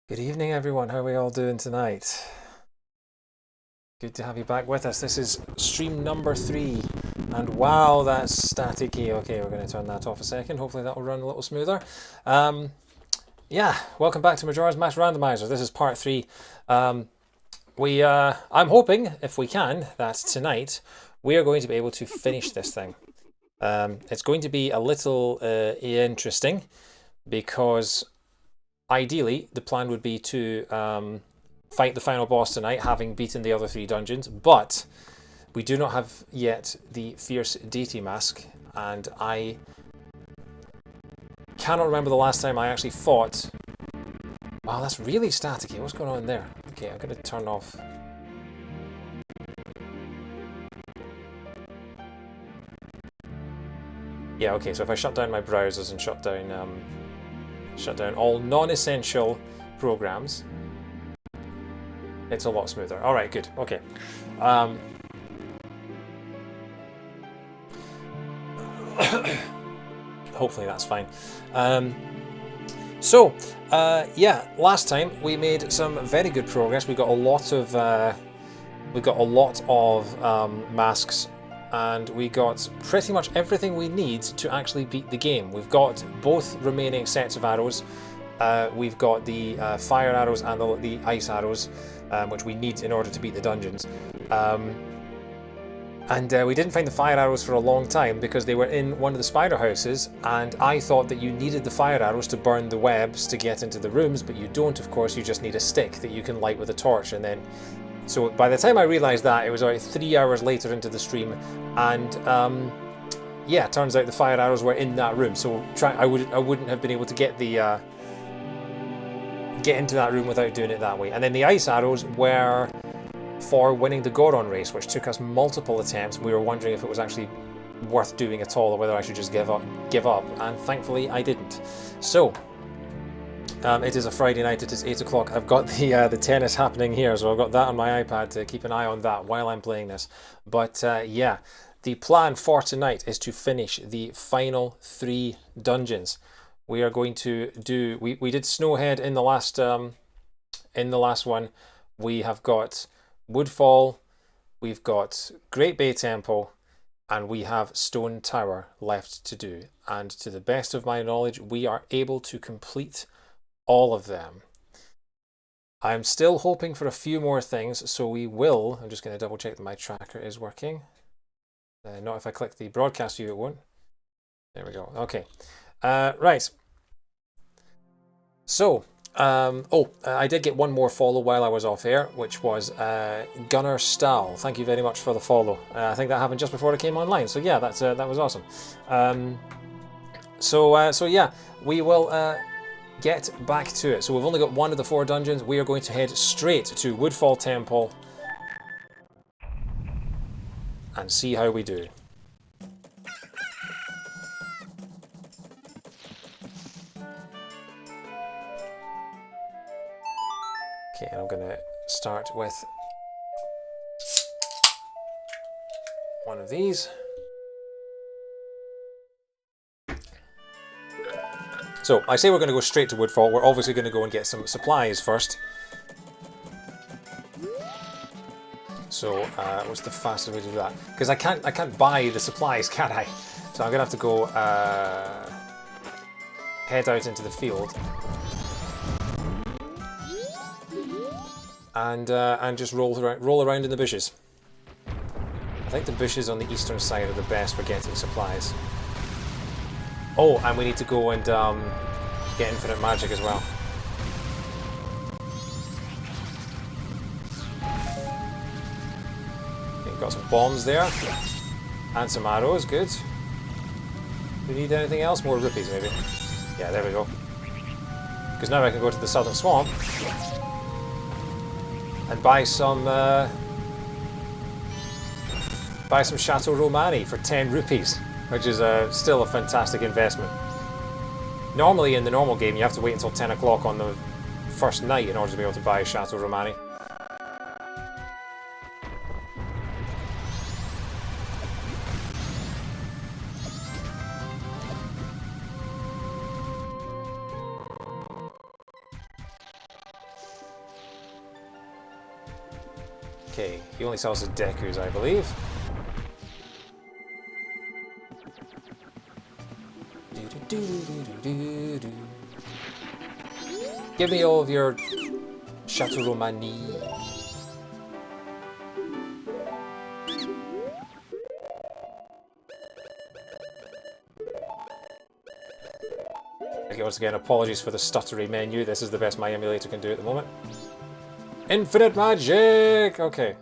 Good evening, everyone. How are we all doing tonight? Good to have you back with us. This is stream number 3. And wow, that's staticky. Okay, we're going to turn that off a second. Hopefully that will run a little smoother. Yeah, welcome back to Majora's Mask Randomiser. This is part 3. I'm hoping, if we can, that tonight we are going to be able to finish this thing. It's going to be a little interesting because ideally the plan would be to fight the final boss tonight, having beaten the other 3 dungeons, but we do not have yet the fierce deity mask, and I cannot remember the last time I actually fought. Wow, that's really staticky. What's going on there? Okay, I'm going to turn off. Yeah, okay, so if I shut down my browsers and shut down all non-essential programs, it's a lot smoother. All right, good. Okay. Hopefully that's fine. Yeah, last time we made some very good progress. We got a lot of masks, and we got pretty much everything we need to actually beat the game. We've got both remaining sets of arrows. We've got the fire arrows and the ice arrows, which we need in order to beat the dungeons. We didn't find the fire arrows for a long time because they were in one of the spider houses, and I thought that you needed the fire arrows to burn the webs to get into the rooms, but you don't, of course. You just need a stick that you can light with a torch, and then... So by the time I realised that, it was about 3 hours later into the stream, and yeah, turns out the fire arrows were in that room, so I wouldn't have been able to get into that room without doing it that way. And then the ice arrows were for winning the Goron race, which took us multiple attempts. We were wondering if it was actually worth doing at all, or whether I should just give up, and thankfully I didn't. So it is a Friday night, it is 8 o'clock. I've got the tennis happening here, so I've got that on my iPad to keep an eye on that while I'm playing this. But yeah, the plan for tonight is to finish the final 3 dungeons. We are going to do... We did Snowhead in the last one. We have got Woodfall, we've got Great Bay Temple, and we have Stone Tower left to do. And to the best of my knowledge, we are able to complete all of them. I'm still hoping for a few more things, so we will... I'm just going to double check that my tracker is working. Not if I click the broadcast view, it won't. There we go. Okay. Right. So, I did get one more follow while I was off air, which was Gunnar Stahl. Thank you very much for the follow. I think that happened just before it came online. So yeah, that was awesome. So yeah, we will get back to it. So we've only got one of the 4 dungeons. We are going to head straight to Woodfall Temple and see how we do. Okay, I'm going to start with one of these. So, I say we're going to go straight to Woodfall. We're obviously going to go and get some supplies first. So, what's the fastest way to do that? Because I can't buy the supplies, can I? So I'm going to have to go head out into the field. And just roll around in the bushes. I think the bushes on the eastern side are the best for getting supplies. Oh, and we need to go and get infinite magic as well. Okay, we've got some bombs there. And some arrows, good. Do we need anything else? More rupees, maybe. Yeah, there we go. Because now I can go to the southern swamp and buy some Chateau Romani for 10 rupees, which is still a fantastic investment. Normally in the normal game you have to wait until 10 o'clock on the first night in order to be able to buy Chateau Romani. Okay, he only sells the Dekus, I believe. Give me all of your Chateau Romani. Okay, once again, apologies for the stuttery menu. This is the best my emulator can do at the moment. Infinite magic! Okay.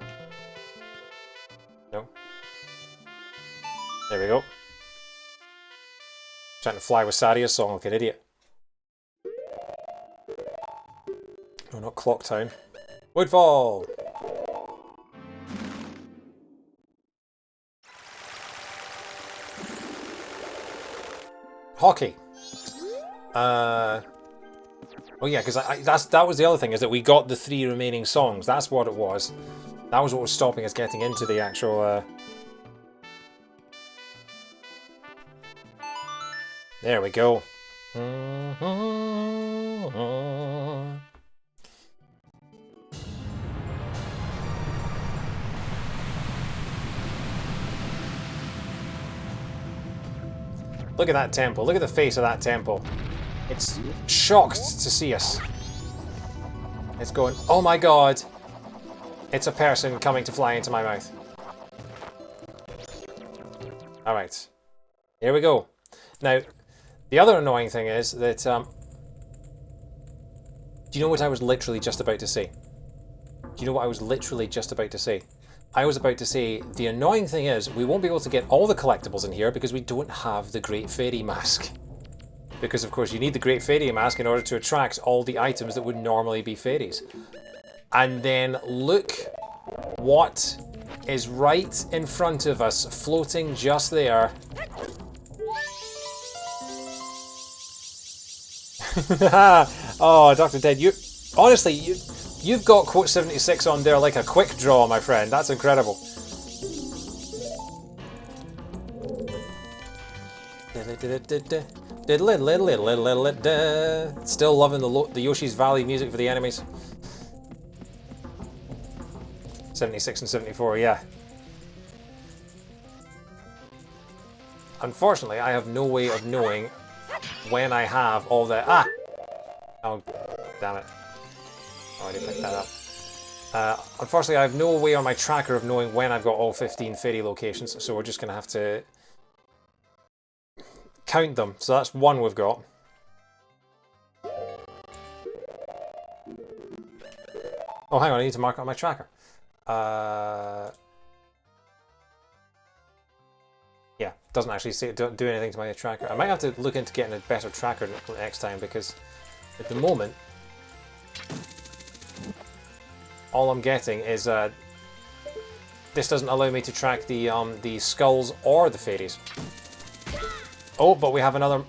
No. There we go. Trying to fly with Saria's song like an idiot. No, not Clocktown. Woodfall! Hockey. Oh yeah, because that was the other thing, is that we got the 3 remaining songs. That's what it was. That was what was stopping us getting into the actual... There we go. Look at that temple. Look at the face of that temple. It's shocked to see us. It's going, oh my god. It's a person coming to fly into my mouth. Alright. Here we go. Now, the other annoying thing is that... do you know what I was literally just about to say? Do you know what I was literally just about to say? I was about to say, the annoying thing is, we won't be able to get all the collectibles in here because we don't have the Great Fairy Mask. Because of course you need the Great Fairy Mask in order to attract all the items that would normally be fairies. And then look what is right in front of us, floating just there. Oh, Dr. Dead, honestly, you've got quote 76 on there like a quick draw, my friend. That's incredible. Still loving the Yoshi's Valley music for the enemies. 76 and 74, yeah. Unfortunately, I have no way of knowing when I have all the... Ah! Oh, damn it. I already picked that up. Unfortunately, I have no way on my tracker of knowing when I've got all 15 fairy locations, so we're just going to have to count them. So that's one we've got. Oh, hang on, I need to mark out my tracker. Yeah, doesn't actually say, don't do anything to my tracker. I might have to look into getting a better tracker next time, because at the moment, all I'm getting is this doesn't allow me to track the skulls or the fairies. Oh, but we have another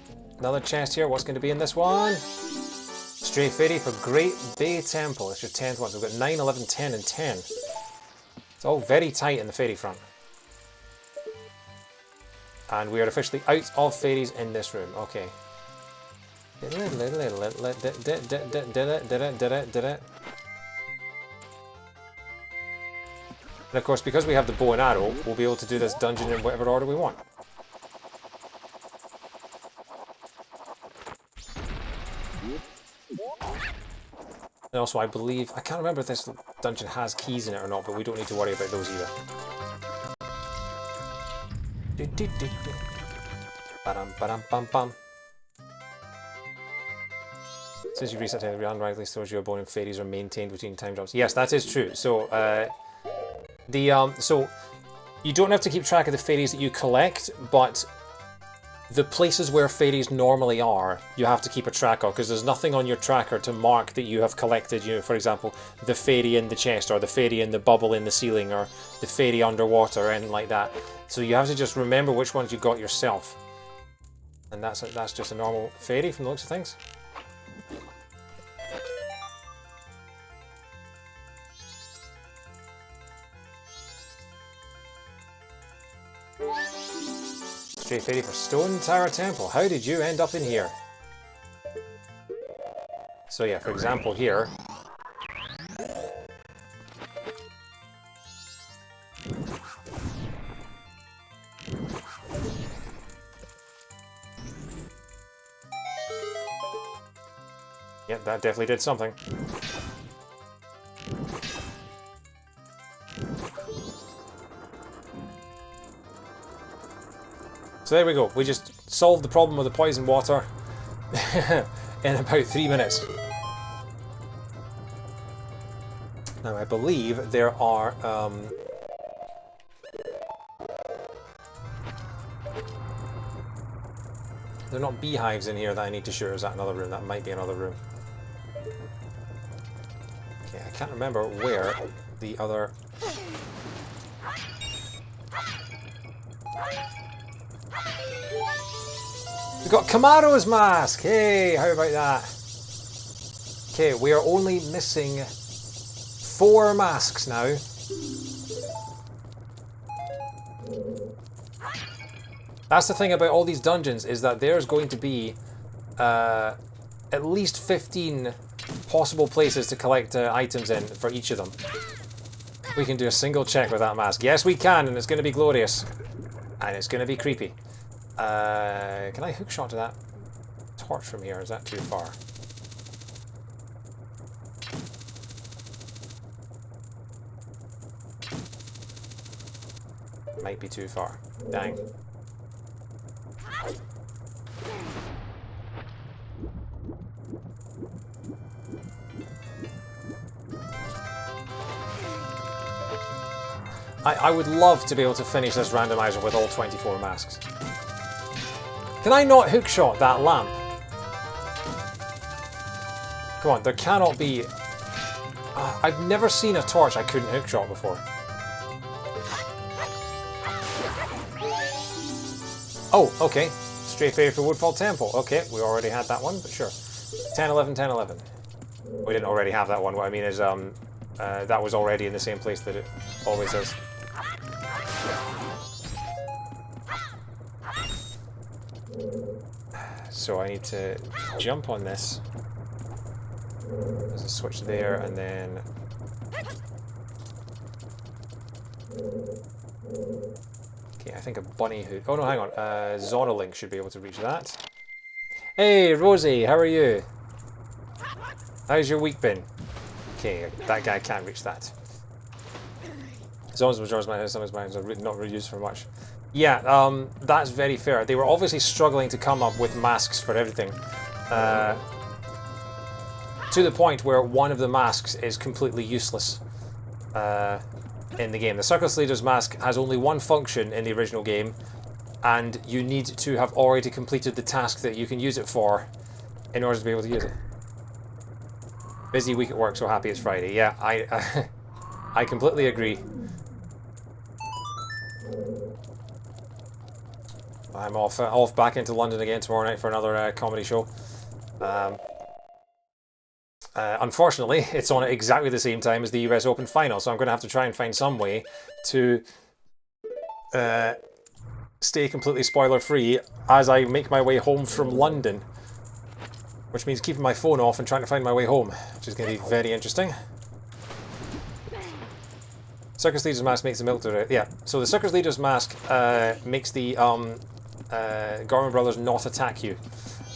chest here. What's going to be in this one? Stray Fairy for Great Bay Temple. It's your 10th one. So we've got 9, 11, 10, and 10. It's all very tight in the fairy front. And we are officially out of fairies in this room. Okay. And of course, because we have the bow and arrow, we'll be able to do this dungeon in whatever order we want. And also, I believe, I can't remember if this dungeon has keys in it or not, but we don't need to worry about those either. Since you've reset time, the unlikely stores your bone and fairies are maintained between time jumps. Yes, that is true. So, so you don't have to keep track of the fairies that you collect, but the places where fairies normally are, you have to keep a track of, because there's nothing on your tracker to mark that you have collected, you know, for example, the fairy in the chest, or the fairy in the bubble in the ceiling, or the fairy underwater, or anything like that. So you have to just remember which ones you got yourself. And that's just a normal fairy from the looks of things. Stray Fairy for Stone Tower Temple. How did you end up in here? So yeah, for example here, Yep, that definitely did something. So there we go. We just solved the problem with the poison water in about 3 minutes. Now I believe there are they're not beehives in here that I need to shoot. Or is that another room? That might be another room. Okay, I can't remember where the other... We got Kamaro's mask! Hey, how about that? Okay, we are only missing 4 masks now. That's the thing about all these dungeons, is that there's going to be at least 15 possible places to collect items in for each of them. We can do a single check with that mask. Yes, we can, and it's going to be glorious. And it's going to be creepy. Can I hookshot to that torch from here? Is that too far? Might be too far. Dang. I would love to be able to finish this randomizer with all 24 masks. Can I not hookshot that lamp? Come on, there cannot be... I've never seen a torch I couldn't hookshot before. Oh, okay. Stray fairy for Woodfall Temple. Okay, we already had that one, but sure. 10, 11, 10, 11. We didn't already have that one. What I mean is, that was already in the same place that it always is. So I need to jump on this. There's a switch there, and then... Okay, I think a bunny who... Oh no, hang on. Zonalink should be able to reach that. Hey, Rosie, how are you? How's your week been? Okay, that guy can't reach that. As long as Majora's Mask, some of his mines are not really used for much. Yeah, that's very fair. They were obviously struggling to come up with masks for everything. To the point where one of the masks is completely useless in the game. The Circus Leader's mask has only one function in the original game, and you need to have already completed the task that you can use it for in order to be able to use it. Busy week at work, so happy it's Friday. Yeah, I completely agree. I'm off back into London again tomorrow night for another comedy show. Unfortunately, it's on at exactly the same time as the US Open final, so I'm going to have to try and find some way to stay completely spoiler-free as I make my way home from London. Which means keeping my phone off and trying to find my way home, which is going to be very interesting. Circus Leader's mask makes the milk to... Yeah, so the Circus Leader's mask makes the Gorman Brothers not attack you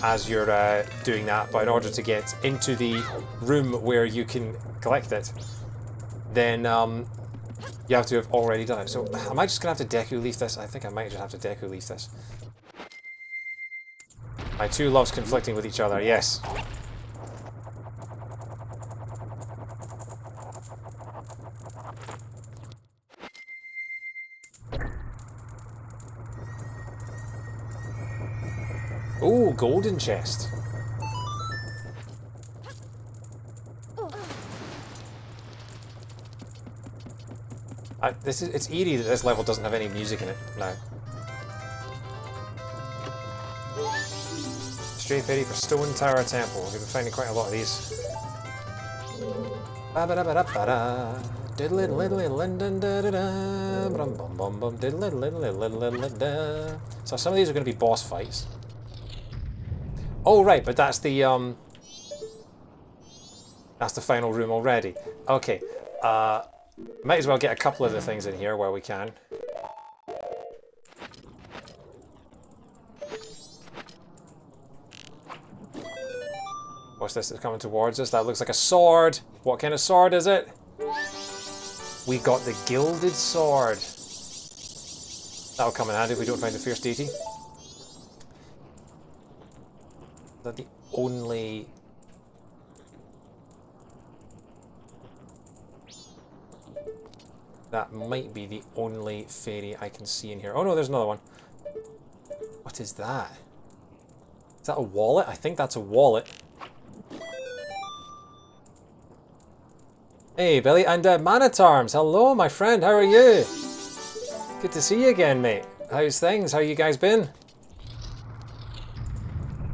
as you're doing that, but in order to get into the room where you can collect it, then you have to have already done it. So am I just going to have to Deku Leaf this? I think I might just have to Deku Leaf this. My two loves conflicting with each other, yes. Ooh, golden chest. It's eerie that this level doesn't have any music in it now. Stray fairy for Stone Tower Temple. We've been finding quite a lot of these. So some of these are going to be boss fights. Oh right, but that's the final room already. Okay, might as well get a couple of the things in here while we can. What's this that's coming towards us? That looks like a sword. What kind of sword is it? We got the Gilded Sword. That'll come in handy if we don't find the Fierce Deity. Is that the only... That might be the only fairy I can see in here. Oh no, there's another one. What is that? Is that a wallet? I think that's a wallet. Hey, Billy, and Man-at-Arms, hello, my friend, how are you? Good to see you again, mate. How's things? How you guys been?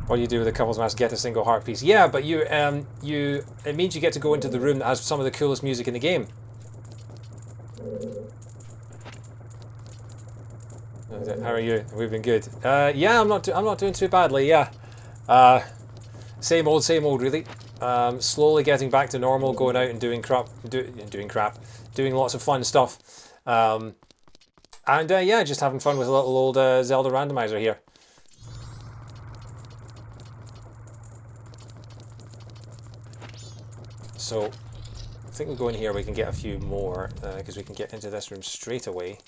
What do you do with a couples match? Get a single heart piece. Yeah, but it means you get to go into the room that has some of the coolest music in the game. How are you? We've been good. Yeah, I'm not doing too badly. Yeah, same old, really. Slowly getting back to normal, going out and doing lots of fun stuff. And yeah, just having fun with a little old Zelda randomizer here. So, I think we'll go in here, we can get a few more, because we can get into this room straight away.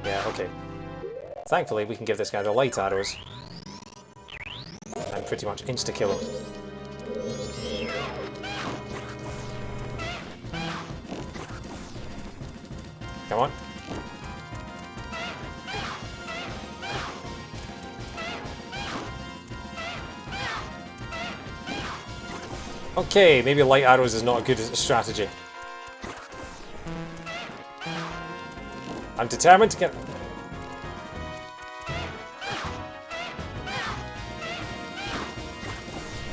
Yeah, okay. Thankfully, we can give this guy the light arrows. And pretty much insta-kill him. Come on. Okay, maybe light arrows is not a good strategy. I'm determined to get...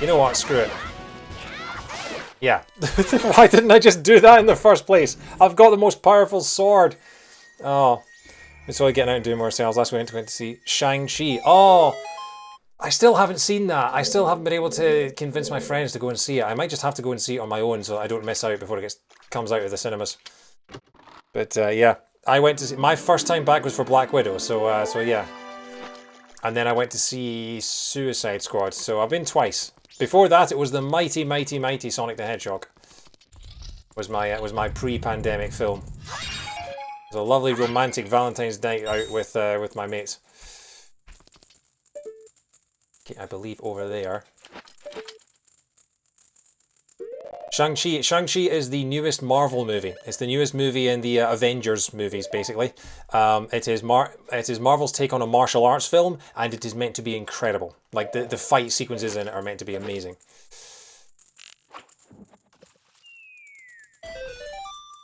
You know what, screw it. Yeah. Why didn't I just do that in the first place? I've got the most powerful sword. Oh. It's only getting out and doing more sales. Last week we went to see Shang-Chi. Oh! I still haven't seen that. I still haven't been able to convince my friends to go and see it. I might just have to go and see it on my own so I don't miss out before it comes out of the cinemas. But yeah, I went to see... My first time back was for Black Widow, so yeah. And then I went to see Suicide Squad, so I've been twice. Before that, it was the mighty Sonic the Hedgehog. Was my pre-pandemic film. It was a lovely romantic Valentine's night out with my mates. Okay, I believe over there. Shang-Chi is the newest Marvel movie. It's the newest movie in the Avengers movies, basically. It is Marvel's take on a martial arts film, and it is meant to be incredible. Like, the fight sequences in it are meant to be amazing.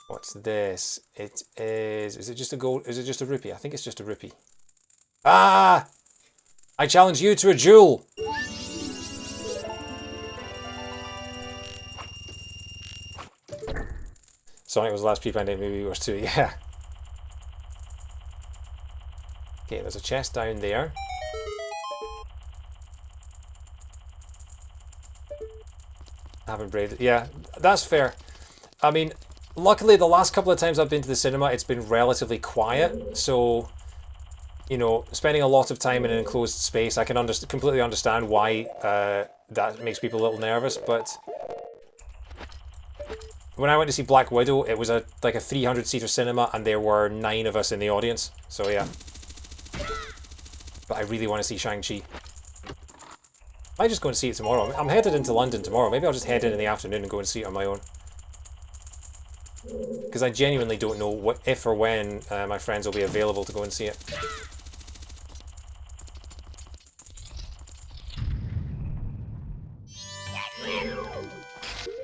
What's this? It is... Is it just a gold... Is it just a rupee? I think it's just a rupee. Ah! I challenge you to a duel! Sonic was the last pre-pandemic movie, was too, yeah. Okay, there's a chest down there. Haven't braided, yeah, that's fair. I mean, luckily the last couple of times I've been to the cinema, it's been relatively quiet, so, you know, spending a lot of time in an enclosed space, I can completely understand why that makes people a little nervous, but... When I went to see Black Widow, it was like a 300-seater cinema, and there were 9 of us in the audience. So yeah. But I really want to see Shang-Chi. I might just go and see it tomorrow. I'm headed into London tomorrow. Maybe I'll just head in the afternoon and go and see it on my own. Because I genuinely don't know if or when my friends will be available to go and see it.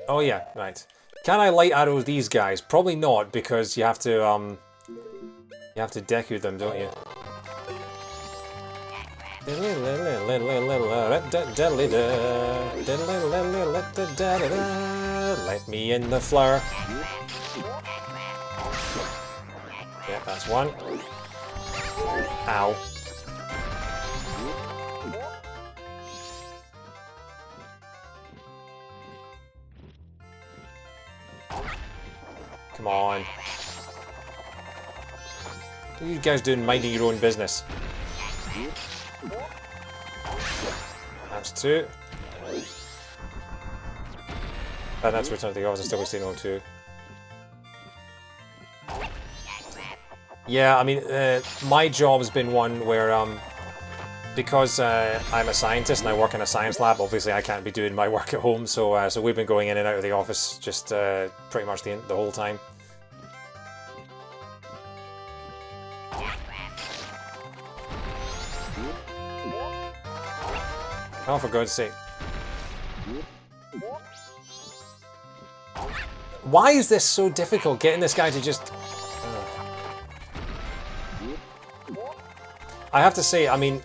Oh yeah, right. Can I light arrow these guys? Probably not, because you have to deku them, don't you? Let me in the floor. Yeah, that's one. Ow. Come on. What are you guys doing minding your own business? That's 2. And that's Return of the Gods, and still we staying on 2. Yeah, I mean, my job has been one where, because I'm a scientist and I work in a science lab, obviously I can't be doing my work at home, so so we've been going in and out of the office just pretty much the whole time. Oh, for God's sake. Why is this so difficult, getting this guy to just... I have to say, I mean...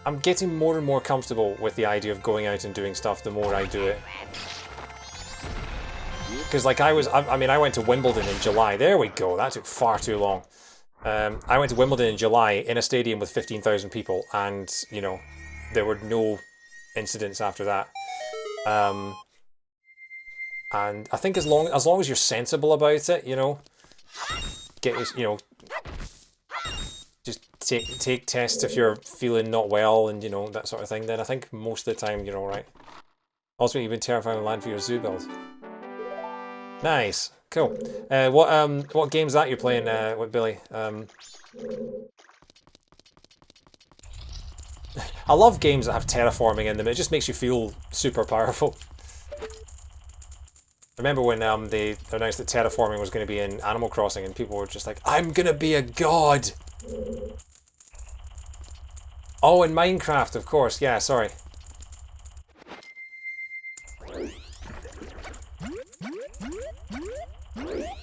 I'm getting more and more comfortable with the idea of going out and doing stuff the more I do it. Because, like, I mean, I went to Wimbledon in July. There we go, that took far too long. I went to Wimbledon in July in a stadium with 15,000 people, and, you know, there were no incidents after that. And I think as long as you're sensible about it, you know, just take tests if you're feeling not well and, you know, that sort of thing, then I think most of the time you're alright. Also, you've been terrifying on land for your zoo build. Nice, cool. What game's that you're playing with Billy? I love games that have terraforming in them. It just makes you feel super powerful. Remember when they announced that terraforming was going to be in Animal Crossing, and people were just like, "I'm gonna be a god." Oh, in Minecraft, of course. Yeah, sorry.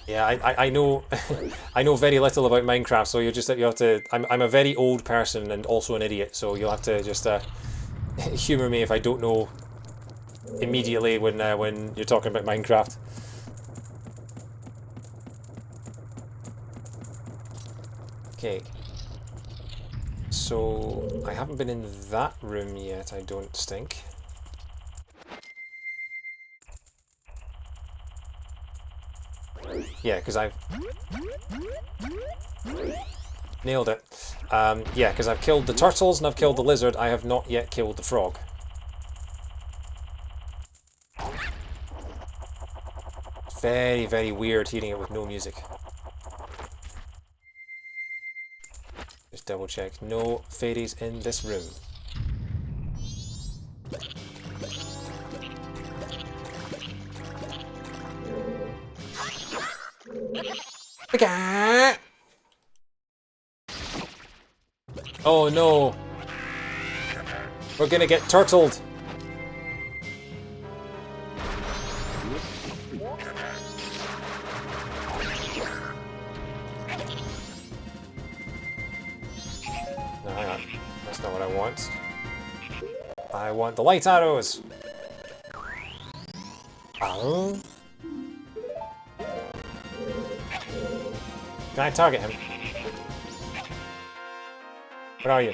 Yeah, I know I know very little about Minecraft, so you have to. I'm a very old person and also an idiot, so you'll have to just humor me if I don't know immediately when you're talking about Minecraft. Okay. So I haven't been in that room yet, I don't think. Yeah, because I've nailed it. Yeah, because I've killed the turtles and I've killed the lizard. I have not yet killed the frog. Very, very weird hearing it with no music. Just double check. No fairies in this room. Oh no! We're gonna get turtled! No, hang on. That's not what I want. I want the light arrows! Oh. Can I target him? Where are you?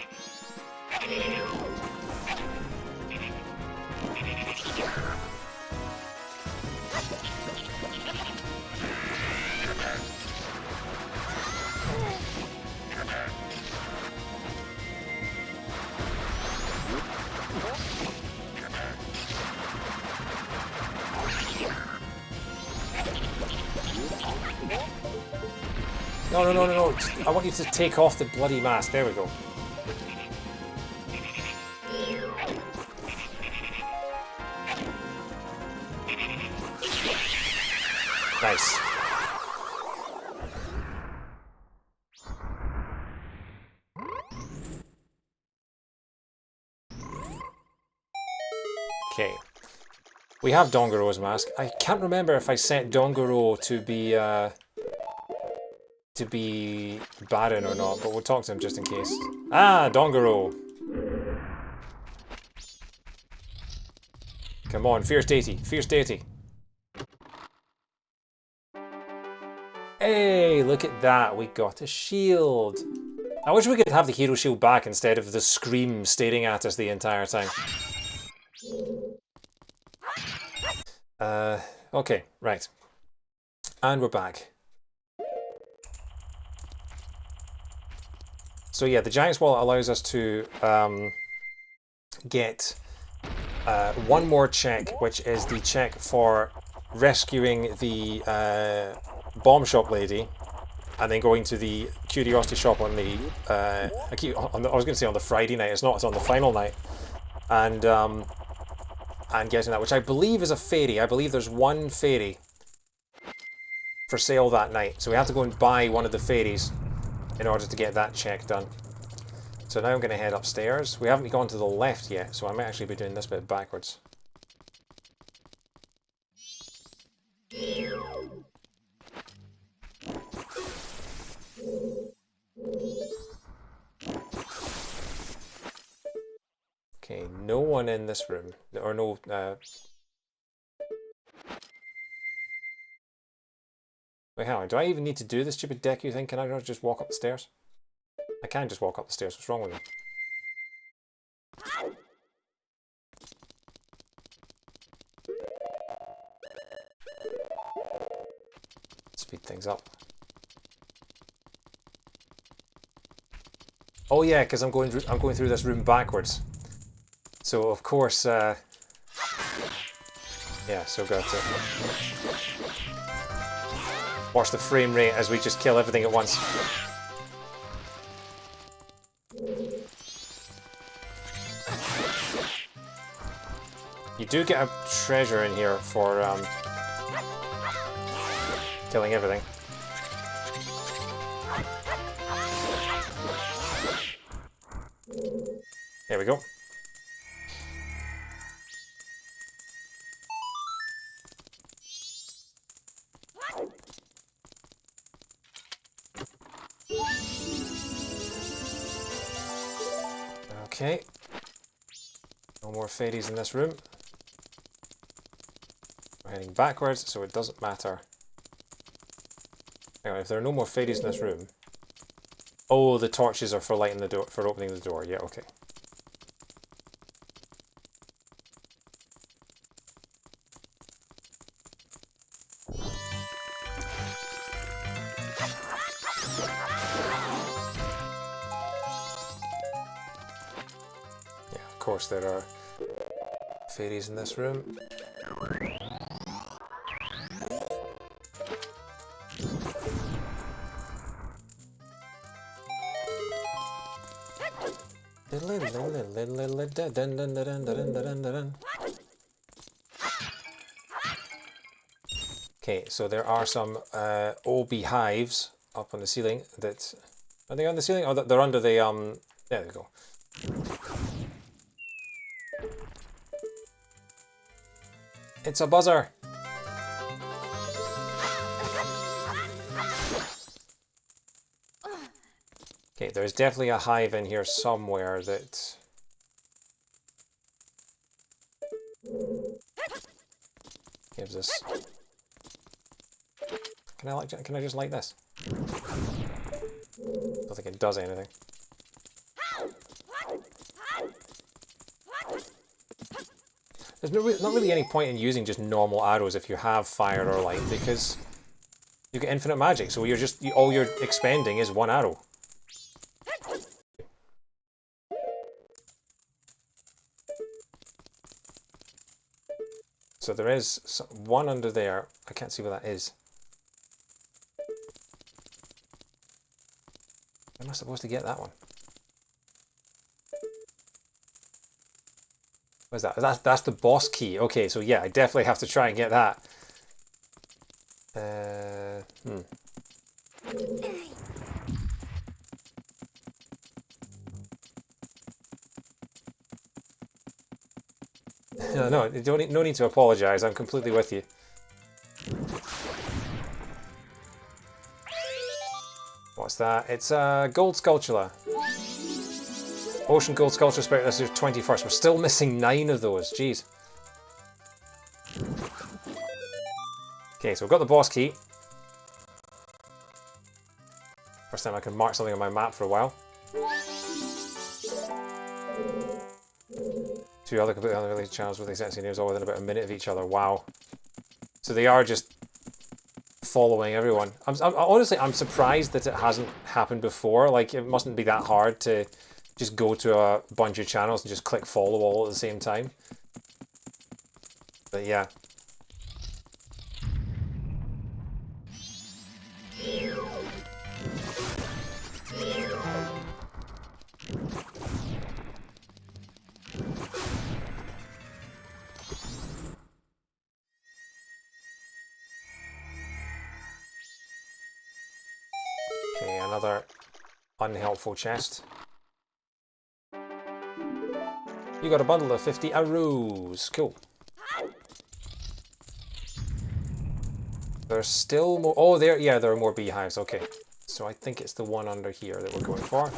No, no, no, no, no. I want you to take off the bloody mask. There we go. Nice. Okay. We have Dongaro's mask. I can't remember if I set Dongaro to be Baron or not, but we'll talk to him just in case. Ah, Dongaro! Come on, fierce deity, fierce deity. Hey, look at that, we got a shield. I wish we could have the hero shield back instead of the scream staring at us the entire time. Okay, right. And we're back. So yeah, the Giant's Wallet allows us to get one more check, which is the check for rescuing the bomb shop lady, and then going to the curiosity shop on the I was going to say on the Friday night. It's not. It's on the final night, and getting that, which I believe is a fairy. I believe there's one fairy for sale that night, so we have to go and buy one of the fairies in order to get that check done. So now I'm going to head upstairs. We haven't gone to the left yet, so I might actually be doing this bit backwards. Okay, no one in this room. Or no... Wait, hang on. Do I even need to do the stupid Deku thing? Can I not just walk up the stairs? I can just walk up the stairs. What's wrong with me? Speed things up. Oh yeah, because I'm going through this room backwards. So of course, yeah. So got to watch the frame rate as we just kill everything at once. You do get a treasure in here for killing everything. There we go. Okay. No more fairies in this room. We're heading backwards, so it doesn't matter. Hang on, if there are no more fairies in this room... Oh, the torches are for lighting the door, for opening the door. Yeah, okay. Yeah, of course there are fairies in this room. Okay, so there are some old beehives up on the ceiling that... Are they on the ceiling? Oh, they're under the... There they go. It's a buzzer! Okay, there's definitely a hive in here somewhere that... gives us... Can I just light this? Don't think it does anything. There's not really any point in using just normal arrows if you have fire or light, because you get infinite magic, so all you're expending is one arrow. So there is one under there. I can't see what that is. Am I supposed to get that one? What is that? That's the boss key. Okay, so yeah, I definitely have to try and get that. No, no need to apologise. I'm completely with you. What's that? It's a gold sculpture. Ocean gold sculpture spirit. This is 21st. We're still missing 9 of those. Jeez. Okay, so we've got the boss key. First time I can mark something on my map for a while. 2 other completely unrelated channels with exact same names all within about a minute of each other. Wow. So they are just following everyone. Honestly, I'm surprised that it hasn't happened before. Like, it mustn't be that hard to just go to a bunch of channels and just click follow all at the same time. But yeah. Okay, another unhelpful chest. You got a bundle of 50 arrows. Cool. There's still more. Oh, yeah, there are more beehives. Okay. So I think it's the one under here that we're going for.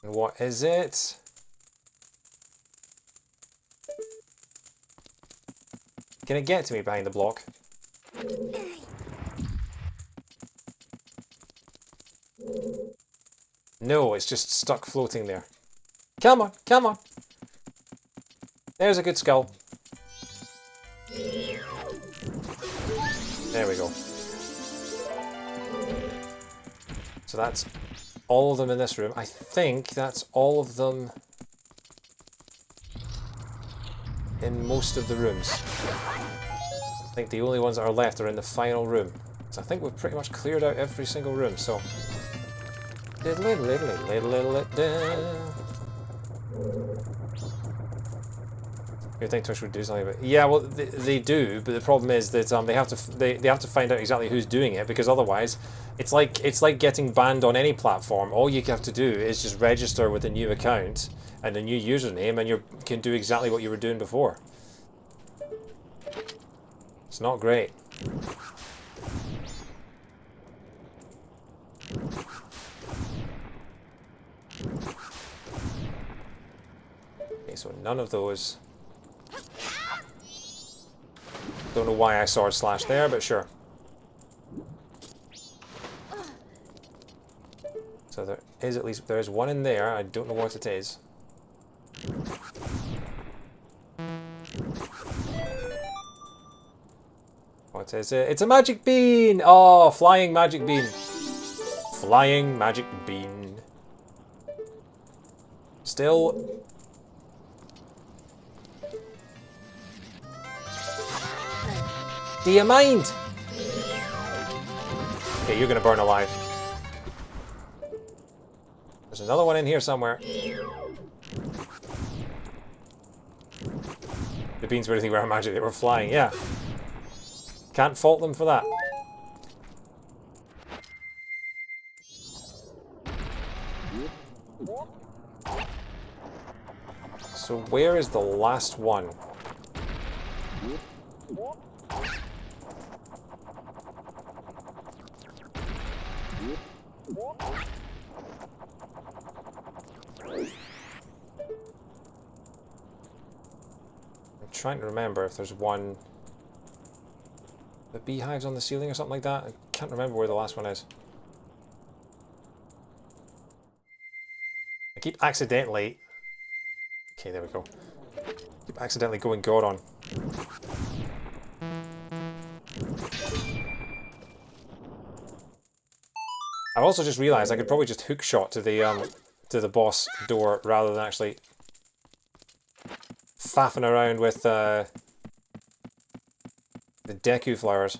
And what is it? Can it get to me behind the block? No, it's just stuck floating there. Come on, come on. There's a good skull. There we go. So that's all of them in this room. I think that's all of them in most of the rooms. I think the only ones that are left are in the final room. So I think we've pretty much cleared out every single room, so... You think Twitch would do something about it? Yeah, well, they do, but the problem is that they have to find out exactly who's doing it, because otherwise, it's like getting banned on any platform. All you have to do is just register with a new account and a new username, and you can do exactly what you were doing before. It's not great. Okay, so none of those. Don't know why I sword slash there, but sure. So there is there is one in there. I don't know what it is. What is it? It's a magic bean! Oh, flying magic bean. Flying magic bean. Still... Do you mind? Okay, you're gonna burn alive. There's another one in here somewhere. The beans were anything were magic, they were flying, yeah. Can't fault them for that. So where is the last one? I'm trying to remember if there's one... The beehives on the ceiling or something like that? I can't remember where the last one is. I keep accidentally... Okay, there we go. Keep accidentally going God on. I've also just realised I could probably just hookshot to the boss door rather than actually faffing around with the Deku flowers.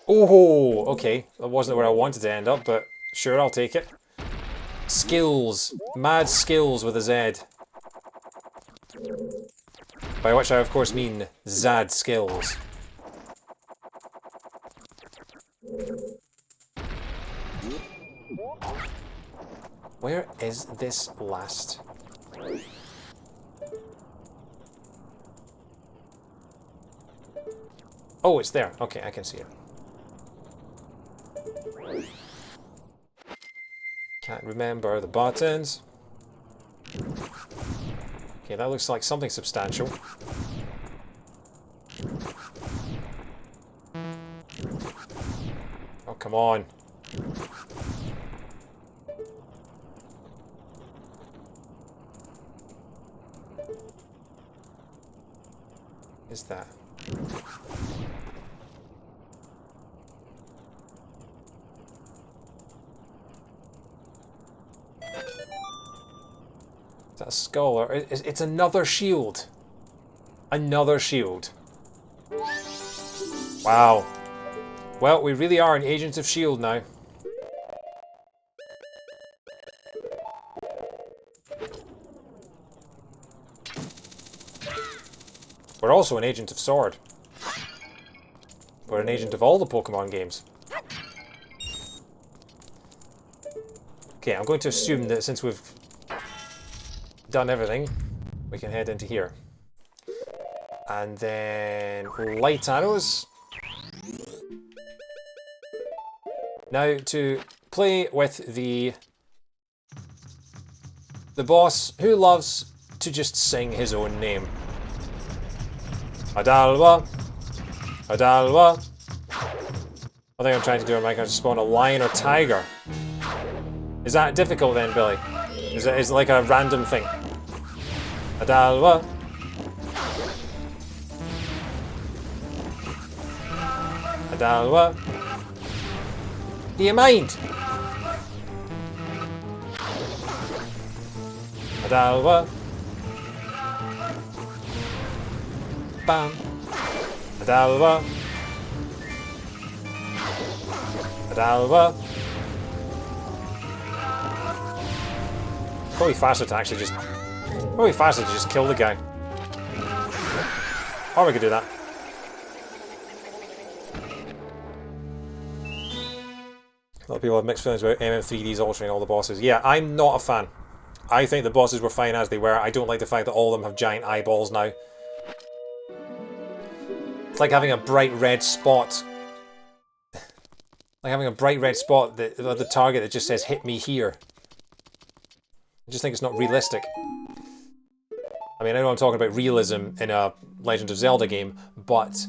Oh, okay. That wasn't where I wanted to end up, but sure, I'll take it. Skills. Mad skills with a Z. By which I, of course, mean Zad skills. Where is this last? Oh, it's there. Okay, I can see it. Can't remember the buttons. Okay, that looks like something substantial. Oh, come on. Is that? Is that a skull? Or it's another shield. Another shield. Wow. Well, we really are an agent of S.H.I.E.L.D. now. We're also an agent of Sword. We're an agent of all the Pokemon games. Okay, I'm going to assume that since we've done everything, we can head into here. And then light arrows. Now to play with the boss who loves to just sing his own name. Adalwa. Adalwa. I think I'm trying to do a mic to spawn a lion or tiger. Is that difficult then, Billy? Is it like a random thing? Adalwa. Adalwa. Do you mind? Adalwa. Bam. Adalwa. Adalwa. Probably faster to actually just... Probably faster to just kill the guy. Or we could do that. A lot of people have mixed feelings about MM3D's altering all the bosses. Yeah, I'm not a fan. I think the bosses were fine as they were. I don't like the fact that all of them have giant eyeballs now. It's like having a bright red spot. Like having a bright red spot that the target that just says "hit me here." I just think it's not realistic. I mean, I know I'm talking about realism in a Legend of Zelda game, but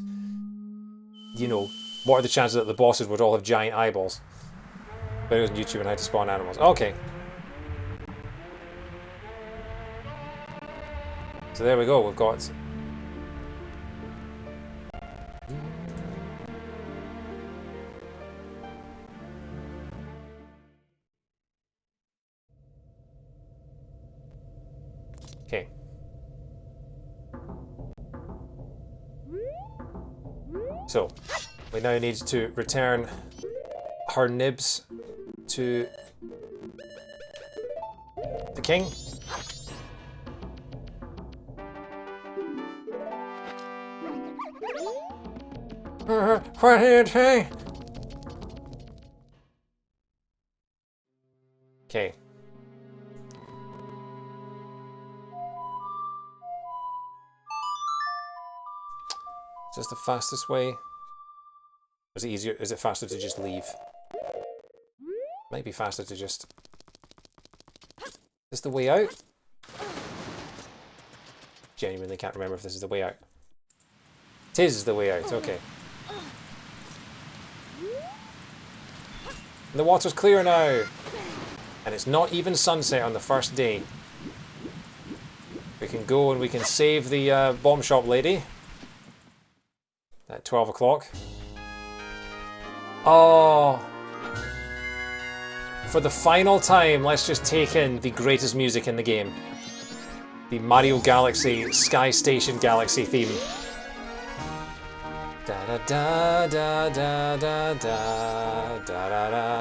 you know, what are the chances that the bosses would all have giant eyeballs? Videos on YouTube on how to spawn animals. Okay. So there we go. We've got. Okay. So, we now need to return her nibs to the king. What did you say? Okay. Is this the fastest way? Is it easier? Is it faster to just leave? Might be faster to just... Is this the way out? Genuinely can't remember if this is the way out. It is the way out, okay. And the water's clear now! And it's not even sunset on the first day. We can go and we can save the bomb shop lady. At 12 o'clock. Oh! For the final time, let's just take in the greatest music in the game. The Mario Galaxy Sky Station Galaxy theme. Da da da da da da da da da da da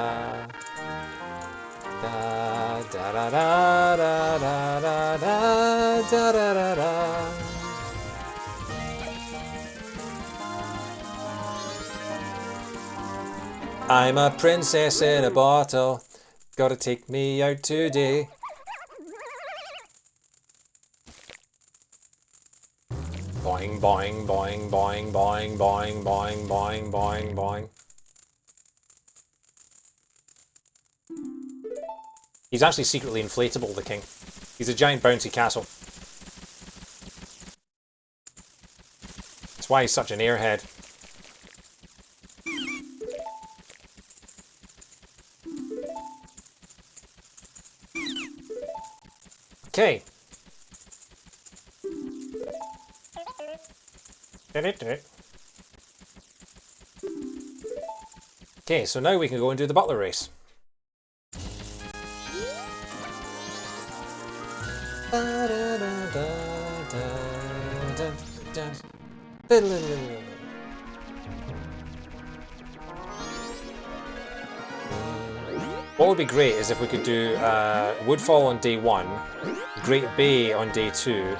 da da da da da da da da. I'm a princess in a bottle. Gotta take me out today. Boing, boing, boing, boing, boing, boing, boing, boing, boing, boing. He's actually secretly inflatable, the king. He's a giant bouncy castle. That's why he's such an airhead. Okay. Okay, so now we can go and do the butler race. What would be great is if we could do Woodfall on day 1, Great Bay on day 2,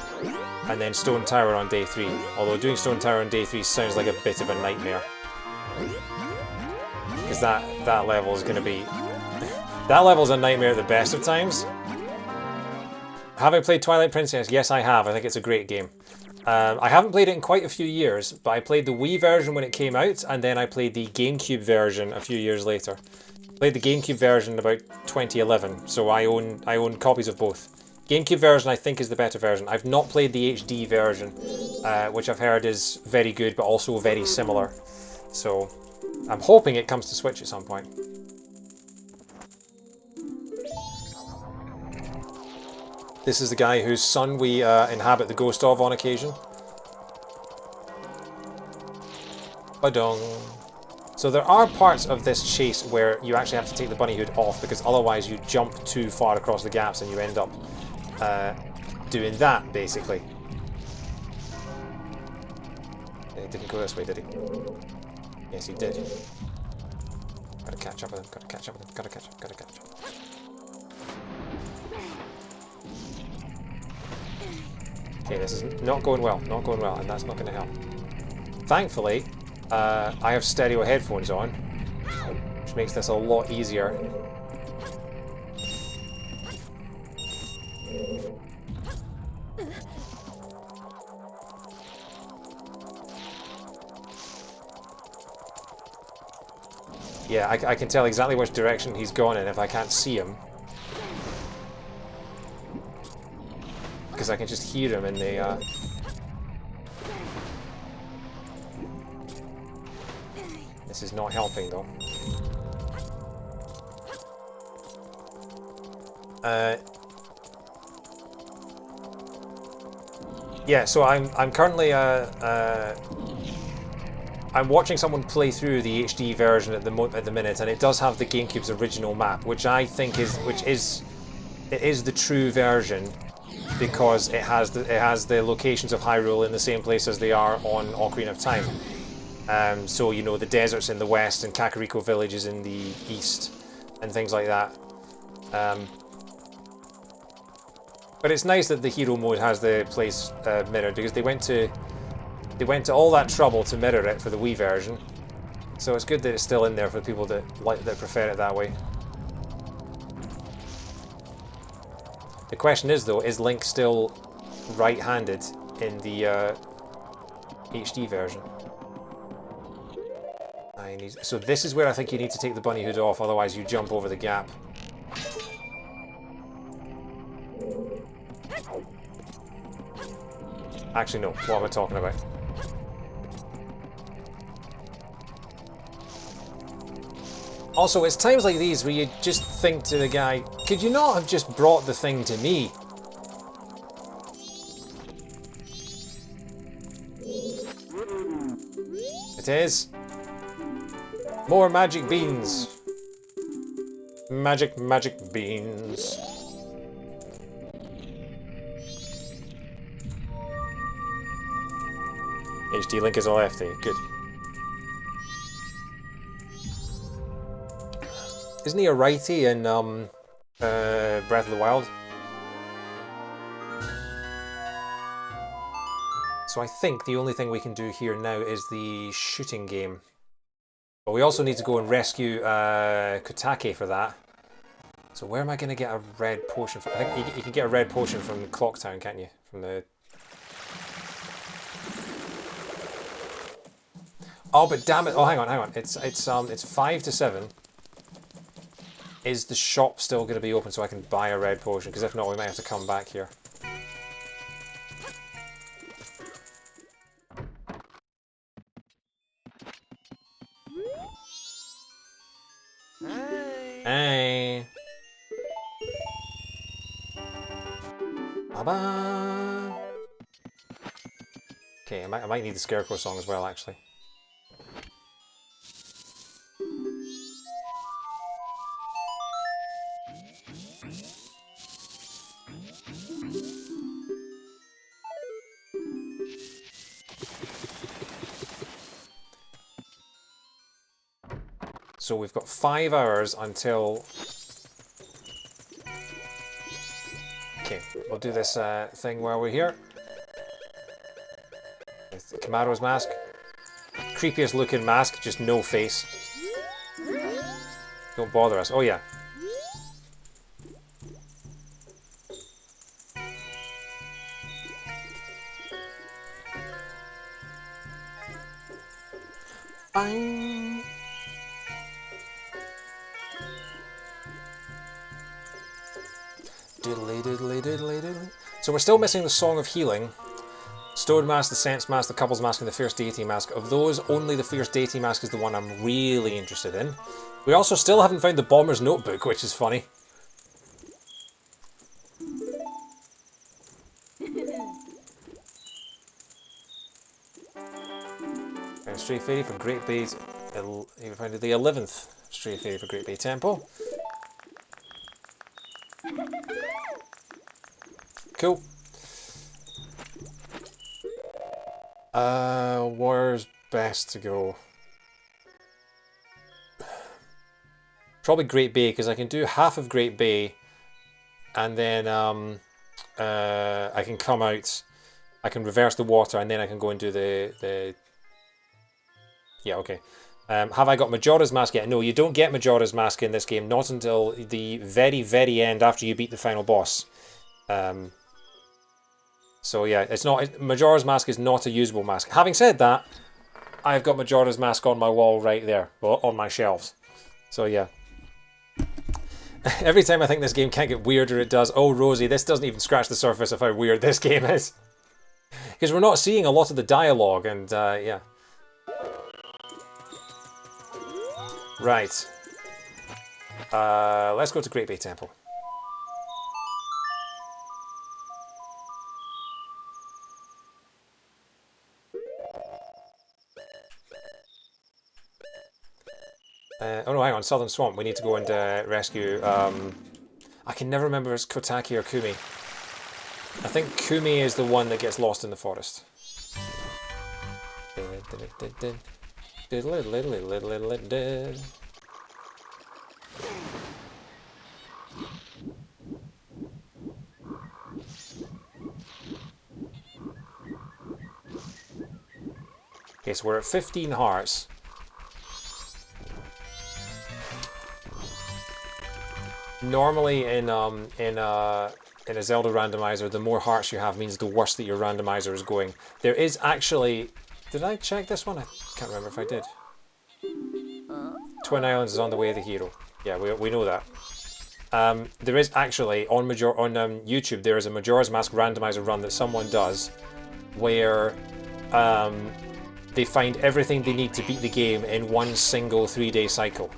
and then Stone Tower on day 3. Although doing Stone Tower on day 3 sounds like a bit of a nightmare. Because that level is going to be... that level's a nightmare at the best of times. Have I played Twilight Princess? Yes, I have. I think it's a great game. I haven't played it in quite a few years, but I played the Wii version when it came out, and then I played the GameCube version a few years later. Played the GameCube version in about 2011, so I own copies of both. GameCube version I think is the better version. I've not played the HD version, which I've heard is very good, but also very similar. So I'm hoping it comes to Switch at some point. This is the guy whose son we inhabit the ghost of on occasion. Ba-dong. So there are parts of this chase where you actually have to take the bunny hood off, because otherwise you jump too far across the gaps and you end up doing that, basically. He didn't go this way, did he? Yes, he did. Gotta catch up with him, gotta catch up with him, gotta catch up, gotta catch up. Okay, this is not going well, and that's not going to help. Thankfully, I have stereo headphones on, which makes this a lot easier. Yeah, I can tell exactly which direction he's gone in if I can't see him. Because I can just hear him in the... This is not helping though. Yeah, so I'm currently I'm watching someone play through the HD version at the minute, and it does have the GameCube's original map, which I think is the true version, because it has the locations of Hyrule in the same place as they are on Ocarina of Time. So you know, the deserts in the west and Kakariko villages in the east and things like that. But it's nice that the hero mode has the place mirrored, because they went to all that trouble to mirror it for the Wii version. So it's good that it's still in there for the people that prefer it that way. The question is though, is Link still right-handed in the HD version? So this is where I think you need to take the bunny hood off, otherwise you jump over the gap. Actually no, what am I talking about? Also, it's times like these where you just think to the guy, could you not have just brought the thing to me? It is. More magic beans. Magic beans. HD Link is a lefty. Good. Isn't he a righty in Breath of the Wild? So I think the only thing we can do here now is the shooting game. But we also need to go and rescue Kotake for that. So where am I going to get a red potion from? I think you can get a red potion from Clocktown, can't you? From the... Oh, but damn it! Oh, hang on. It's 5 to 7. Is the shop still going to be open so I can buy a red potion? Because if not, we might have to come back here. Hey. Ba-ba. Okay, I might need the Scarecrow song as well, actually. So we've got 5 hours until... Okay, we'll do this thing while we're here. With Camaro's mask. Creepiest looking mask, just no face. Don't bother us. Oh yeah. Bang. Diddly diddly diddly diddly. So we're still missing the Song of Healing. Stone Mask, the Sense Mask, the Couples Mask, and the Fierce Deity Mask. Of those, only the Fierce Deity Mask is the one I'm really interested in. We also still haven't found the Bomber's Notebook, which is funny. And Stray Fairy for Great Bay. You found the 11th Stray Fairy for Great Bay Temple. Cool. Where's best to go? Probably Great Bay, because I can do half of Great Bay, and then I can come out, I can reverse the water, and then I can go and do the... Yeah, okay. Have I got Majora's Mask yet? No, you don't get Majora's Mask in this game, not until the very, very end after you beat the final boss. So yeah, it's not... Majora's Mask is not a usable mask. Having said that, I've got Majora's Mask on my wall right there, well, on my shelves. So yeah. Every time I think this game can't get weirder, it does. Oh, Rosie, this doesn't even scratch the surface of how weird this game is. Because we're not seeing a lot of the dialogue, and yeah. Right. Let's go to Great Bay Temple. Oh no, hang on, Southern Swamp. We need to go and rescue... I can never remember if it's Kotaki or Kumi. I think Kumi is the one that gets lost in the forest. Okay, so we're at 15 hearts. Normally in a Zelda randomizer, the more hearts you have means the worse that your randomizer is going. There is actually... Did I check this one? I can't remember if I did. Twin Islands is on the way of the hero. Yeah, we know that. There is actually, on YouTube, there is a Majora's Mask randomizer run that someone does where they find everything they need to beat the game in one single 3-day cycle.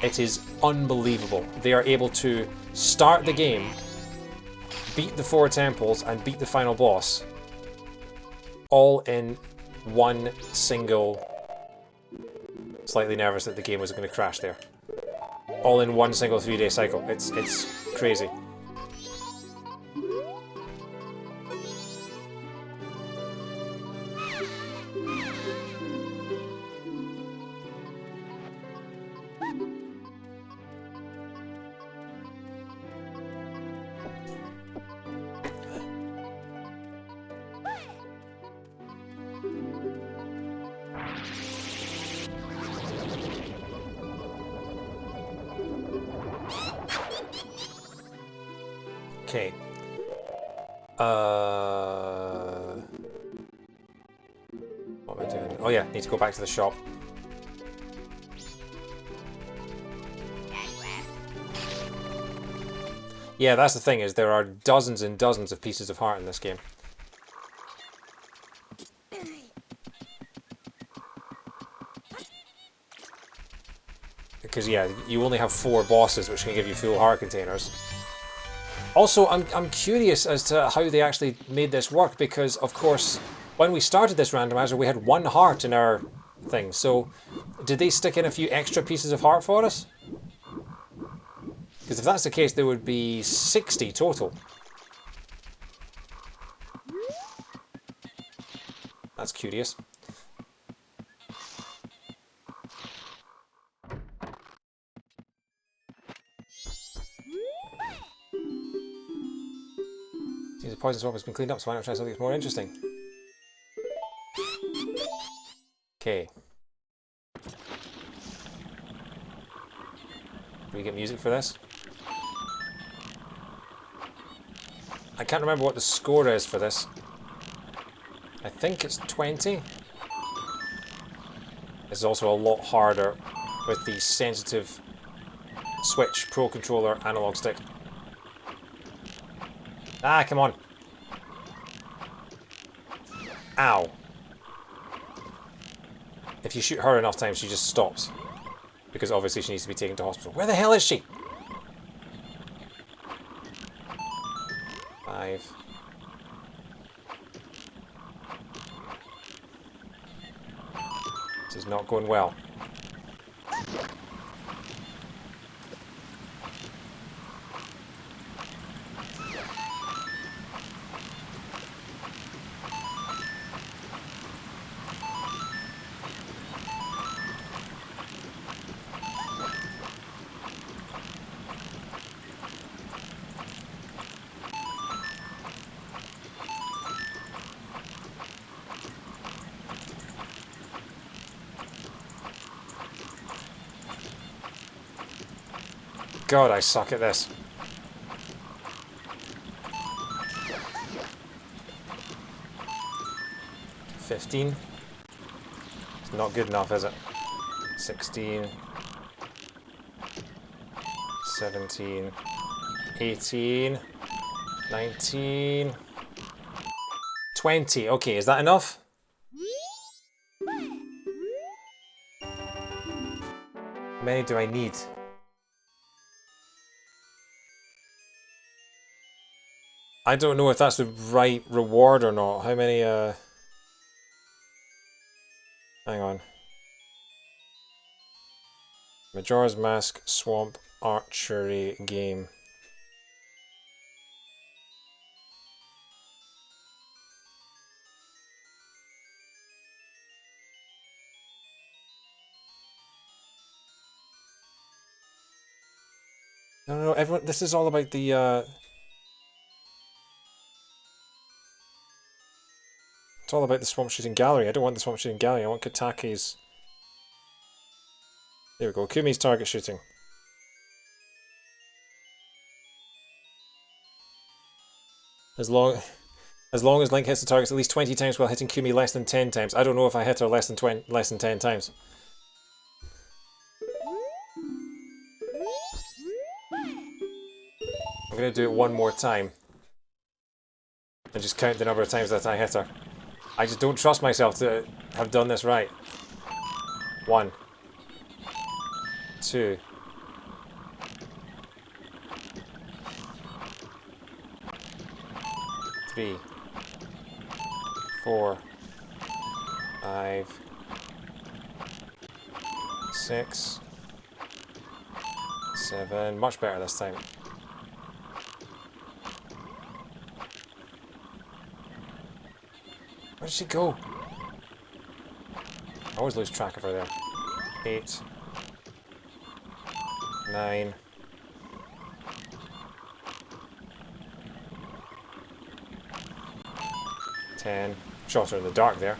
It is unbelievable. They are able to start the game, beat the 4 temples, and beat the final boss all in one single... Slightly nervous that the game was going to crash there. All in one single 3-day cycle. It's crazy. Okay. What am I doing? Oh yeah, need to go back to the shop. Yeah, that's the thing, is there are dozens and dozens of pieces of heart in this game. Because yeah, you only have 4 bosses which can give you full heart containers. Also, I'm curious as to how they actually made this work, because, of course, when we started this randomizer, we had 1 heart in our thing. So, did they stick in a few extra pieces of heart for us? Because if that's the case, there would be 60 total. That's curious. Seems the poison swamp has been cleaned up, so why not try something that's more interesting? Okay. Do we get music for this? I can't remember what the score is for this. I think it's 20. This is also a lot harder with the sensitive Switch Pro Controller analog stick. Ah, come on. Ow. If you shoot her enough times, she just stops. Because obviously she needs to be taken to hospital. Where the hell is she? 5. This is not going well. God, I suck at this. $15. It's not good enough, is it? 16. 17. 18. 19. 20. Okay, is that enough? How many do I need? I don't know if that's the right reward or not. How many, hang on. Majora's Mask Swamp Archery Game. No, everyone, this is all about the, it's all about the swamp shooting gallery. I don't want the swamp shooting gallery. I want Kataki's. There we go. Kumi's target shooting. As long as Link hits the targets at least 20 times while hitting Kumi less than 10 times. I don't know if I hit her less than 10 times. I'm going to do it one more time. And just count the number of times that I hit her. I just don't trust myself to have done this right. 1. 2. 3. 4. 5. 6. 7. Much better this time. Where did she go? I always lose track of her there. 8. 9. 10. Shot her in the dark there.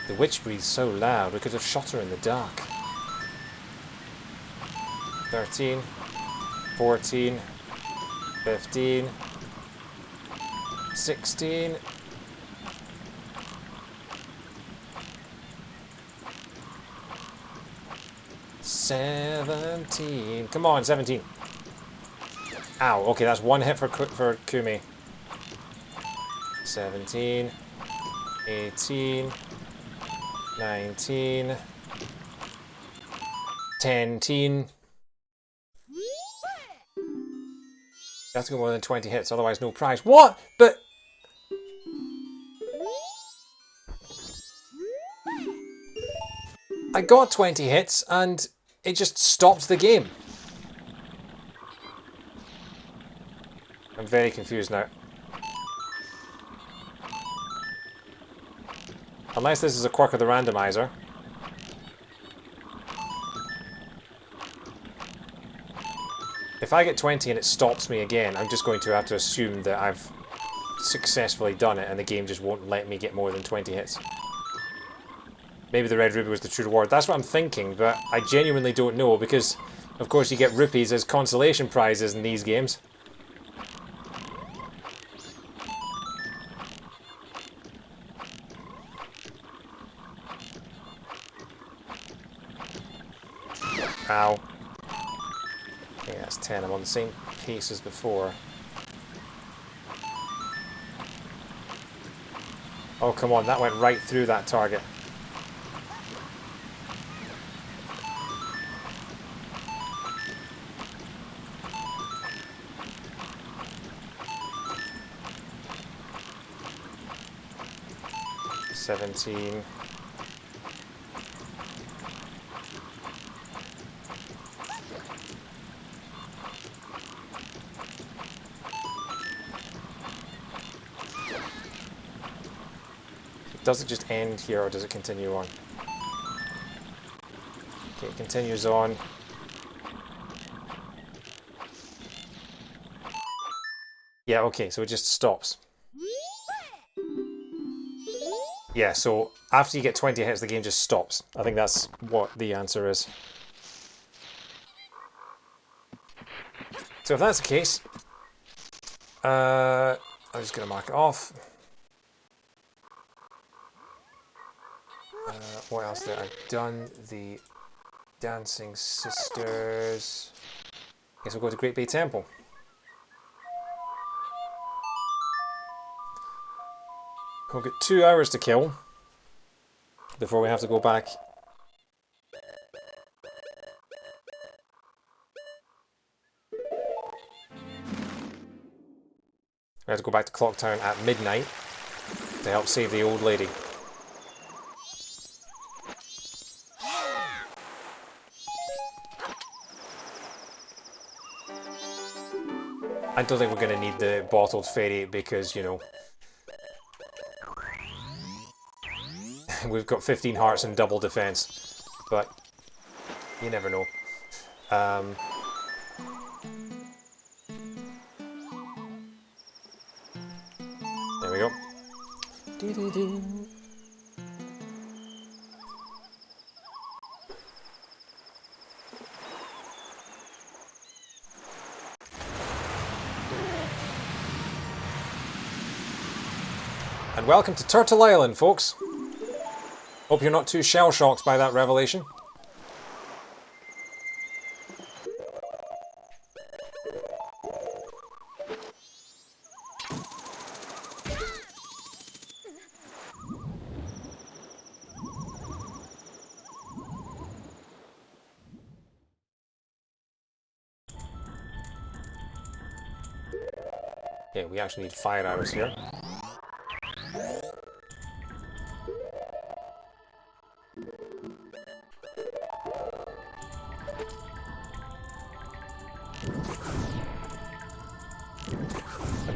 The witch breathes so loud, we could have shot her in the dark. 13. 14. 15. 16. 17. Come on, 17. Ow, okay, that's one hit for Kumi. 17. 18. 19. 10. have to go more than 20 hits, otherwise no prize. What? But... I got 20 hits and it just stopped the game. I'm very confused now. Unless this is a quirk of the randomizer. If I get 20 and it stops me again, I'm just going to have to assume that I've successfully done it and the game just won't let me get more than 20 hits. Maybe the red ruby was the true reward. That's what I'm thinking, but I genuinely don't know because, of course, you get rupees as consolation prizes in these games. Ow. Okay, that's 10. I'm on the same pace as before. Oh, come on. That went right through that target. $17. Does it just end here or does it continue on? Okay, it continues on. Yeah, okay, so it just stops. Yeah, so after you get 20 hits, the game just stops. I think that's what the answer is. So if that's the case, I'm just going to mark it off. What else did I've done? The Dancing Sisters. Guess we'll go to Great Bay Temple. We'll get 2 hours to kill before we have to go back. We have to go back to Clocktown at midnight to help save the old lady. I don't think we're going to need the bottled fairy because, you know, we've got 15 hearts and double defense, but you never know. There we go. Doo-doo-doo. And welcome to Turtle Island, folks. Hope you're not too shell-shocked by that revelation. Okay, we actually need fire arrows here.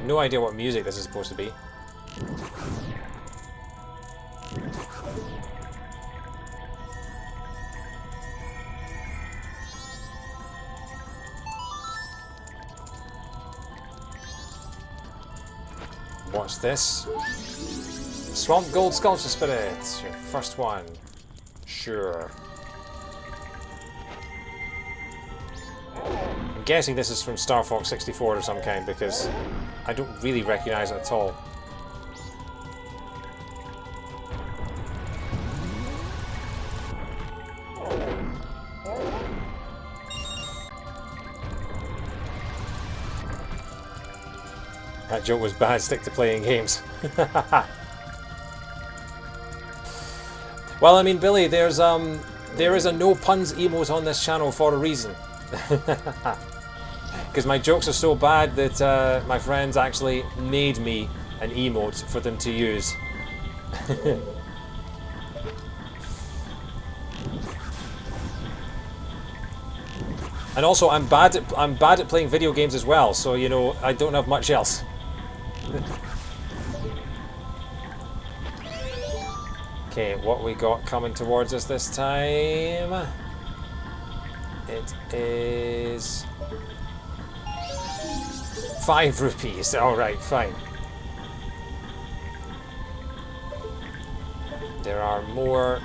No idea what music this is supposed to be. What's this? Swamp Gold Sculpture Spirit. Your first one. Sure. I'm guessing this is from Star Fox 64 of some kind because I don't really recognize it at all. That joke was bad, stick to playing games. Well, I mean, Billy, there is a no puns emote on this channel for a reason. Because my jokes are so bad that my friends actually made me an emote for them to use. And also, I'm bad at playing video games as well, so you know I don't have much else. Okay, what we got coming towards us this time? It is 5 rupees. All right, fine. There are more.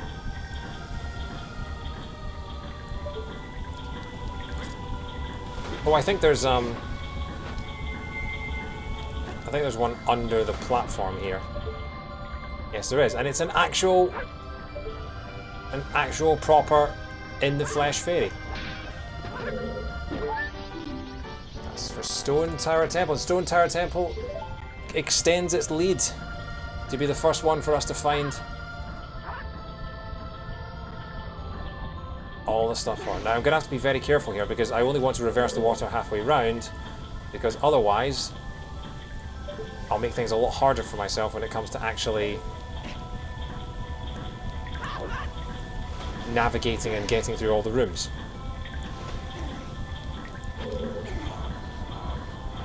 Oh, I think there's one under the platform here. Yes, there is, and it's an actual proper in the flesh fairy. That's for Stone Tower Temple. Stone Tower Temple extends its lead to be the first one for us to find all the stuff for. Now I'm going to have to be very careful here because I only want to reverse the water halfway round, because otherwise I'll make things a lot harder for myself when it comes to actually navigating and getting through all the rooms.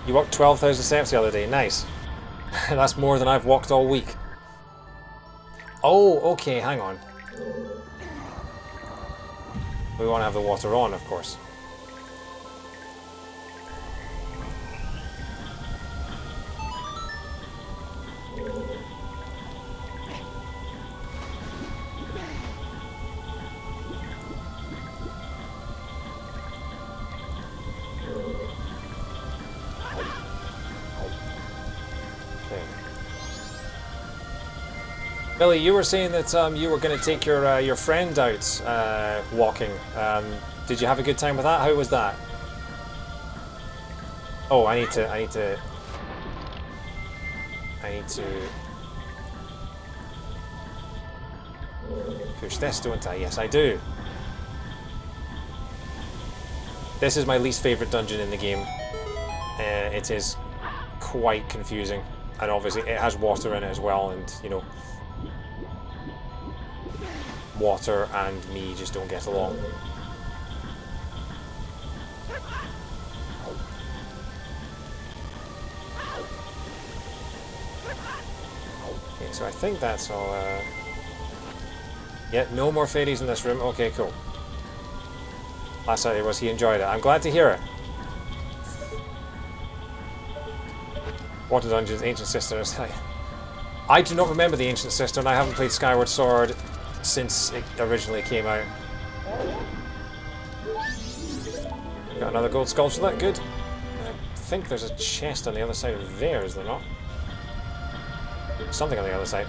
You walked 12,000 steps the other day, nice. That's more than I've walked all week. Oh, okay, hang on. We want to have the water on, of course. Billy, you were saying that you were going to take your friend out walking. Did you have a good time with that? How was that? Oh, I need to push this, don't I? Yes, I do. This is my least favorite dungeon in the game. It is quite confusing, and obviously it has water in it as well, and you know, water and me just don't get along. Okay, so I think that's all. Yeah, no more fairies in this room. Okay, cool. Last night was he enjoyed it. I'm glad to hear it. Water Dungeons, Ancient Sisters. I do not remember the Ancient Sister, and I haven't played Skyward Sword since it originally came out. Got another gold sculpture, good. I think there's a chest on the other side of there, is there not? Something on the other side.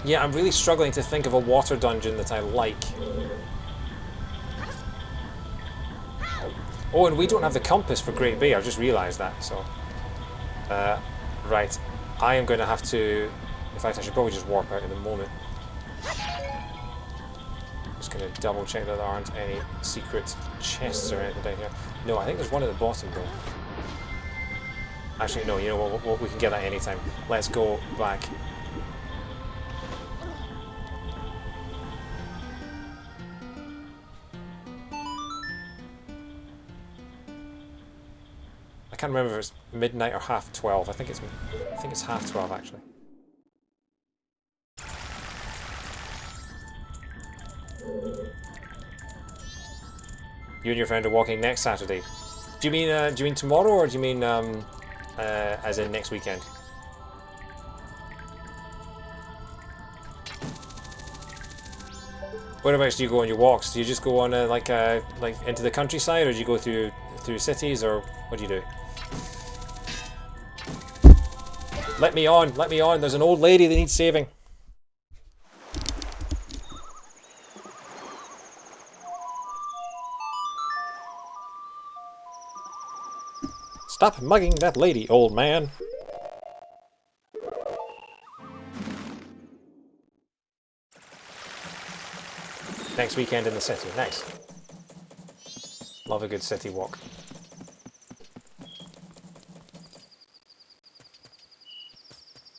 Yeah, I'm really struggling to think of a water dungeon that I like. Oh, and we don't have the compass for Great Bay, I've just realised that, so... right, I am going to have to... In fact, I should probably just warp out in a moment. Just going to double check that there aren't any secret chests or anything down here. No, I think there's one at the bottom though. Actually, no, you know what, we can get that anytime. Let's go back. I can't remember if it's midnight or 12:30. I think it's 12:30 actually. You and your friend are walking next Saturday. Do you mean tomorrow, or do you mean as in next weekend? Whereabouts do you go on your walks? Do you just go on like into the countryside, or do you go through cities, or what do you do? Let me on, let me on. There's an old lady that needs saving. Stop mugging that lady, old man. next weekend in the city. Nice. Love a good city walk.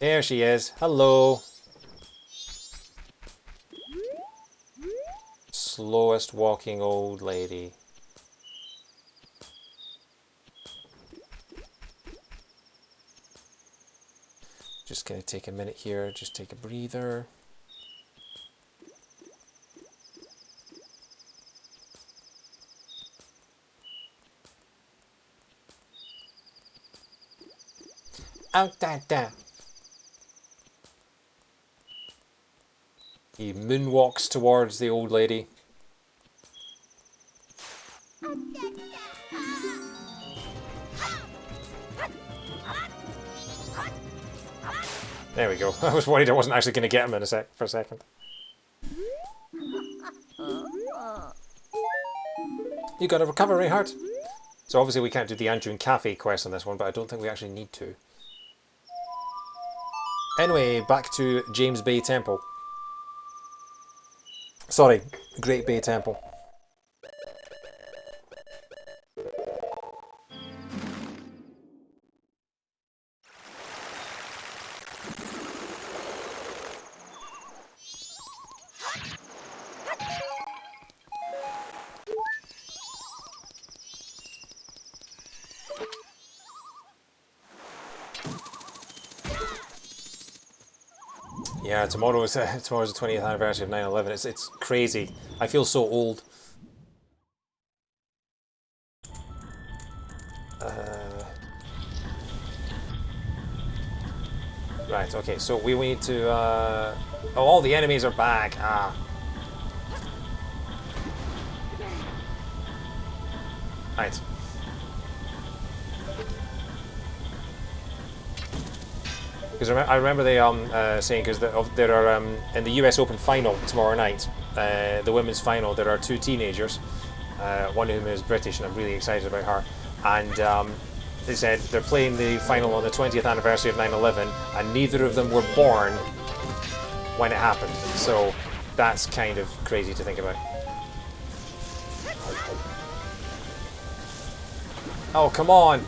There she is. Hello. Slowest walking old lady. Just gonna take a minute here, just take a breather. Out there. He moonwalks towards the old lady. There we go. I was worried I wasn't actually going to get him in for a second. You got a recovery heart. So obviously we can't do the Anjun Cafe quest on this one, but I don't think we actually need to. Anyway, back to James Bay Temple. Sorry, Great Bay Temple. Yeah, tomorrow's the 20th anniversary of 9/11. It's crazy. I feel so old. Right. Okay. So we need to. Oh, all the enemies are back. Ah. Right. Because I remember they saying, because there are in the US Open final tomorrow night, the women's final, there are two teenagers, one of whom is British, and I'm really excited about her. And they said they're playing the final on the 20th anniversary of 9/11, and neither of them were born when it happened. So that's kind of crazy to think about. Oh, come on!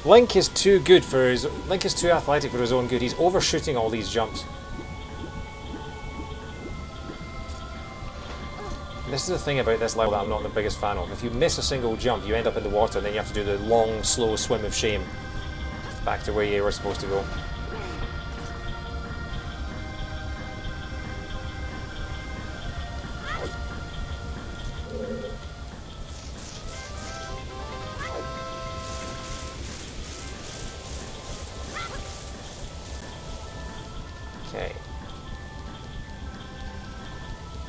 Link is too good for his. Link is too athletic for his own good. He's overshooting all these jumps. This is the thing about this level that I'm not the biggest fan of. If you miss a single jump, you end up in the water, and then you have to do the long, slow swim of shame back to where you were supposed to go. Okay.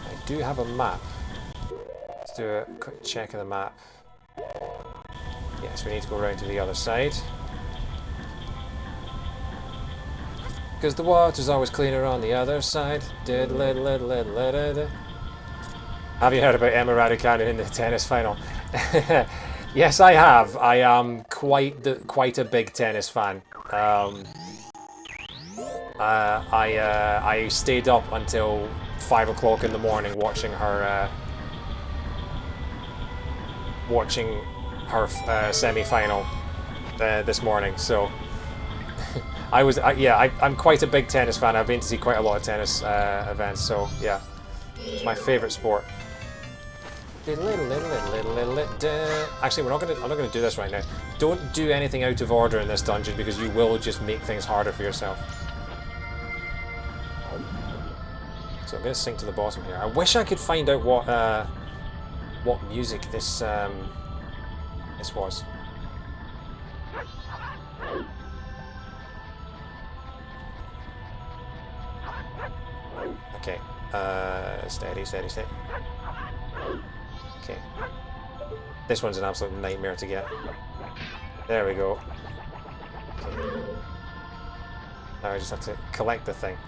I do have a map. Let's do a quick check of the map. Yes, we need to go around to the other side. Because the water's always cleaner on the other side. Have you heard about MM Randomiser in the tennis final? Yes, I have. I am quite a big tennis fan. I stayed up until 5 o'clock in the morning watching her semi-final this morning. So I'm quite a big tennis fan. I've been to see quite a lot of tennis events. So yeah, it's my favourite sport. Actually, I'm not gonna do this right now. Don't do anything out of order in this dungeon, because you will just make things harder for yourself. So I'm going to sink to the bottom here. I wish I could find out what music this was. Okay. Steady. Okay. This one's an absolute nightmare to get. There we go. Okay. Now I just have to collect the thing.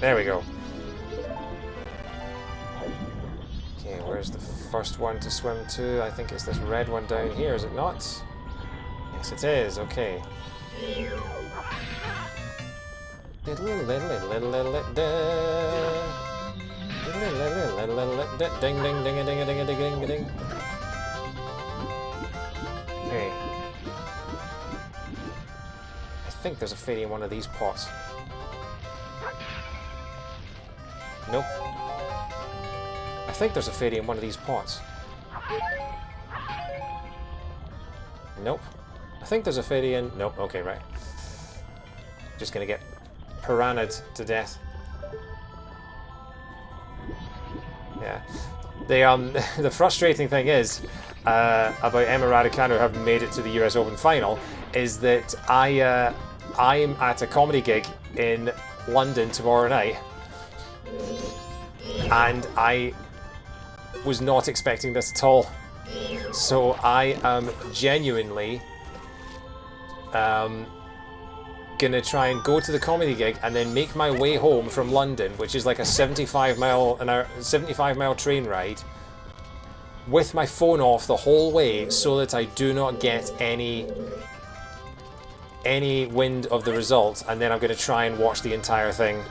There we go. Okay, where's the first one to swim to? I think it's this red one down here, is it not? Yes, it is. Okay. Ding ding ding ding ding ding ding ding. Okay. I think there's a fairy in one of these pots. Nope. I think there's a fairy in one of these pots. Nope. I think there's a fairy in... Nope, okay, right. Just gonna get piranha'd to death. Yeah. The frustrating thing is, about Emma Raducanu having made it to the US Open final, is that I'm at a comedy gig in London tomorrow night, and I was not expecting this at all. So I am genuinely gonna try and go to the comedy gig and then make my way home from London, which is like a 75 mile train ride, with my phone off the whole way, so that I do not get any wind of the result, and then I'm gonna try and watch the entire thing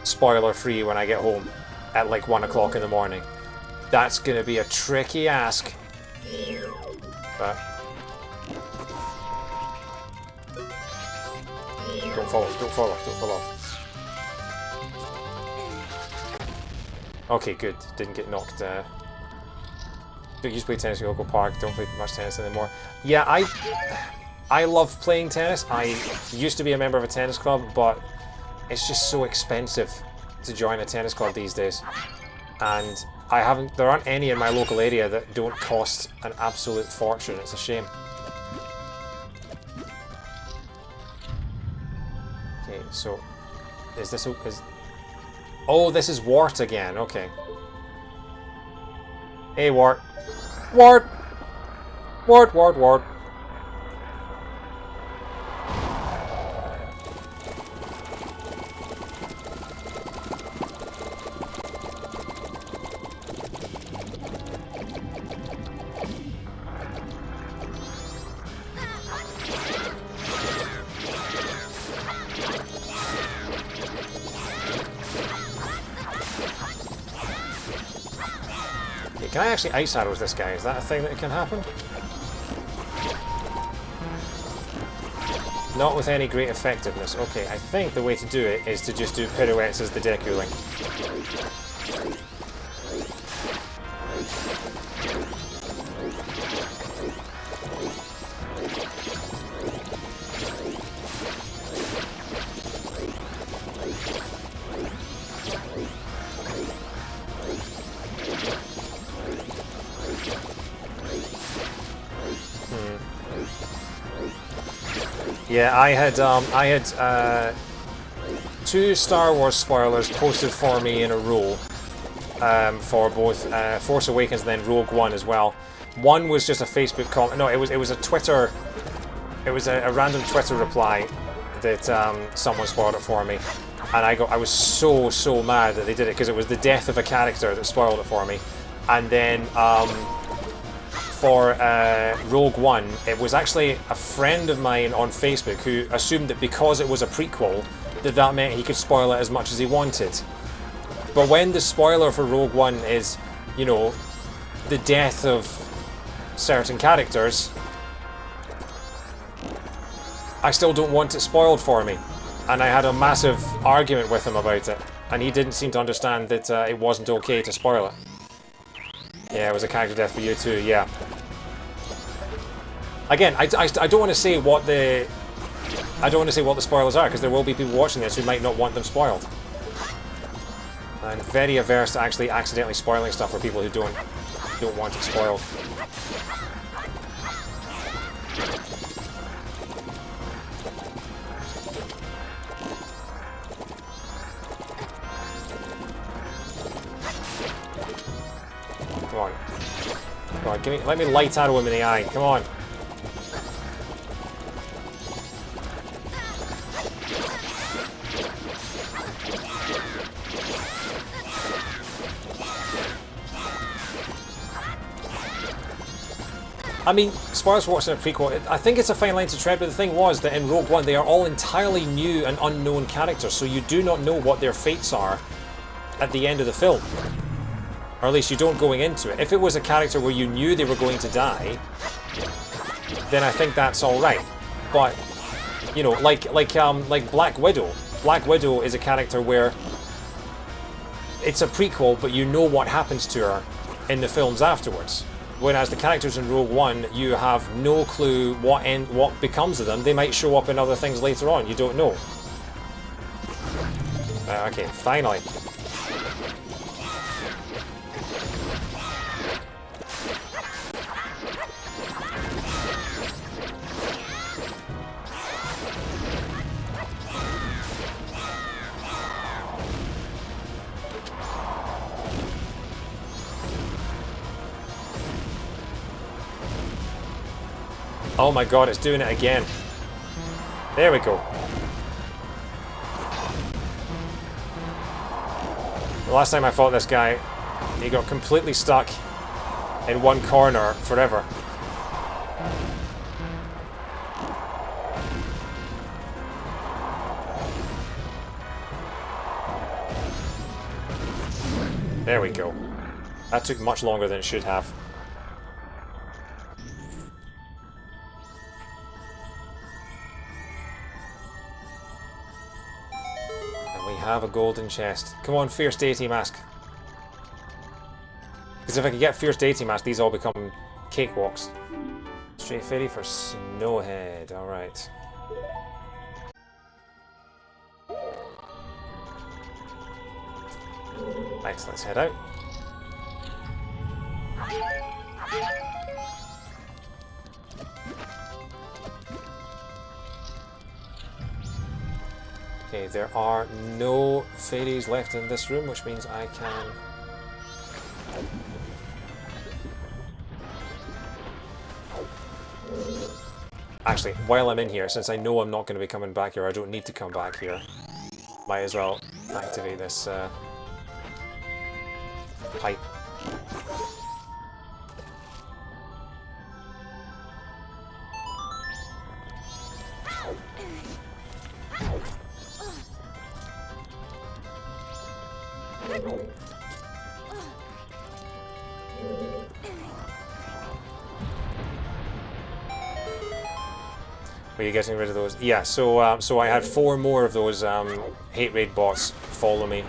spoiler free when I get home at like 1 o'clock in the morning. That's gonna be a tricky ask, but don't fall off, don't fall off, don't fall off. Okay, good. Didn't get knocked. Don't used to play tennis at your local park. Don't play much tennis anymore. Yeah, I love playing tennis. I used to be a member of a tennis club, but it's just so expensive to join a tennis club these days. And there aren't any in my local area that don't cost an absolute fortune. It's a shame. Okay, so oh, this is Wart again. Okay. Hey, Wart. Wart! Wart, Wart, Wart. Can I actually ice arrows this guy? Is that a thing that can happen? Not with any great effectiveness. Okay, I think the way to do it is to just do pirouettes as the Deku Link. Yeah, I had 2 Star Wars spoilers posted for me in a row, for both Force Awakens and then Rogue One as well. One was just a Facebook comment. No, it was a Twitter. It was a random Twitter reply that someone spoiled it for me, and I was so mad that they did it, because it was the death of a character that spoiled it for me. And then for Rogue One, it was actually a friend of mine on Facebook who assumed that because it was a prequel, that meant he could spoil it as much as he wanted. But when the spoiler for Rogue One is, you know, the death of certain characters, I still don't want it spoiled for me. And I had a massive argument with him about it, and he didn't seem to understand that it wasn't okay to spoil it. Yeah, it was a character death for you too, yeah. Again, I don't want to say what the spoilers are, because there will be people watching this who might not want them spoiled. I'm very averse to actually accidentally spoiling stuff for people who don't want it spoiled. Come on. Come on, let me light arrow him in the eye. Come on. I mean, spoilers for watching a prequel, I think it's a fine line to tread, but the thing was that in Rogue One they are all entirely new and unknown characters, so you do not know what their fates are at the end of the film. Or at least you don't going into it. If it was a character where you knew they were going to die, then I think that's alright. But, you know, like Black Widow. Black Widow is a character where it's a prequel, but you know what happens to her in the films afterwards. Whereas the characters in Rogue One, you have no clue what becomes of them. They might show up in other things later on. You don't know. Okay, finally. Oh my god, it's doing it again. There we go. The last time I fought this guy, he got completely stuck in one corner forever. There we go. That took much longer than it should have. Have a golden chest. Come on, Fierce Deity Mask. Because if I could get Fierce Deity Mask, these all become cakewalks. Straight Fairy for Snowhead. Alright. Right, let's head out. Okay, there are no fairies left in this room, which means I can... Actually, while I'm in here, since I know I'm not going to be coming back here, I don't need to come back here, might as well activate this pipe. Are you getting rid of those? Yeah, so so I had 4 more of those hate raid bots follow me.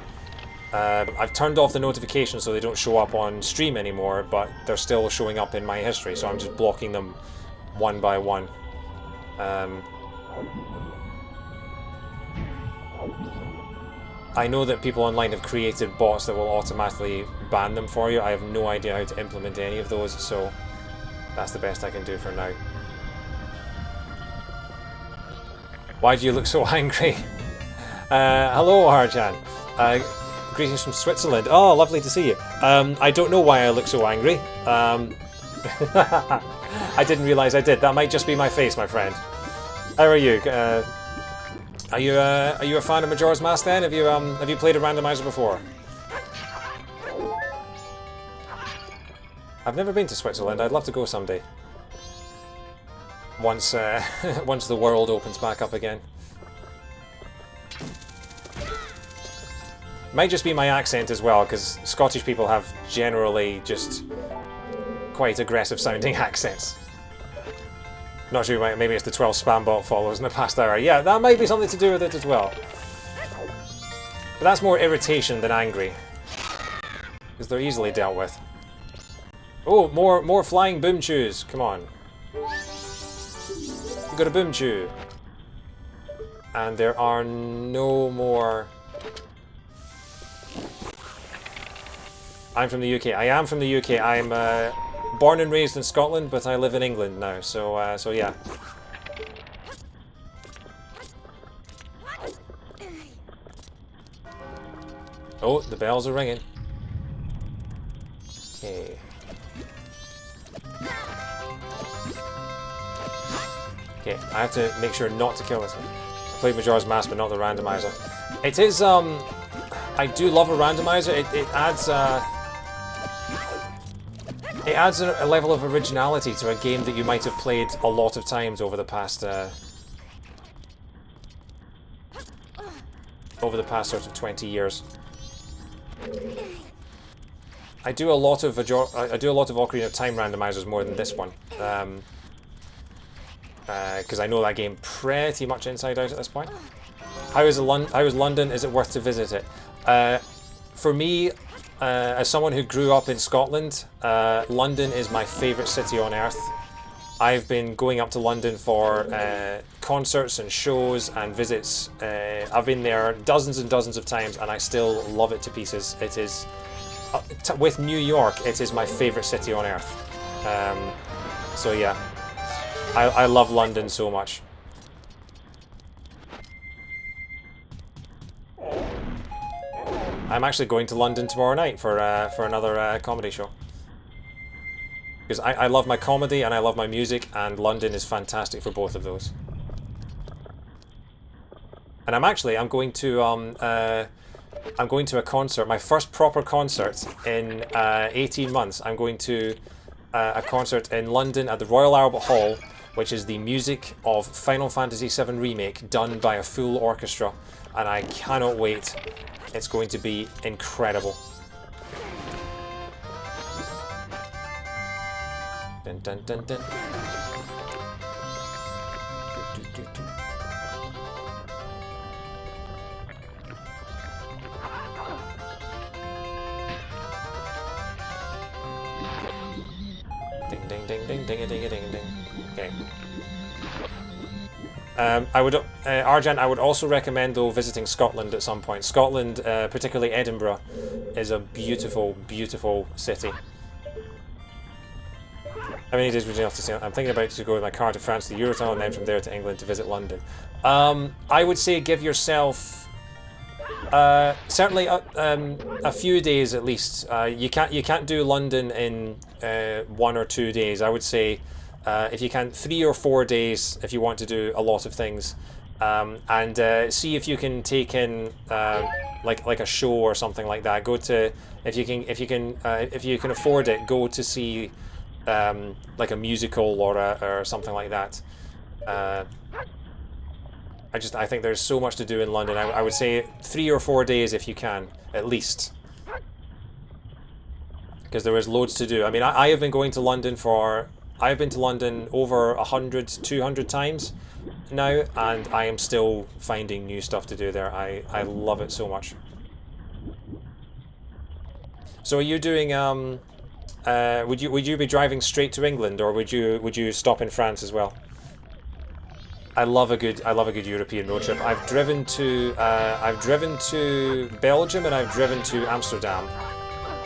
I've turned off the notifications so they don't show up on stream anymore, but they're still showing up in my history, so I'm just blocking them one by one. I know that people online have created bots that will automatically ban them for you. I have no idea how to implement any of those, so that's the best I can do for now. Why do you look so angry? Hello, Harjan. Greetings from Switzerland. Oh, lovely to see you. I don't know why I look so angry. I didn't realise I did. That might just be my face, my friend. How are you? Are you a fan of Majora's Mask then? Have you played a randomizer before? I've never been to Switzerland. I'd love to go someday. Once once the world opens back up again. Might just be my accent as well, because Scottish people have generally just quite aggressive sounding accents. Not sure, maybe it's the 12 spam bot follows in the past hour. Yeah, that might be something to do with it as well. But that's more irritation than angry, because they're easily dealt with. Oh, more flying boom chews. Come on. We've got a boom chew. And there are no more... I'm from the UK. I am from the UK. I'm born and raised in Scotland, but I live in England now, so so yeah. Oh, the bells are ringing. Okay. Okay, I have to make sure not to kill this one. I played Majora's Mask, but not the randomizer. It is, I do love a randomizer. It adds, It adds a level of originality to a game that you might have played a lot of times over the past sort of 20 years. I do a lot of Ocarina of Time Randomizers more than this one, because I know that game pretty much inside out at this point. How is London? Is it worth to visit it? For me, as someone who grew up in Scotland, London is my favourite city on earth. I've been going up to London for concerts and shows and visits. I've been there dozens and dozens of times, and I still love it to pieces. It is, with New York, it is my favourite city on earth. So yeah, I love London so much. I'm actually going to London tomorrow night for another comedy show. Because I love my comedy and I love my music, and London is fantastic for both of those. And I'm going to a concert, my first proper concert in 18 months. I'm going to a concert in London at the Royal Albert Hall, which is the music of Final Fantasy VII Remake done by a full orchestra, and I cannot wait. It's going to be incredible. Dun dun dun dun. Do, do, do. Ding ding ding ding ding ding ding ding. Okay. Arjan, I would also recommend though visiting Scotland at some point. Scotland, particularly Edinburgh, is a beautiful, beautiful city. How many days would you have to say? I'm thinking about to go with my car to France, to Eurotunnel, and then from there to England to visit London. I would say give yourself certainly a few days at least. You can't do London in 1 or 2 days. I would say if you can 3 or 4 days if you want to do a lot of things, and see if you can take in like a show or something like that. Go to if you can afford it. Go to see like a musical or something like that. I think there's so much to do in London. I would say 3 or 4 days if you can, at least. Because there is loads to do. I mean, I have been going to London I've been to London over 100, 200 times now, and I am still finding new stuff to do there. I love it so much. So are you doing, would you be driving straight to England, or would you stop in France as well? I love a good European road trip. I've driven to Belgium and I've driven to Amsterdam.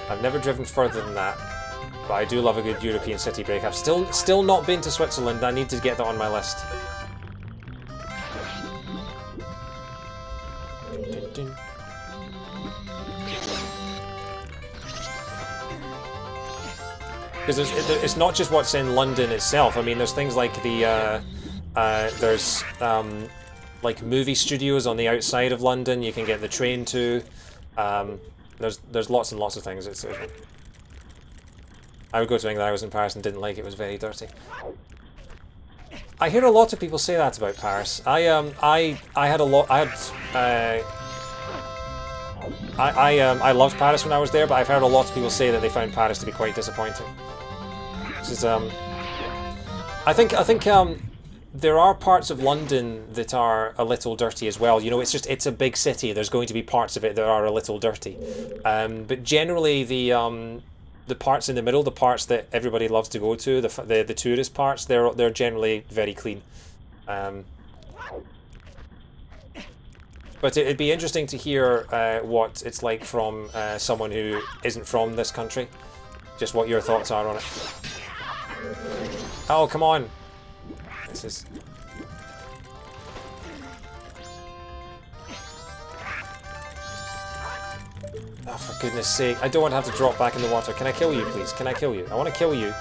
I've never driven further than that, but I do love a good European city break. I've still not been to Switzerland. I need to get that on my list. Because it's not just what's in London itself. I mean, there's things like there's like movie studios on the outside of London you can get the train to. There's lots and lots of things. I would go to England. I was in Paris and didn't like it. It was very dirty. I hear a lot of people say that about Paris. I loved Paris when I was there, but I've heard a lot of people say that they found Paris to be quite disappointing. Which is, I think there are parts of London that are a little dirty as well. You know, it's a big city. There's going to be parts of it that are a little dirty, but generally the parts in the middle, the parts that everybody loves to go to, the tourist parts, they're generally very clean. But it'd be interesting to hear what it's like from someone who isn't from this country. Just what your thoughts are on it. Oh, come on. This is... Oh, for goodness sake. I don't want to have to drop back in the water. Can I kill you, please? Can I kill you? I want to kill you.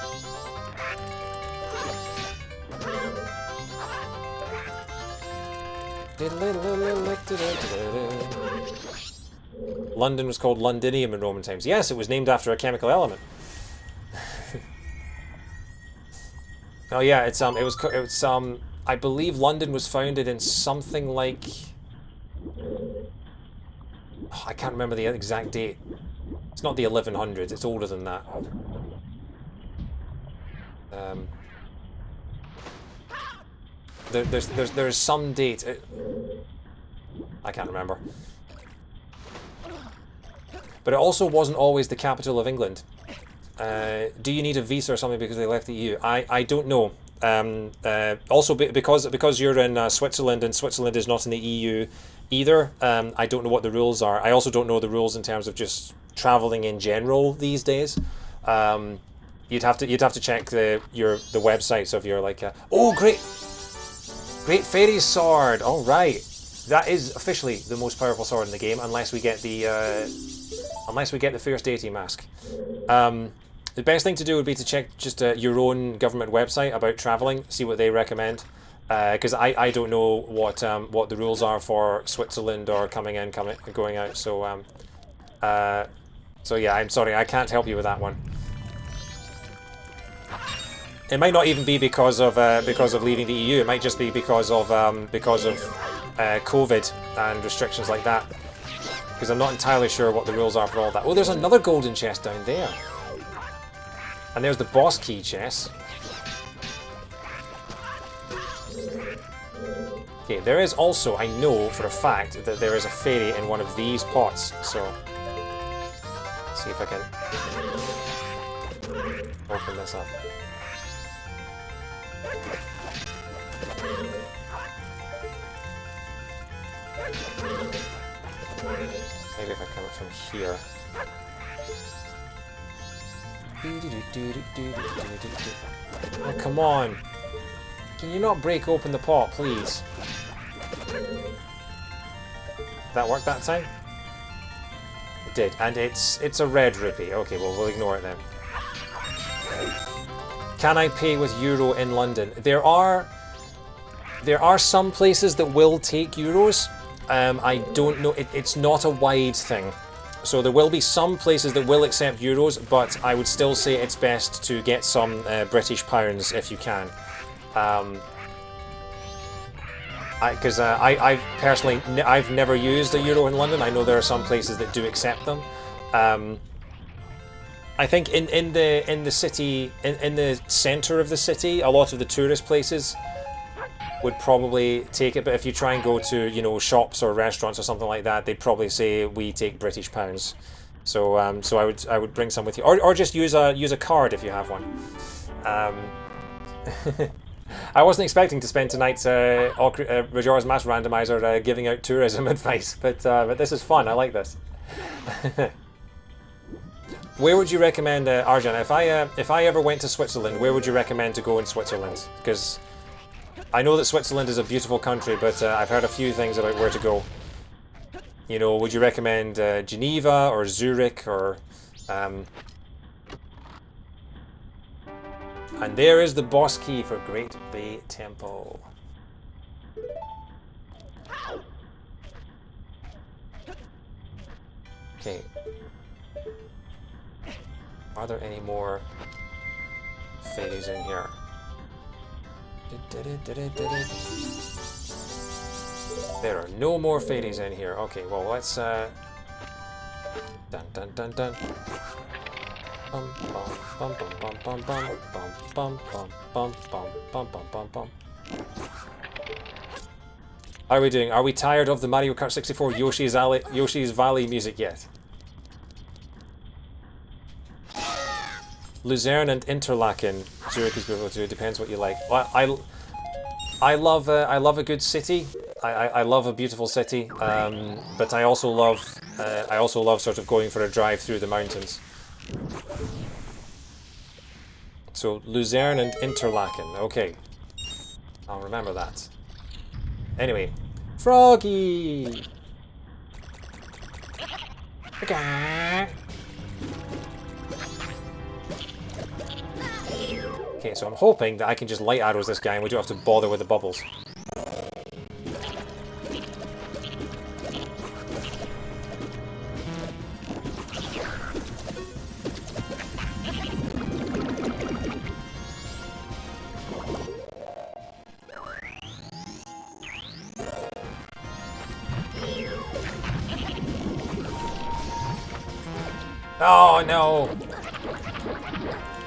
London was called Londinium in Roman times. Yes, it was named after a chemical element. Oh yeah, it's I believe London was founded in something like, oh, I can't remember the exact date. It's not the 1100s. It's older than that. There's some date. I can't remember. But it also wasn't always the capital of England. Do you need a visa or something because they left the EU? I don't know. Also, because you're in Switzerland and Switzerland is not in the EU either, I don't know what the rules are. I also don't know the rules in terms of just traveling in general these days. You'd have to check the websites of your like. Oh, great fairy sword! All right, that is officially the most powerful sword in the game, unless we get the fierce deity mask. The best thing to do would be to check just your own government website about traveling, see what they recommend. Because I don't know what the rules are for Switzerland or going out. So yeah, I'm sorry, I can't help you with that one. It might not even be because of leaving the EU. It might just be because of COVID and restrictions like that. Because I'm not entirely sure what the rules are for all that. Oh, there's another golden chest down there. And there's the boss key chest. Okay, there is also, I know for a fact, that there is a fairy in one of these pots. So, let's see if I can open this up. Maybe if I come up from here. Oh, come on. Can you not break open the pot, please? That worked that time? It did, and it's a red rupee. Okay, well, we'll ignore it then. Can I pay with euro in London? There are some places that will take euros. I don't know. It's not a wide thing. So there will be some places that will accept euros, but I would still say it's best to get some British pounds if you can. Because I personally, I've never used a euro in London. I know there are some places that do accept them. I think in the city, in the center of the city, a lot of the tourist places would probably take it, but if you try and go to, you know, shops or restaurants or something like that, they'd probably say we take British pounds. So I would bring some with you, or just use a card if you have one. I wasn't expecting to spend tonight's Majora's Mask Randomiser giving out tourism advice, but this is fun. I like this. Where would you recommend, Arjan? If I ever went to Switzerland, where would you recommend to go in Switzerland? Because I know that Switzerland is a beautiful country, but I've heard a few things about where to go. You know, would you recommend Geneva or Zurich or... And there is the boss key for Great Bay Temple. Okay. Are there any more fairies in here? There are no more fairies in here. Okay, well let's dun dun dun dun. Bum bum bum bum bum bum bum bum bum bum bum bum bum bum. How are we doing? Are we tired of the Mario Kart 64 Yoshi's Valley music yet? Luzerne and Interlaken. Zurich is beautiful too. It depends what you like. I love a good city. I love a beautiful city. But I also love sort of going for a drive through the mountains. So Luzerne and Interlaken. Okay, I'll remember that. Anyway, Froggy. Okay. Okay, so I'm hoping that I can just light arrows this guy and we don't have to bother with the bubbles. Oh no!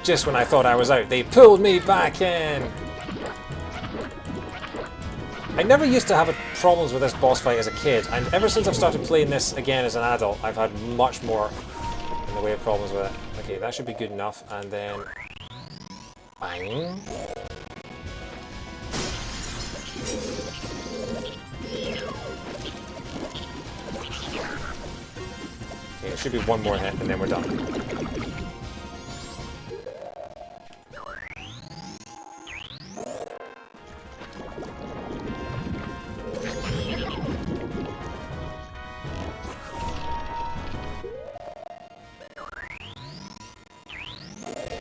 Just when I thought I was out, they pulled me back in! I never used to have problems with this boss fight as a kid, and ever since I've started playing this again as an adult, I've had much more in the way of problems with it. Okay, that should be good enough, and then... Bang! Okay, it should be one more hit, and then we're done.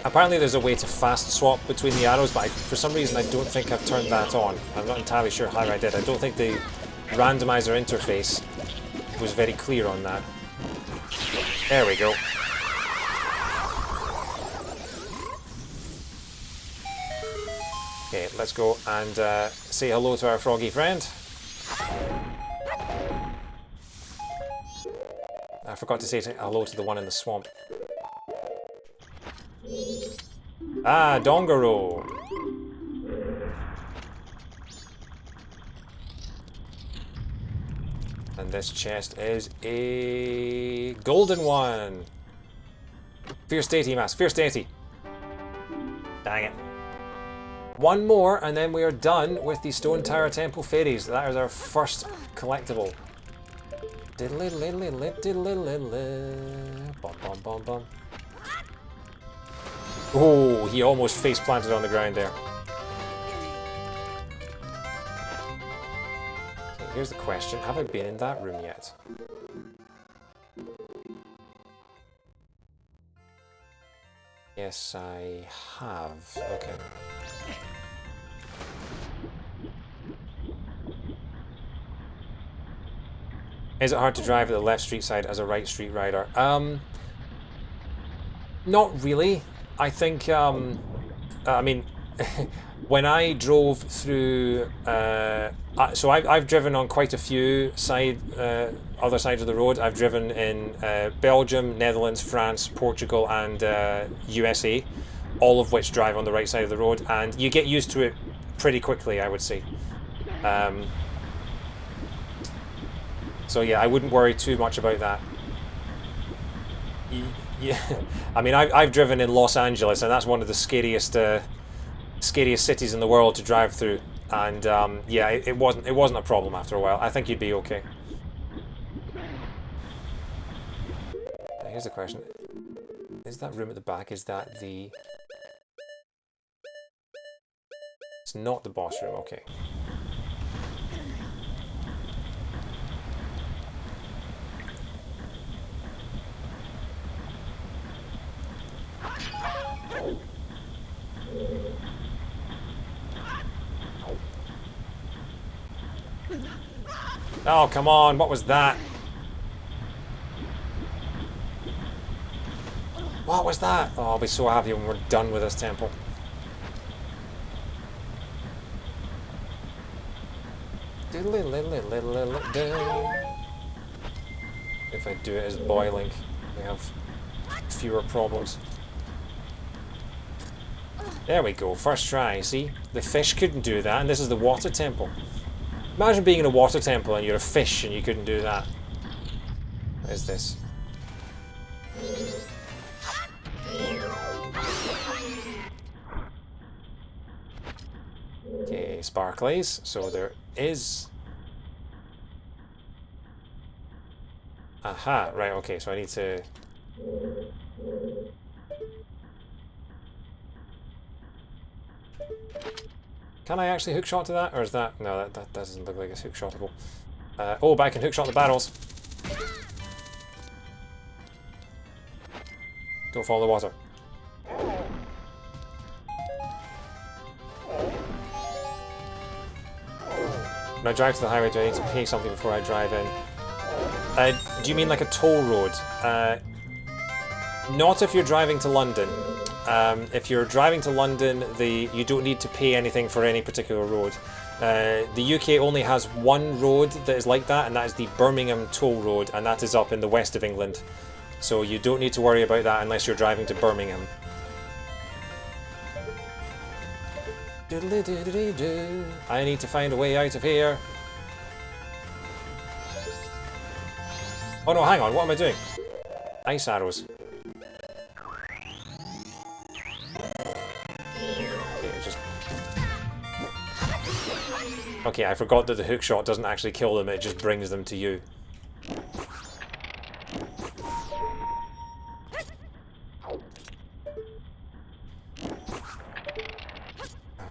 Apparently there's a way to fast swap between the arrows, but for some reason I don't think I've turned that on. I'm not entirely sure how I did. I don't think the randomizer interface was very clear on that. There we go. Okay, let's go and say hello to our froggy friend. I forgot to say hello to the one in the swamp. Ah, Dongaro! And this chest is a golden one! Fierce deity mask, fierce deity! Dang it. One more and then we are done with the Stone Tower Temple fairies. That is our first collectible. Bum bum bum bum. Oh, he almost face planted on the ground there. Okay, here's the question. Have I been in that room yet? Yes, I have. Okay. Is it hard to drive at the left street side as a right street rider? Not really. I think, I mean, when I drove through, so I've driven on quite a few other sides of the road. I've driven in Belgium, Netherlands, France, Portugal, and USA, all of which drive on the right side of the road, and you get used to it pretty quickly, I would say. So yeah, I wouldn't worry too much about that. Yeah, I mean, I've driven in Los Angeles, and that's one of the scariest cities in the world to drive through. And yeah, it wasn't a problem after a while. I think you'd be okay. Now, here's the question: is that room at the back? Is that the? It's not the boss room. Okay. Oh, come on, what was that? What was that? Oh, I'll be so happy when we're done with this temple. If I do it as boiling, we have fewer problems. There we go, first try, see? The fish couldn't do that, and this is the water temple. Imagine being in a water temple and you're a fish and you couldn't do that. What is this? Okay, sparklies. So there is... Aha, right, okay, so I need to... Can I actually hookshot to that, or is that... No, that doesn't look like it's hookshotable. Oh, but I can hookshot the barrels. Don't fall in the water. When I drive to the highway, do I need to pay something before I drive in? Do you mean like a toll road? Not if you're driving to London. If you're driving to London, you don't need to pay anything for any particular road. The UK only has one road that is like that, and that is the Birmingham Toll Road, and that is up in the west of England. So you don't need to worry about that unless you're driving to Birmingham. I need to find a way out of here. Oh no, hang on, what am I doing? Ice arrows. Okay, I forgot that the hook shot doesn't actually kill them, it just brings them to you.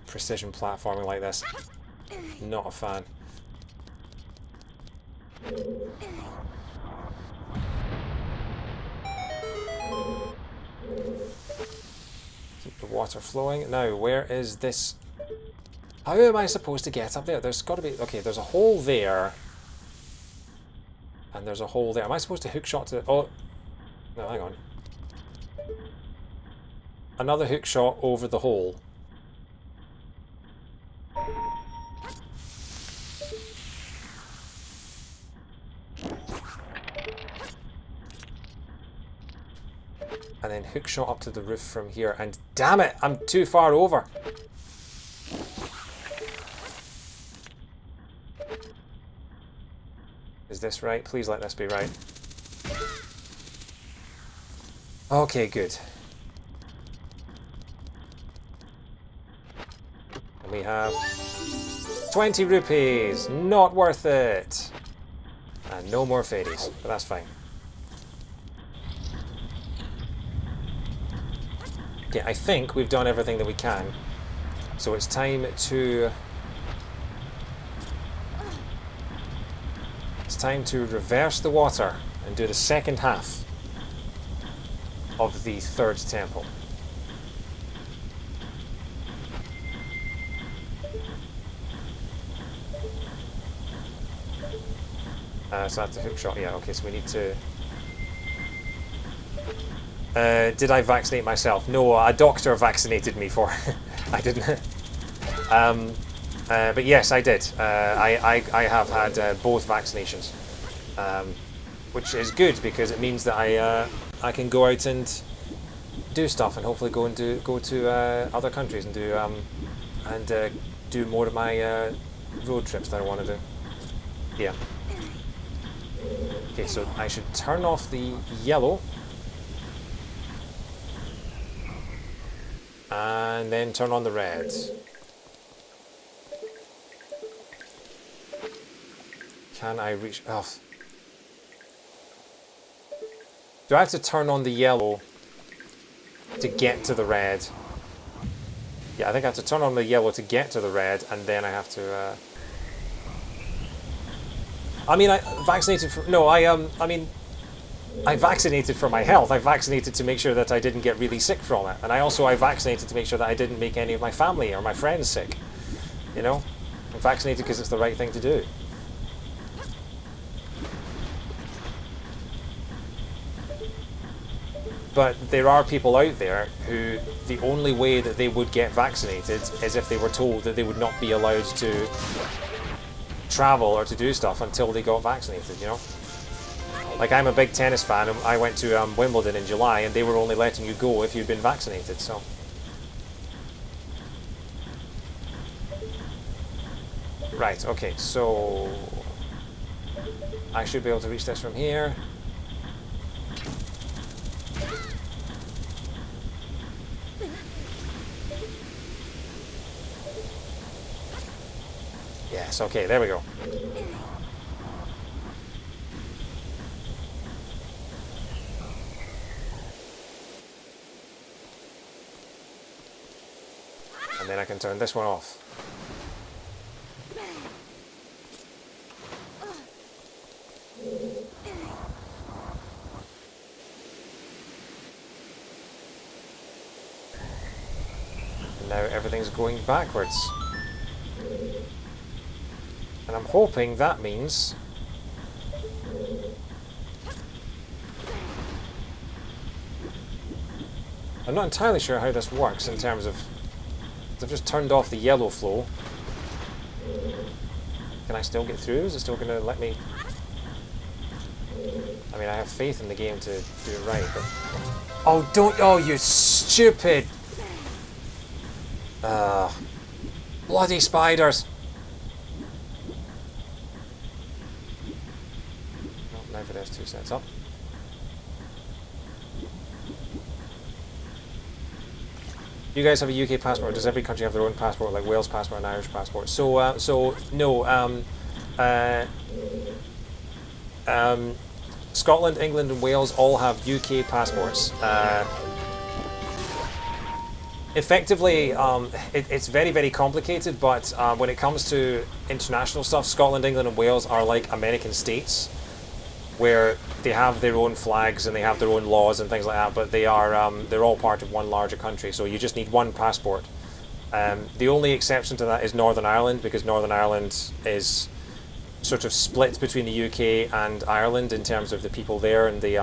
Precision platforming like this. Not a fan. Keep the water flowing. Now, where is this? How am I supposed to get up there? There's got to be... Okay, there's a hole there. And there's a hole there. Am I supposed to hook shot to... Oh, no, hang on. Another hook shot over the hole. And then hook shot up to the roof from here. And damn it, I'm too far over. Is this right? Please let this be right. Okay, good. And we have 20 rupees. Not worth it. And no more fairies, but that's fine. Okay, I think we've done everything that we can. So it's time to... It's time to reverse the water and do the second half of the third temple. So that's the hook shot, yeah, okay, so we need to... did I vaccinate myself? No, a doctor vaccinated me for I didn't. But yes, I did. I have had both vaccinations, which is good because it means that I can go out and do stuff and hopefully go to other countries and do more of my road trips that I want to do. Yeah. Okay, so I should turn off the yellow. And then turn on the red. Can I reach... Oh. Do I have to turn on the yellow to get to the red? Yeah, I think I have to turn on the yellow to get to the red, and then I have to... I mean, I vaccinated for... No, I mean... I vaccinated for my health. I vaccinated to make sure that I didn't get really sick from it. And I vaccinated to make sure that I didn't make any of my family or my friends sick. You know? I'm vaccinated because it's the right thing to do. But there are people out there who the only way that they would get vaccinated is if they were told that they would not be allowed to travel or to do stuff until they got vaccinated, you know? Like, I'm a big tennis fan, and I went to Wimbledon in July, and they were only letting you go if you'd been vaccinated, so... Right, okay, so... I should be able to reach this from here. Yes, okay, there we go. And then I can turn this one off. And now everything's going backwards. And I'm hoping that means... I'm not entirely sure how this works in terms of... I've just turned off the yellow flow. Can I still get through? Is it still going to let me... I mean, I have faith in the game to do it right, but... Oh, don't... Oh, you stupid... bloody spiders! Oh, now for there's 2 sets up. You guys have a UK passport. Does every country have their own passport, like Wales passport and Irish passport? So no. Scotland, England, and Wales all have UK passports. Effectively, it's very, very complicated, but when it comes to international stuff, Scotland, England, and Wales are like American states, where they have their own flags and they have their own laws and things like that, but they're all part of one larger country, so you just need one passport. The only exception to that is Northern Ireland, because Northern Ireland is sort of split between the UK and Ireland in terms of the people there and the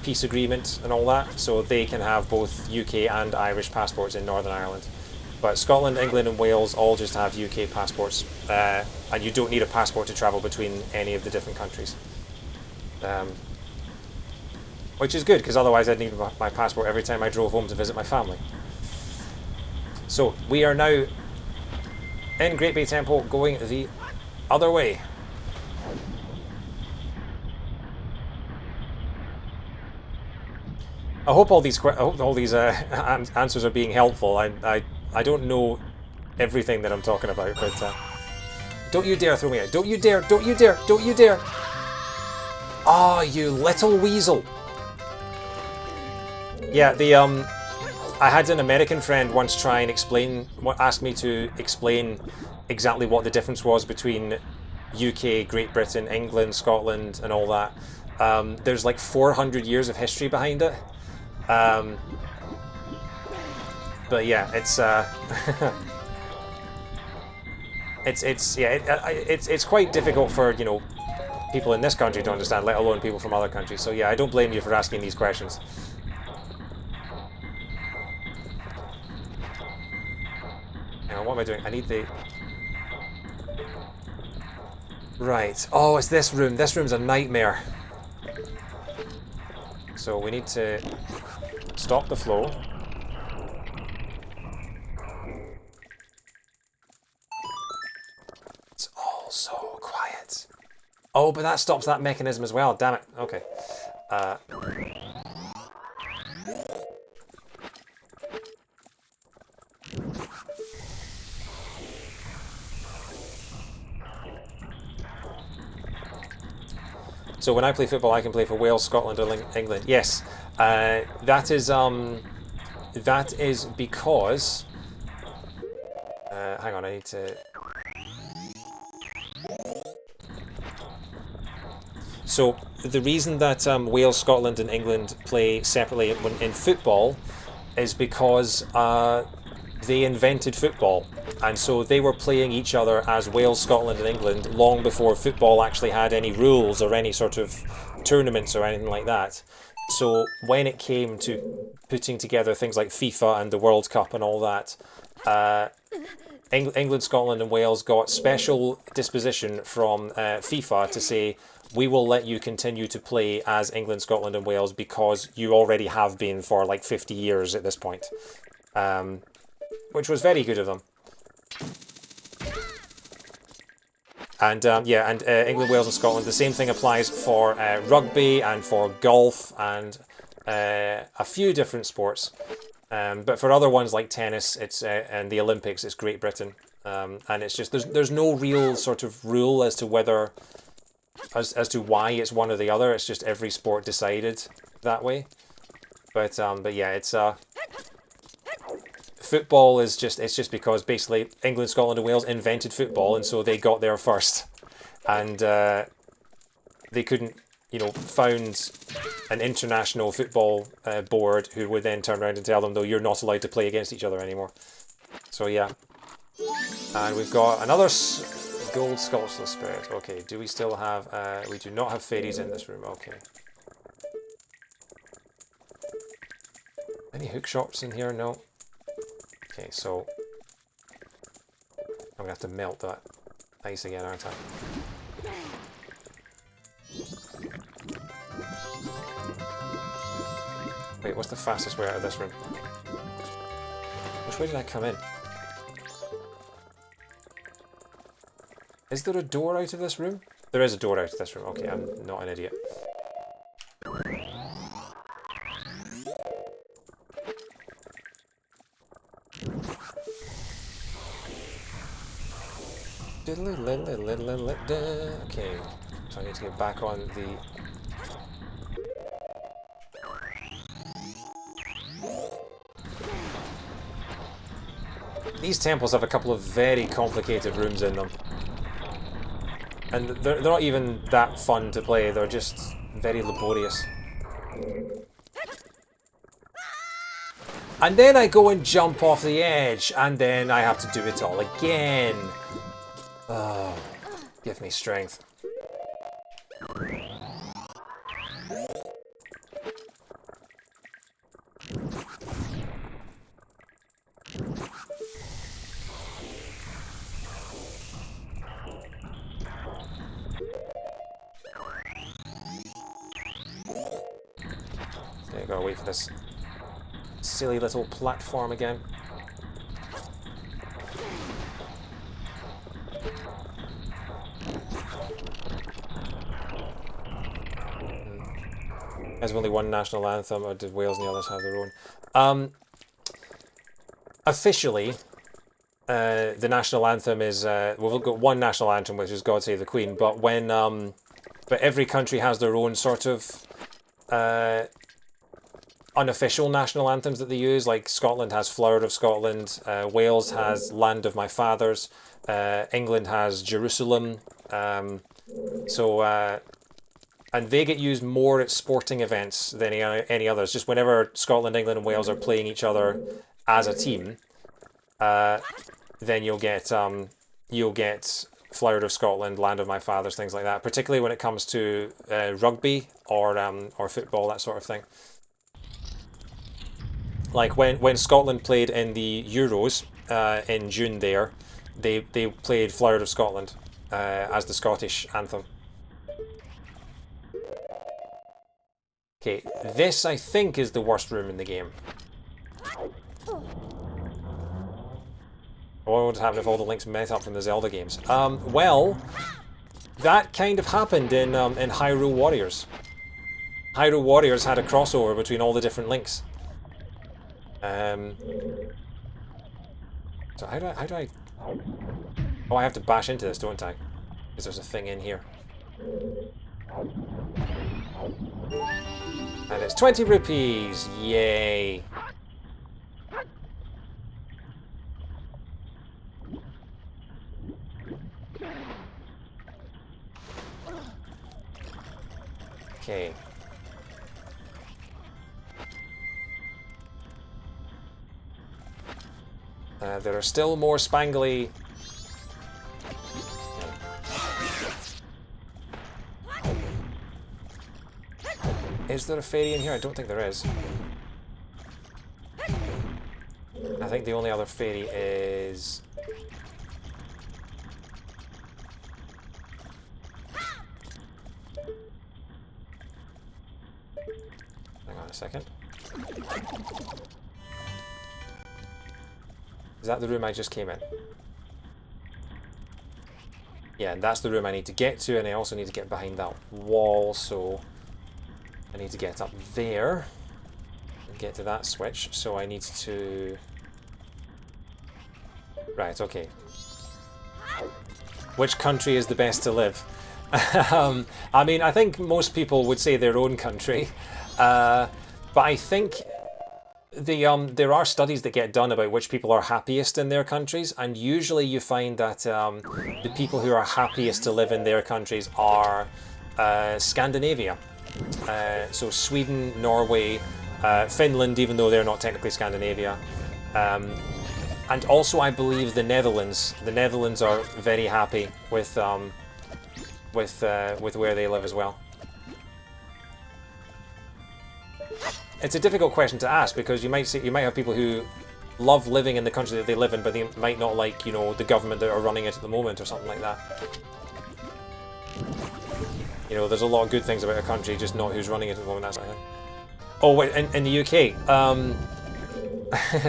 peace agreement and all that, so they can have both UK and Irish passports in Northern Ireland. But Scotland, England, and Wales all just have UK passports, and you don't need a passport to travel between any of the different countries. Which is good, because otherwise I'd need my passport every time I drove home to visit my family. So we are now in Great Bay Temple, going the other way. I hope all these answers are being helpful. I don't know everything that I'm talking about, but don't you dare throw me out! Don't you dare! Don't you dare! Don't you dare! Ah, you little weasel! Yeah, I had an American friend once try and ask me to explain exactly what the difference was between UK, Great Britain, England, Scotland, and all that. There's like 400 years of history behind it. But yeah, it's it's quite difficult for, you know, people in this country to understand, let alone people from other countries. So yeah, I don't blame you for asking these questions. Hang on, what am I doing? I need the... Right. Oh, it's this room. This room's a nightmare. So we need to stop the flow. It's all so quiet. Oh, but that stops that mechanism as well. Damn it. Okay. So when I play football, I can play for Wales, Scotland, or England. Yes, that is because. Hang on, I need to. So the reason that Wales, Scotland, and England play separately in football is because they invented football, and so they were playing each other as Wales, Scotland, and England long before football actually had any rules or any sort of tournaments or anything like that. So when it came to putting together things like FIFA and the World Cup and all that, England, Scotland, and Wales got special disposition from FIFA to say, we will let you continue to play as England, Scotland, and Wales because you already have been for like 50 years at this point. Which was very good of them. And England, Wales, and Scotland, the same thing applies for rugby and for golf and a few different sports. But for other ones like tennis, it's and the Olympics, it's Great Britain. And it's just there's no real sort of rule as to whether as to why it's one or the other. It's just every sport decided that way. But yeah, it's football is just because basically England, Scotland, and Wales invented football, and so they got there first, and they couldn't, you know, found an international football board who would then turn around and tell them, though, you're not allowed to play against each other anymore. So yeah, and we've got another gold sculptural spirit. Okay, do we still have? We do not have fairies in this room. Okay. Any hook shops in here? No. Okay, so I'm gonna have to melt that ice again, aren't I? what's the fastest way out of this room? Which way did I come in? Is there a door out of this room? There is a door out of this room. Okay, I'm not an idiot. Okay, so I need to get back on the... These temples have a couple of very complicated rooms in them. And they're not even that fun to play, they're just very laborious. And then I go and jump off the edge, and then I have to do it all again. Oh, give me strength. Okay, gotta wait for this silly little platform again. There's only one national anthem, or did Wales and the others have their own? Officially, the national anthem is, well, we've got one national anthem, which is God Save the Queen, but when, but every country has their own sort of unofficial national anthems that they use. Like Scotland has Flower of Scotland, Wales has Land of My Fathers, England has Jerusalem, and they get used more at sporting events than any others. Just whenever Scotland, England, and Wales are playing each other as a team, then you'll get Flower of Scotland, Land of My Fathers, things like that. Particularly when it comes to rugby or football, that sort of thing. Like when Scotland played in the Euros in June, there, they played Flower of Scotland as the Scottish anthem. Okay, this I think is the worst room in the game. What would happen if all the links met up from the Zelda games? Well, that kind of happened in Hyrule Warriors. Hyrule Warriors had a crossover between all the different links. So how do I... Oh, I have to bash into this, don't I? Because there's a thing in here. And it's 20 rupees! Yay! Okay. There are still more spangly... Is there a fairy in here? I don't think there is. I think the only other fairy is... Hang on a second. Is that the room I just came in? Yeah, and that's the room I need to get to, and I also need to get behind that wall, so... I need to get up there and get to that switch, so I need to... Right, okay. Which country is the best to live? I mean, I think most people would say their own country, but I think there are studies that get done about which people are happiest in their countries, and usually you find that the people who are happiest to live in their countries are Scandinavia. So Sweden, Norway, Finland, even though they're not technically Scandinavia, and also I believe the Netherlands. The Netherlands are very happy with where they live as well. It's a difficult question to ask because you might have people who love living in the country that they live in, but they might not like, you know, the government that are running it at the moment or something like that. You know, there's a lot of good things about a country, just not who's running it at the moment, that sort of thing. Oh, wait, in the UK.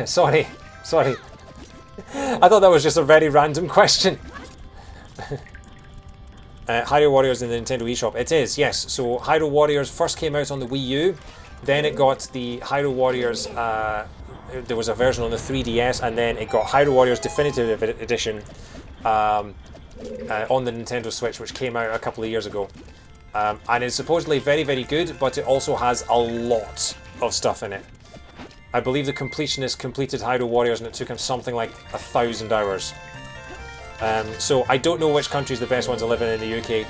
Sorry. I thought that was just a very random question. Hyrule Warriors in the Nintendo eShop. It is, yes. So Hyrule Warriors first came out on the Wii U. Then it got the Hyrule Warriors... there was a version on the 3DS, and then it got Hyrule Warriors Definitive Edition on the Nintendo Switch, which came out a couple of years ago. And it's supposedly very, very good, but it also has a lot of stuff in it. I believe the completionist completed Hyrule Warriors and it took him something like 1,000 hours. So I don't know which country is the best one to live in the UK.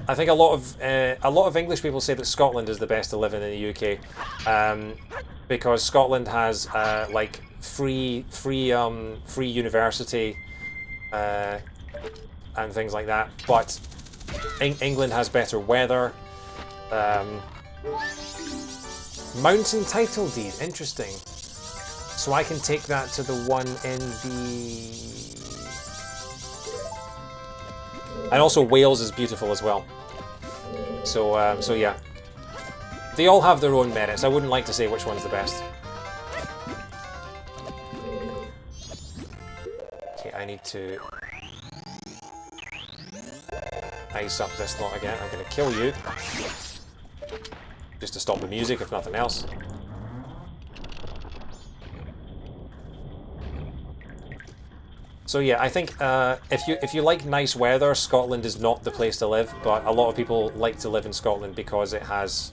I think a lot of English people say that Scotland is the best to live in the UK, because Scotland has like free university and things like that. But England has better weather. Mountain title deed, interesting. So I can take that to the one in the... And also Wales is beautiful as well. So yeah. They all have their own merits. I wouldn't like to say which one's the best. Okay, I need to ice up this lot again. I'm going to kill you. Just to stop the music, if nothing else. So yeah, I think if you like nice weather, Scotland is not the place to live. But a lot of people like to live in Scotland because it has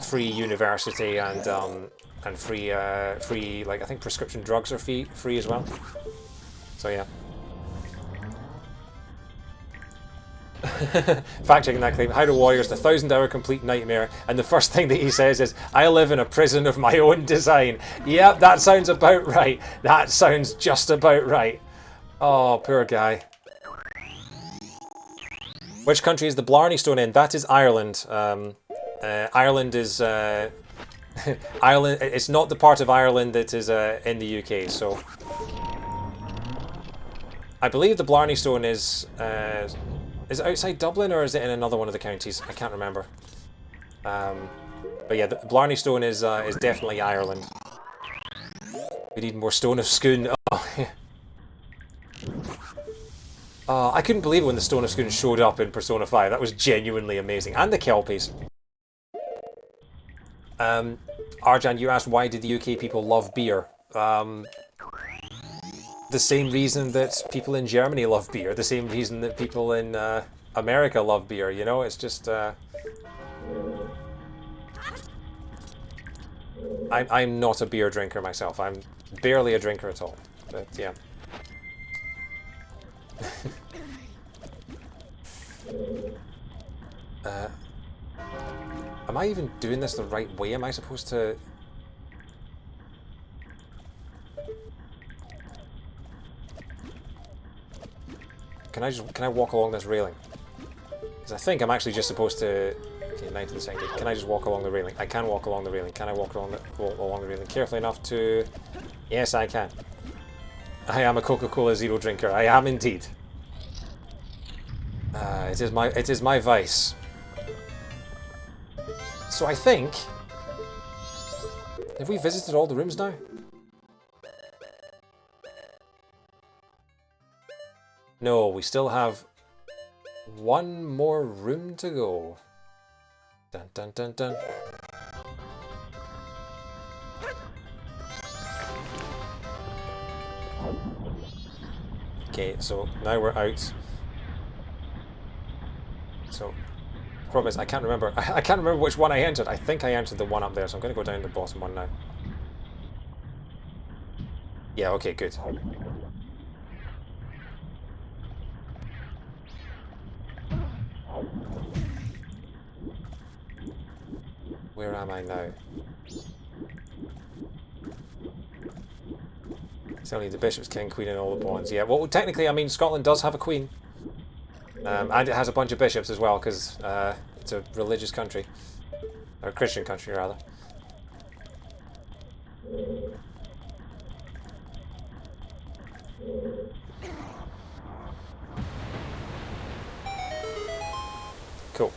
free university and free like I think prescription drugs are free as well. So yeah. Fact checking that claim. Hyrule Warriors, the 1,000-hour complete nightmare, and the first thing that he says is, "I live in a prison of my own design." Yep, that sounds about right. That sounds just about right. Oh, poor guy. Which country is the Blarney Stone in? That is Ireland. Ireland is Ireland. It's not the part of Ireland that is in the UK. So I believe the Blarney Stone is it outside Dublin, or is it in another one of the counties? I can't remember. But yeah, the Blarney Stone is definitely Ireland. We need more Stone of Scone. Oh, yeah. I couldn't believe it when the Stone of Scone showed up in Persona 5. That was genuinely amazing. And the Kelpies. Arjan, you asked why did the UK people love beer? The same reason that people in Germany love beer, the same reason that people in America love beer, you know? It's just... I'm not a beer drinker myself. I'm barely a drinker at all. But yeah. Am I even doing this the right way? Am I supposed to... Can I walk along this railing? Because I think I'm actually just supposed to... Okay, 9 to the second. Can I just walk along the railing? I can walk along the railing. Can I walk along the railing carefully enough to... Yes, I can. I am a Coca-Cola Zero drinker. I am indeed. It is my vice. So I think... Have we visited all the rooms now? No, we still have one more room to go. Dun dun dun dun. Okay, so now we're out. So, the problem is I can't remember. I can't remember which one I entered. I think I entered the one up there, so I'm going to go down the bottom one now. Yeah, okay, good. Where am I now? Still need the bishops, king, queen, and all the pawns. Yeah, well, technically, I mean, Scotland does have a queen. And it has a bunch of bishops as well, because it's a religious country. Or a Christian country, rather. Cool.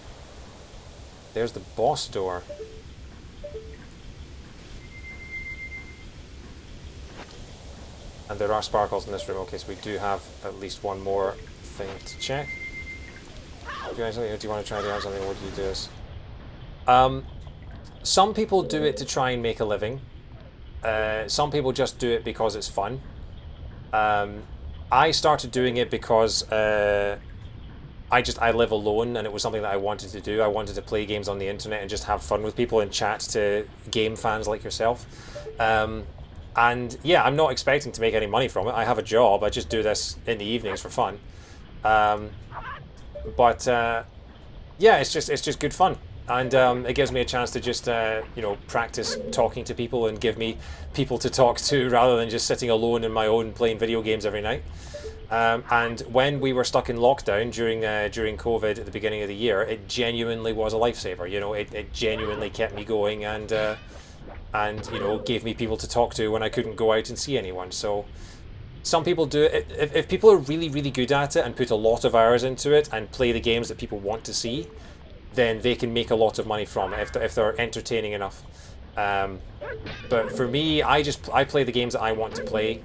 there's the boss door. And there are sparkles in this room. Okay, so we do have at least one more thing to check. Do you want to try to have something, or do you do this? Some people do it to try and make a living. Some people just do it because it's fun. I started doing it because I live alone, and it was something that I wanted to do. I wanted to play games on the internet and just have fun with people and chat to game fans like yourself. And yeah, I'm not expecting to make any money from it. I have a job. I just do this in the evenings for fun. But yeah, it's just good fun, and it gives me a chance to just you know, practice talking to people and give me people to talk to rather than just sitting alone in my own playing video games every night. And when we were stuck in lockdown during COVID at the beginning of the year, it genuinely was a lifesaver. You know, it genuinely kept me going, and you know, gave me people to talk to when I couldn't go out and see anyone. So some people do it. If people are really, really good at it and put a lot of hours into it and play the games that people want to see, then they can make a lot of money from it if they're entertaining enough. But for me, I play the games that I want to play,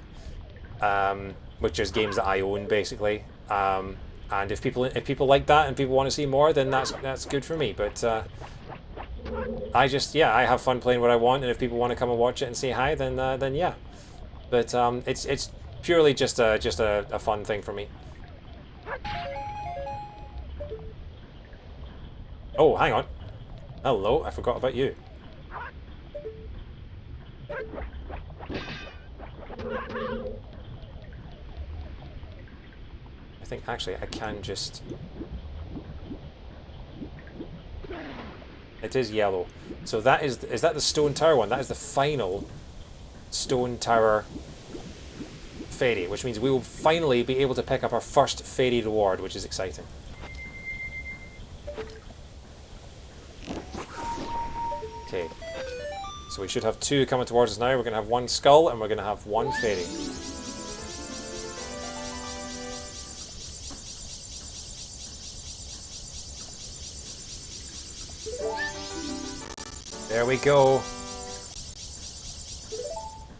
which is games that I own basically. And if people like that and people want to see more, then that's good for me. But I have fun playing what I want, and if people want to come and watch it and say hi, then yeah. But it's purely just a fun thing for me. Oh, hang on. Hello, I forgot about you. I think actually I can just... It is yellow. So that is that the stone tower one? That is the final stone tower fairy, which means we will finally be able to pick up our first fairy reward, which is exciting. Okay. So we should have two coming towards us now. We're going to have one skull and we're going to have one fairy. There we go.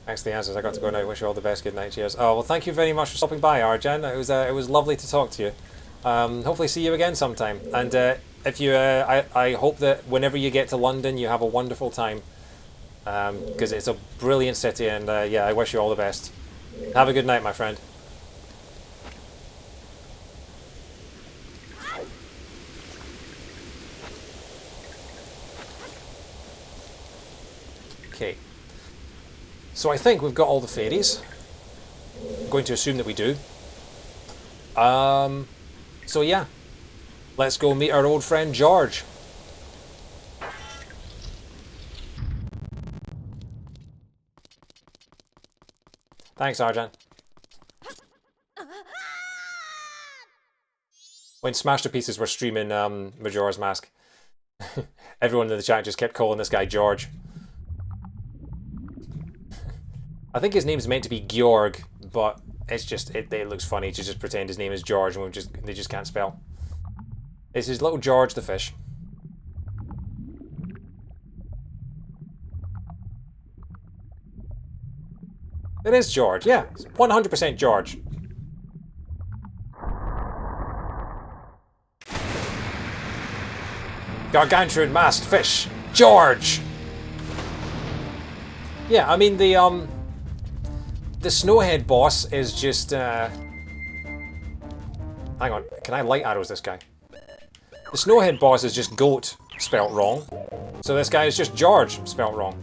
Thanks for the answers. I got to go now. Wish you all the best. Good night. Cheers. Oh, well, thank you very much for stopping by, Arjan. It was lovely to talk to you. Hopefully see you again sometime. And if you, I hope that whenever you get to London, you have a wonderful time. Because it's a brilliant city, and yeah, I wish you all the best. Have a good night, my friend. Okay. So I think we've got all the fairies. I'm going to assume that we do. So yeah. Let's go meet our old friend George. Thanks, Arjan. When Smash to Pieces were streaming Majora's Mask, everyone in the chat just kept calling this guy George. I think his name's meant to be Georg, but it's just it looks funny to just pretend his name is George and they just can't spell. It's his little George the fish. It is George, yeah. 100% George. Gargantuan masked fish. George! Yeah, I mean the Snowhead boss is just hang on, can I light arrows this guy? The Snowhead boss is just goat spelt wrong. So this guy is just George spelt wrong.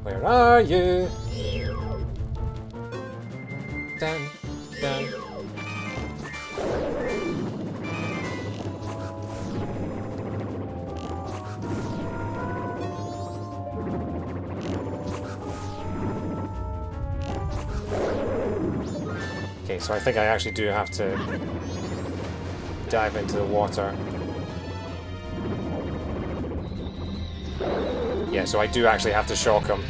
Where are you? Dun, dun. Okay, so I think I actually do have to dive into the water. Yeah, so I do actually have to shock him.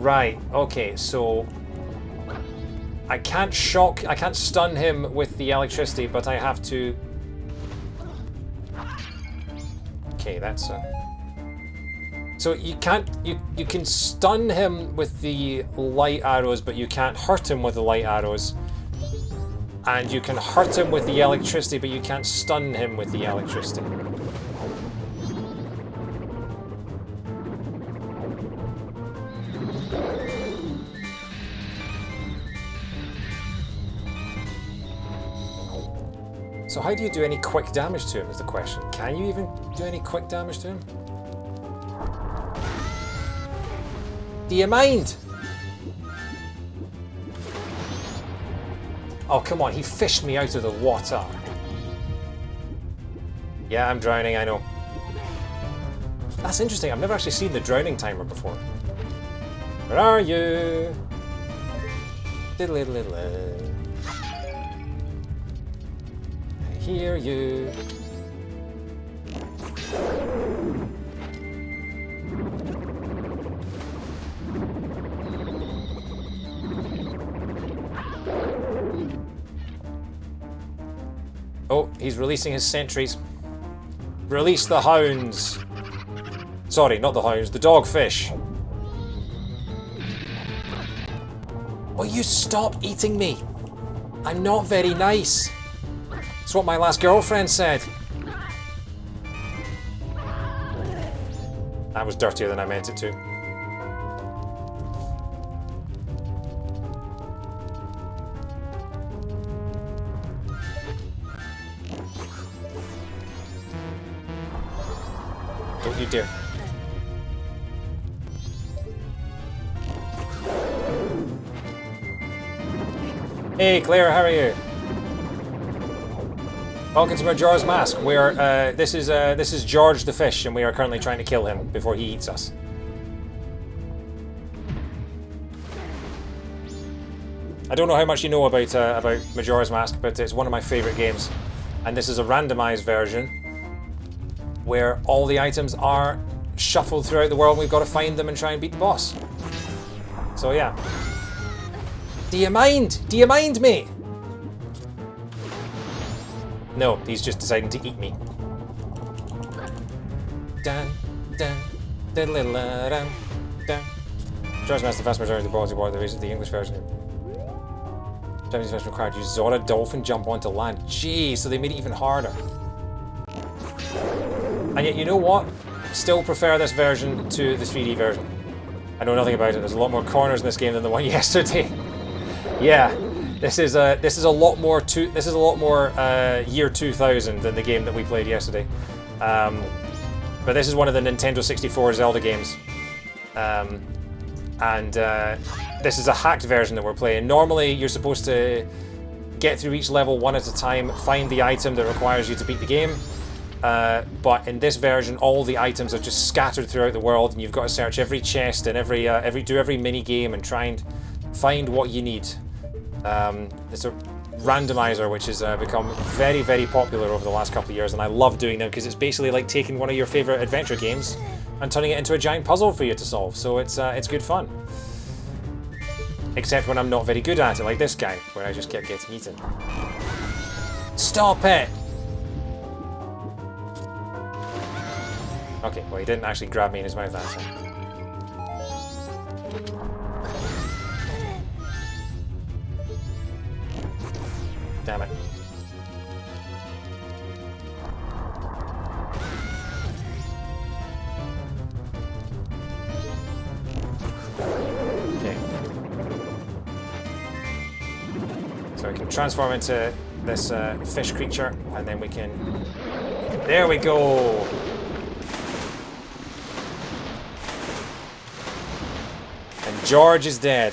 Right, okay, so I can't stun him with the electricity, but I have to... Okay, that's so you can't, you can stun him with the light arrows, but you can't hurt him with the light arrows. And you can hurt him with the electricity, but you can't stun him with the electricity. So how do you do any quick damage to him is the question. Can you even do any quick damage to him? Do you mind? Oh, come on, he fished me out of the water. Yeah, I'm drowning, I know. That's interesting, I've never actually seen the drowning timer before. Where are you? Diddle-diddle-diddle. I hear you. Oh, he's releasing his sentries. Release the hounds. Sorry, not the hounds, the dogfish. Will you stop eating me? I'm not very nice. That's what my last girlfriend said. That was dirtier than I meant it to. Don't you dare. Hey Claire, how are you? Welcome to Majora's Mask, where this is George the fish, and we are currently trying to kill him before he eats us. I don't know how much you know about Majora's Mask, but it's one of my favourite games, and this is a randomised version where all the items are shuffled throughout the world, and we've got to find them and try and beat the boss. So yeah. Do you mind? Do you mind me? No, he's just deciding to eat me. Dun, dun, dun, dun, dun, dun. Majora's Mask, the vast majority of the balls aboard the English version. Japanese version required use Zora dolphin jump onto land. Jeez, so they made it even harder. And yet, you know what? Still prefer this version to the 3D version. I know nothing about it. There's a lot more corners in this game than the one yesterday. Yeah. This is a lot more year 2000 than the game that we played yesterday. But this is one of the Nintendo 64 Zelda games. This is a hacked version that we're playing. Normally you're supposed to get through each level one at a time, find the item that requires you to beat the game. But in this version, all the items are just scattered throughout the world, and you've got to search every chest and do every mini game and try and find what you need. It's a randomizer which has become very, very popular over the last couple of years, and I love doing them because it's basically like taking one of your favourite adventure games and turning it into a giant puzzle for you to solve. So it's good fun. Except when I'm not very good at it, like this guy, where I just kept getting eaten. Stop it! Okay, well he didn't actually grab me in his mouth that time. Damn it. Okay. So we can transform into this fish creature, and then we can... There we go! And George is dead.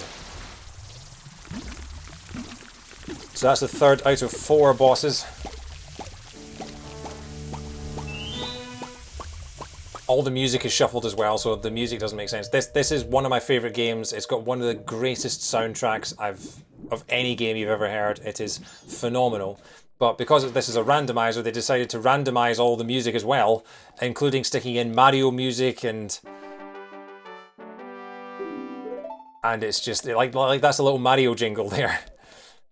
So that's the third out of 4 bosses. All the music is shuffled as well, so the music doesn't make sense. This is one of my favourite games. It's got one of the greatest soundtracks of any game you've ever heard. It is phenomenal. But because this is a randomizer, they decided to randomize all the music as well, including sticking in Mario music and And it's just like that's a little Mario jingle there.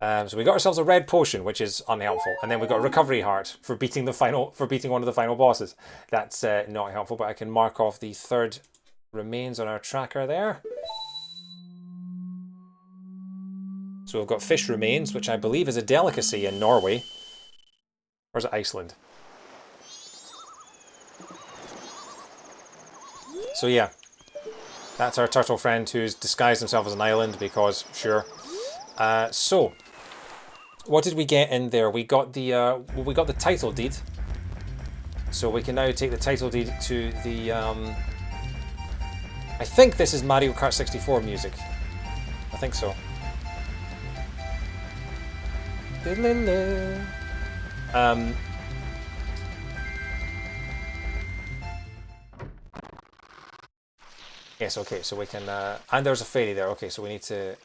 So we got ourselves a red potion, which is unhelpful, and then we got a recovery heart for beating one of the final bosses. That's not helpful, but I can mark off the third remains on our tracker there. So we've got fish remains, which I believe is a delicacy in Norway. Or is it Iceland? So yeah, that's our turtle friend who's disguised himself as an island because, sure. So, what did we get in there? We got the title deed. So we can now take the title deed to the... I think this is Mario Kart 64 music. I think so. Yes, okay, so we can... and there's a fairy there. Okay, so we need to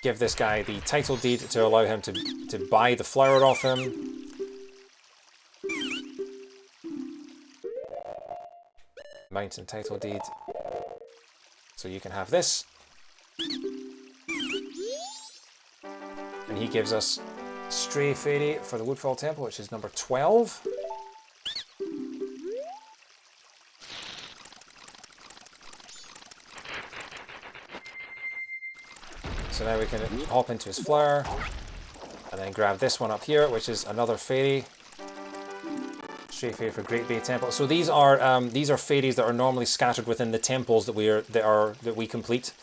give this guy the title deed to allow him to buy the flower off him. Mountain title deed. So you can have this. And he gives us Stray Fairy for the Woodfall Temple, which is number 12. So now we can hop into his flower and then grab this one up here, which is another fairy. Stray Fairy for Great Bay Temple. So these are fairies that are normally scattered within the temples that we complete.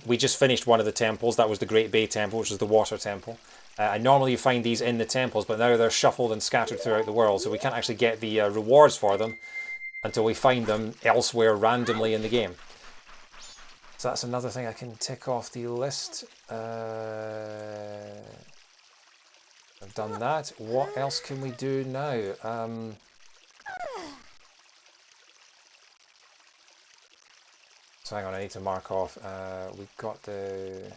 We just finished one of the temples. That was the Great Bay Temple, which is the water temple. And normally you find these in the temples, but now they're shuffled and scattered throughout the world, so we can't actually get the rewards for them until we find them elsewhere randomly in the game. So that's another thing I can tick off the list. I've done that. What else can we do now? So hang on, I need to mark off. We've got the...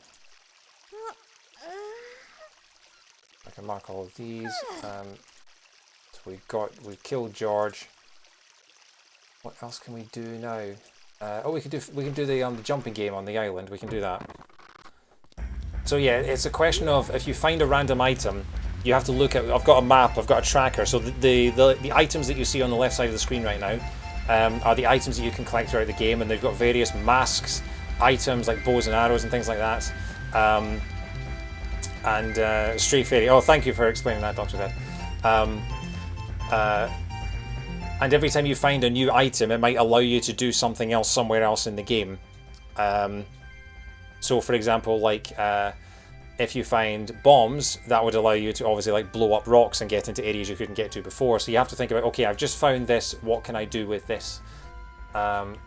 I can mark all of these. So we killed George. What else can we do now? Oh, we can do the jumping game on the island. We can do that. So yeah, it's a question of if you find a random item, you have to look at. I've got a map. I've got a tracker. So the items that you see on the left side of the screen right now are the items that you can collect throughout the game, and they've got various masks, items like bows and arrows and things like that. And Stray Fairy. Oh, thank you for explaining that, Dr. Ted. And every time you find a new item, it might allow you to do something else somewhere else in the game. So, for example, like if you find bombs, that would allow you to obviously like blow up rocks and get into areas you couldn't get to before. So you have to think about, okay, I've just found this. What can I do with this? But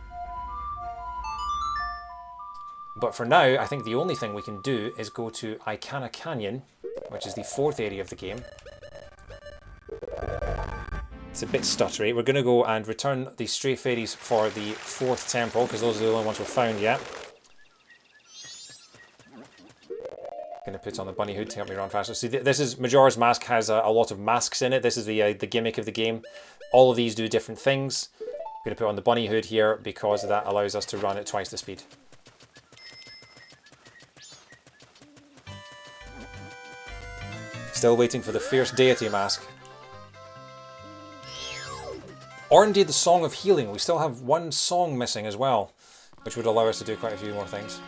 for now, I think the only thing we can do is go to Ikana Canyon, which is the 4th area of the game. It's a bit stuttery. We're going to go and return the Stray Fairies for the 4th temple, because those are the only ones we've found yet. Going to put on the bunny hood to help me run faster. See, this is Majora's Mask has a lot of masks in it. This is the gimmick of the game. All of these do different things. I'm going to put on the bunny hood here because that allows us to run at twice the speed. Still waiting for the Fierce Deity mask. Or indeed the Song of Healing. We still have one song missing as well, which would allow us to do quite a few more things.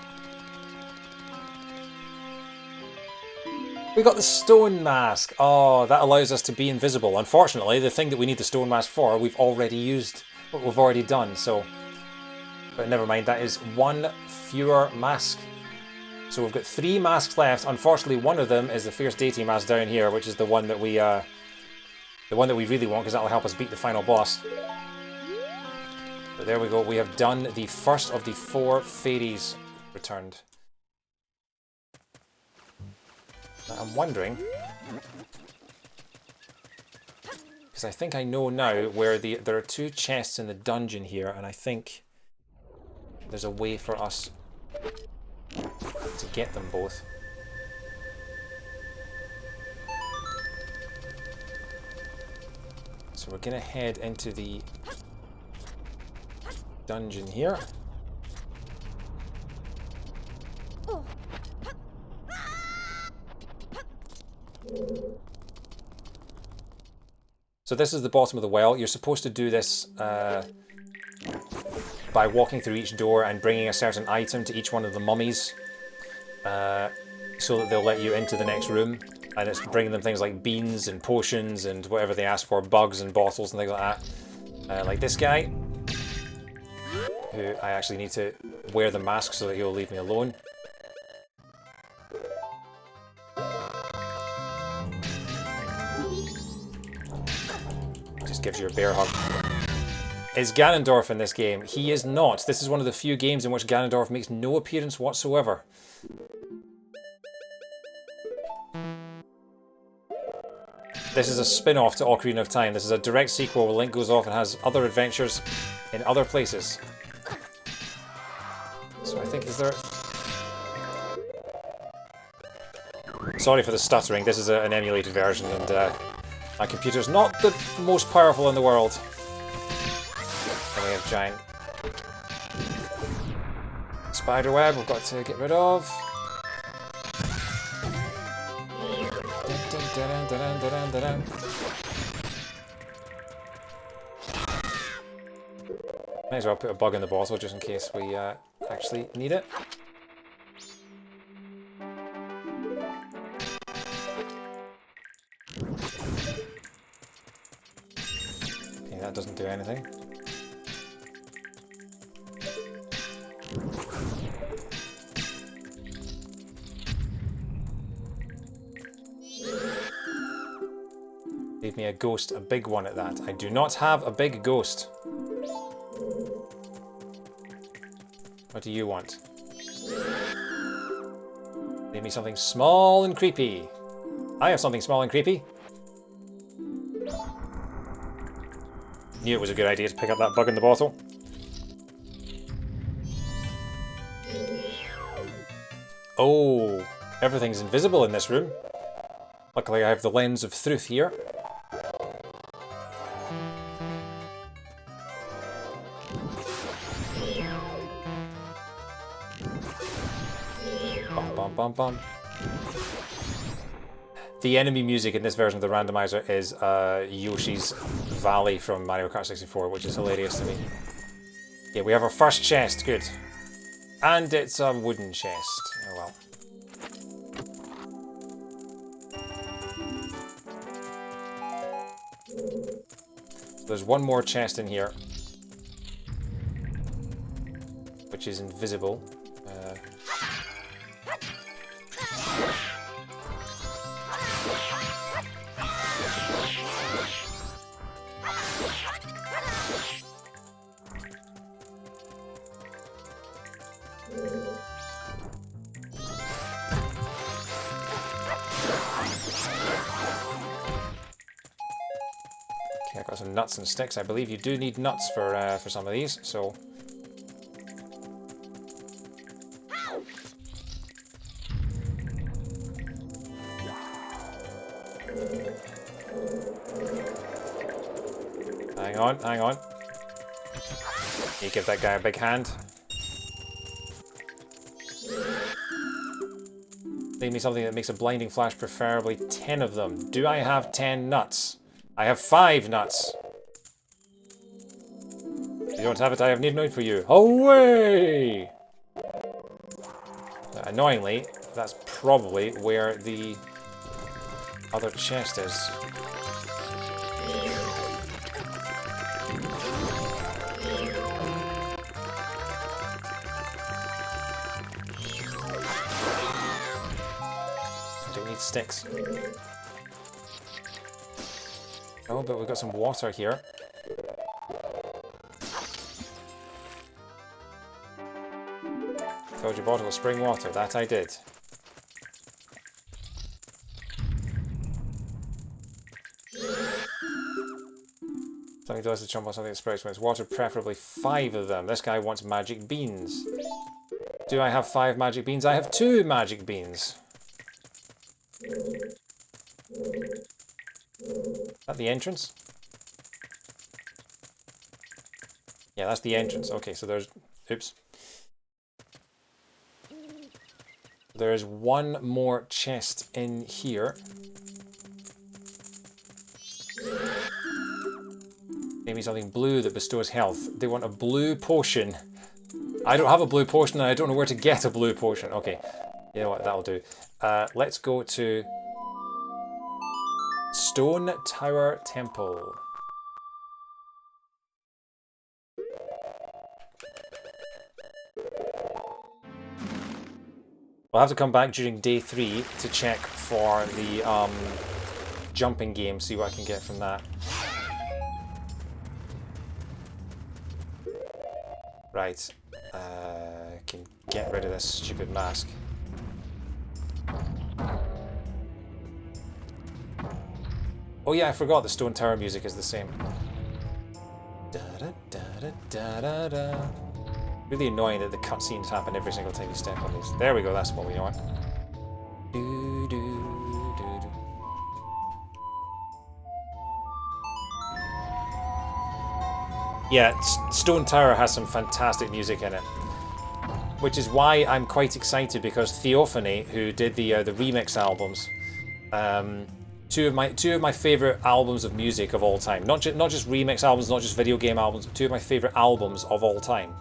We got the Stone Mask. Oh, that allows us to be invisible. Unfortunately, the thing that we need the Stone Mask for, we've already used, what we've already done, so... But never mind, that is one fewer mask. So we've got 3 masks left. Unfortunately, one of them is the Fierce Deity mask down here, which is the one that we really want, because that'll help us beat the final boss. But there we go. We have done the first of the 4 fairies returned. Now, I'm wondering, because I think I know now where there are 2 chests in the dungeon here, and I think there's a way for us to get them both. So we're going to head into the dungeon here. So this is the bottom of the well. You're supposed to do this by walking through each door and bringing a certain item to each one of the mummies so that they'll let you into the next room. And it's bringing them things like beans and potions and whatever they ask for, bugs and bottles and things like that. Like this guy, who I actually need to wear the mask so that he'll leave me alone. Just gives you a bear hug. Is Ganondorf in this game? He is not. This is one of the few games in which Ganondorf makes no appearance whatsoever. This is a spin-off to Ocarina of Time. This is a direct sequel where Link goes off and has other adventures in other places. So I think, is there... Sorry for the stuttering, this is an emulated version and my computer's not the most powerful in the world. And we have giant spider web we've got to get rid of. Might as well put a bug in the bottle just in case we actually need it. Okay, that doesn't do anything. Leave me a ghost, a big one at that. I do not have a big ghost. What do you want? Leave me something small and creepy. I have something small and creepy. Knew it was a good idea to pick up that bug in the bottle. Oh, everything's invisible in this room. Luckily I have the lens of truth here. Bum, bum. The enemy music in this version of the randomizer is Yoshi's Valley from Mario Kart 64, which is hilarious to me. Yeah, we have our first chest, good. And it's a wooden chest. Oh well. So there's one more chest in here, which is invisible. Okay, I've got some nuts and sticks. I believe you do need nuts for some of these, so... Hang on, hang on. You give that guy a big hand. Leave me something that makes a blinding flash, preferably 10 of them. Do I have 10 nuts? I have 5 nuts. If you don't have it, I have need for you. Away! Annoyingly, that's probably where the other chest is. I don't need sticks. Oh, but we've got some water here. Filled your bottle with spring water. That I did. Something does to jump on something that sprouts when it's water, preferably 5 of them. This guy wants magic beans. Do I have 5 magic beans? I have 2 magic beans. Is that the entrance? Yeah, that's the entrance. Okay, so there's... Oops. There's one more chest in here. Maybe something blue that bestows health. They want a blue potion. I don't have a blue potion and I don't know where to get a blue potion. Okay, you know what, that'll do. Let's go to Stone Tower Temple. We'll have to come back during day 3 to check for the jumping game, see what I can get from that. Right, I can get rid of this stupid mask. Oh yeah, I forgot the Stone Tower music is the same. Da da da da da da da. Really annoying that the cutscenes happen every single time you step on these. There we go, that's what we want. Do, do, do, do. Yeah, Stone Tower has some fantastic music in it. Which is why I'm quite excited, because Theophany, who did the remix albums, two of my favourite albums of music of all time. Not just remix albums, not just video game albums, two of my favourite albums of all time.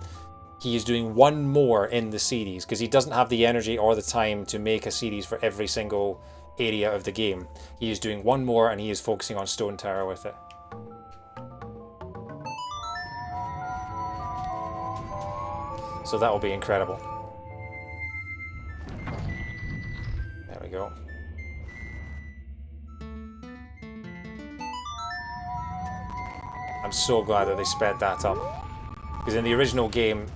He is doing one more in the series, because he doesn't have the energy or the time to make a series for every single area of the game. He is doing one more and he is focusing on Stone Tower with it. So that will be incredible. There we go. I'm so glad that they sped that up. Because in the original game,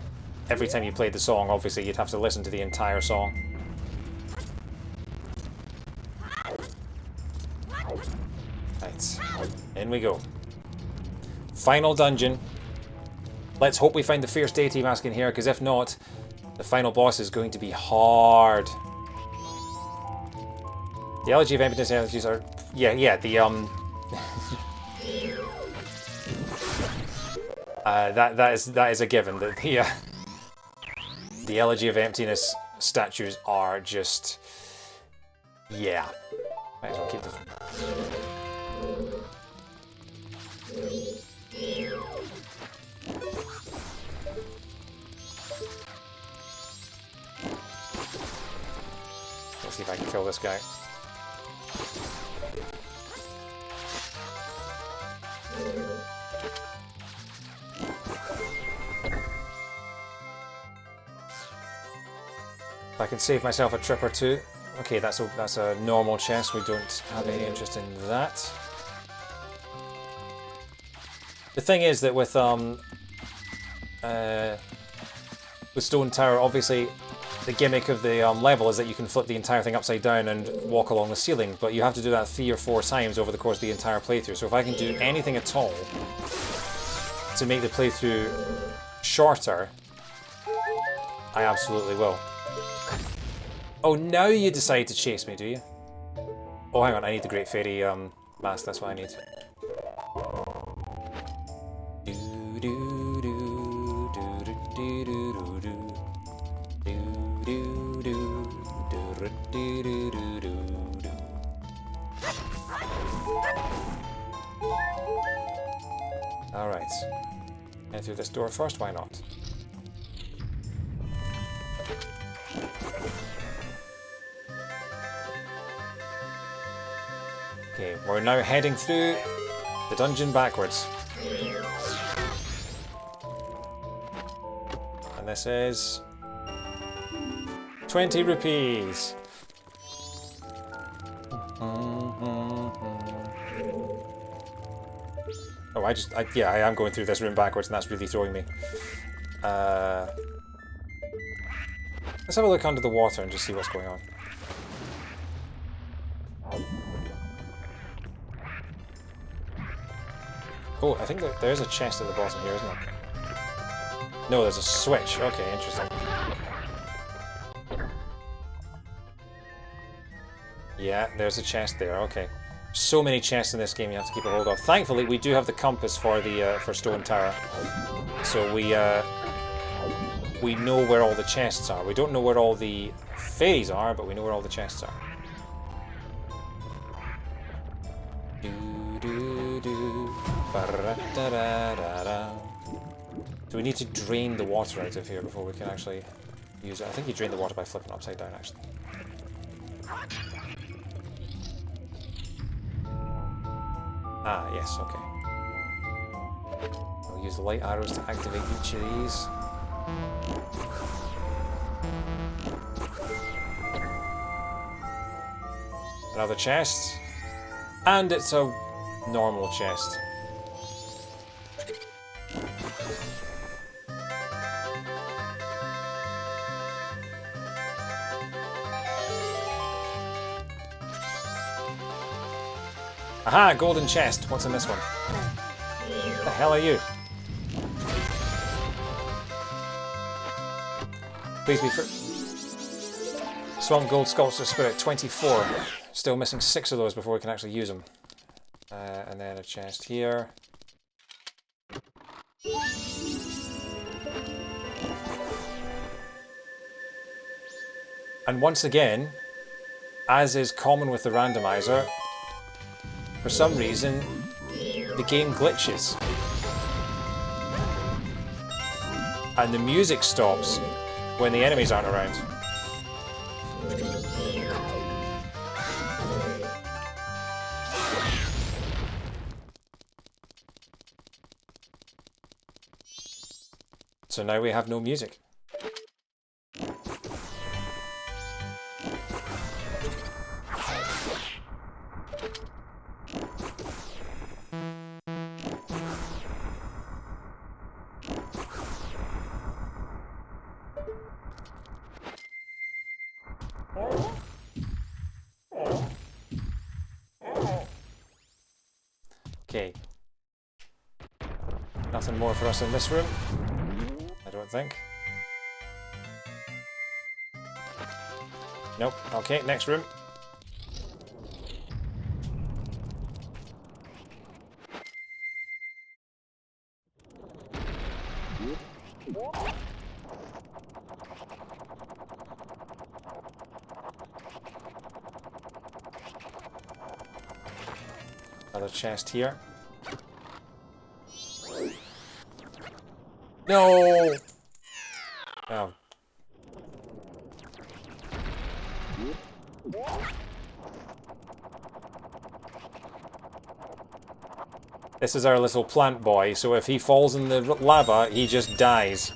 every time you played the song, obviously you'd have to listen to the entire song. Right, in we go. Final dungeon. Let's hope we find the Fierce Deity mask in here, because if not, the final boss is going to be hard. The Elegy of Emptiness energies are... Yeah, the, that is a given. That the Elegy of Emptiness statues are just... Yeah. Might as well keep this. Let's see if I can kill this guy. If I can save myself a trip or two. Okay, that's a normal chest. We don't have any interest in that. The thing is that with Stone Tower, obviously the gimmick of the level is that you can flip the entire thing upside down and walk along the ceiling, but you have to do that 3 or 4 times over the course of the entire playthrough. So if I can do anything at all to make the playthrough shorter, I absolutely will. Oh, now you decide to chase me, do you? Oh, hang on, I need the Great Fairy mask, that's what I need. Alright. Enter this door first, why not? Okay, we're now heading through the dungeon backwards. And this is 20 rupees. Oh, yeah, I am going through this room backwards, and that's really throwing me. Let's have a look under the water and just see what's going on. Oh, I think that there's a chest at the bottom here, isn't there? No, there's a switch. Okay, interesting. Yeah, there's a chest there. Okay. So many chests in this game you have to keep a hold of. Thankfully, we do have the compass for the for Stone Tower, so we know where all the chests are. We don't know where all the fairies are, but we know where all the chests are. Do do do. Do we need to drain the water out of here before we can actually use it? I think you drain the water by flipping upside down, actually. Ah, yes, okay. I'll use the light arrows to activate each of these. Another chest. And it's a normal chest. Aha, golden chest. What's in this one? What the hell are you? Please be free. Swamp Gold Sculptor Spirit, 24. Still missing 6 of those before we can actually use them. And then a chest here. And once again, as is common with the randomizer, for some reason, the game glitches. And the music stops when the enemies aren't around. So now we have no music. Okay. Nothing more for us in this room, I don't think. Nope. Okay, next room. Another chest here. No! Oh. This is our little plant boy, so if he falls in the lava, he just dies.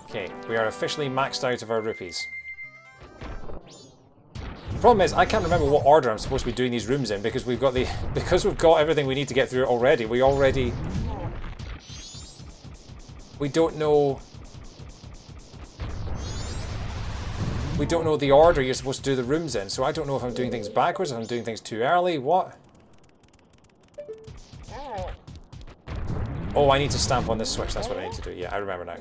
Okay, we are officially maxed out of our rupees. The problem is, I can't remember what order I'm supposed to be doing these rooms in because we've got everything we need to get through already. We don't know. We don't know the order you're supposed to do the rooms in, so I don't know if I'm doing things backwards, if I'm doing things too early, what? Oh, I need to stamp on this switch, that's what I need to do. Yeah, I remember now.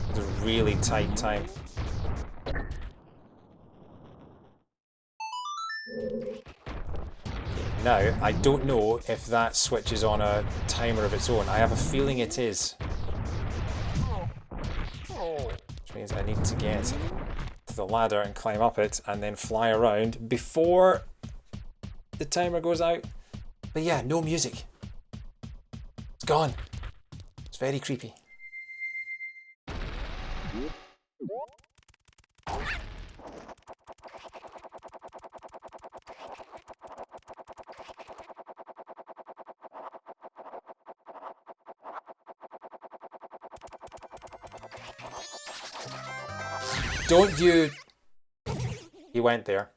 It's a really tight time. Now, I don't know if that switch is on a timer of its own. I have a feeling it is. Which means I need to get to the ladder and climb up it and then fly around before the timer goes out. But yeah, no music. It's gone. It's very creepy. Don't you... He went there.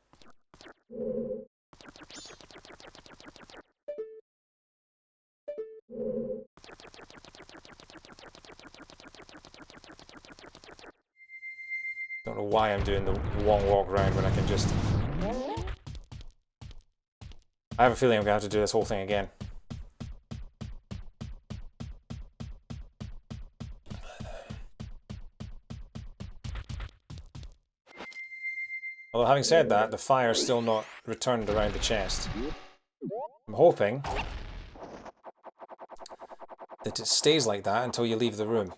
Don't know why I'm doing the long walk round when I can just... I have a feeling I'm going to have to do this whole thing again. Although having said that, the fire's still not returned around the chest. I'm hoping that it stays like that until you leave the room.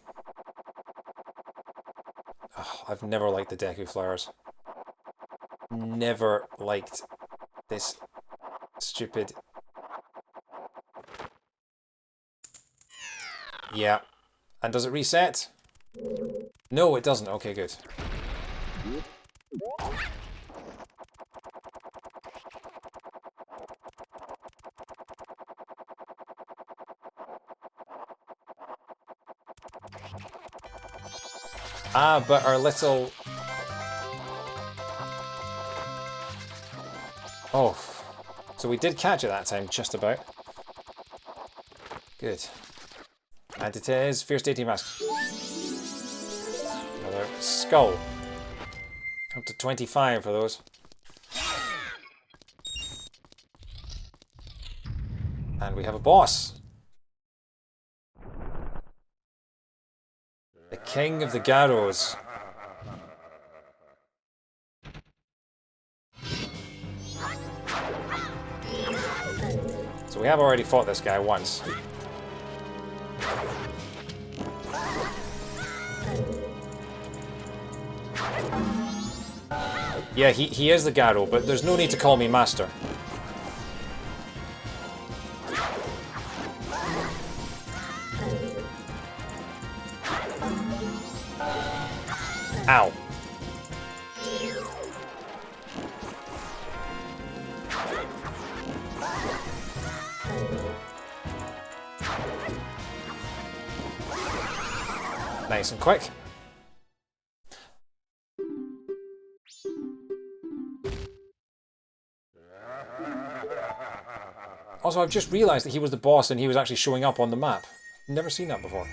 Oh, I've never liked the Deku Flowers. Never liked this stupid... Yeah. And does it reset? No, it doesn't. Okay, good. Ah, but our little... Oh. So we did catch it that time, just about. Good. And it is Fierce Deity Mask. Another skull. Up to 25 for those. And we have a boss. The King of the Garrows. So we have already fought this guy once. Yeah, he is the Garrow, but there's no need to call me Master. Ow. Nice and quick. Also, I've just realised that he was the boss and he was actually showing up on the map. Never seen that before.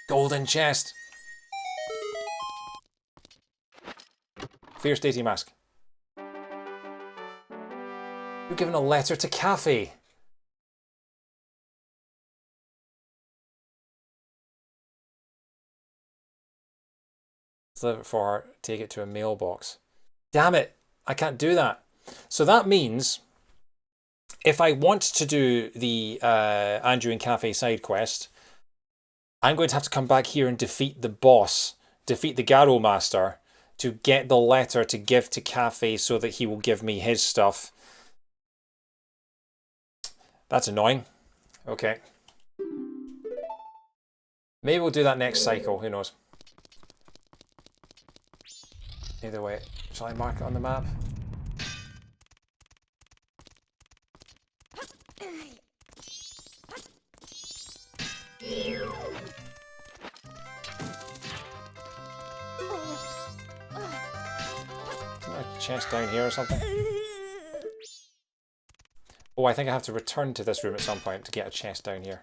Golden chest. Fierce Deity Mask. You're giving a letter to Cafe. Deliver it for her, take it to a mailbox. Damn it, I can't do that. So that means if I want to do the Andrew and Cafe side quest, I'm going to have to come back here and defeat the boss, defeat the Garrow Master, to get the letter to give to Cafe so that he will give me his stuff. That's annoying. Okay. Maybe we'll do that next cycle, who knows. Either way, shall I mark it on the map? Isn't there a chest down here or something? Oh, I think I have to return to this room at some point to get a chest down here.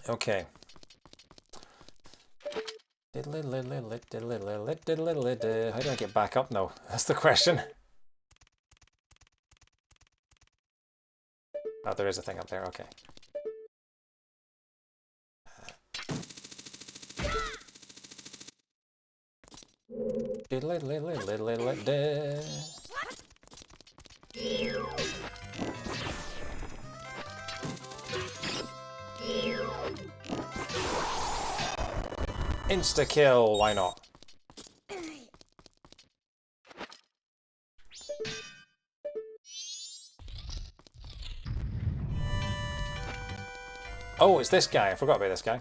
Okay. How do I get back up now? That's the question. Oh, there is a thing up there, okay. Insta kill, why not? Oh, it's this guy. I forgot about this guy.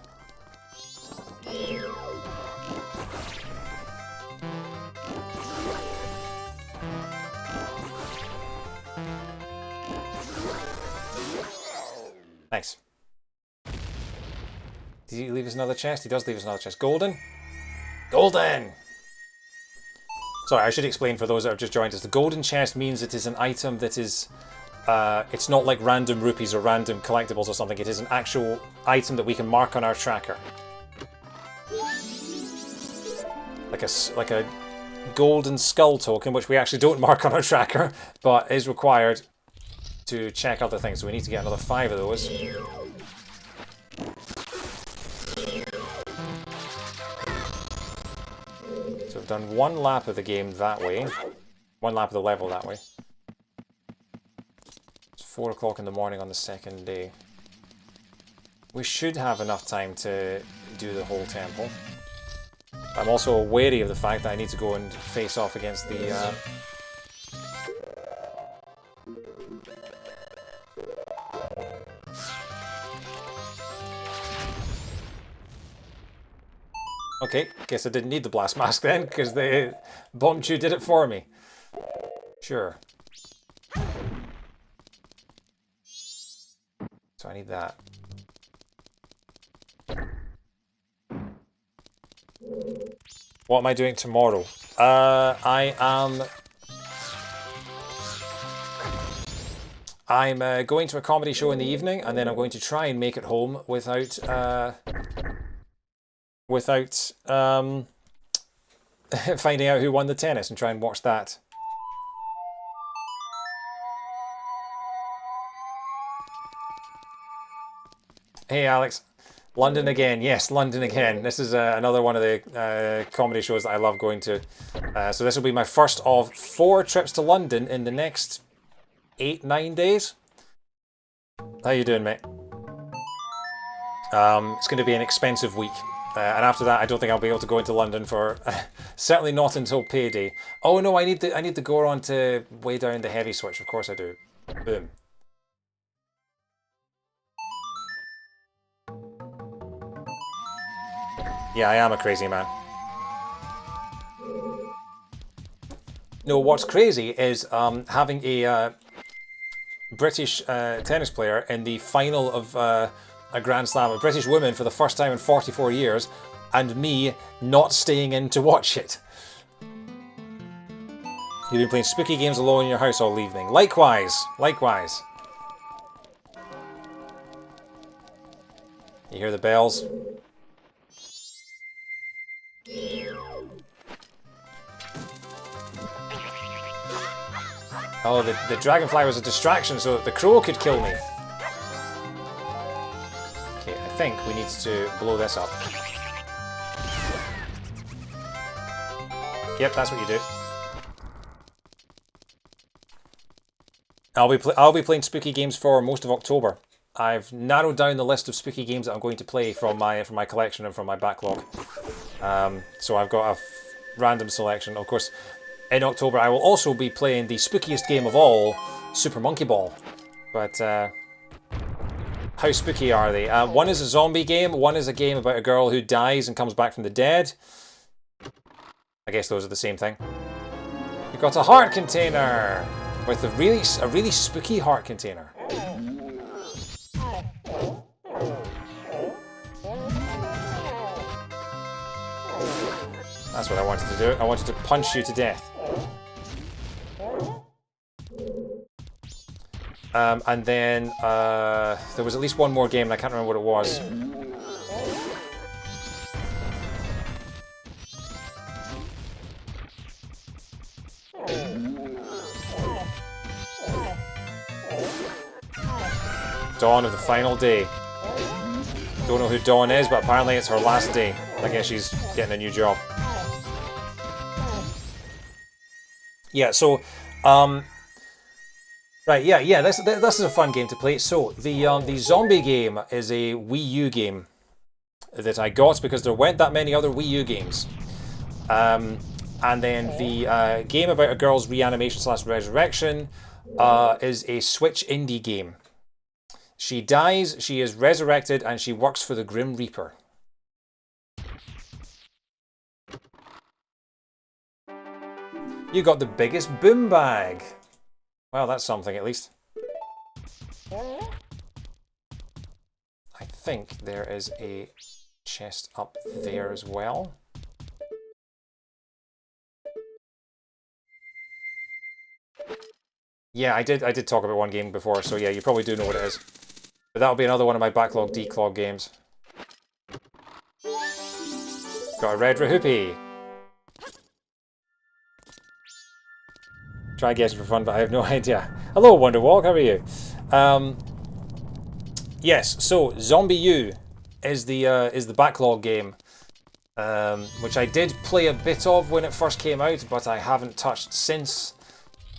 Nice. Did he leave us another chest? He does leave us another chest. Golden? Golden! Sorry, I should explain for those that have just joined us. The golden chest means it is an item that is... it's not like random rupees or random collectibles or something. It is an actual item that we can mark on our tracker. Like a golden skull token, which we actually don't mark on our tracker, but is required to check other things. So we need to get another 5 of those. So we've done 1 lap of the game that way. 1 lap of the level that way. 4 o'clock in the morning on the second day. We should have enough time to do the whole temple. I'm also wary of the fact that I need to go and face off against the... Okay, guess I didn't need the blast mask then, because the bomb chew did it for me. Sure. So I need that. What am I doing tomorrow? I'm going to a comedy show in the evening, and then I'm going to try and make it home without finding out who won the tennis and try and watch that. Hey Alex, London again. Yes, London again. This is another one of the comedy shows that I love going to. So this will be my first of 4 trips to London in the next 8-9 days. How you doing, mate? It's going to be an expensive week. And after that, I don't think I'll be able to go into London for certainly not until payday. Oh no, I need to go on to way down the heavy switch. Of course I do. Boom. Yeah, I am a crazy man. No, what's crazy is having a British tennis player in the final of a Grand Slam, a British woman for the first time in 44 years, and me not staying in to watch it. You've been playing spooky games alone in your house all evening. Likewise, likewise. You hear the bells? Oh, the dragonfly was a distraction so that the crow could kill me. Okay, I think we need to blow this up. Yep, that's what you do. I'll be playing spooky games for most of October. I've narrowed down the list of spooky games that I'm going to play from my collection and from my backlog. So I've got a random selection. Of course, in October I will also be playing the spookiest game of all, Super Monkey Ball. But how spooky are they? One is a zombie game, one is a game about a girl who dies and comes back from the dead. I guess those are the same thing. You've got a heart container with a really spooky heart container. That's what I wanted to do. I wanted to punch you to death. And then there was at least one more game, and I can't remember what it was. Dawn of the final day. Don't know who Dawn is, but apparently it's her last day. I guess she's getting a new job. Yeah, so, right, yeah, this is a fun game to play. So, the zombie game is a Wii U game that I got because there weren't that many other Wii U games. And then the game about a girl's reanimation / resurrection is a Switch indie game. She dies, she is resurrected, and she works for the Grim Reaper. You got the biggest boom bag. Well, that's something at least. I think there is a chest up there as well. Yeah, I did talk about one game before, so yeah, you probably do know what it is. But that'll be another one of my backlog declog games. Got a red Rahoopy. Try guessing for fun, but I have no idea. Hello, Wonderwalk, how are you? Yes, so Zombie U is the backlog game, which I did play a bit of when it first came out, but I haven't touched since.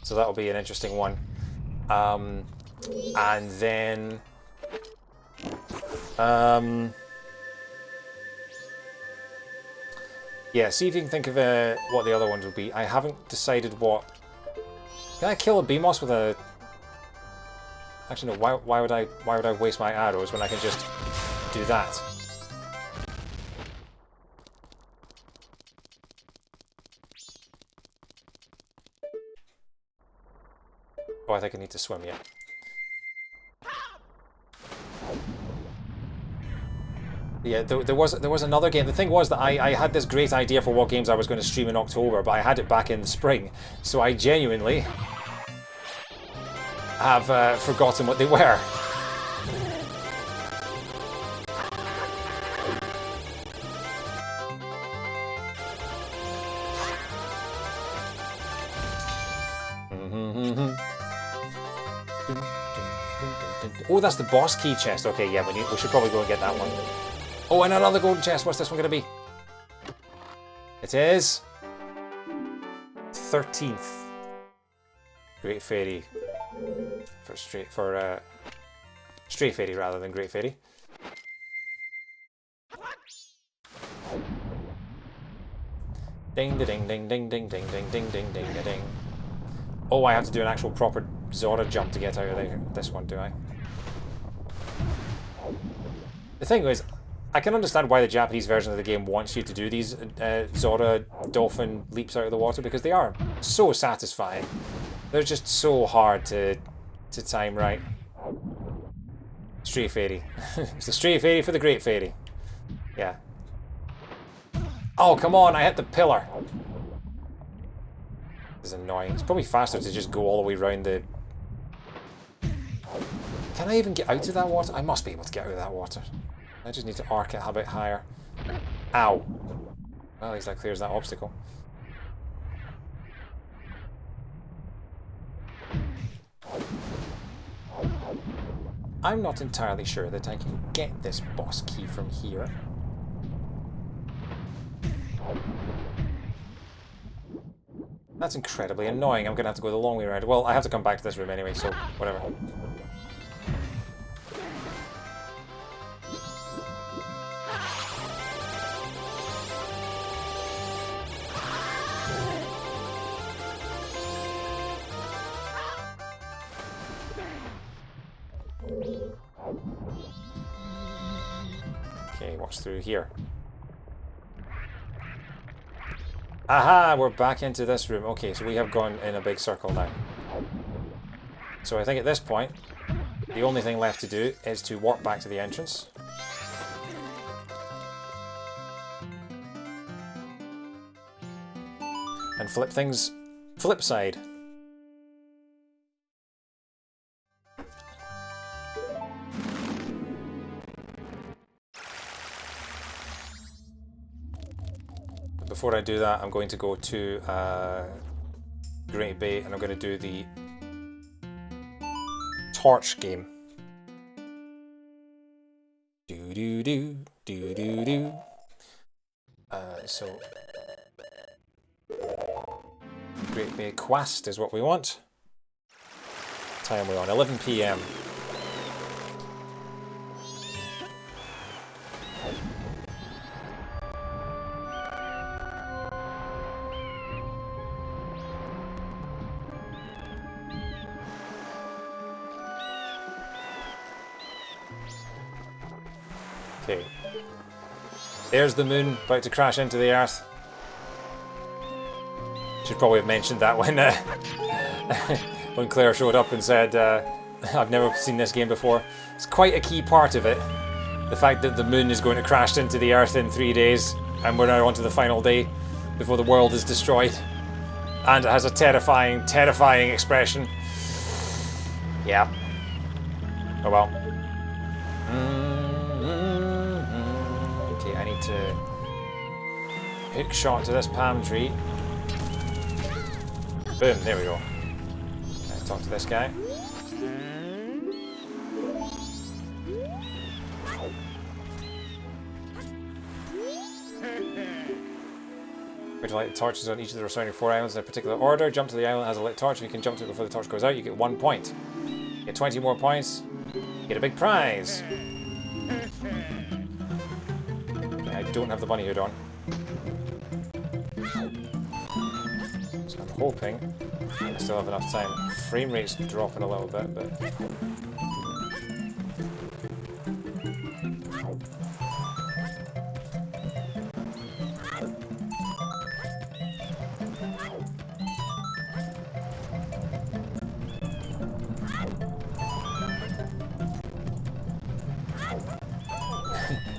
So that'll be an interesting one. And then... yeah, see if you can think of what the other ones would be. I haven't decided what... Can I kill a Beamos with a... Actually, no, why would I waste my arrows when I can just do that? Oh, I think I need to swim, yeah. Yeah, there was another game. The thing was that I had this great idea for what games I was going to stream in October, but I had it back in the spring, so I genuinely have forgotten what they were. Oh, that's the boss key chest. Okay, yeah, we should probably go and get that one. Oh, and another golden chest. What's this one going to be? It is 13th. Great Fairy. Stray Fairy rather than Great Fairy. Ding ding ding ding ding ding ding ding ding ding ding. Oh, I have to do an actual proper Zora jump to get out of this one, do I? The thing is, I can understand why the Japanese version of the game wants you to do these Zora dolphin leaps out of the water, because they are so satisfying. They're just so hard to time right. Stray Fairy. It's the Stray Fairy for the Great Fairy. Yeah. Oh, come on, I hit the pillar. This is annoying. It's probably faster to just go all the way around the... Can I even get out of that water? I must be able to get out of that water. I just need to arc it a bit higher. Ow. Well, at least that clears that obstacle. I'm not entirely sure that I can get this boss key from here. That's incredibly annoying. I'm going to have to go the long way around. Well, I have to come back to this room anyway, so whatever. Okay, what's through here? Aha! We're back into this room. Okay, so we have gone in a big circle now. So I think at this point, the only thing left to do is to warp back to the entrance. And flip things flip side. Before I do that, I'm going to go to Great Bay and I'm going to do the torch game. Do do do do do do. So Great Bay Quest is what we want. What time are we on? 11 PM. Okay. There's the moon about to crash into the earth. Should probably have mentioned that when when Claire showed up and said, I've never seen this game before. It's quite a key part of it. The fact that the moon is going to crash into the earth in 3 days, and we're now on to the final day before the world is destroyed. And it has a terrifying, terrifying expression. Yeah. Oh well. Okay, I need to hook shot to this palm tree. Boom, there we go. Talk to this guy. We're to light the torches on each of the surrounding 4 islands in a particular order. Jump to the island that has a lit torch. If you can jump to it before the torch goes out, you get 1 point. Get 20 more points. Get a big prize. Okay, I don't have the bunny hood on. So I'm hoping I still have enough time. Frame rate's dropping a little bit, but...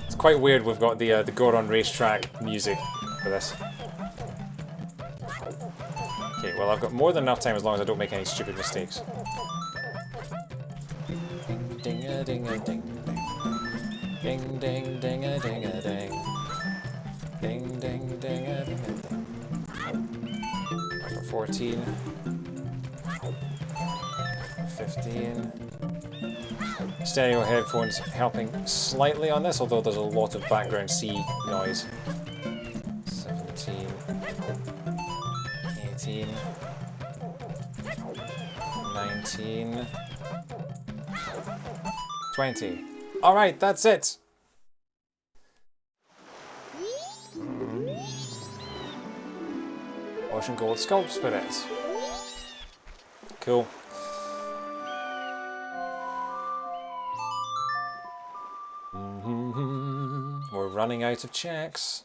It's quite weird we've got the Goron racetrack music for this. Okay, well I've got more than enough time as long as I don't make any stupid mistakes. Ding a ding a ding ding ding ding a ding a ding ding ding ding a ding a ding. Number 14, 15. Stereo headphones helping slightly on this, although there's a lot of background sea noise. 17, 18, 19, 20. Alright, that's it! Ocean Gold Sculpt Spirits. Cool. We're running out of checks.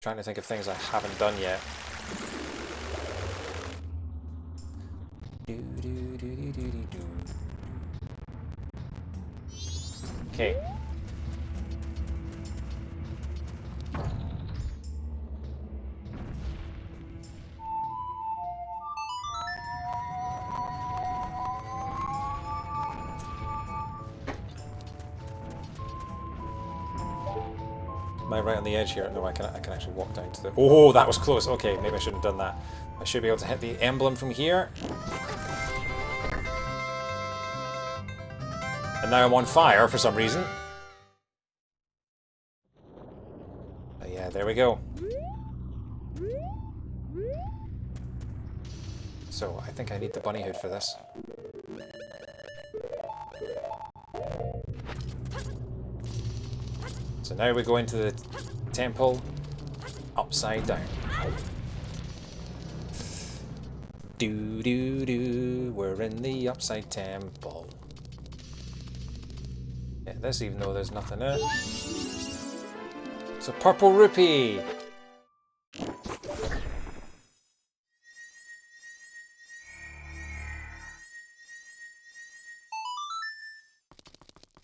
Trying to think of things I haven't done yet. Okay. Am I right on the edge here? No, I can actually walk down to the... Oh, that was close. Okay, maybe I shouldn't have done that. I should be able to hit the emblem from here. And now I'm on fire for some reason. But yeah, there we go. So, I think I need the bunny hood for this. So now we go into the temple upside down. Do do do, we're in the upside temple. Get this even though there's nothing in it. It's a purple rupee!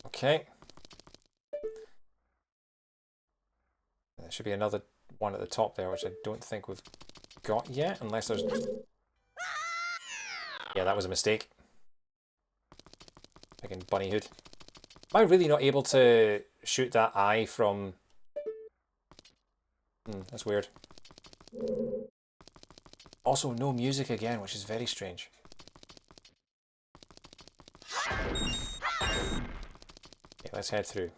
Okay. There should be another one at the top there, which I don't think we've got yet, unless there's... Yeah, that was a mistake. Again, bunny hood. Am I really not able to shoot that eye from... that's weird. Also, no music again, which is very strange. Okay, let's head through.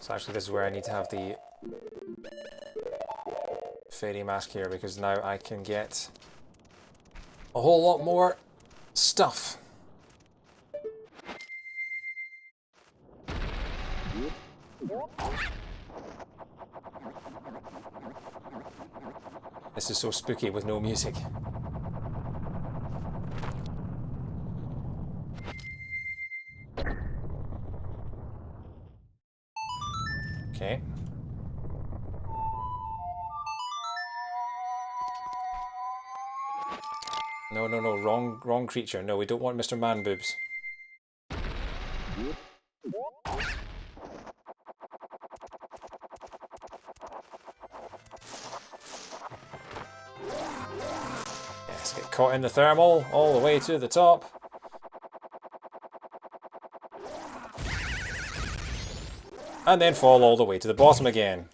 So actually this is where I need to have the fairy mask here, because now I can get a whole lot more stuff. This is so spooky with no music. Okay. No, no, no, wrong creature. No, we don't want Mr. Man Boobs. Yes, get caught in the thermal all the way to the top. And then fall all the way to the bottom again.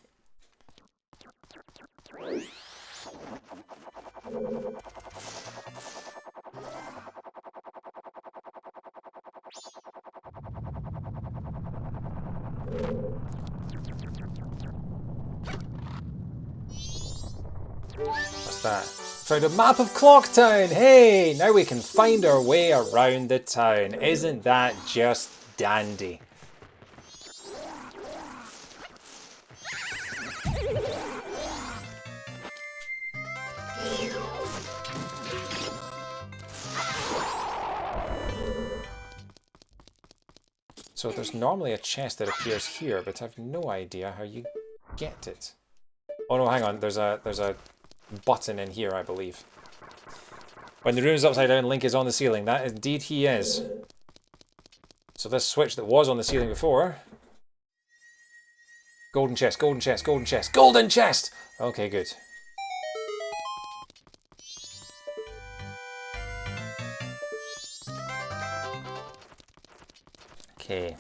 What's that? Found a map of Clocktown! Hey! Now we can find our way around the town. Isn't that just dandy? So there's normally a chest that appears here, but I've no idea how you get it. Oh no, hang on, there's a button in here, I believe. When the room is upside down, Link is on the ceiling. That indeed he is. So this switch that was on the ceiling before... Golden chest, golden chest, golden chest, golden chest! Okay, good. Okay.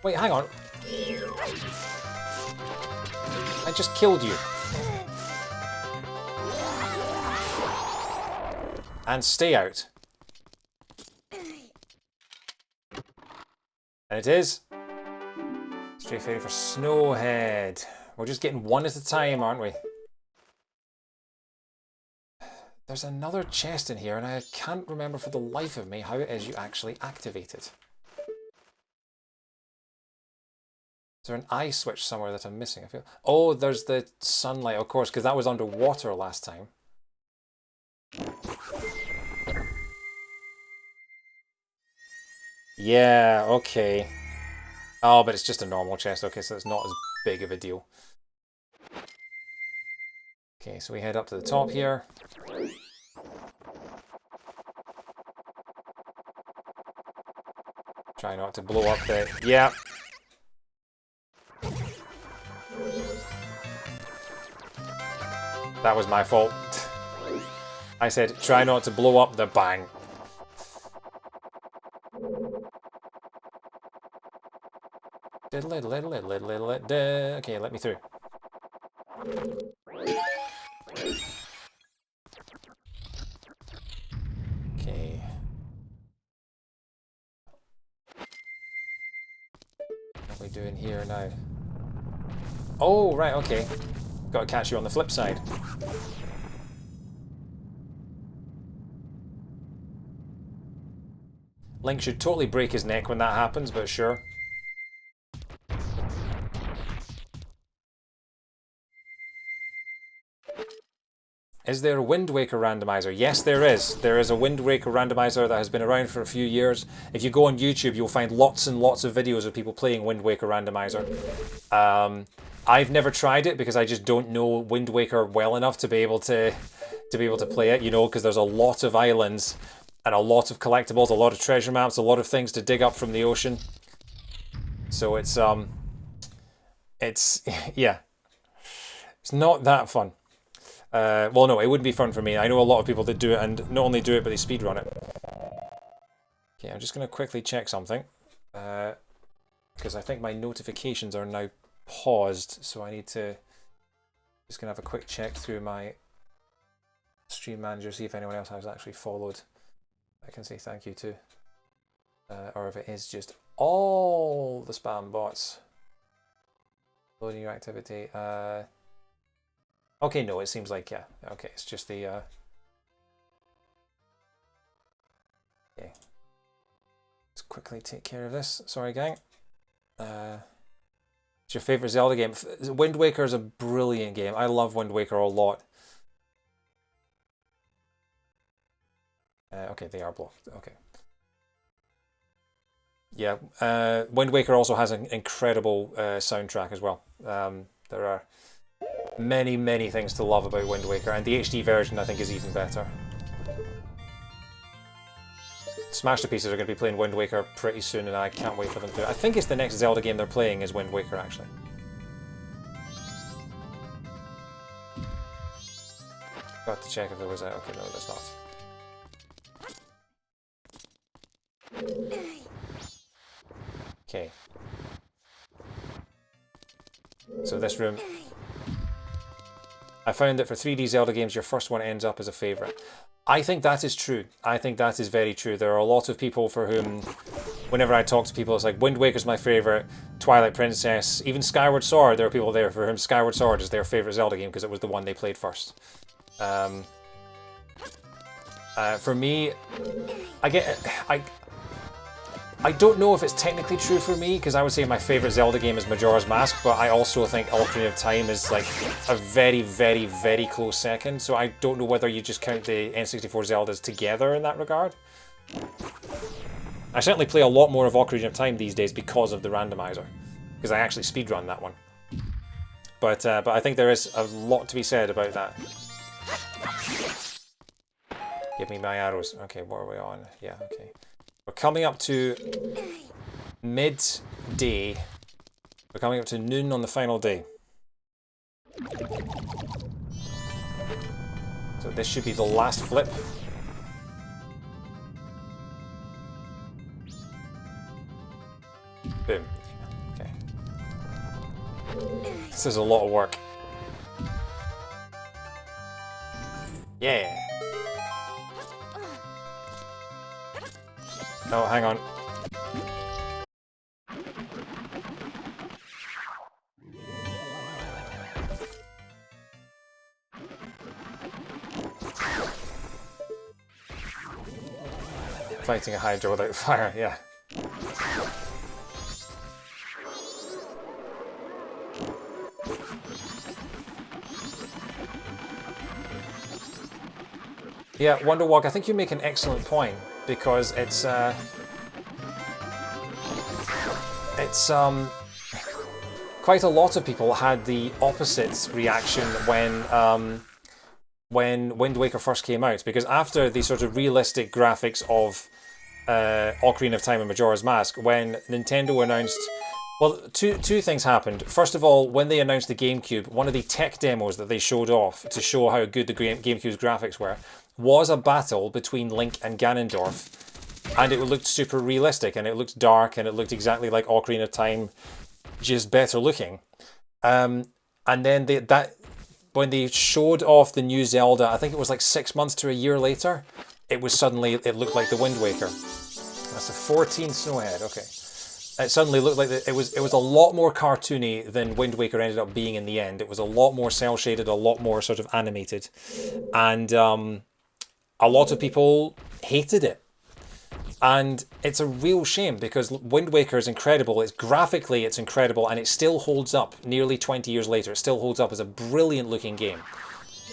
Wait, hang on. I just killed you. And stay out. And it is. Stray fairy for Snowhead. We're just getting one at a time, aren't we? There's another chest in here, and I can't remember for the life of me how it is you actually activate it. Is there an eye switch somewhere that I'm missing? I feel. Oh, there's the sunlight, of course, because that was underwater last time. Yeah, okay. Oh, but it's just a normal chest. Okay, so it's not as big of a deal. Okay, so we head up to the top here. Try not to blow up the... Yeah. That was my fault. I said, try not to blow up the bang. Okay, let me through. Okay. What are we doing here now? Oh, right, okay. Got to catch you on the flip side. Link should totally break his neck when that happens, but sure. Is there a Wind Waker randomizer? Yes, there is. There is a Wind Waker randomizer that has been around for a few years. If you go on YouTube, you'll find lots and lots of videos of people playing Wind Waker randomizer. I've never tried it because I just don't know Wind Waker well enough to be able to play it, you know, because there's a lot of islands and a lot of collectibles, a lot of treasure maps, a lot of things to dig up from the ocean. So it's yeah, it's not that fun. Well, no, it wouldn't be fun for me. I know a lot of people that do it, and not only do it, but they speedrun it. Okay, I'm just going to quickly check something. Because I think my notifications are now paused, so I need to... Just going to have a quick check through my stream manager, see if anyone else has actually followed. I can say thank you to. Or if it is just all the spam bots. Loading your activity. Okay, no, it seems like, yeah. Okay, it's just the... Okay. Let's quickly take care of this. Sorry, gang. It's your favourite Zelda game. Wind Waker is a brilliant game. I love Wind Waker a lot. Okay, they are blocked. Okay. Yeah, Wind Waker also has an incredible soundtrack as well. There are many, many things to love about Wind Waker, and the HD version I think is even better. Smash to Pieces are going to be playing Wind Waker pretty soon, and I can't wait for them to. I think it's the next Zelda game they're playing is Wind Waker, actually. Got to check if there was a... Okay, no, there's not. Okay. So this room... I found that for 3D Zelda games, your first one ends up as a favourite. I think that is true. I think that is very true. There are a lot of people for whom, whenever I talk to people, it's like Wind Waker's my favorite, Twilight Princess, even Skyward Sword. There are people there for whom Skyward Sword is their favorite Zelda game because it was the one they played first. For me, I don't know if it's technically true for me, because I would say my favourite Zelda game is Majora's Mask, but I also think Ocarina of Time is like a very, very, very close second, so I don't know whether you just count the N64 Zeldas together in that regard. I certainly play a lot more of Ocarina of Time these days because of the randomizer, because I actually speedrun that one. But I think there is a lot to be said about that. Give me my arrows. Okay, what are we on? Yeah, okay. We're coming up to midday. We're coming up to noon on the final day. So this should be the last flip. Boom. Okay. This is a lot of work. Yeah. Oh, hang on. Fighting a Hydra without fire, yeah. Yeah, Wonderwalk, I think you make an excellent point, because it's quite a lot of people had the opposite reaction when Wind Waker first came out, because after the sort of realistic graphics of Ocarina of Time and Majora's Mask, when Nintendo announced, well, two things happened. First of all, when they announced the GameCube, one of the tech demos that they showed off to show how good the GameCube's graphics were was a battle between Link and Ganondorf, and it looked super realistic, and it looked dark, and it looked exactly like Ocarina of Time, just better looking. And then when they showed off the new Zelda, I think it was like 6 months to a year later, it looked like the Wind Waker. That's a 14 Snowhead, okay. It suddenly looked like it was a lot more cartoony than Wind Waker ended up being in the end. It was a lot more cel-shaded, a lot more sort of animated. And a lot of people hated it. And it's a real shame, because Wind Waker is incredible. It's graphically, it's incredible, and it still holds up nearly 20 years later. It still holds up as a brilliant looking game.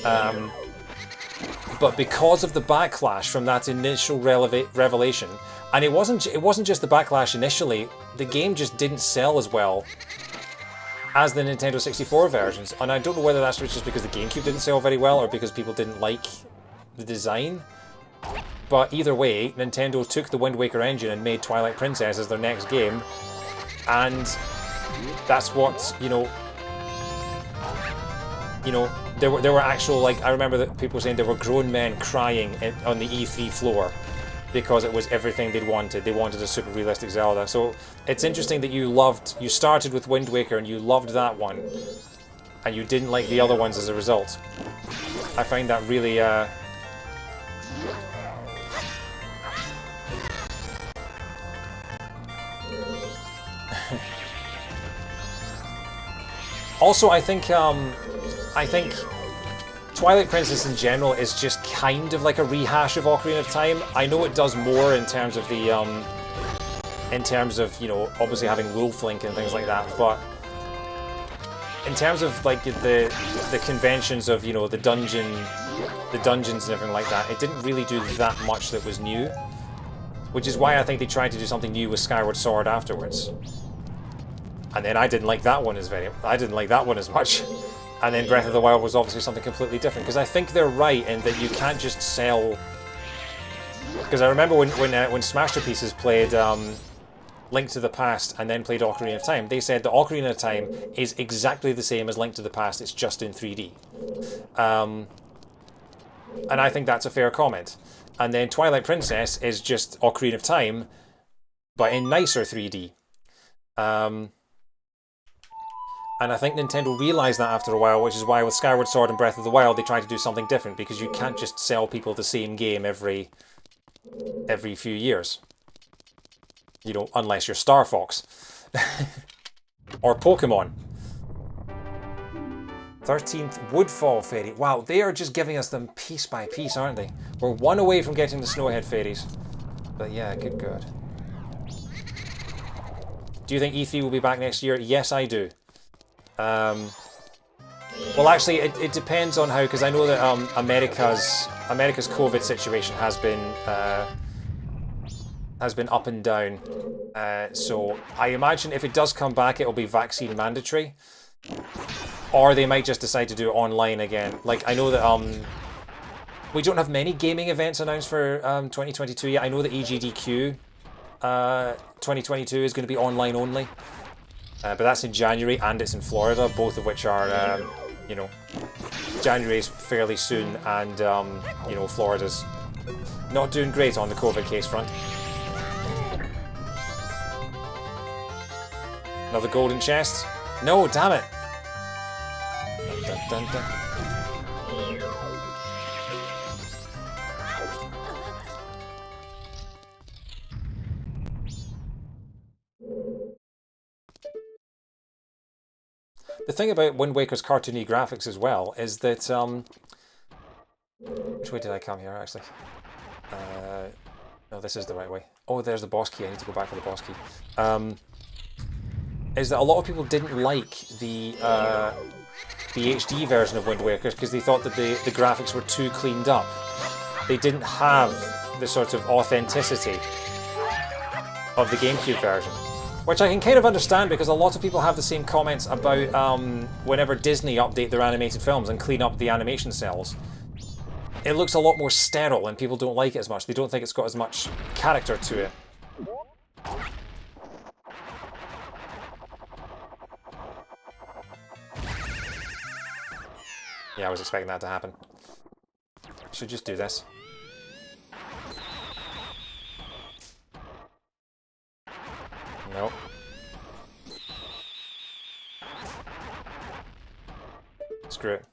But because of the backlash from that initial revelation, and it wasn't just the backlash initially, the game just didn't sell as well as the Nintendo 64 versions. And I don't know whether that's just because the GameCube didn't sell very well, or because people didn't like the design. But either way, Nintendo took the Wind Waker engine and made Twilight Princess as their next game. And that's what, there were actual, like, I remember that people saying there were grown men crying on the E3 floor because it was everything they'd wanted. They wanted a super realistic Zelda. So it's interesting that you started with Wind Waker and you loved that one, and you didn't like the other ones as a result. I find that really, also, I think Twilight Princess in general is just kind of like a rehash of Ocarina of Time. I know it does more in terms of the, obviously having Wolf Link and things like that, but in terms of like the conventions of, the dungeons and everything like that, it didn't really do that much that was new, which is why I think they tried to do something new with Skyward Sword afterwards. And then I didn't like that one as much. And then Breath of the Wild was obviously something completely different, because I think they're right in that you can't just sell. Because I remember when Smash Pieces played Link to the Past and then played Ocarina of Time, they said that Ocarina of Time is exactly the same as Link to the Past, it's just in 3D. And I think that's a fair comment. And then Twilight Princess is just Ocarina of Time, but in nicer 3D. And I think Nintendo realised that after a while, which is why with Skyward Sword and Breath of the Wild they tried to do something different, because you can't just sell people the same game every few years. You know, unless you're Star Fox. Or Pokemon. 13th Woodfall Fairy. Wow, they are just giving us them piece by piece, aren't they? We're one away from getting the Snowhead Fairies. But yeah, good God. Do you think E3 will be back next year? Yes, I do. Well, actually, it depends on how, because I know that America's COVID situation has been up and down. So I imagine if it does come back, it'll be vaccine mandatory. Or they might just decide to do it online again. Like, I know that we don't have many gaming events announced for 2022 yet. I know that EGDQ 2022 is going to be online only. But that's in January and it's in Florida, both of which are, you know, January is fairly soon and, you know, Florida's not doing great on the COVID case front. Another golden chest? No, damn it! Dun, dun, dun, dun. The thing about Wind Waker's cartoony graphics as well is that, which way did I come here, actually? No, this is the right way. Oh, there's the boss key. I need to go back for the boss key. Is that a lot of people didn't like the HD version of Wind Waker because they thought that the graphics were too cleaned up. They didn't have the sort of authenticity of the GameCube version. Which I can kind of understand because a lot of people have the same comments about whenever Disney update their animated films and clean up the animation cells. It looks a lot more sterile and people don't like it as much. They don't think it's got as much character to it. Yeah, I was expecting that to happen. Should just do this. Nope. Screw it.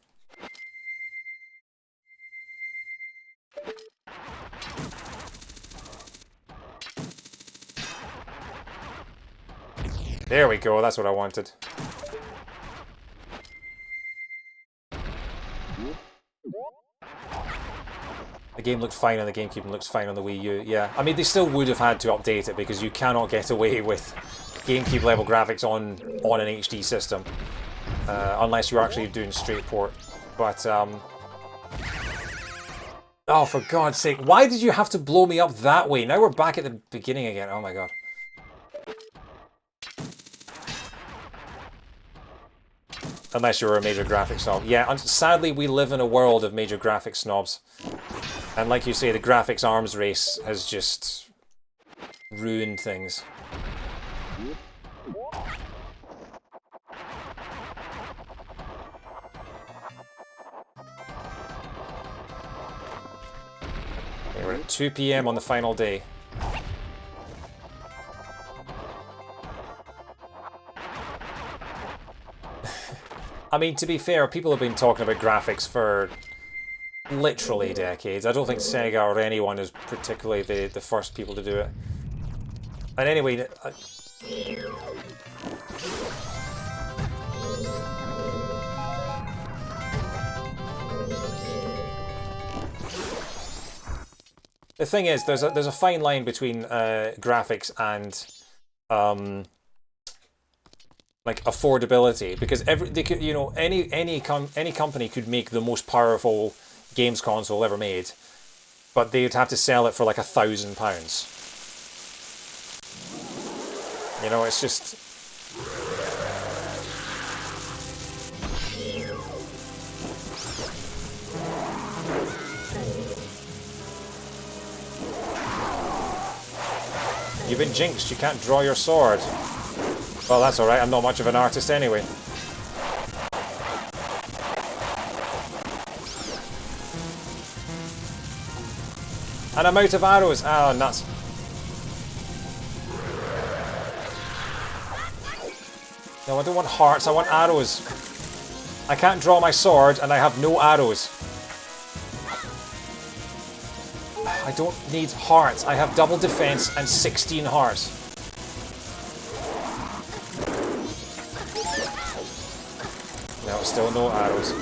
There we go, that's what I wanted. The game looked fine on the GameCube and looks fine on the Wii U, yeah. I mean, they still would have had to update it because you cannot get away with GameCube level graphics on an HD system. Unless you're actually doing straight port. But, oh, for God's sake, why did you have to blow me up that way? Now we're back at the beginning again, oh my God. Unless you're a major graphics snob. Yeah, sadly we live in a world of major graphics snobs. And like you say, the graphics arms race has just ruined things. Okay, we're at 2 PM on the final day. I mean, to be fair, people have been talking about graphics for literally decades. I don't think Sega or anyone is particularly the first people to do it. And anyway, the thing is, there's a fine line between graphics and like affordability, because they could, you know, any company could make the most powerful games console ever made, but they'd have to sell it for like £1,000. You know, it's just. You've been jinxed, you can't draw your sword. Well, that's alright, I'm not much of an artist anyway. And I'm out of arrows. Oh, nuts. No, I don't want hearts, I want arrows. I can't draw my sword and I have no arrows. I don't need hearts. I have double defense and 16 hearts. No, still no arrows.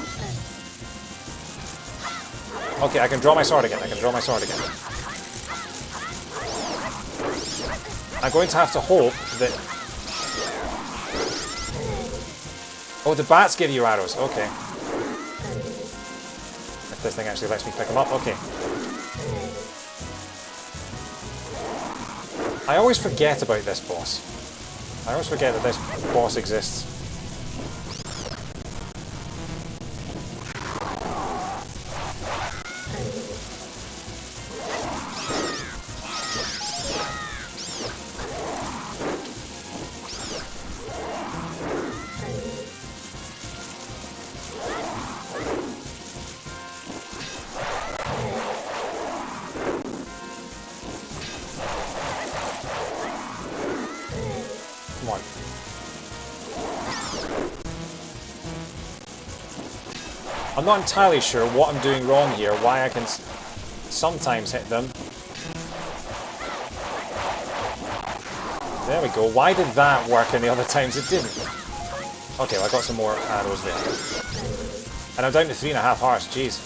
Okay, I can draw my sword again. I can draw my sword again. I'm going to have to hope that... Oh, the bats give you arrows. Okay. If this thing actually lets me pick them up. Okay. I always forget about this boss. I always forget that this boss exists. Come on. I'm not entirely sure what I'm doing wrong here, why I can sometimes hit them. There we go. Why did that work and the other times it didn't? Okay, well, I got some more arrows there. And I'm down to 3.5 hearts, jeez.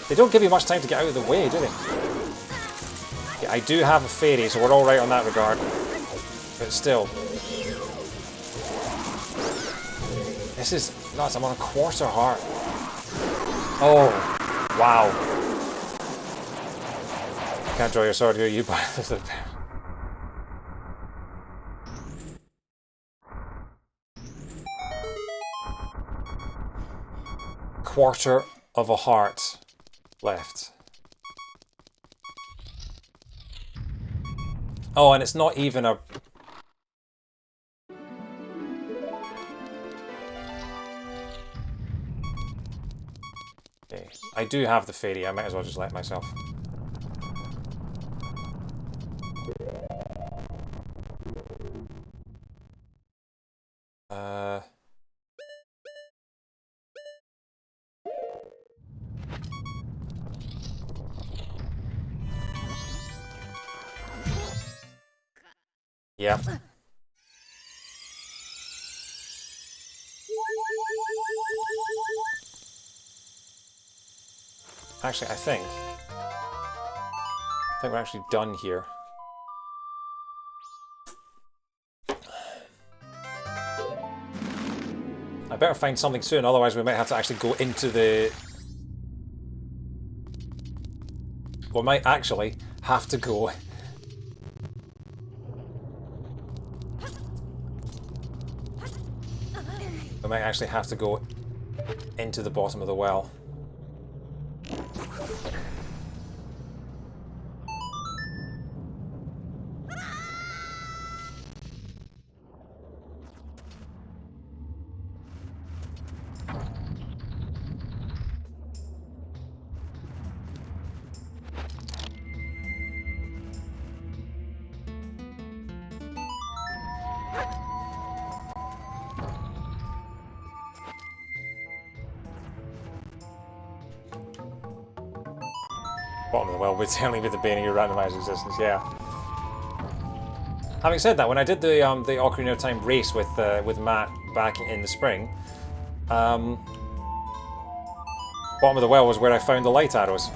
They don't give you much time to get out of the way, do they? Yeah, I do have a fairy, so we're alright on that regard. But still. This is nuts, I'm on a 1/4 heart. Oh, wow. You can't draw your sword here, you buy the bear. Quarter of a heart left. Oh, and it's not even a... Okay. I do have the fairy, I might as well just let myself. Yeah. Actually, I think we're actually done here. I better find something soon, otherwise we might have to actually go into the... We might actually have to go... We might actually have to go into the bottom of the well. Bottom of the well would certainly be the bane of your randomizer existence, yeah. Having said that, when I did the Ocarina of Time race with Matt back in the spring, bottom of the well was where I found the light arrows,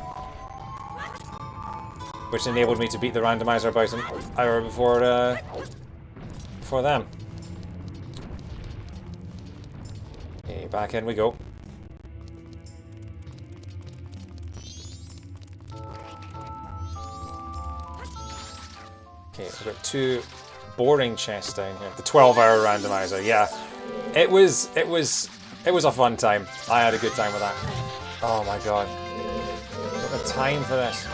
which enabled me to beat the randomizer about an hour before them. Okay, back in we go. Okay, we've got 2 boring chests down here. The 12-hour randomizer, yeah. It was a fun time. I had a good time with that. Oh my god. I don't have time for this.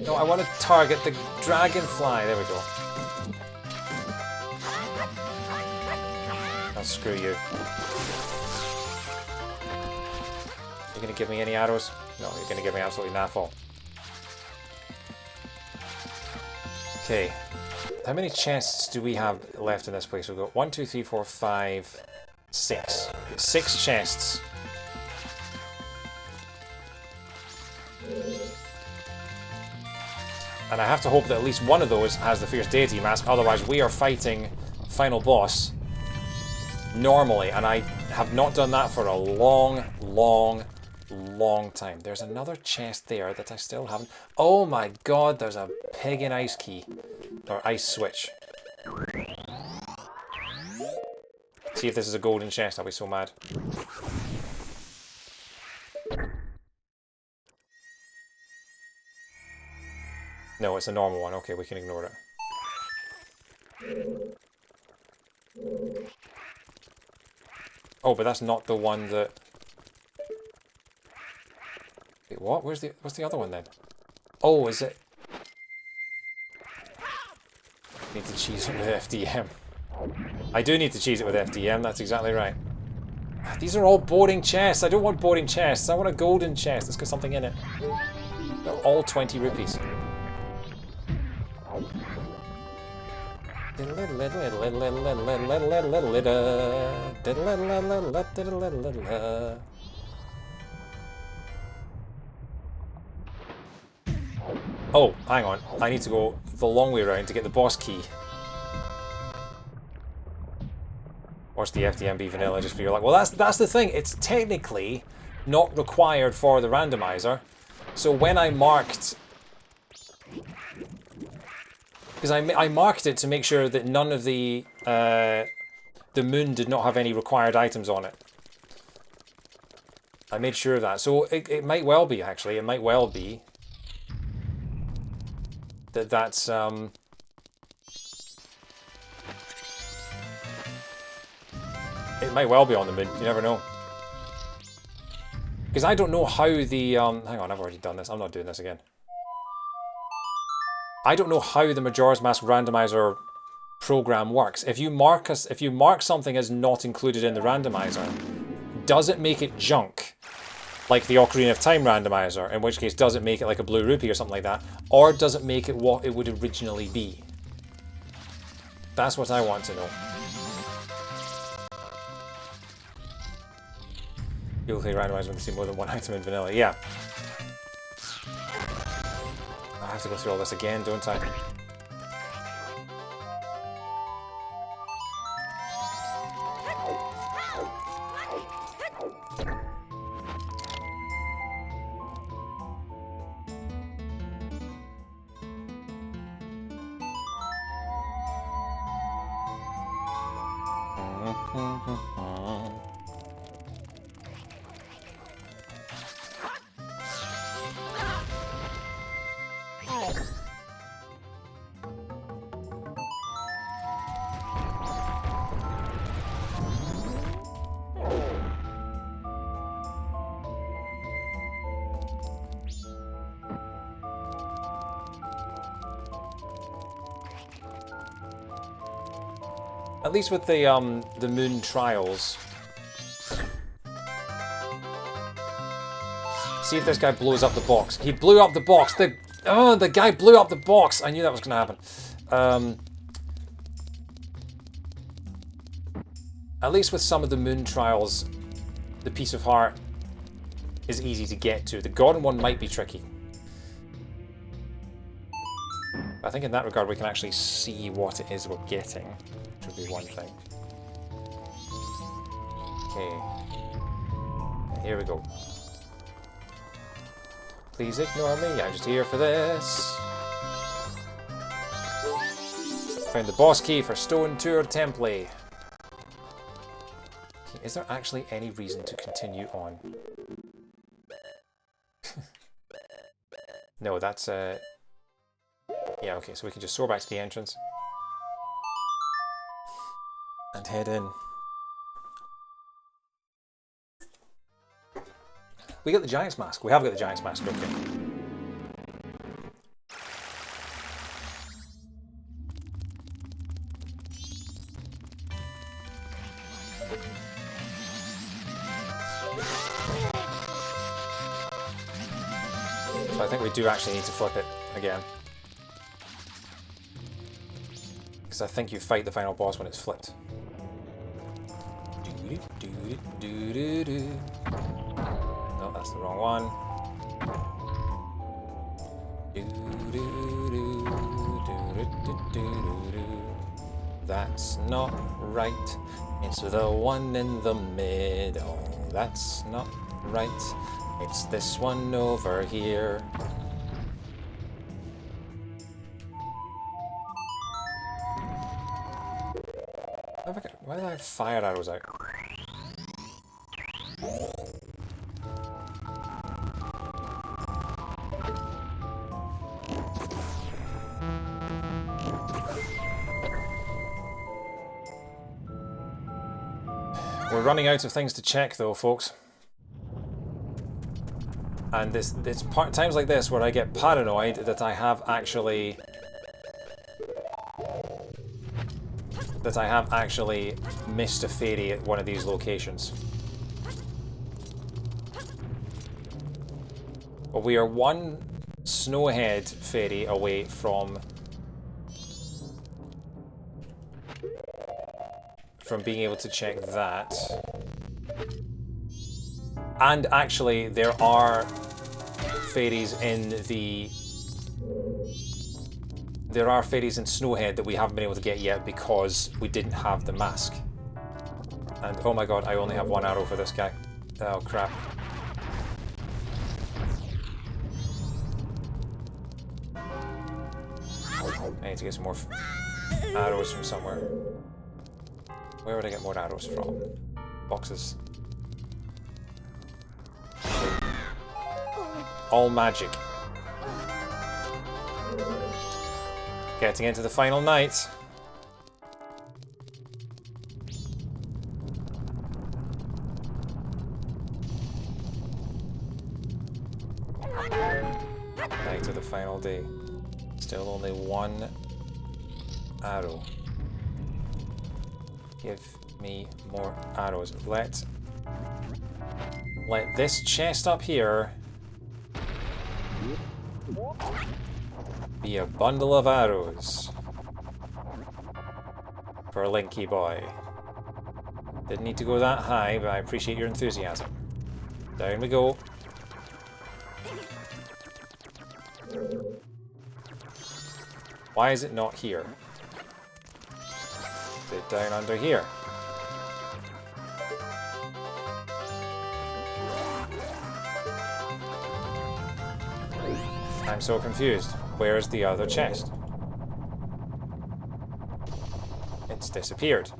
No, I want to target the dragonfly. There we go. Oh, screw you. You gonna give me any arrows? No, you're gonna give me absolutely naffle. Okay, how many chests do we have left in this place? We've got 1, 2, 3, 4, 5, 6. 6 chests. And I have to hope that at least one of those has the Fierce Deity Mask, otherwise we are fighting final boss normally, and I have not done that for a long, long, long time. There's another chest there that I still haven't... Oh my god, there's a pig in ice key. Or ice switch. See if this is a golden chest, I'll be so mad. No, it's a normal one. Okay, we can ignore it. Oh, but that's not the one that... Wait, what? What's the other one then? Oh, is it... Need to cheese it with FDM. I do need to cheese it with FDM, that's exactly right. These are all boring chests. I don't want boring chests. I want a golden chest that's got something in it. They're all 20 rupees. Oh, hang on. I need to go the long way around to get the boss key. Watch the FDMB vanilla just for your luck. Well, that's the thing. It's technically not required for the randomizer. So when I marked... Because I marked it to make sure that none of the moon did not have any required items on it. I made sure of that. So it might well be, actually. It might well be that's... It might well be on the moon. You never know. Because I don't know how the... hang on, I've already done this. I'm not doing this again. I don't know how the Majora's Mask randomizer program works. If you mark something as not included in the randomizer, does it make it junk? Like the Ocarina of Time randomizer, in which case does it make it like a blue rupee or something like that? Or does it make it what it would originally be? That's what I want to know. You'll play randomizer when you see more than one item in vanilla. Yeah. I have to go through all this again, don't I? At least with the moon trials. See if this guy blows up the box. He blew up the box. The guy blew up the box. I knew that was going to happen. At least with some of the moon trials, the piece of heart is easy to get to. The golden one might be tricky. I think in that regard we can actually see what it is we're getting. Which would be one thing. Okay. Here we go. Please ignore me, I'm just here for this. Found the boss key for Stone Tour Temple. Okay, is there actually any reason to continue on? No, that's yeah, okay, so we can just soar back to the entrance. And head in. We got the Giant's Mask. We have got the Giant's Mask, okay. So I think we do actually need to flip it again. Because I think you fight the final boss when it's flipped. No, that's the wrong one. Do-do-do. That's not right. It's the one in the middle. That's not right. It's this one over here. Why did I have fire arrows out? We're running out of things to check though, folks. And it's times like this where I get paranoid that I have actually missed a fairy at one of these locations. But we are one snowhead fairy away from being able to check that. And actually, there are fairies in the... There are fairies in Snowhead that we haven't been able to get yet because we didn't have the mask. And oh my god, I only have one arrow for this guy. Oh crap. I need to get some more arrows from somewhere. Where would I get more arrows from? Boxes. All magic. Getting into the final night. Night of the final day. Still only one arrow. Give me more arrows. Let this chest up here be a bundle of arrows for Linky Boy. Didn't need to go that high, but I appreciate your enthusiasm. Down we go. Why is it not here? Is it down under here? I'm so confused. Where's the other chest? It's disappeared.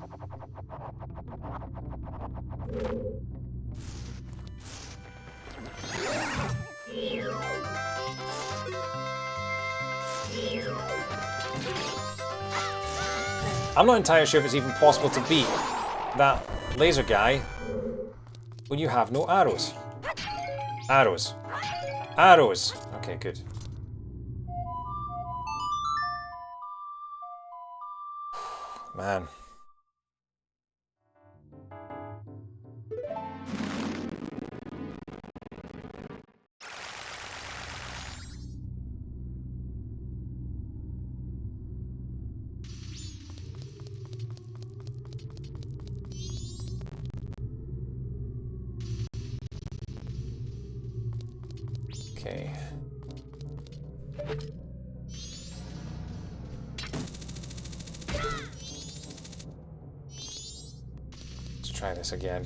I'm not entirely sure if it's even possible to beat that laser guy when you have no arrows. Arrows. Arrows! Okay, good. Man. Okay. Let's try this again.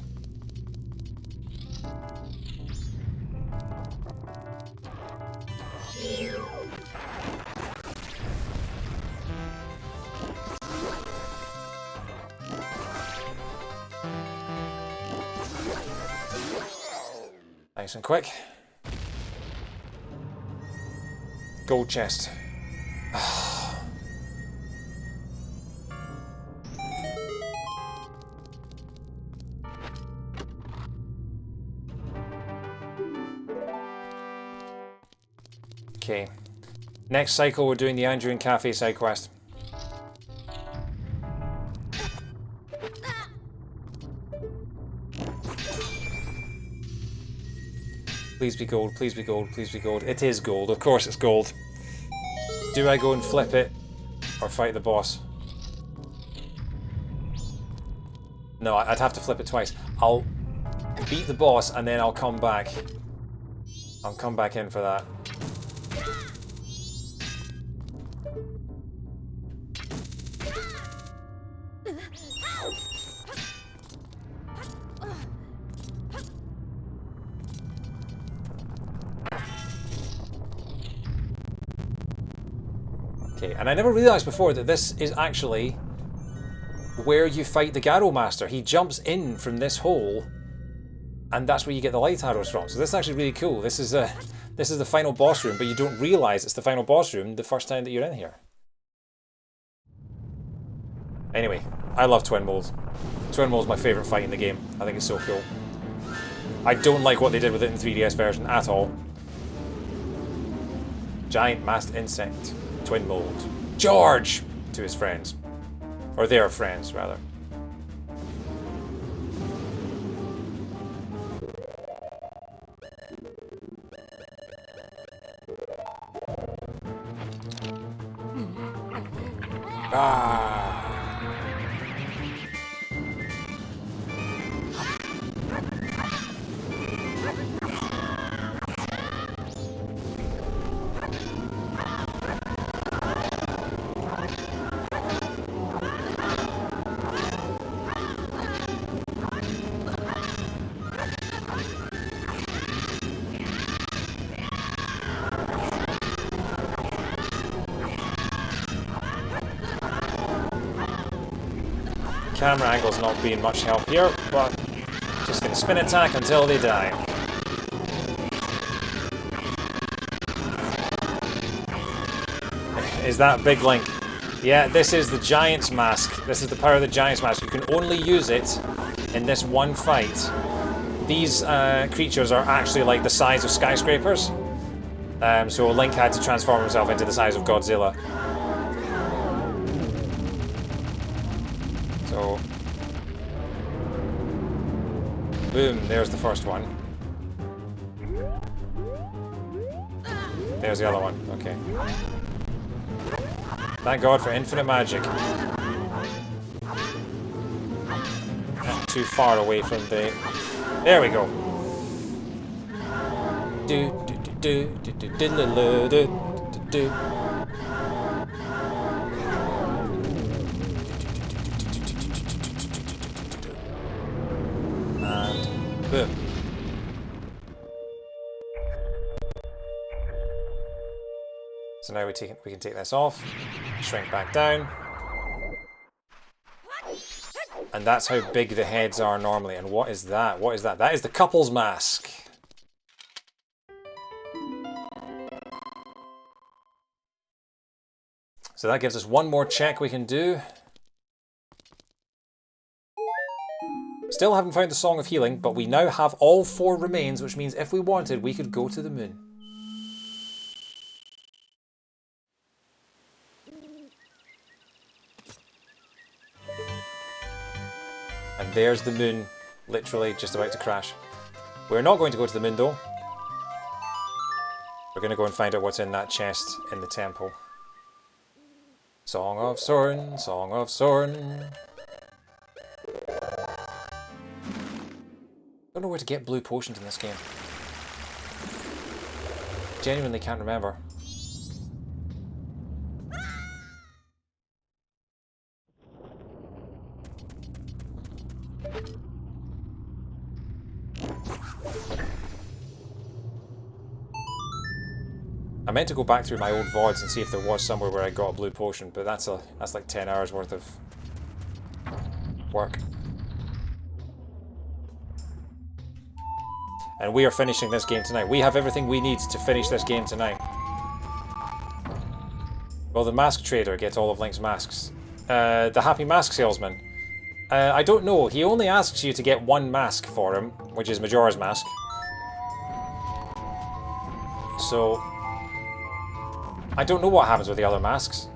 Nice and quick. Gold chest. Okay. Next cycle, we're doing the Andrew and Cafe side quest. Please be gold, please be gold, please be gold. It is gold, of course it's gold. Do I go and flip it or fight the boss? No, I'd have to flip it twice. I'll beat the boss and then I'll come back. I'll come back in for that. Okay, and I never realised before that this is actually where you fight the Garrow Master. He jumps in from this hole, and that's where you get the light arrows from. So this is actually really cool. This is the final boss room, but you don't realise it's the final boss room the first time that you're in here. Anyway, I love Twin Mold. Twin Mold is my favourite fight in the game. I think it's so cool. I don't like what they did with it in the 3DS version at all. Giant masked insect. Twin Mold. George! To his friends. Or their friends, rather. Ah! Camera angle's not being much help here, but just gonna spin attack until they die. Is that Big Link? Yeah, this is the Giant's Mask. This is the power of the Giant's Mask. You can only use it in this one fight. These creatures are actually like the size of skyscrapers. So Link had to transform himself into the size of Godzilla. So, boom, there's the first one. There's the other one, okay. Thank God for infinite magic. Not too far away from the... There we go. Boom. So now we can take this off, shrink back down, and that's how big the heads are normally. And what is that? What is that? That is the couple's mask. So that gives us one more check we can do. Still haven't found the Song of Healing, but we now have all 4 remains, which means if we wanted, we could go to the moon. And there's the moon, literally just about to crash. We're not going to go to the moon though. We're going to go and find out what's in that chest in the temple. Song of Soren, Song of Soren. I don't know where to get blue potions in this game. Genuinely can't remember. I meant to go back through my old VODs and see if there was somewhere where I got a blue potion, but that's like 10 hours worth of work. And we are finishing this game tonight. We have everything we need to finish this game tonight. Will the mask trader get all of Link's masks? The happy mask salesman. I don't know. He only asks you to get one mask for him, which is Majora's mask. So, I don't know what happens with the other masks.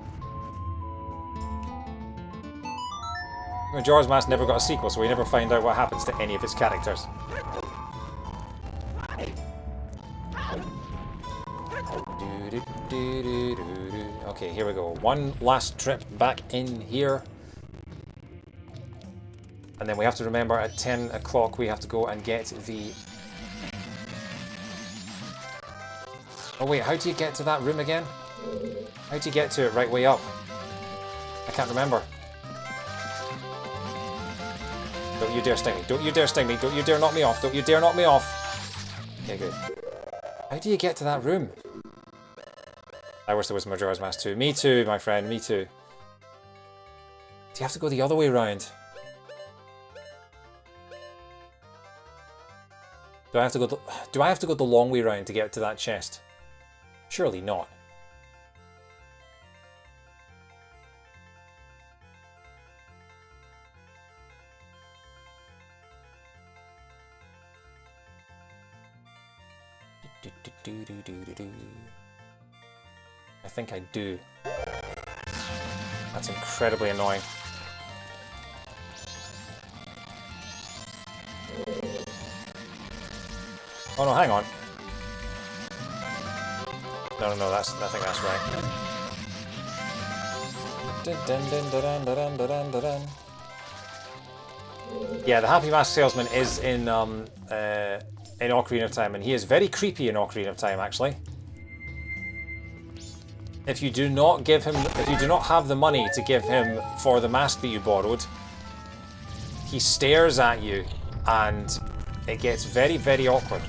Majora's mask never got a sequel, so we never find out what happens to any of its characters. Okay, here we go. One last trip back in here. And then we have to remember at 10 o'clock we have to go and get the... Oh wait, how do you get to that room again? How do you get to it right way up? I can't remember. Don't you dare sting me. Don't you dare sting me. Don't you dare knock me off. Don't you dare knock me off. Okay, good. How do you get to that room? I wish there was Majora's Mask 2. Me too, my friend. Me too. Do you have to go the other way around? Do I have to go the long way round to get to that chest? Surely not. I think I do. That's incredibly annoying. Oh no, hang on. No, I think that's right. Yeah, the Happy Mask Salesman is in Ocarina of Time, and he is very creepy in Ocarina of Time, actually. If you do not have the money to give him for the mask that you borrowed, he stares at you, and it gets very, very awkward.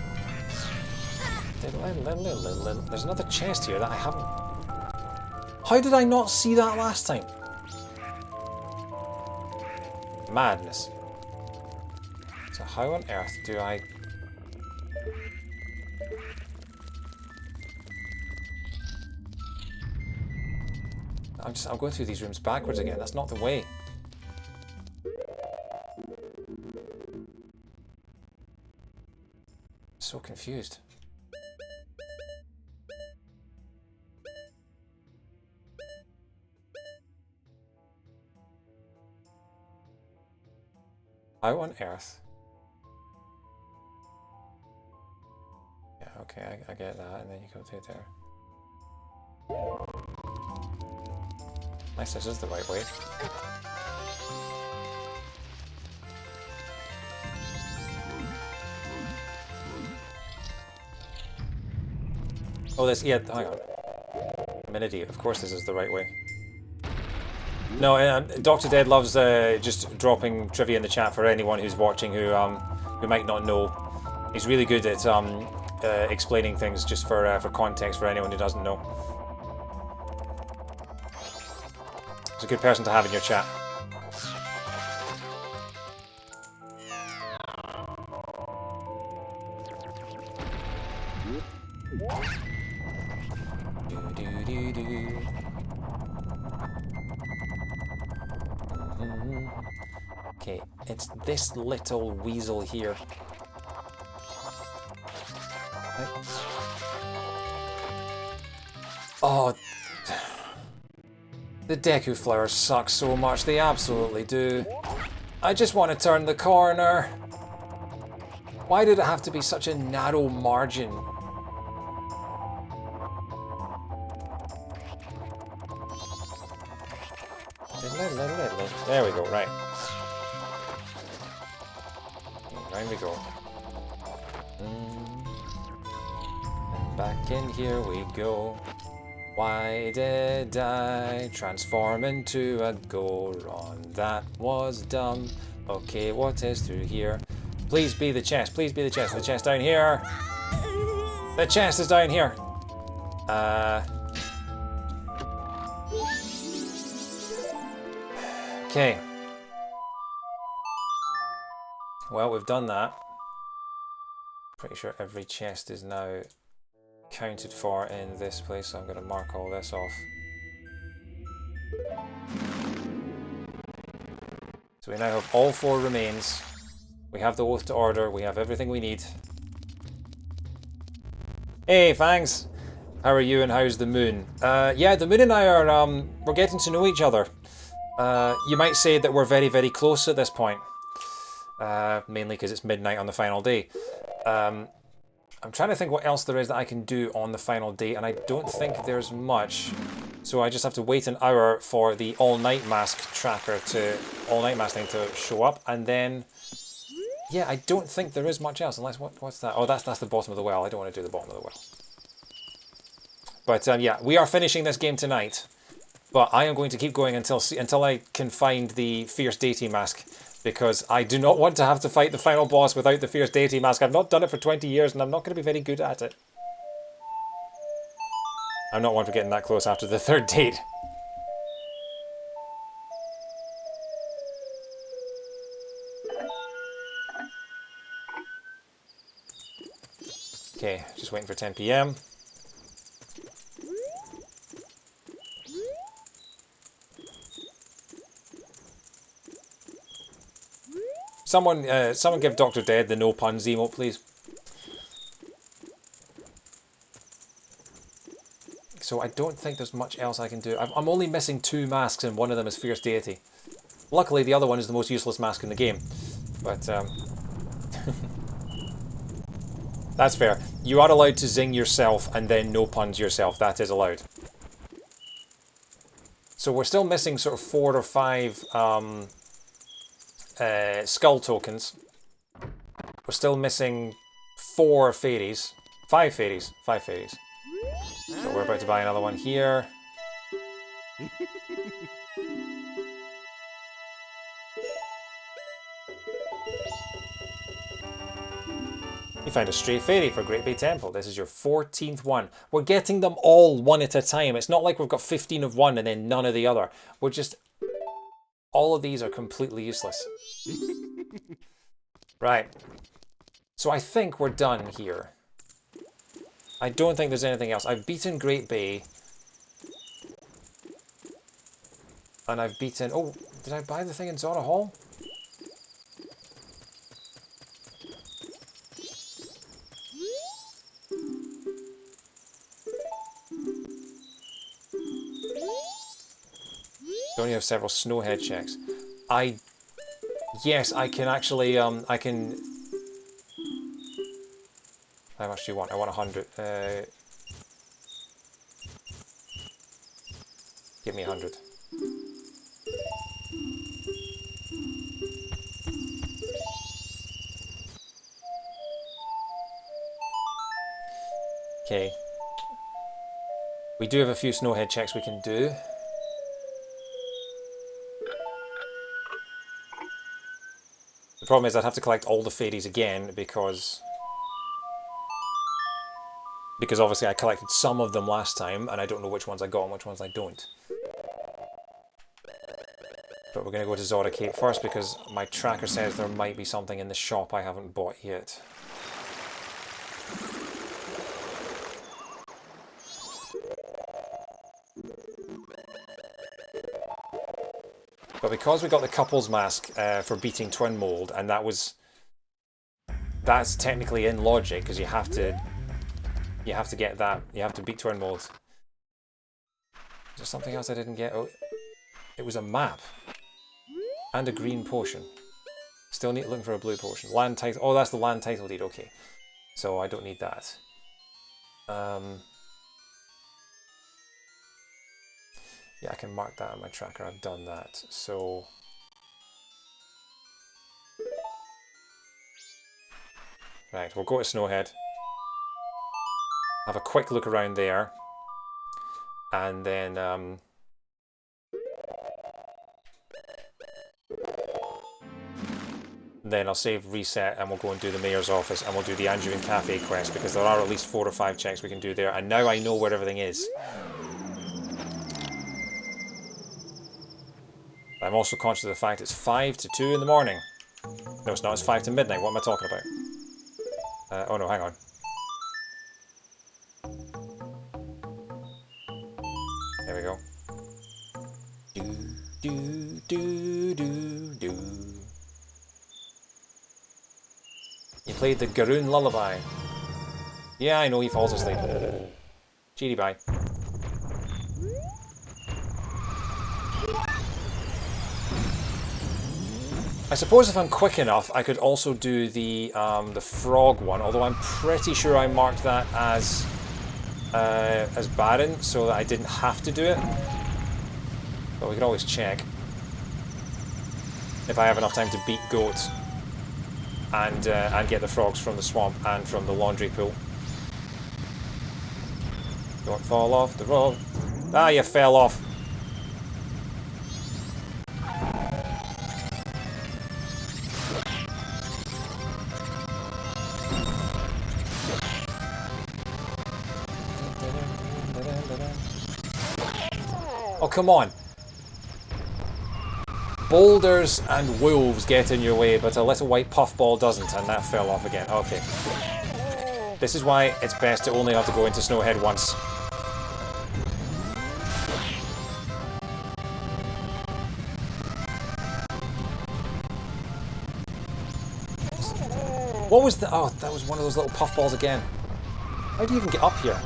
There's another chest here that I haven't... How did I not see that last time? Madness. So how on earth do I... I'm going through these rooms backwards again. That's not the way. So confused. How on earth? Yeah, okay, I get that, and then you go through there. Nice, this is the right way. Oh, this, yeah, hang on. I'm an idiot, of course this is the right way. No, Dr. Dead loves just dropping trivia in the chat for anyone who's watching who might not know. He's really good at explaining things just for context for anyone who doesn't know. He's a good person to have in your chat. Okay, it's this little weasel here. Oh, the Deku flowers suck so much, they absolutely do. I just want to turn the corner. Why did it have to be such a narrow margin? There we go, right. Round we go. And back in here we go. Why did I transform into a Goron? That was dumb. Okay, what is through here? Please be the chest, please be the chest. The chest down here. The chest is down here. Okay. Well, we've done that. Pretty sure every chest is now counted for in this place, so I'm going to mark all this off. So we now have all 4 remains. We have the Oath to Order, we have everything we need. Hey, Fangs! How are you and how's the moon? Yeah, the moon and I are, we're getting to know each other. You might say that we're very, very close at this point. Mainly because it's midnight on the final day. I'm trying to think what else there is that I can do on the final day, and I don't think there's much. So I just have to wait an hour for the all-night mask tracker to... all-night mask thing to show up, and then... yeah, I don't think there is much else, unless... what's that? Oh, that's the bottom of the well. I don't want to do the bottom of the well. But yeah, we are finishing this game tonight. But I am going to keep going until I can find the Fierce Deity mask. Because I do not want to have to fight the final boss without the Fierce Deity mask. I've not done it for 20 years and I'm not going to be very good at it. I'm not one for getting that close after the third date. Okay, just waiting for 10 PM. Someone give Dr. Dead the no puns emote, please. So I don't think there's much else I can do. I'm only missing 2 masks and one of them is Fierce Deity. Luckily, the other one is the most useless mask in the game. But, that's fair. You are allowed to zing yourself and then no puns yourself. That is allowed. So we're still missing sort of 4 or 5 skull tokens. We're still missing 4 fairies. 5 fairies. 5 fairies. So we're about to buy another one here. You found a stray fairy for Great Bay Temple. This is your 14th one. We're getting them all one at a time. It's not like we've got 15 of one and then none of the other. We're just... all of these are completely useless. Right. So I think we're done here. I don't think there's anything else. I've beaten Great Bay. And I've beaten... oh, did I buy the thing in Zora Hall? Don't you have several snowhead checks? Yes, I can actually, I can... how much do you want? I want 100. Give me 100. Okay. We do have a few snowhead checks we can do. The problem is I'd have to collect all the fairies again because obviously I collected some of them last time and I don't know which ones I got and which ones I don't. But we're going to go to Zora Cape first because my tracker says there might be something in the shop I haven't bought yet. But because we got the couples mask for beating Twin Mold, and that's technically in logic because you have to get that. You have to beat Twin Mold. Is there something else I didn't get? Oh, it was a map and a green potion. Still looking for a blue potion. Land title. Oh, that's the land title deed. Okay, so I don't need that. Yeah, I can mark that on my tracker. I've done that. So right, we'll go to Snowhead. Have a quick look around there. And then I'll save reset and we'll go and do the mayor's office and we'll do the Anduin Cafe quest because there are at least 4 or 5 checks we can do there. And now I know where everything is. I'm also conscious of the fact it's 5 to 2 in the morning. No, it's not. It's 5 to midnight. What am I talking about? Oh no, hang on. There we go. Do, do, do, do, do. You played the Garoon Lullaby. Yeah, I know he falls asleep. Cheery bye. I suppose if I'm quick enough, I could also do the frog one. Although I'm pretty sure I marked that as barren, so that I didn't have to do it. But we can always check if I have enough time to beat goats and get the frogs from the swamp and from the laundry pool. Don't fall off the road. Ah, you fell off. come on! Boulders and wolves get in your way, but a little white puffball doesn't, and that fell off again. Okay. This is why it's best to only have to go into Snowhead once. What was the... Oh, that was one of those little puffballs again. How do you even get up here?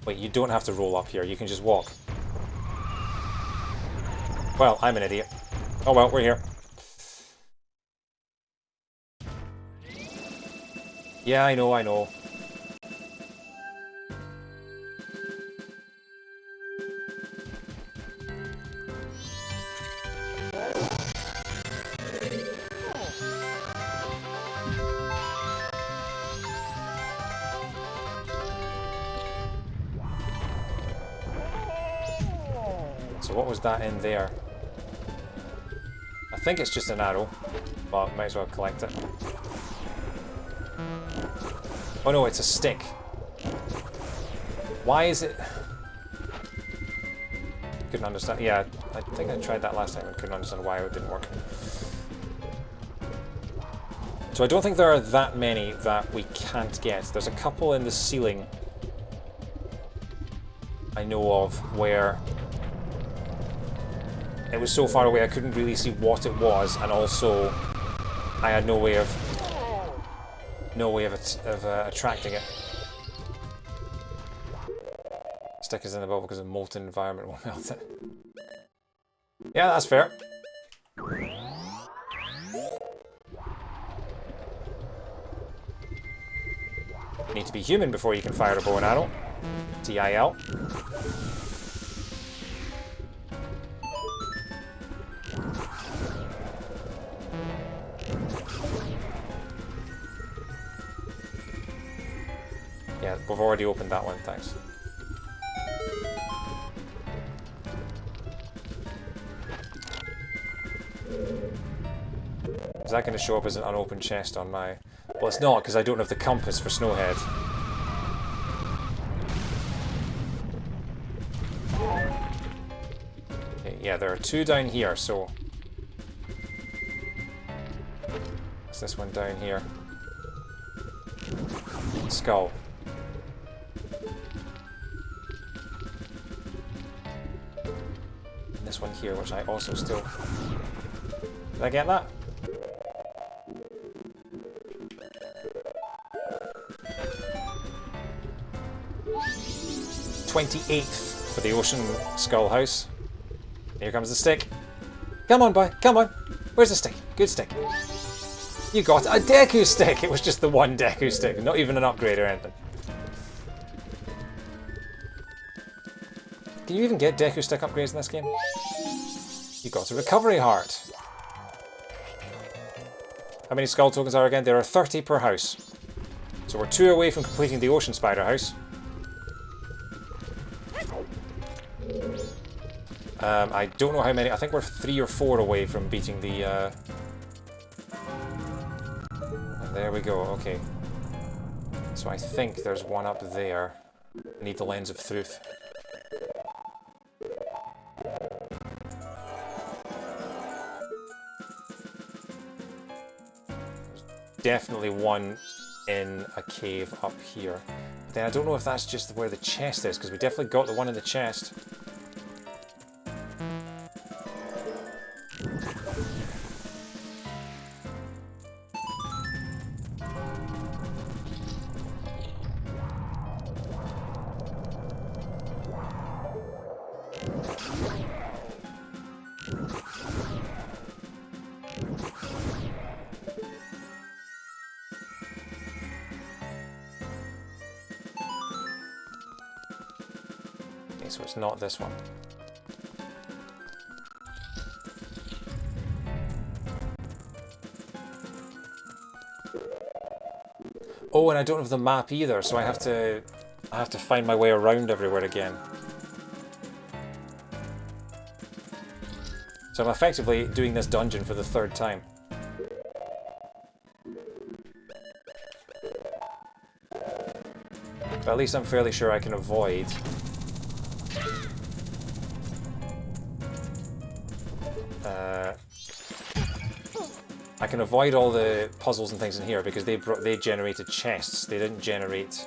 Wait, you don't have to roll up here, you can just walk. Well, I'm an idiot. Oh well, we're here. Yeah, I know, I know. So what was that in there? I think it's just an arrow, but might as well collect it. Oh no, it's a stick. Why is it... Couldn't understand. Yeah, I think I tried that last time and couldn't understand why it didn't work. So I don't think there are that many that we can't get. There's a couple in the ceiling I know of where it was so far away I couldn't really see what it was, and also I had no way of attracting it. Stick is in the bubble because a molten environment will melt it. Yeah, that's fair. Need to be human before you can fire a bow and arrow. TIL. Yeah, we've already opened that one, thanks. Is that going to show up as an unopened chest on my... Well, it's not, because I don't have the compass for Snowhead. Okay, yeah, there are two down here, so... What's this one down here? Skull. And this one here, which I also still... Did I get that? '28th for the Ocean Skull House. Here comes the stick. Come on, boy, come on. Where's the stick? Good stick. You got a Deku stick! It was just the one Deku stick, not even an upgrade or anything. Can you even get Deku stick upgrades in this game? You got a recovery heart. How many skull tokens are again? There are 30 per house. So we're 2 away from completing the Ocean Spider house. I don't know how many. I think we're 3 or 4 away from beating the... There we go, okay. So I think there's one up there. I need the Lens of Truth. There's definitely one in a cave up here. But then I don't know if that's just where the chest is, because we definitely got the one in the chest. So it's not this one. Oh, and I don't have the map either, so I have to find my way around everywhere again. So I'm effectively doing this dungeon for the 3rd time. But at least I'm fairly sure I can avoid I can avoid all the puzzles and things in here because they generated chests. They didn't generate...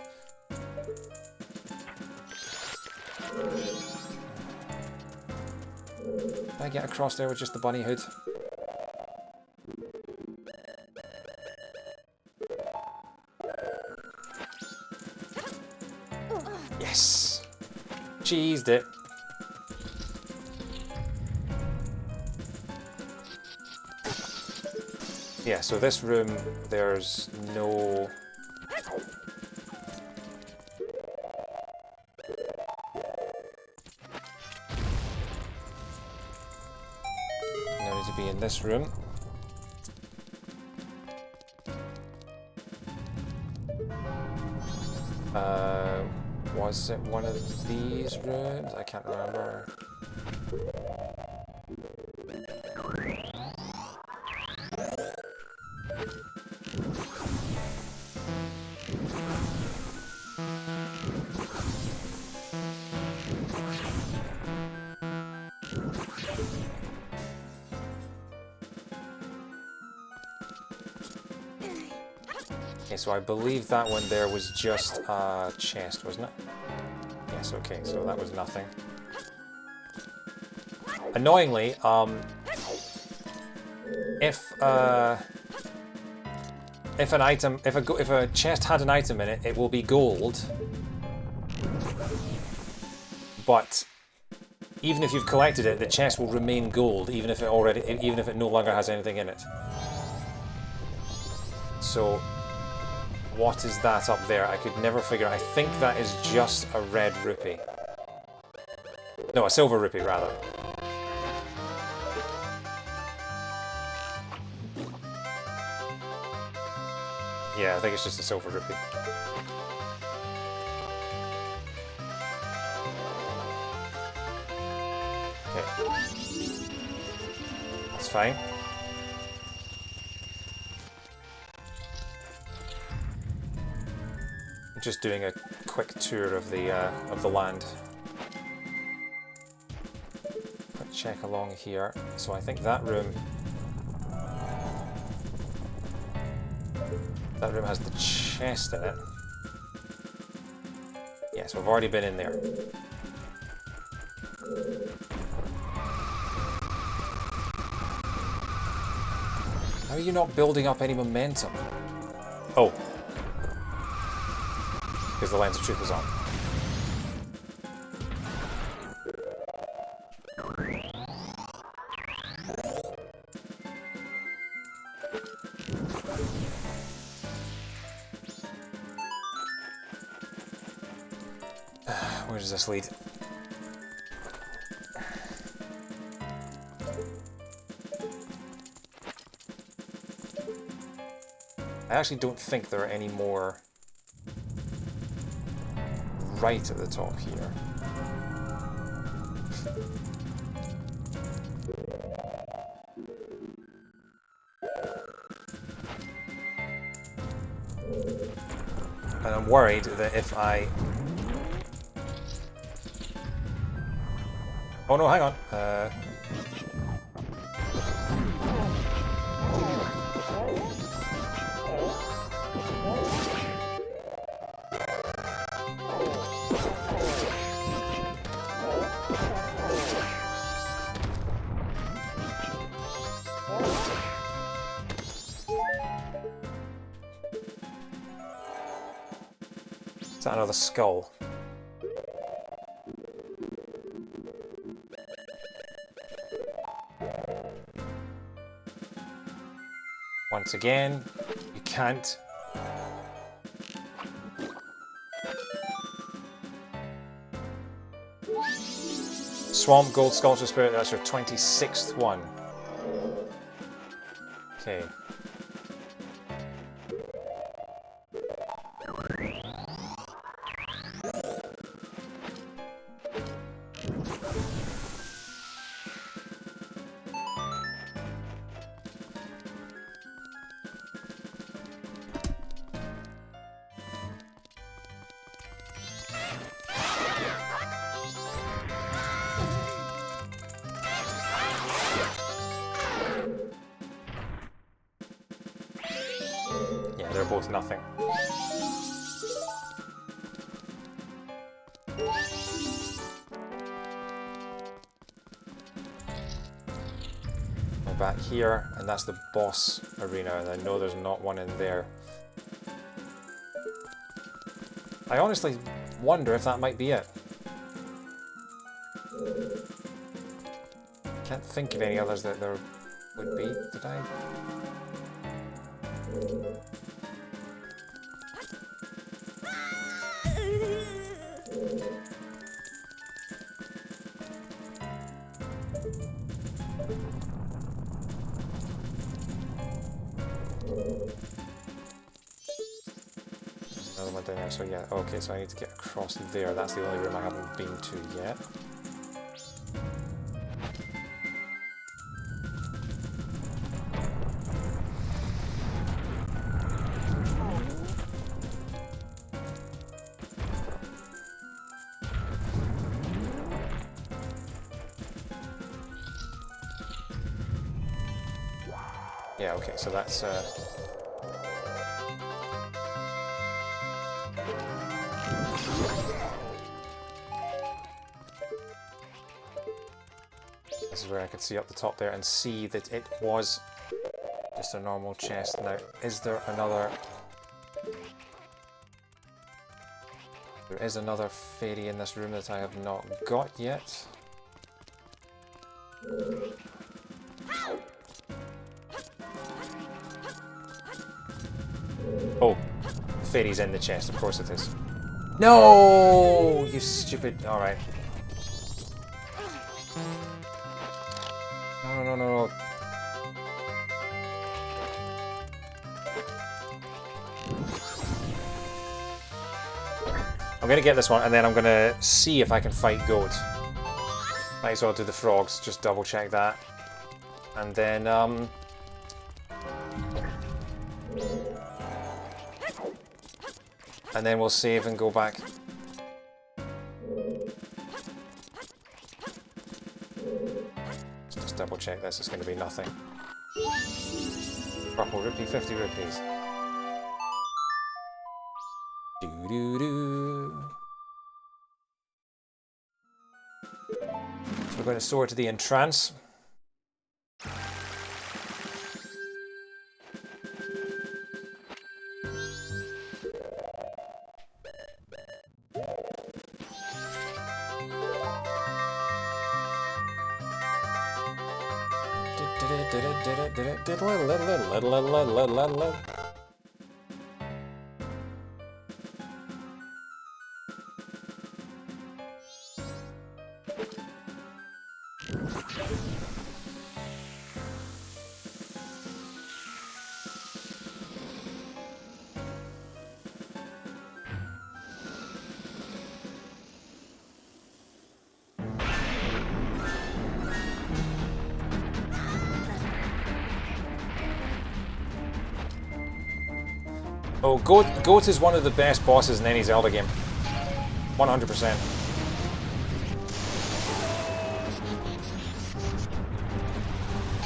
Can I get across there with just the bunny hood? Yes! Cheesed it. Yeah, so this room, there's no... No need to be in this room. Was it one of these rooms? I can't remember. Okay, so I believe that one there was just a chest, wasn't it? Yes, okay, so that was nothing. Annoyingly, if a chest had an item in it, it will be gold. But even if you've collected it, the chest will remain gold, even if it no longer has anything in it. So, what is that up there? I could never figure out. I think that is just a red rupee. No, a silver rupee, rather. Yeah, I think it's just a silver rupee. Okay. That's fine. Just doing a quick tour of the land. Quick check along here. So I think that room has the chest in it. Yeah, so I've already been in there. How are you not building up any momentum? Oh. Because the Lens of Truth was on. Where does this lead? I actually don't think there are any more right at the top here. And I'm worried that if I... Oh no, hang on. Is that another skull? Once again, you can't. Swamp Gold Sculpture Spirit, that's your 26th one. Okay. they're both nothing. We're back here, and that's the boss arena, and I know there's not one in there. I honestly wonder if that might be it. Can't think of any others that there would be, did I? There's another one down there, so yeah, okay, so I need to get across there. That's the only room I haven't been to yet. Yeah, okay, so that's this is where I could see up the top there and see that it was just a normal chest. Now, is there another? There is another fairy in this room that I have not got yet. Oh, the fairy's in the chest, of course it is. No, you stupid. Alright. No. I'm gonna get this one and then I'm gonna see if I can fight Goat. Might as well do the frogs, just double check that. And then, and then we'll save and go back. Let's just double check this, it's going to be nothing. Purple rupee, 50 rupees. Doo-doo-doo. So we're going to soar to the entrance. Oh, Goat is one of the best bosses in any Zelda game. 100%.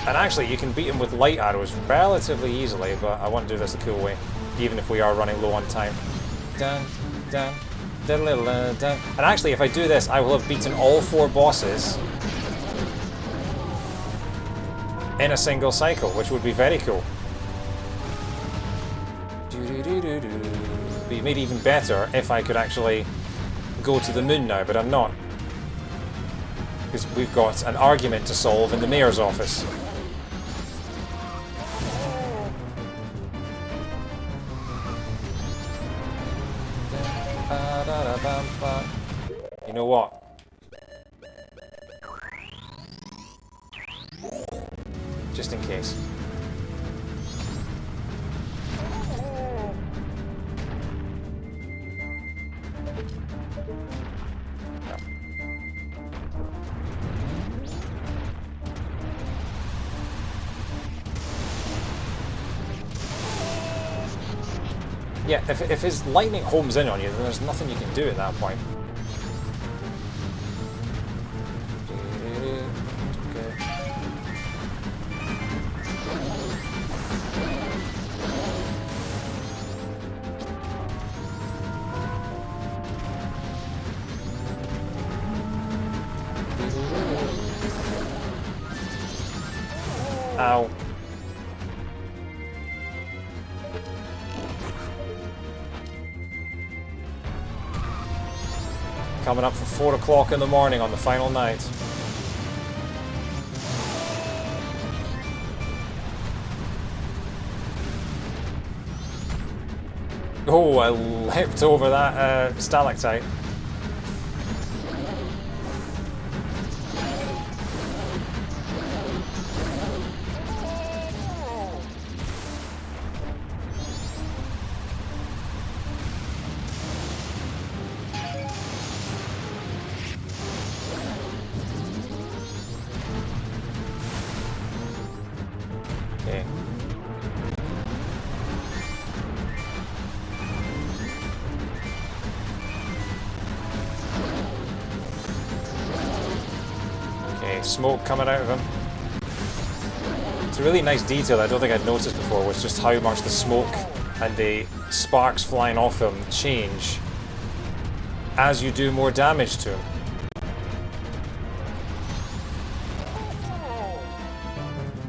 And actually, you can beat him with light arrows relatively easily, but I want to do this the cool way, even if we are running low on time. Dun, dun, dun, dun, dun, dun. And actually, if I do this, I will have beaten all 4 bosses in a single cycle, which would be very cool. Be made even better if I could actually go to the moon now, but I'm not. Because we've got an argument to solve in the mayor's office. You know what? Just in case. Yeah, if his lightning homes in on you, then there's nothing you can do at that point. Ow. Coming up for 4 o'clock in the morning on the final night. Oh, I leapt over that stalactite. Okay. Okay, smoke coming out of him. It's a really nice detail I don't think I'd noticed before, was just how much the smoke and the sparks flying off him change as you do more damage to him.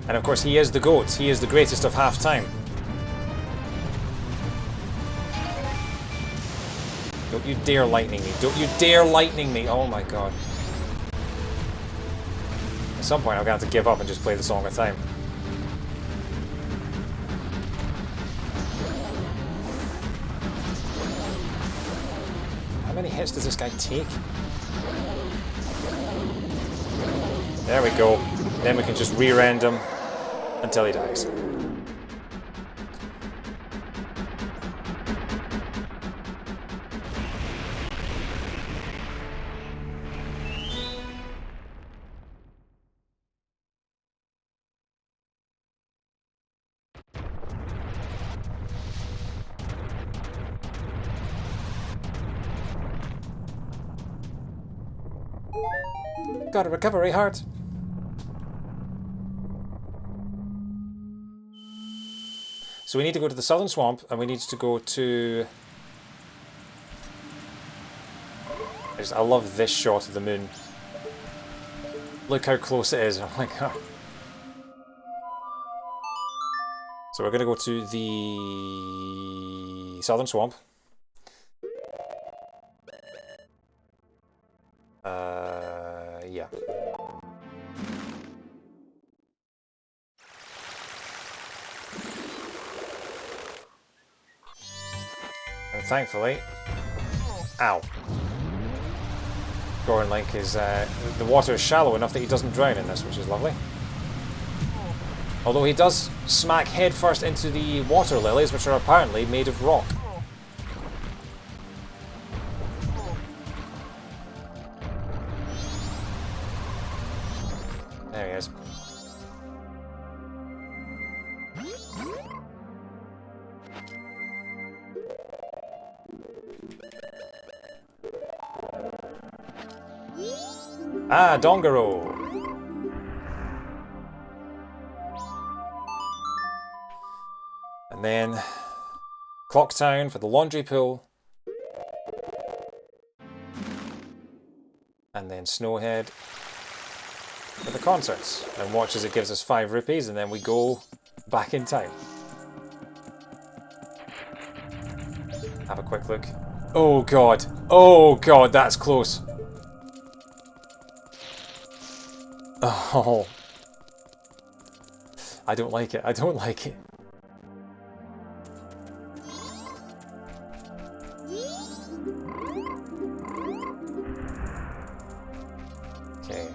And of course he is the GOAT, he is the greatest of half time. Don't you dare lightning me, don't you dare lightning me, oh my god. At some point I'm going to have to give up and just play the Song of Time. How many hits does this guy take? There we go. Then we can just re-rend him until he dies. Got a recovery heart. So we need to go to the southern swamp, and we need to go to... I love this shot of the moon. Look how close it is, oh my god. So we're going to go to the southern swamp. Yeah. And thankfully, ow. Goron Link is, the water is shallow enough that he doesn't drown in this, which is lovely. Although he does smack headfirst into the water lilies, which are apparently made of rock. There he is. Ah, Dongaro! And then Clocktown for the laundry pool. And then Snowhead for the concerts. And watch as it gives us 5 rupees, and then we go back in time. Have a quick look. Oh god! Oh god, that's close! Oh. I don't like it. I don't like it. Okay.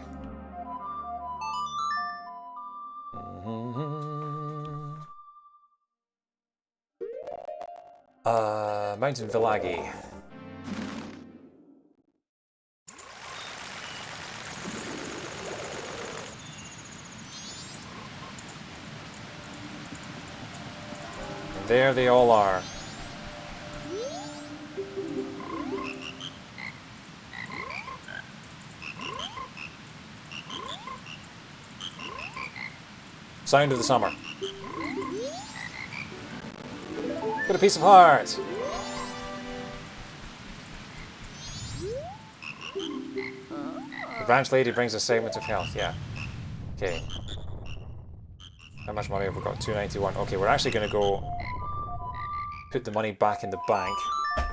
Mountain Villagi. There they all are. Sound of the summer. Got a piece of heart. The branch lady brings a segment of health, yeah. Okay. How much money have we got? 291. Okay, we're actually going to go put the money back in the bank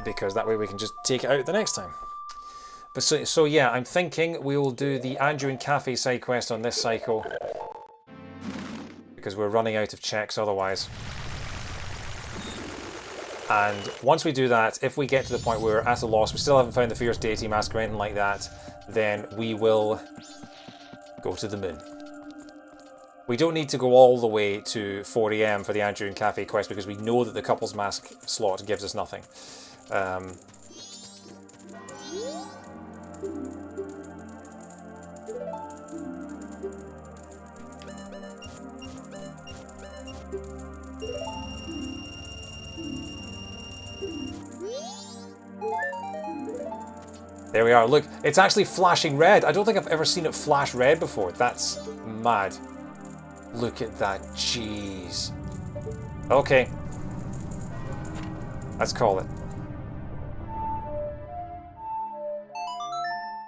because that way we can just take it out the next time. But so yeah, I'm thinking we'll do the Anduin Cafe side quest on this cycle because we're running out of checks otherwise. And once we do that, if we get to the point where we're at a loss, we still haven't found the Fierce Deity Mask or anything like that, then we will go to the moon. We don't need to go all the way to 4 AM for the Anduin Cafe quest because we know that the Couple's Mask slot gives us nothing. There we are. Look, it's actually flashing red. I don't think I've ever seen it flash red before. That's mad. Look at that. Jeez. Okay. Let's call it.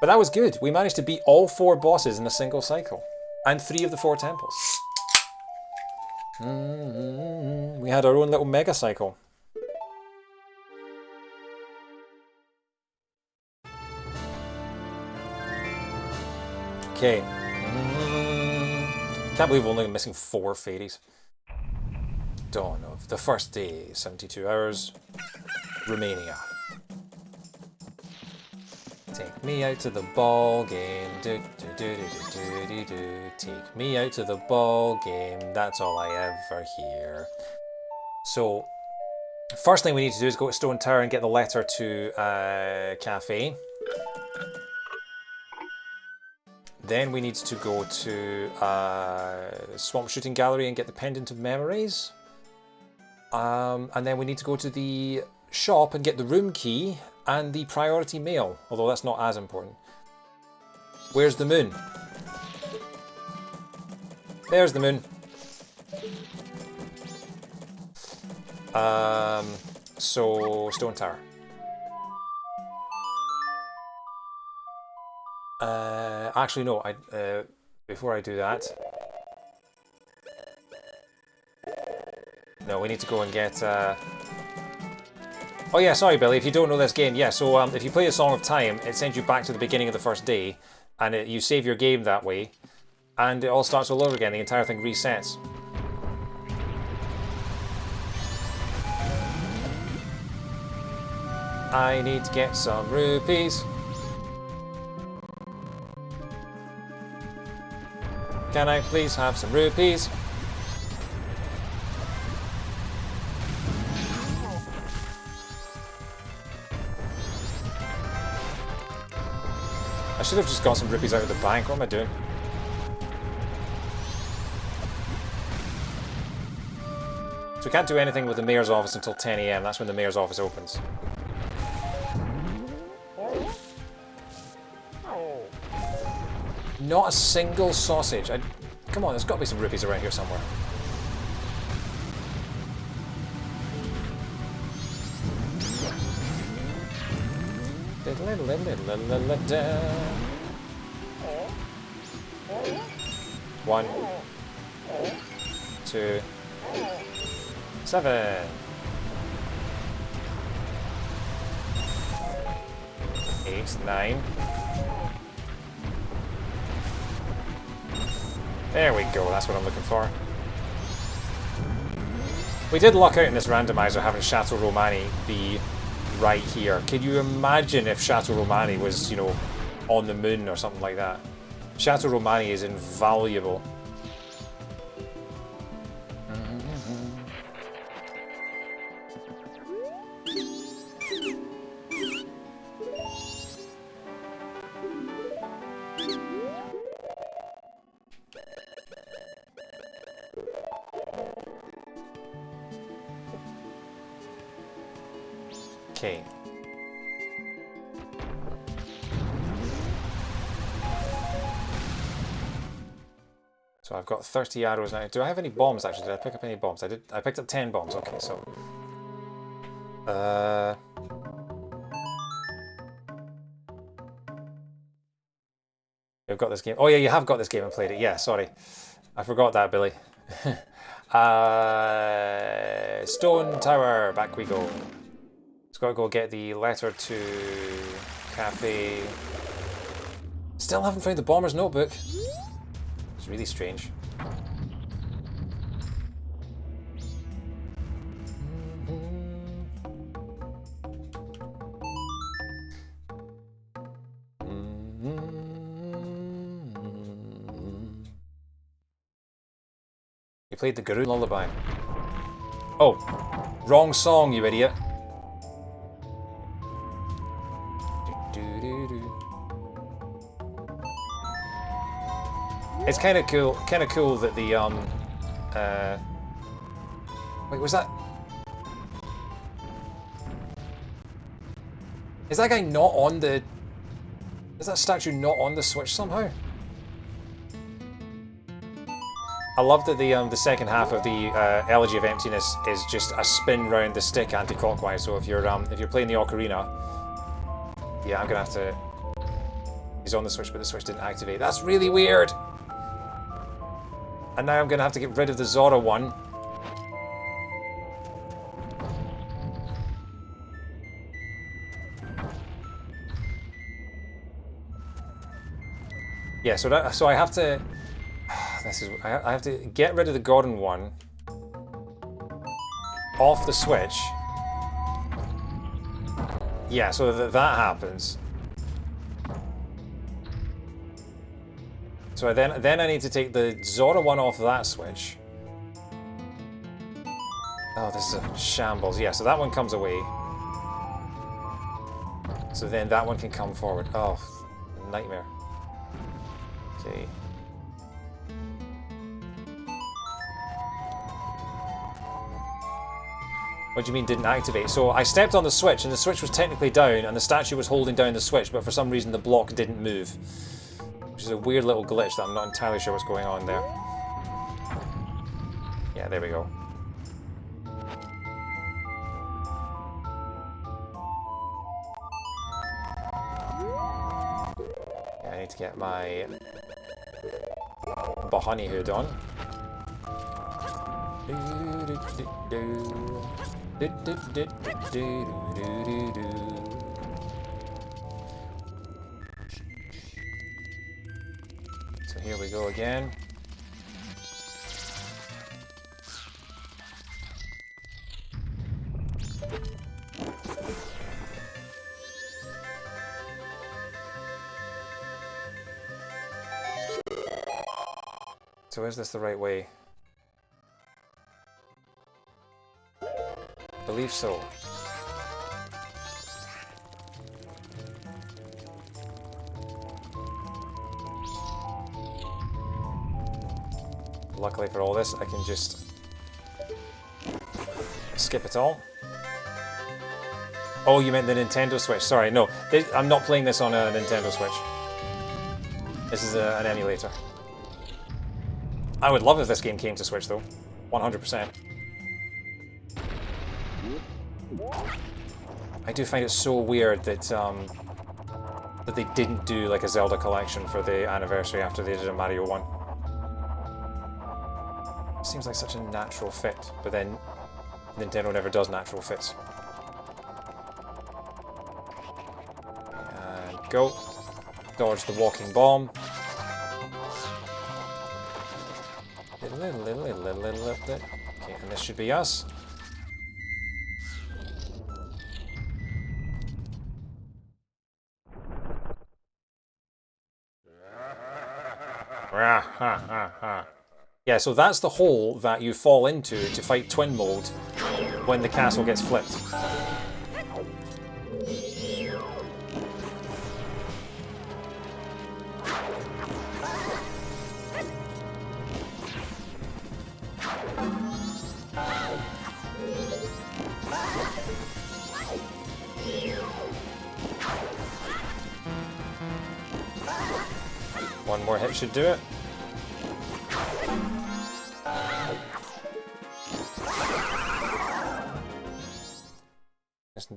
But that was good. We managed to beat all 4 bosses in a single cycle. And 3 of the 4 temples. We had our own little mega cycle. Okay. Can't believe we're only missing 4 fairies. Dawn of the first day, 72 hours. Romania. Take me out to the ball game. Do, do, do, do, do, do, do. Take me out to the ball game. That's all I ever hear. So, first thing we need to do is go to Stone Tower and get the letter to Cafe. Then we need to go to Swamp Shooting Gallery and get the Pendant of Memories. And then we need to go to the shop and get the room key and the priority mail, although that's not as important. Where's the moon? There's the moon. So, Stone Tower. Actually, no. Before I do that, no, we need to go and get. Oh yeah, sorry, Billy. If you don't know this game, yeah. So if you play a Song of Time, it sends you back to the beginning of the first day, and you save your game that way, and it all starts all over again. The entire thing resets. I need to get some rupees. Can I please have some rupees? I should have just got some rupees out of the bank. What am I doing? So we can't do anything with the mayor's office until 10 AM. That's when the mayor's office opens. Not a single sausage. Come on, there's got to be some rupees around here somewhere. One, 2, 7. 8, 9. There we go, that's what I'm looking for. We did luck out in this randomizer having Chateau Romani be right here. Can you imagine if Chateau Romani was, you know, on the moon or something like that? Chateau Romani is invaluable. Okay. So I've got 30 arrows now. Do I have any bombs actually? Did I pick up any bombs? I did. I picked up 10 bombs. Okay, so You've got this game. Oh yeah, you have got this game and played it. Yeah, sorry. I forgot that, Billy. Stone Tower, back we go. Just gotta go get the letter to Cafe. Still haven't found the Bomber's Notebook. It's really strange. You played the Guru Lullaby. Oh, wrong song, you idiot. It's kind of cool that the wait, was that? Is that guy not on the? Is that statue not on the Switch somehow? I love that the second half of the Elegy of Emptiness is just a spin round the stick anti-clockwise. So if you're playing the Ocarina, yeah, I'm gonna have to. He's on the Switch, but the Switch didn't activate. That's really weird. And now I'm gonna have to get rid of the Zora one. Yeah, so I have to. I have to get rid of the Gordon one off the Switch. Yeah, so that happens. So then I need to take the Zora one off that Switch. Oh, this is a shambles. Yeah, so that one comes away. So then that one can come forward. Oh, nightmare. Okay. What do you mean didn't activate? So I stepped on the Switch and the Switch was technically down and the statue was holding down the Switch, but for some reason the block didn't move. Which is a weird little glitch that I'm not entirely sure what's going on there. Yeah, there we go. Yeah, I need to get my Bahani hood on. So here we go again. So is this the right way? I believe so. Luckily for all this, I can just skip it all. Oh, you meant the Nintendo Switch. Sorry, no. I'm not playing this on a Nintendo Switch. This is an emulator. I would love if this game came to Switch, though. 100%. I do find it so weird that that they didn't do like a Zelda collection for the anniversary after they did a Mario one. Seems like such a natural fit, but then Nintendo never does natural fits. And go. Dodge the walking bomb. Okay, and this should be us. Yeah, so that's the hole that you fall into to fight Twin Mode when the castle gets flipped. One more hit should do it.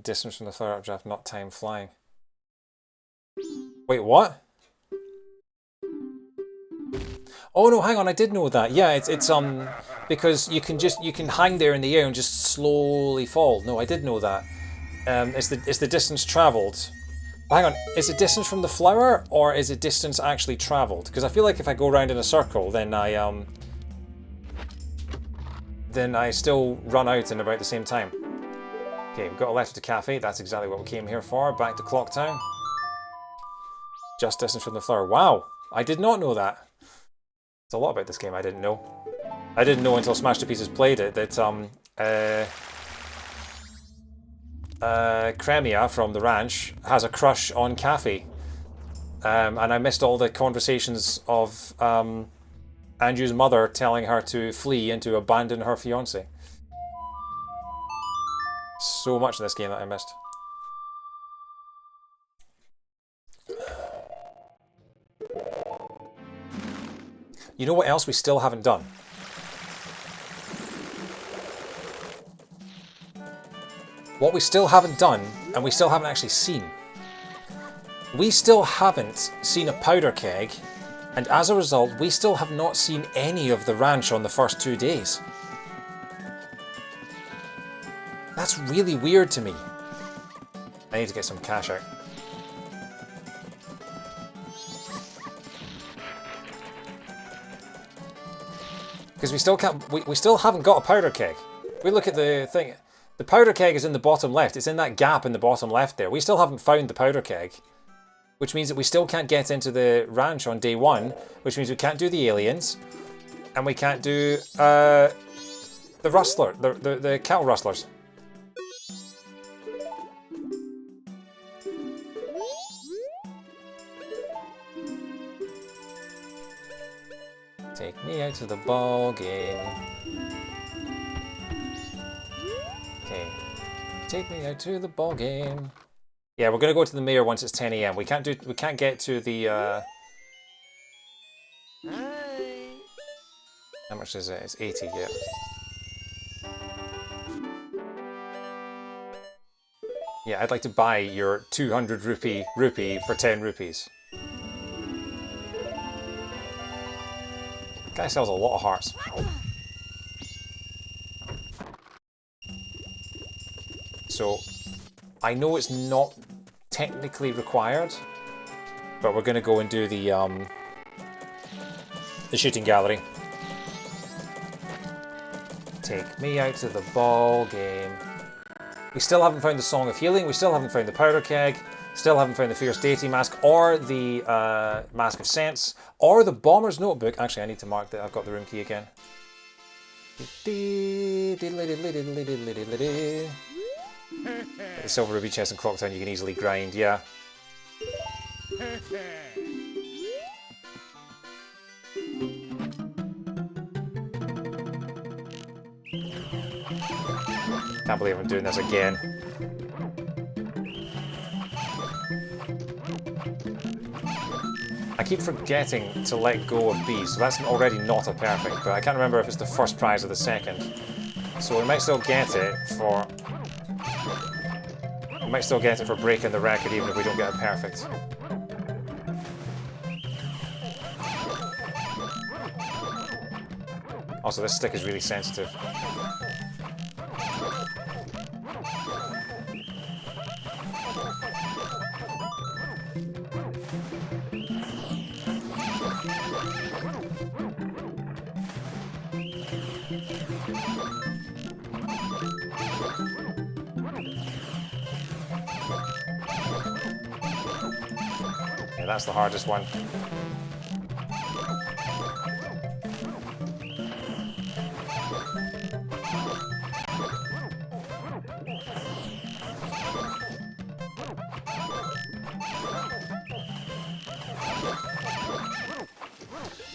Distance from the fire updraft, not time flying. Wait, what? Oh no, hang on, I did know that. Yeah, it's because you can hang there in the air and just slowly fall. No, I did know that. It's the distance travelled. Hang on, is it distance from the flower or is it distance actually travelled? Because I feel like if I go around in a circle, then I still run out in about the same time. Okay, we've got a letter to cafe. That's exactly what we came here for. Back to Clock Town. Just distance from the flower. Wow, I did not know that. There's a lot about this game I didn't know. I didn't know until Smash to Pieces played it that Cremia from the ranch has a crush on Cafe. And I missed all the conversations of Anju's mother telling her to flee and to abandon her fiancé. So much in this game that I missed. You know what else we still haven't done? What we still haven't done, and we still haven't actually seen. We still haven't seen a powder keg, and as a result, we still have not seen any of the ranch on the first 2 days. That's really weird to me. I need to get some cash out. Because we still can't, we still haven't got a powder keg. If we look at the thing, the powder keg is in the bottom left. It's in that gap in the bottom left there. We still haven't found the powder keg, which means that we still can't get into the ranch on day 1, which means we can't do the aliens, and we can't do the rustler, the cattle rustlers. Take me out to the ball game. Okay. Take me out to the ball game. Yeah, we're gonna go to the mayor once it's 10 AM. We can't get to the How much is it? It's 80, yeah. Yeah, I'd like to buy your 200 rupee for 10 rupees. Guy sells a lot of hearts. So, I know it's not technically required, but we're going to go and do the shooting gallery. Take me out to the ball game. We still haven't found the Song of Healing, we still haven't found the powder keg, still haven't found the Fierce Deity mask, or the Mask of Sense, or the Bomber's Notebook. Actually, I need to mark that I've got the room key again. The Silver Ruby chest in Clocktown you can easily grind, yeah. Can't believe I'm doing this again. I keep forgetting to let go of bees, so that's already not a perfect, but I can't remember if it's the first prize or the second. So we might still get it for... We might still get it for breaking the record even if we don't get a perfect. Also, this stick is really sensitive. Yeah, that's the hardest one.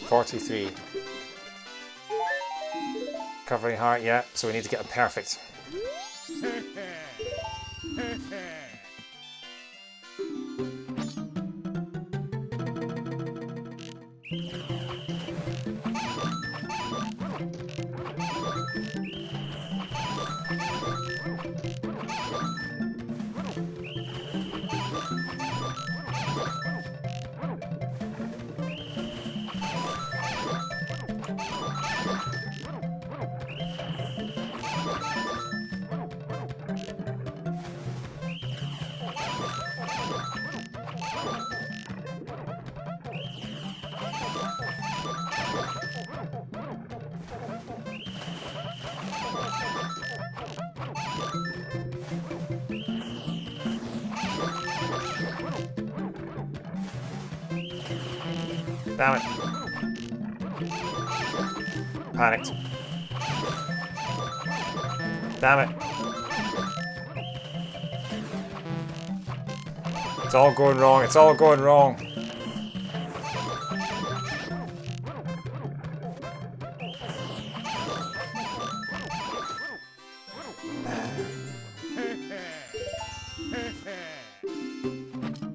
$43. Covering heart, yeah, so we need to get a perfect. Damn it. Panicked. Damn it. It's all going wrong. It's all going wrong.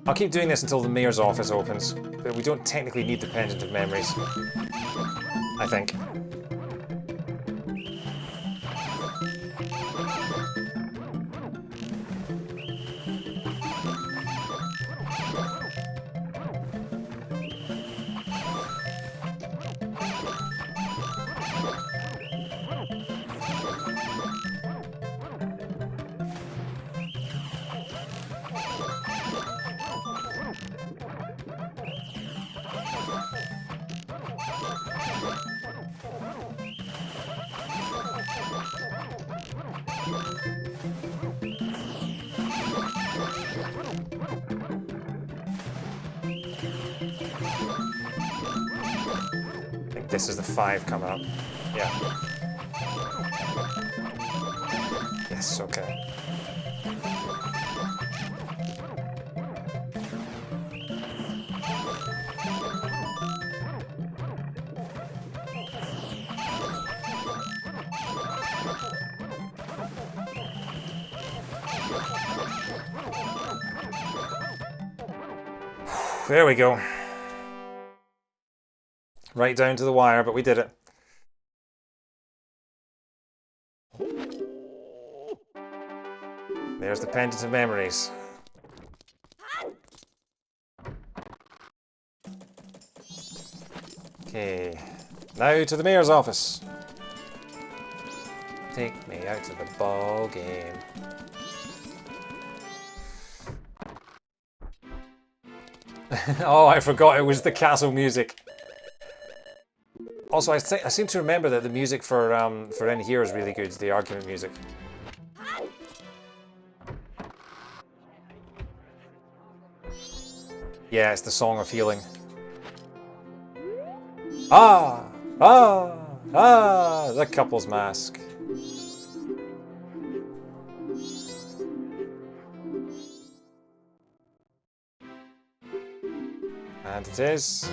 I'll keep doing this until the mayor's office opens, but we don't technically need the Pendant of Memories, I think. This is the 5 coming up. Yeah. Yes, okay. There we go. Right down to the wire, but we did it. There's the Pendant of Memories. Okay, now to the mayor's office. Take me out to the ball game. Oh, I forgot it was the castle music. Also, I seem to remember that the music for in here is really good. The argument music. Yeah, it's the Song of Healing. Ah, ah, ah! The couple's mask. And it is.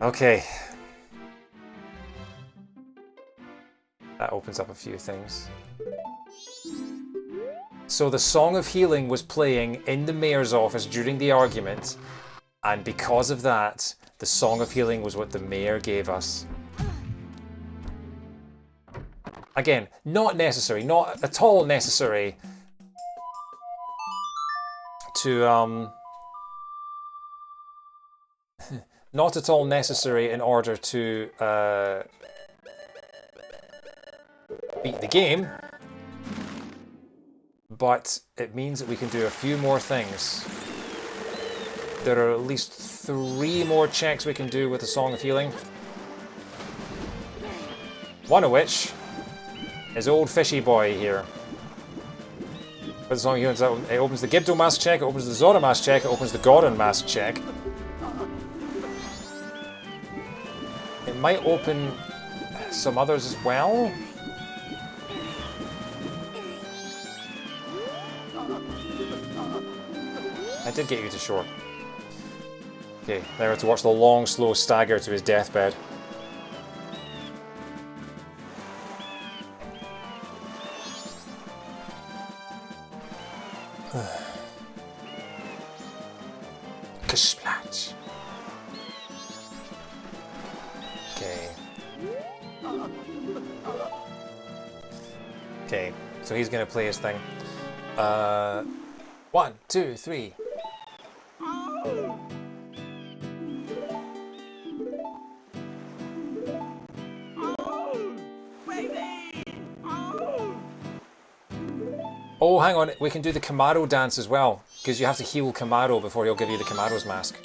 Okay. That opens up a few things. So the Song of Healing was playing in the mayor's office during the argument, and because of that, the Song of Healing was what the mayor gave us. Again, not necessary, not at all necessary to not at all necessary in order to beat the game, but it means that we can do a few more things. There are at least 3 more checks we can do with the Song of Healing. One of which is old fishy boy here. With the Song of Healing, it opens the Gibdo mask check, it opens the Zora mask check, it opens the Goron mask check. It might open some others as well. I did get you to shore. Okay, now we have to watch the long, slow stagger to his deathbed. Kashplatch. Okay. Okay, so he's gonna play his thing. 1, 2, 3. Oh, hang on, we can do the Camaro dance as well, because you have to heal Camaro before he'll give you the Camaro's mask.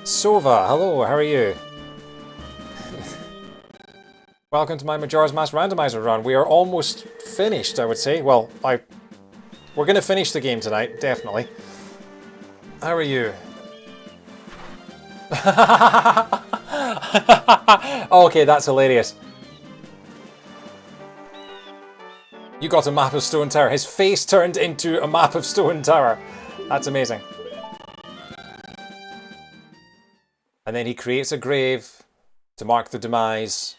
Sova, hello, how are you? Welcome to my Majora's Mask Randomiser run. We are almost finished, I would say. Well, we're going to finish the game tonight, definitely. How are you? Okay, that's hilarious. You got a map of Stone Tower. His face turned into a map of Stone Tower. That's amazing. And then he creates a grave to mark the demise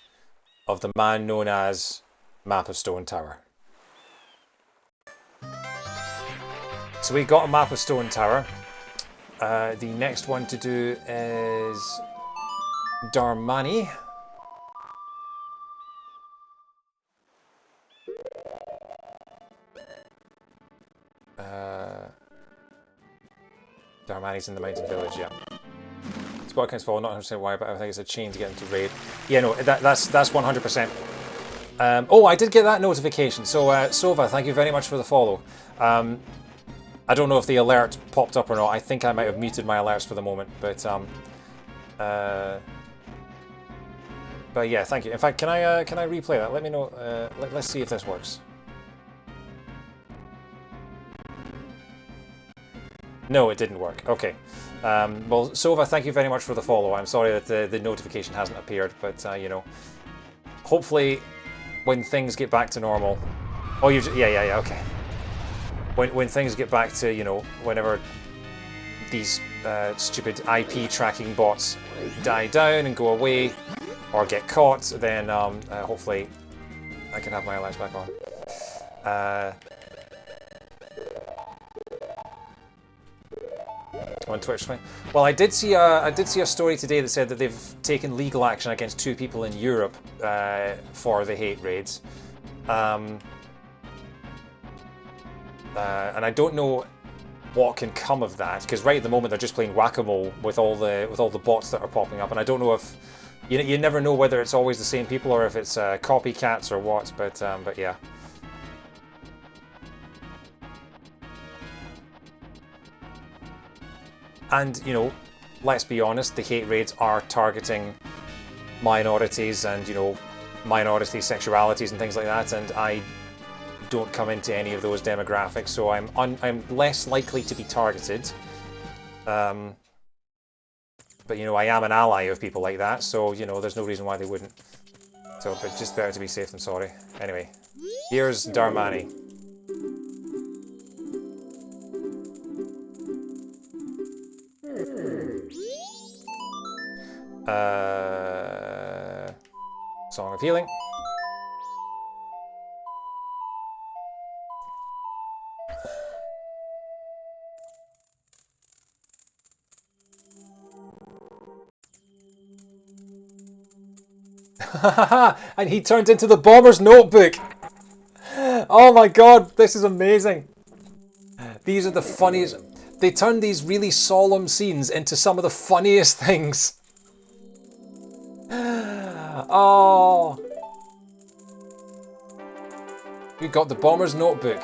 of the man known as Map of Stone Tower. So we got a map of Stone Tower. The next one to do is Darmani. Darmani's in the mountain village, yeah. Spot counts fall, not 100% why, but I think it's a chain to get into raid. Yeah, no, that's 100%. Oh, I did get that notification. So, Sova, thank you very much for the follow. I don't know if the alert popped up or not. I think I might have muted my alerts for the moment, but yeah, thank you. In fact, can I replay that? Let me know. Let's see if this works. No, it didn't work. Okay. Well, Sova, thank you very much for the follow. I'm sorry that the notification hasn't appeared, but you know, hopefully when things get back to normal. Oh, yeah, okay. When things get back to, you know, whenever these stupid IP tracking bots die down and go away or get caught, then hopefully I can have my alerts back on. On Twitch. Well, I did see a story today that said that they've taken legal action against 2 people in Europe for the hate raids, and I don't know what can come of that, because right at the moment they're just playing whack-a-mole with all the bots that are popping up, and I don't know if you never know whether it's always the same people or if it's copycats or what, but yeah. And, you know, let's be honest, the hate raids are targeting minorities and, you know, minority sexualities and things like that, and I don't come into any of those demographics, so I'm less likely to be targeted. But, you know, I am an ally of people like that, so, you know, there's no reason why they wouldn't. So, but just better to be safe than sorry. Anyway, here's Darmani. Song of Healing. And he turned into the bomber's notebook. Oh my god, this is amazing. These are the funniest. They turn these really solemn scenes into some of the funniest things. Oh. You got the bomber's notebook.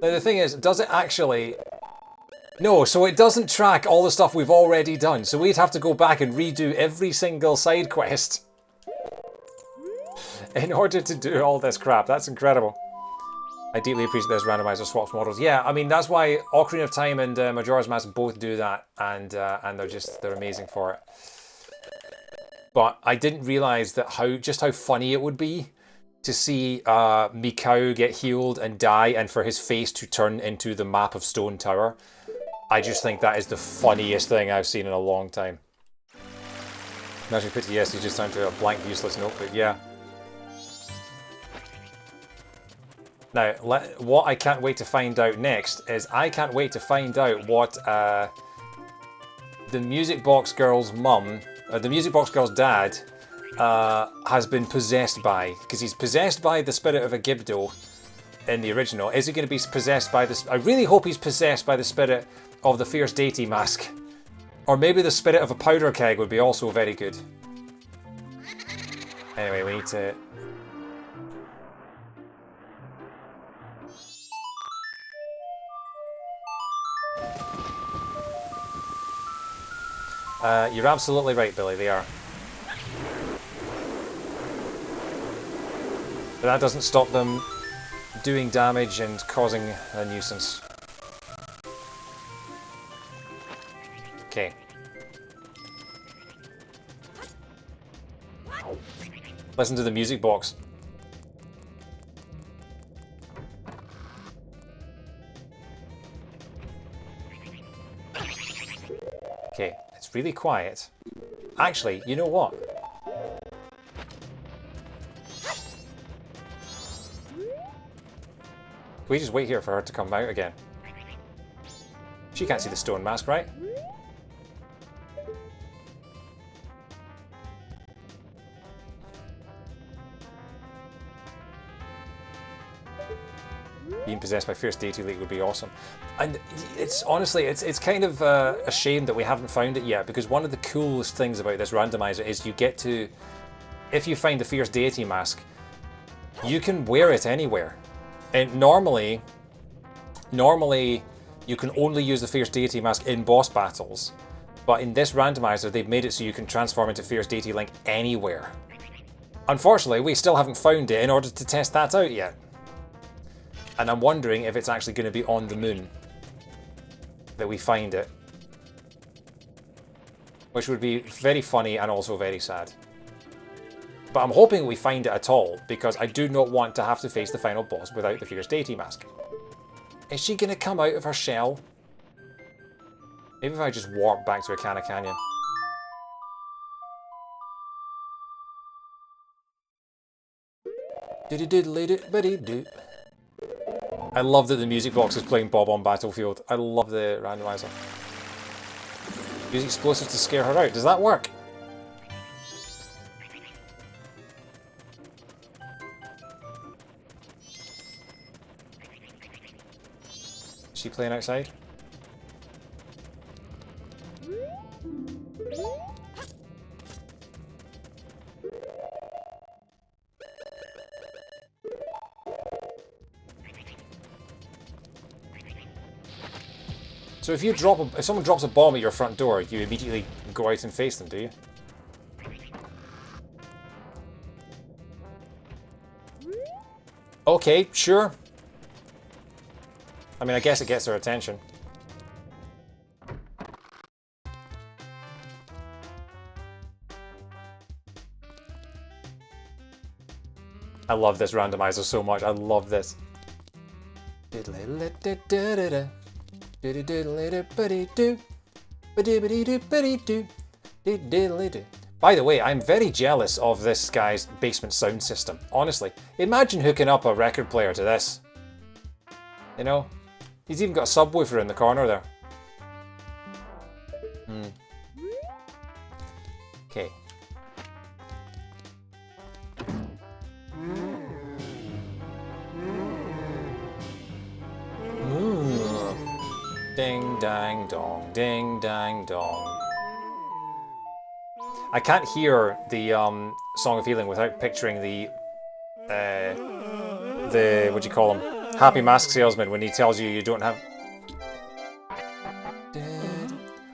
Now the thing is, does it actually... No, so it doesn't track all the stuff we've already done, so we'd have to go back and redo every single side quest in order to do all this crap. That's incredible. I deeply appreciate this randomizer swaps models. Yeah, I mean, that's why Ocarina of Time and Majora's Mask both do that, and they're amazing for it. But I didn't realise that just how funny it would be to see Mikau get healed and die, and for his face to turn into the map of Stone Tower. I just think that is the funniest thing I've seen in a long time. Imagine put to yes, he just turned to a blank, useless notebook. Yeah. Now, what I can't wait to find out next is I can't wait to find out what the Music Box Girl's mum, the Music Box Girl's dad, has been possessed by. Because he's possessed by the spirit of a Gibdo in the original. Is he going to be possessed by this? I really hope he's possessed by the spirit of the Fierce Deity mask. Or maybe the spirit of a powder keg would be also very good. Anyway, we need to... You're absolutely right, Billy, they are. But that doesn't stop them doing damage and causing a nuisance. Okay. Listen to the music box. Okay, it's really quiet. Actually, you know what? Can we just wait here for her to come out again? She can't see the stone mask, right? Being possessed by fierce deity league would be awesome. And it's honestly, it's kind of a shame that we haven't found it yet, because one of the coolest things about this randomizer is you get to, if you find the fierce deity mask, you can wear it anywhere. And normally you can only use the fierce deity mask in boss battles, but in this randomizer they've made it so you can transform into fierce deity link anywhere. Unfortunately, we still haven't found it in order to test that out yet. And I'm wondering if it's actually going to be on the moon that we find it. Which would be very funny and also very sad. But I'm hoping we find it at all, because I do not want to have to face the final boss without the fierce deity mask. Is she going to come out of her shell? Maybe if I just warp back to Ikana Canyon. I love that the music box is playing Bob on Battlefield. I love the randomizer. Use explosives to scare her out. Does that work? Is she playing outside? So if someone drops a bomb at your front door, you immediately go out and face them, do you? Okay, sure. I mean, I guess it gets their attention. I love this randomizer so much. I love this. By the way, I'm very jealous of this guy's basement sound system. Honestly, imagine hooking up a record player to this. You know, he's even got a subwoofer in the corner there. Okay. Ding dang dong, ding dang dong. I can't hear the Song of Healing without picturing the what do you call him? Happy Mask Salesman, when he tells you you don't have.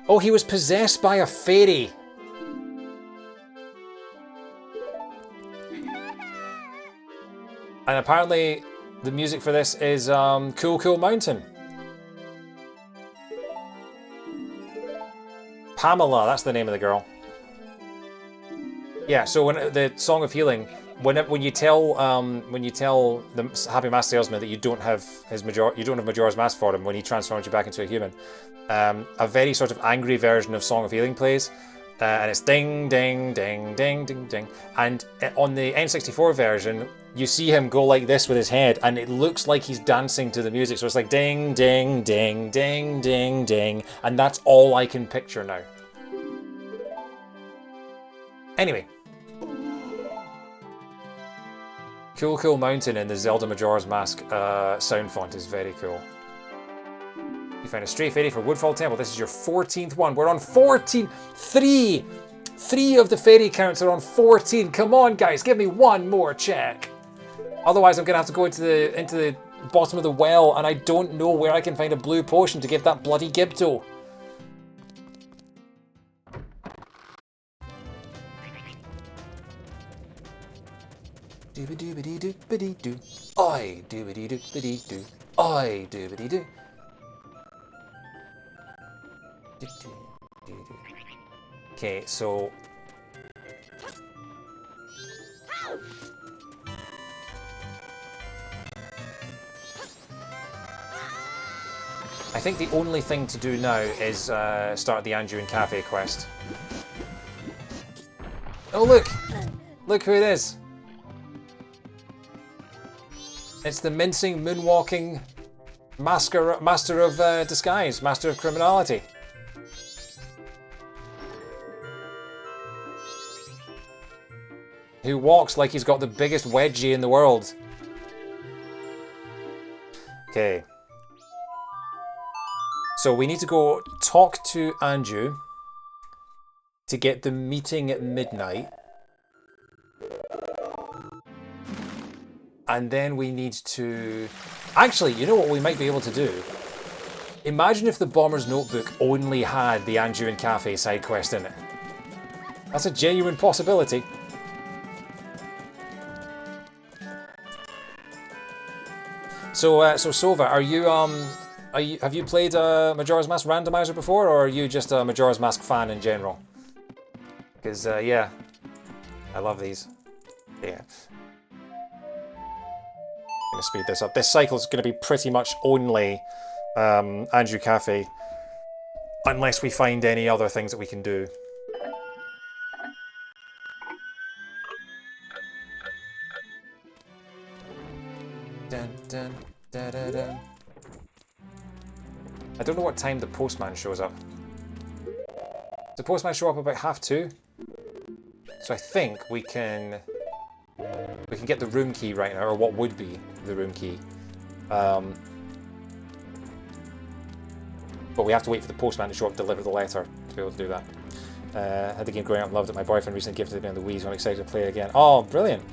Oh, he was possessed by a fairy. And apparently the music for this is Cool Cool Mountain. Pamela, that's the name of the girl. Yeah, so when the Song of Healing, when you tell the Happy Mask Salesman that you don't have Majora's Mask for him when he transforms you back into a human, a very sort of angry version of Song of Healing plays, and it's ding ding ding ding ding ding. And on the N64 version, you see him go like this with his head, and it looks like he's dancing to the music. So it's like ding ding ding ding ding ding, and that's all I can picture now. Anyway. Cool Cool Mountain in the Zelda Majora's Mask sound font is very cool. You found a stray fairy for Woodfall Temple. This is your 14th one. We're on 14. Three of the fairy counts are on 14. Come on, guys, give me one more check. Otherwise, I'm gonna have to go into the bottom of the well, and I don't know where I can find a blue potion to give that bloody Gibto. Doobity-doobity-doobity-doo. Oi, doobity-doobity-doo. Oi, doobity-doo. Okay, so I think the only thing to do now is start the Anduin Cafe quest. Oh look! Look who it is! It's the mincing, moonwalking master of disguise, master of criminality. Who walks like he's got the biggest wedgie in the world. Okay. So we need to go talk to Anju to get the meeting at midnight. And then we need to... Actually, you know what we might be able to do? Imagine if the Bomber's Notebook only had the Anduin Cafe side quest in it. That's a genuine possibility. So, Sova, have you played Majora's Mask Randomiser before, or are you just a Majora's Mask fan in general? Because, yeah, I love these. Yeah. I'm going to speed this up. This cycle is going to be pretty much only Anju Cafe, unless we find any other things that we can do. Dun, dun, da, da, da. I don't know what time the postman shows up. Does the postman show up about 2:30? So I think we can get the room key right now, or what would be the room key. But we have to wait for the postman to show up to deliver the letter to be able to do that. Had the game growing up and loved it. My boyfriend recently gifted me on the Wii, so I'm excited to play it again. Oh, brilliant!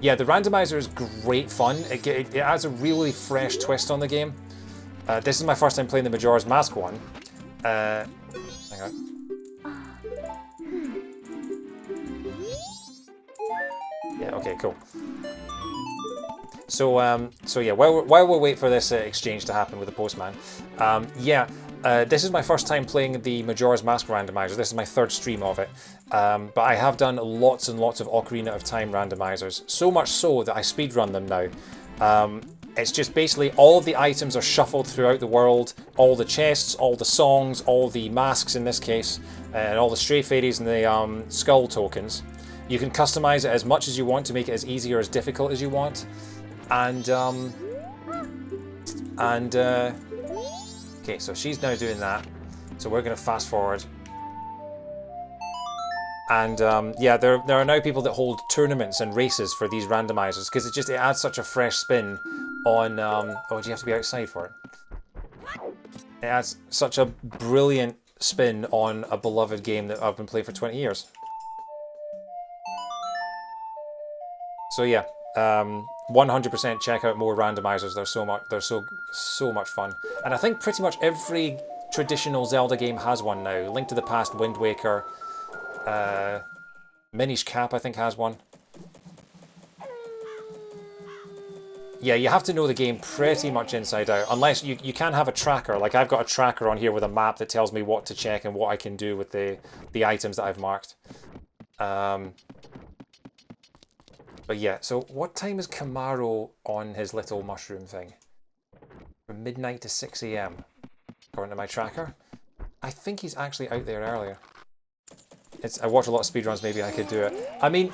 Yeah, the randomizer is great fun. It adds a really fresh twist on the game. This is my first time playing the Majora's Mask one. Hang on. Yeah, okay, cool. So yeah, while we wait for this exchange to happen with the postman, this is my first time playing the Majora's Mask Randomiser. This is my third stream of it. But I have done lots and lots of Ocarina of Time Randomizers. So much so that I speedrun them now. It's just basically all of the items are shuffled throughout the world. All the chests, all the songs, all the masks in this case, and all the stray fairies and the skull tokens. You can customize it as much as you want to make it as easy or as difficult as you want. And okay, so she's now doing that. So we're going to fast forward. And yeah, there are now people that hold tournaments and races for these randomizers because it adds such a fresh spin on. Oh, do you have to be outside for it? It adds such a brilliant spin on a beloved game that I've been playing for 20 years. So yeah, 100% check out more randomizers. They're so much fun, and I think pretty much every traditional Zelda game has one now. Link to the Past, Wind Waker, Minish Cap I think has one. Yeah, you have to know the game pretty much inside out, unless you can have a tracker. Like I've got a tracker on here with a map that tells me what to check and what I can do with the items that I've marked. But yeah, so what time is Camaro on his little mushroom thing? From midnight to 6 AM, according to my tracker. I think he's actually out there earlier. I watch a lot of speedruns, maybe I could do it. I mean,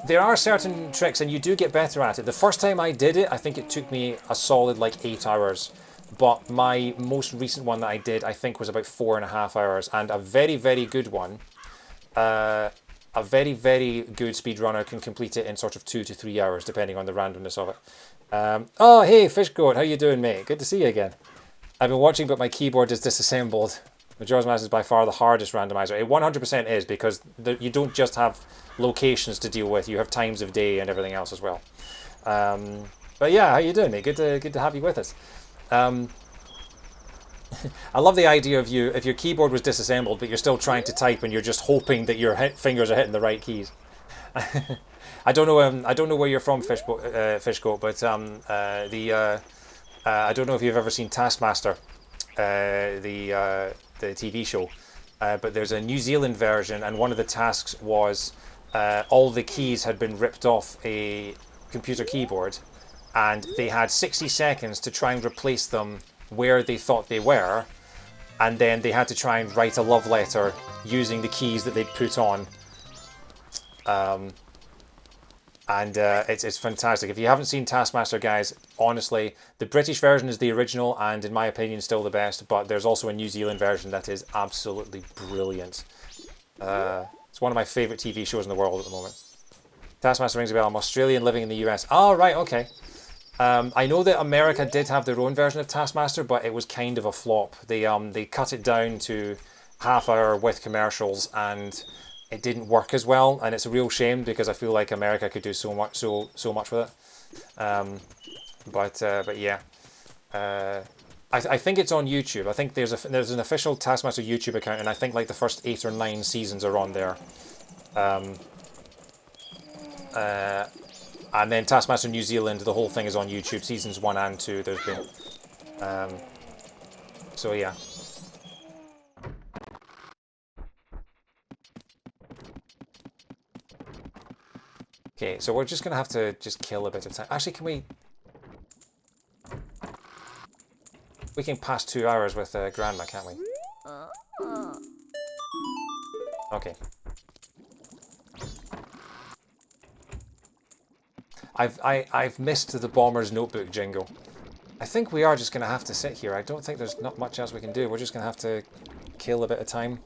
there are certain tricks and you do get better at it. The first time I did it, I think it took me a solid like 8 hours. But my most recent one that I did, I think was about 4.5 hours. And a very, very good one. A very, very good speedrunner can complete it in sort of 2 to 3 hours, depending on the randomness of it. Oh, hey, Fishgoat, how you doing, mate? Good to see you again. I've been watching, but my keyboard is disassembled. Majora's Mask is by far the hardest randomizer. It 100% is, because you don't just have locations to deal with, you have times of day and everything else as well. But yeah, how you doing, mate? Good to have you with us. I love the idea of if your keyboard was disassembled, but you're still trying to type and you're just hoping that your fingers are hitting the right keys. I don't know. I don't know where you're from, Fishgoat, but I don't know if you've ever seen Taskmaster, the TV show. But there's a New Zealand version, and one of the tasks was all the keys had been ripped off a computer keyboard, and they had 60 seconds to try and replace them where they thought they were, and then they had to try and write a love letter using the keys that they'd put on. It's fantastic. If you haven't seen Taskmaster, guys, honestly, the British version is the original and, in my opinion, still the best, but there's also a New Zealand version that is absolutely brilliant. It's one of my favourite TV shows in the world at the moment. Taskmaster rings a bell. I'm Australian living in the US. Oh, right, okay. I know that America did have their own version of Taskmaster, but it was kind of a flop. They cut it down to half hour with commercials, and it didn't work as well, and it's a real shame because I feel like America could do so much with it. But yeah, I think it's on YouTube. I think there's an official Taskmaster YouTube account, and I think like the first 8 or 9 seasons are on there. And then Taskmaster New Zealand, the whole thing is on YouTube. Seasons 1 and 2, there's been. So yeah. Okay, so we're just going to have to just kill a bit of time. Actually, can we... We can pass 2 hours with Grandma, can't we? Okay. I've missed the Bomber's Notebook jingle. I think we are just going to have to sit here. I don't think there's not much else we can do. We're just going to have to kill a bit of time.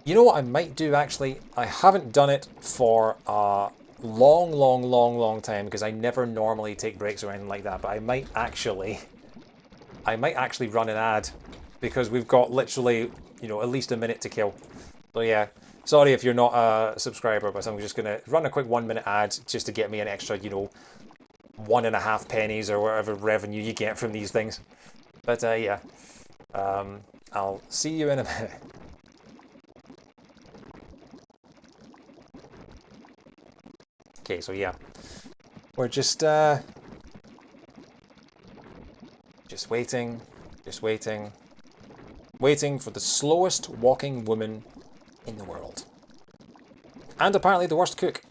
You know what I might do, actually? I haven't done it for a long time because I never normally take breaks or anything like that, but I might actually run an ad because we've got literally, at least a minute to kill. So yeah, sorry if you're not a subscriber, but I'm just going to run a quick 1-minute ad just to get me an extra, 1.5 pennies or whatever revenue you get from these things. But yeah, I'll see you in a minute. Okay, so yeah, we're just waiting for the slowest walking woman in the world. And apparently the worst cook.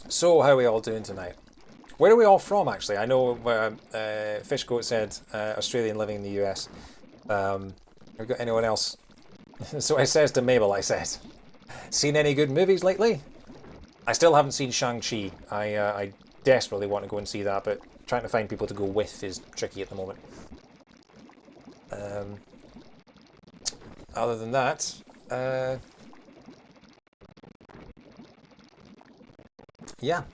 So, how are we all doing tonight? Where are we all from, actually? I know Fishgoat said Australian living in the US. Have we got anyone else? So I says to Mabel, I said, seen any good movies lately? I still haven't seen Shang-Chi. I desperately want to go and see that, but trying to find people to go with is tricky at the moment. Other than that, yeah.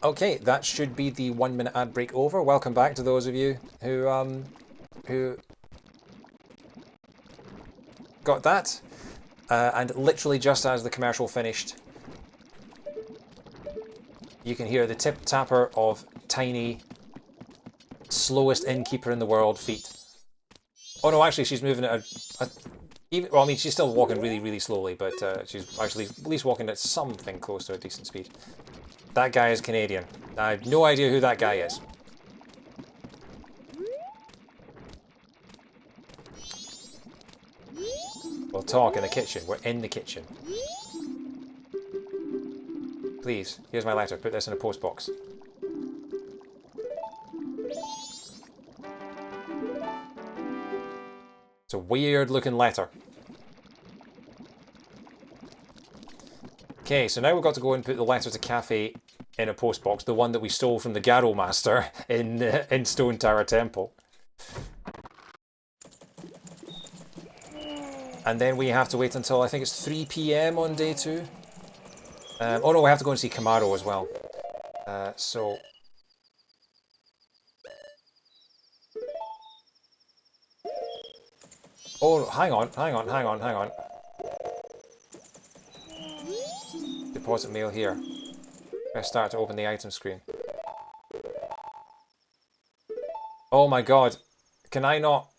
Okay, that should be the 1-minute ad break over. Welcome back to those of you who got that. And literally just as the commercial finished, you can hear the tip-tapper of tiny, slowest innkeeper in the world feet. Oh no, actually she's moving at well, I mean, she's still walking really slowly, but she's actually at least walking at something close to a decent speed. That guy is Canadian. I have no idea who that guy is. We'll talk in the kitchen. We're in the kitchen. Please, here's my letter. Put this in a post box. It's a weird looking letter. Okay, so now we've got to go and put the letter to Cafe in a post box, the one that we stole from the Garrow Master in Stone Tower Temple. And then we have to wait until, I think it's 3 PM on day 2. Oh no, we have to go and see Camaro as well. So... Oh, hang on. Deposit mail here. Press start to open the item screen. Oh my god. Can I not?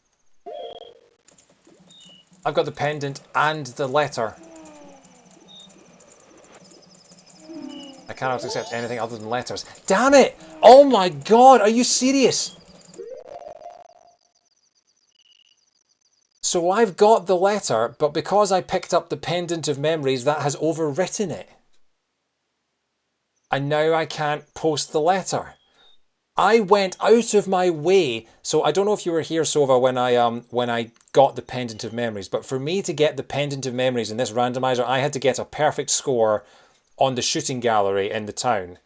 I've got the pendant and the letter. I cannot accept anything other than letters. Damn it! Oh my god, are you serious? So I've got the letter, but because I picked up the pendant of memories, that has overwritten it. And now I can't post the letter. I went out of my way. So I don't know if you were here, Sova, when I got the pendant of memories, but for me to get the pendant of memories in this randomizer, I had to get a perfect score on the shooting gallery in the town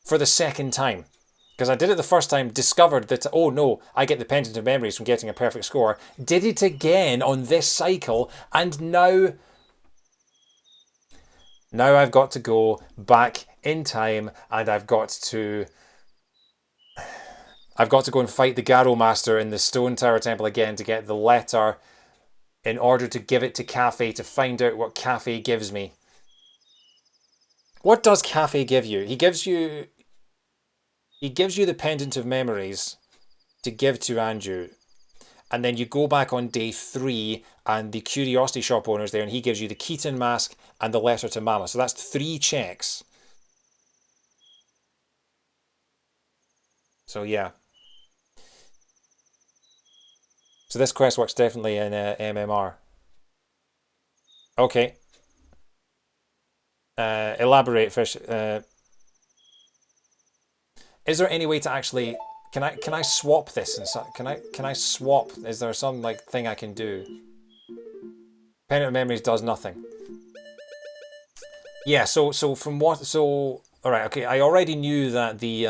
for the second time. Because I did it the first time, discovered that, oh no, I get the pendant of memories from getting a perfect score, did it again on this cycle, and now I've got to go back in time, and I've got to go and fight the Garrow Master in the Stone Tower Temple again to get the letter in order to give it to Cafe to find out what Cafe gives me. What does Cafe give you? He gives you the pendant of memories to give to Anju. And then you go back on day 3 and the Curiosity Shop owner's there and he gives you the Keaton mask and the letter to Mama. So that's 3 checks. So yeah. So this quest works definitely in MMR. Okay. Elaborate, Fish. Is there any way to actually... Can I swap this? And so, can I swap? Is there some like thing I can do? Pendant of Memories does nothing. Yeah. So from what? So all right. Okay. I already knew that the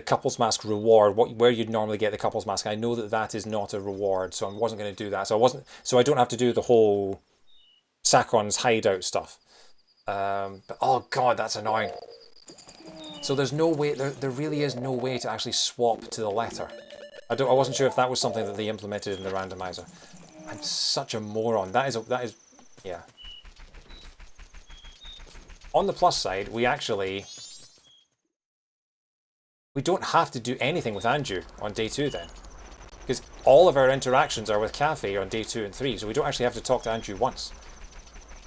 couple's mask reward, where you'd normally get the couple's mask. I know that is not a reward, so I wasn't going to do that. So I don't have to do the whole Sakon's hideout stuff. But oh god, that's annoying. So there's no way, there really is no way to actually swap to the letter. I wasn't sure if that was something that they implemented in the randomizer. I'm such a moron. That is, yeah. On the plus side, we don't have to do anything with Anju on day 2 then. Because all of our interactions are with Cafe on day 2 and 3, so we don't actually have to talk to Anju once.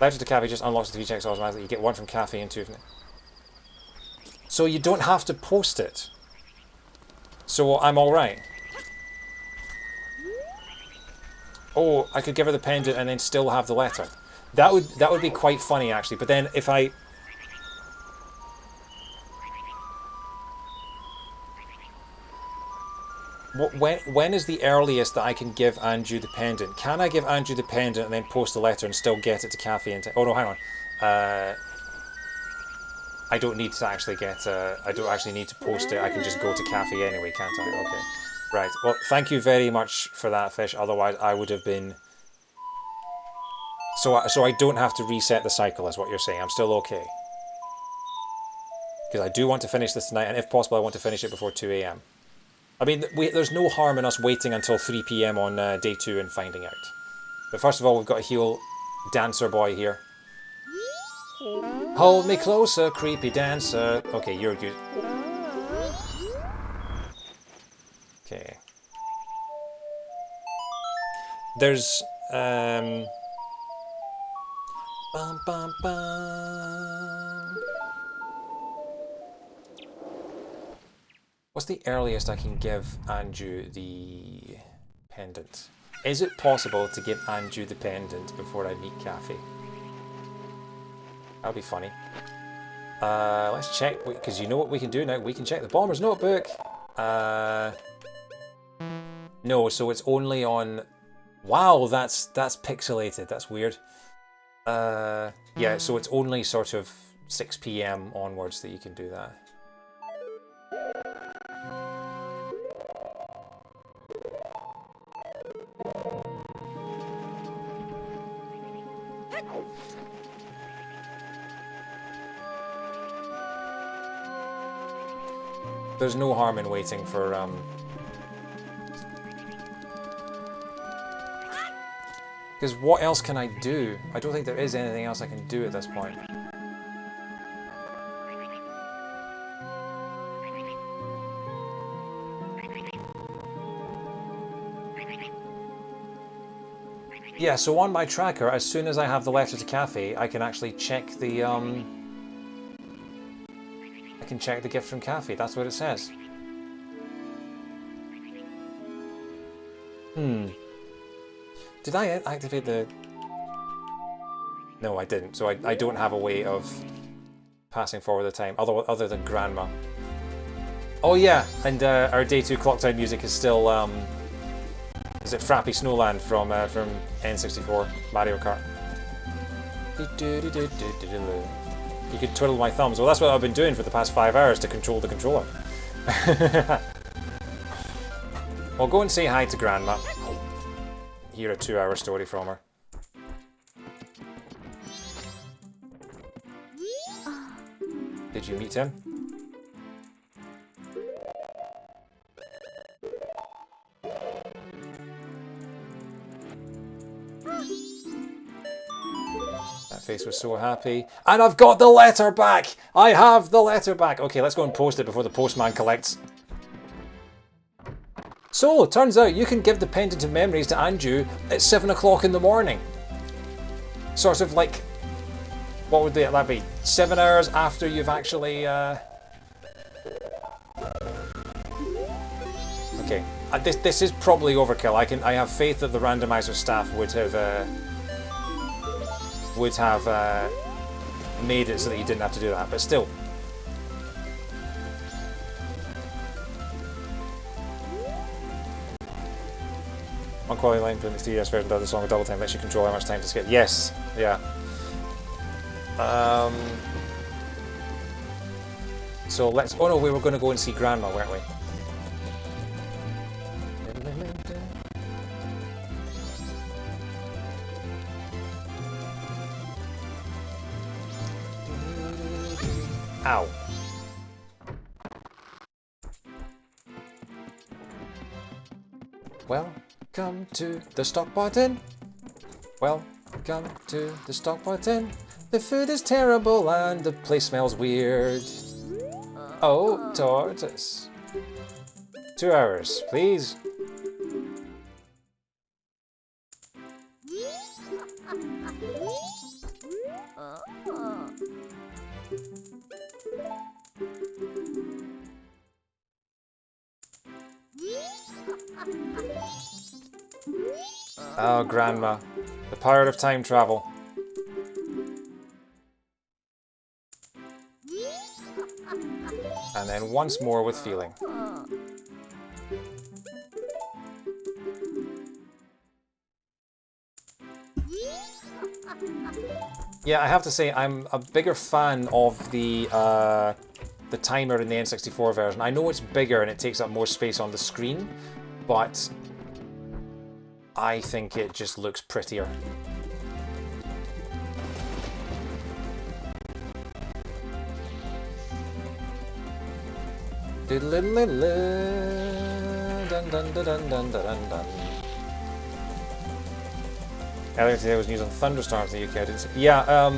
Letter to Cafe just unlocks the 3 checks automatically. You get 1 from Cafe and 2 from it. So you don't have to post it. So I'm alright. Oh, I could give her the pendant and then still have the letter. That would be quite funny actually, but then if I... When is the earliest that I can give Anju the pendant? Can I give Anju the pendant and then post the letter and still get it to Cafe and... Oh no, hang on. I don't need to actually get... I don't actually need to post it. I can just go to Cafe anyway, can't I? Okay. Right. Well, thank you very much for that, Fish. Otherwise, I would have been... So I don't have to reset the cycle, is what you're saying. I'm still okay. Because I do want to finish this tonight, and if possible, I want to finish it before 2 AM. I mean, there's no harm in us waiting until 3 PM on day 2 and finding out. But first of all, we've got to heal Dancer Boy here. Hold me closer, creepy dancer. Okay, you're good. Okay. There's... Bum, bum, bum. What's the earliest I can give Anju the pendant? Is it possible to give Anju the pendant before I meet Cafe? That'll be funny. Let's check, because you know what we can do now? We can check the Bomber's Notebook. No, so it's only on... Wow, that's pixelated. That's weird. Yeah, so it's only sort of 6 PM onwards that you can do that. There's no harm in waiting for, Because what else can I do? I don't think there is anything else I can do at this point. Yeah, so on my tracker, as soon as I have the letter to Cafe, I can actually check the, I can check the gift from Cafe. That's what it says. Did I activate the... No, I didn't. So I don't have a way of passing forward the time, other than Grandma. Oh yeah, and our Day 2 clock time music is still, is it Frappy Snowland from N64 Mario Kart? You could twiddle my thumbs. Well, that's what I've been doing for the past 5 hours to control the controller. Well, go and say hi to Grandma. Hear a 2-hour story from her. Did you meet him? That face was so happy. And I've got the letter back! I have the letter back! Okay, let's go and post it before the postman collects. So, turns out you can give the pendant of memories to Anju at 7 o'clock in the morning. Sort of like, what would that be? 7 hours after you've actually... Okay, this is probably overkill. I have faith that the randomizer staff would have made it so that you didn't have to do that, but still. One quality line from the 3DS version of the song with double time lets you control how much time to skip. Yes, yeah. So let's... Oh no, we were going to go and see Grandma, weren't we? Ow. Welcome to the stock button. Welcome to the stock button. The food is terrible and the place smells weird. Oh, tortoise. 2 hours, please. Oh, Grandma. The power of time travel. And then once more with feeling. Yeah, I have to say I'm a bigger fan of the timer in the N64 version. I know it's bigger and it takes up more space on the screen, but I think it just looks prettier. Earlier today was news on thunderstorms in the UK. I didn't see. Yeah,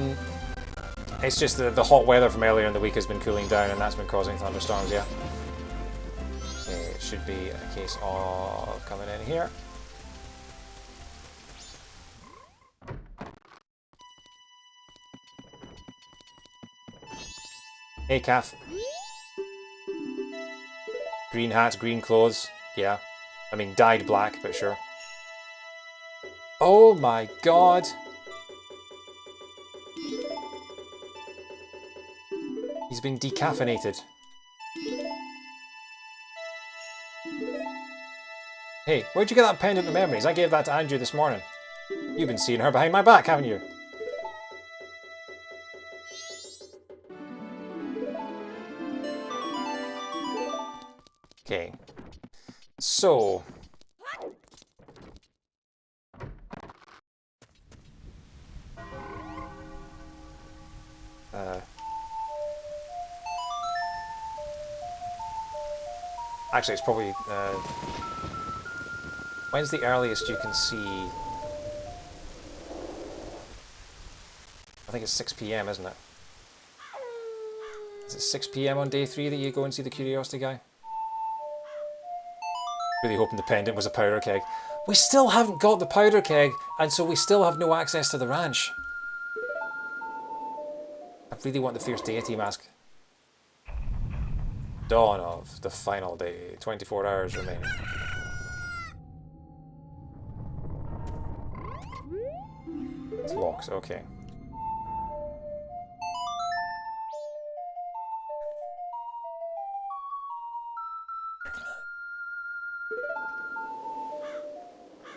it's just the hot weather from earlier in the week has been cooling down, and that's been causing thunderstorms. Yeah. Okay, it should be a case of coming in here. Hey, calf. Green hats, green clothes. Yeah. I mean, dyed black, but sure. Oh my god. He's been decaffeinated. Hey, where'd you get that pendant of memories? I gave that to Andrew this morning. You've been seeing her behind my back, haven't you? Okay. So... Actually, it's probably... When's the earliest you can see think it's 6 PM, isn't it? Is it 6 PM on day 3 that you go and see the curiosity guy? Really hoping the pendant was a powder keg. We still haven't got the powder keg, and so we still have no access to the ranch. I really want the Fierce Deity mask. Dawn of the final day. 24 hours remaining. It's locked, okay.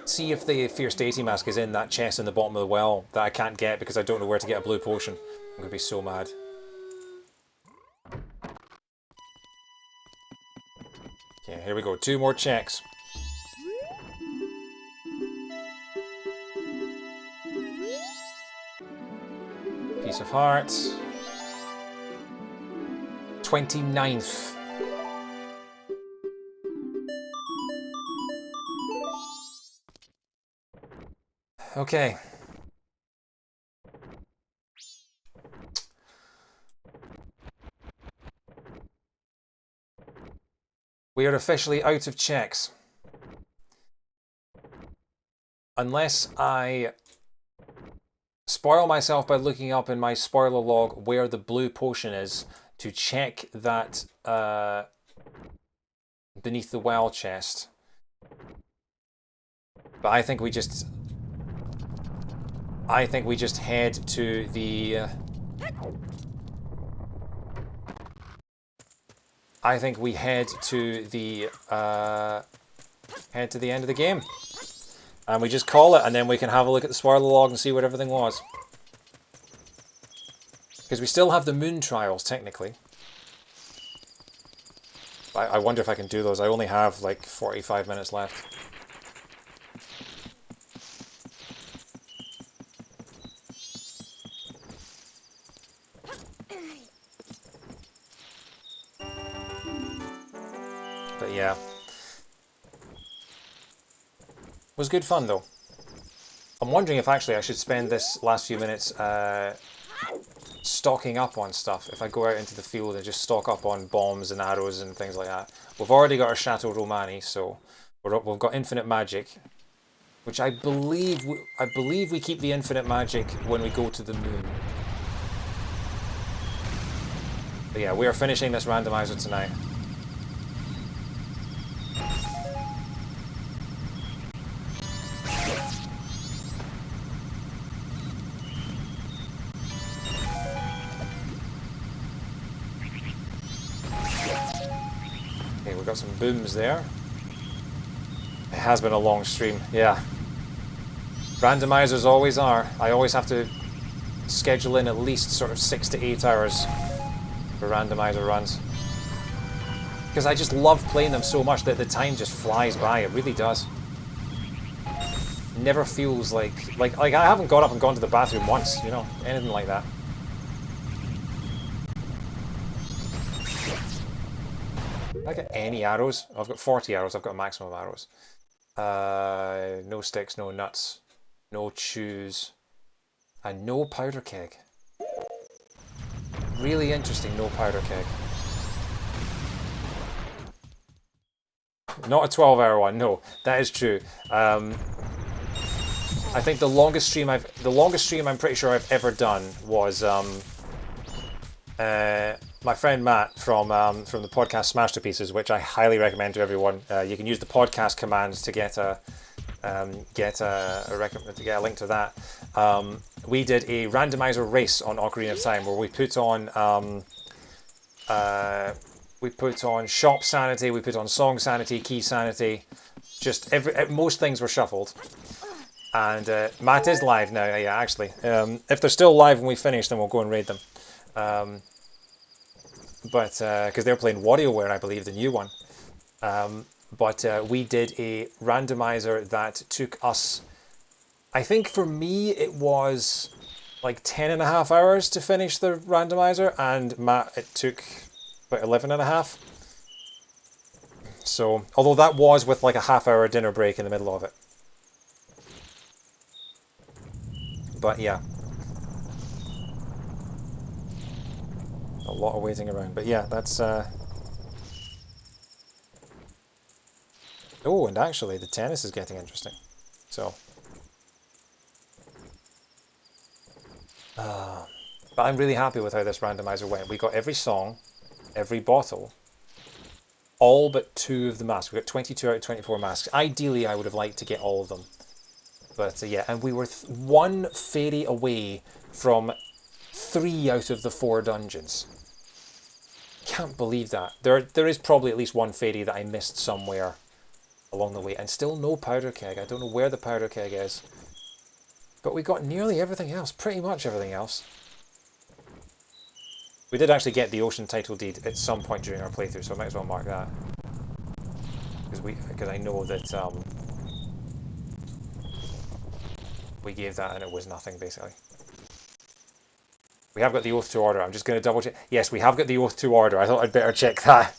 See if the Fierce Deity mask is in that chest in the bottom of the well that I can't get because I don't know where to get a blue potion. I'm going to be so mad. Okay, here we go. 2 more checks. Piece of heart. 29th. Okay. We are officially out of checks. Unless I spoil myself by looking up in my spoiler log where the blue potion is to check that beneath the well chest. But I think we just head to the I think we head to the end of the game. And we just call it, and then we can have a look at the spoiler log and see what everything was. Because we still have the moon trials, technically. I wonder if I can do those. I only have like 45 minutes left. But yeah. Was good fun though. I'm wondering if actually I should spend this last few minutes stocking up on stuff. If I go out into the field and just stock up on bombs and arrows and things like that. We've already got our Chateau Romani, so we've got infinite magic, which I believe we keep the infinite magic when we go to the moon. But yeah, we are finishing this randomizer tonight. Got some booms there. It has been a long stream, yeah. Randomizers always are. I always have to schedule in at least sort of 6 to 8 hours for randomizer runs. Because I just love playing them so much that the time just flies by. It really does. Never feels like I haven't got up and gone to the bathroom once, you know, anything like that. I get any arrows? I've got 40 arrows. I've got maximum arrows. No sticks, no nuts, no chews, and no powder keg. Really interesting, no powder keg. Not a 12-hour one. No, that is true. I think the longest stream I'm pretty sure I've ever done was my friend Matt from the podcast Smash to Pieces, which I highly recommend to everyone. You can use the podcast commands to get a link to that. We did a randomizer race on Ocarina of Time where we put on shop sanity, we put on song sanity, key sanity, just most things were shuffled. And Matt is live now, yeah, actually. If they're still live when we finish, then we'll go and raid them. But because they're playing WarioWare, I believe, the new one. But we did a randomizer that took us, I think for me it was like 10.5 hours to finish the randomizer, and Matt, it took about 11.5. So, although that was with like a half-hour dinner break in the middle of it. But yeah. A lot of waiting around. But yeah, that's... Oh, and actually, the tennis is getting interesting. So... But I'm really happy with how this randomizer went. We got every song, every bottle, all but 2 of the masks. We got 22 out of 24 masks. Ideally, I would have liked to get all of them. But yeah, and we were 1 fairy away from 3 out of the 4 dungeons. Can't believe that. There is probably at least 1 fairy that I missed somewhere along the way. And still no powder keg. I don't know where the powder keg is. But we got nearly everything else. Pretty much everything else. We did actually get the ocean title deed at some point during our playthrough, so I might as well mark that. Because I know that we gave that and it was nothing, basically. We have got the Oath to Order. I'm just going to double check. Yes, we have got the Oath to Order. I thought I'd better check that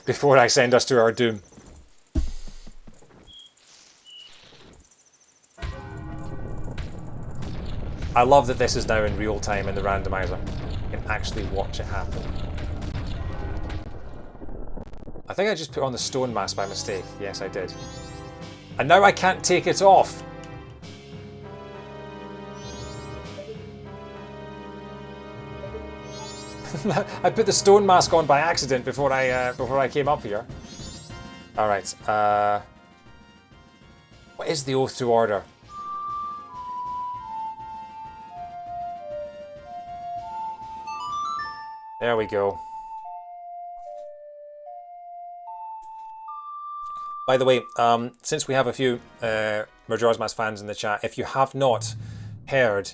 before I send us to our doom. I love that this is now in real time in the randomizer. You can actually watch it happen. I think I just put on the stone mask by mistake. Yes, I did. And now I can't take it off. I put the stone mask on by accident before I came up here. All right. What is the Oath to Order? There we go. By the way, since we have a few Majora's Mask fans in the chat, if you have not heard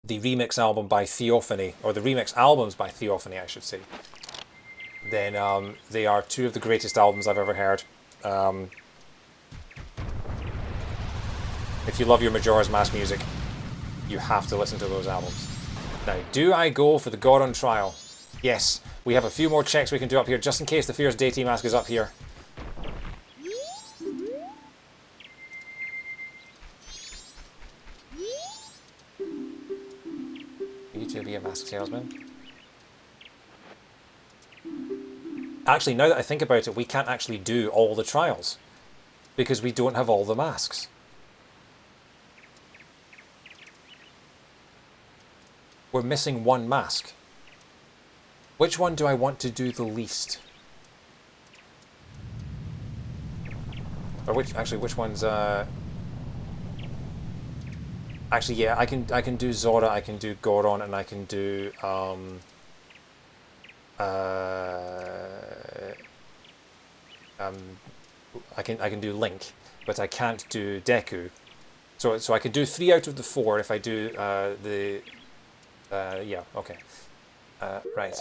the remix album by Theophany, or the remix albums by Theophany, I should say, then they are 2 of the greatest albums I've ever heard. If you love your Majora's Mask music, you have to listen to those albums. Now, do I go for the God on Trial? Yes, we have a few more checks we can do up here, just in case the Fierce Deity Mask is up here. You to be a mask salesman. Actually, now that I think about it, we can't actually do all the trials, because we don't have all the masks. We're missing 1 mask. Which one do I want to do the least? Or which one's actually, yeah, I can do Zora, I can do Goron, and I can do I can do Link, but I can't do Deku. So I can do 3 out of the 4 if I do yeah, okay. Right.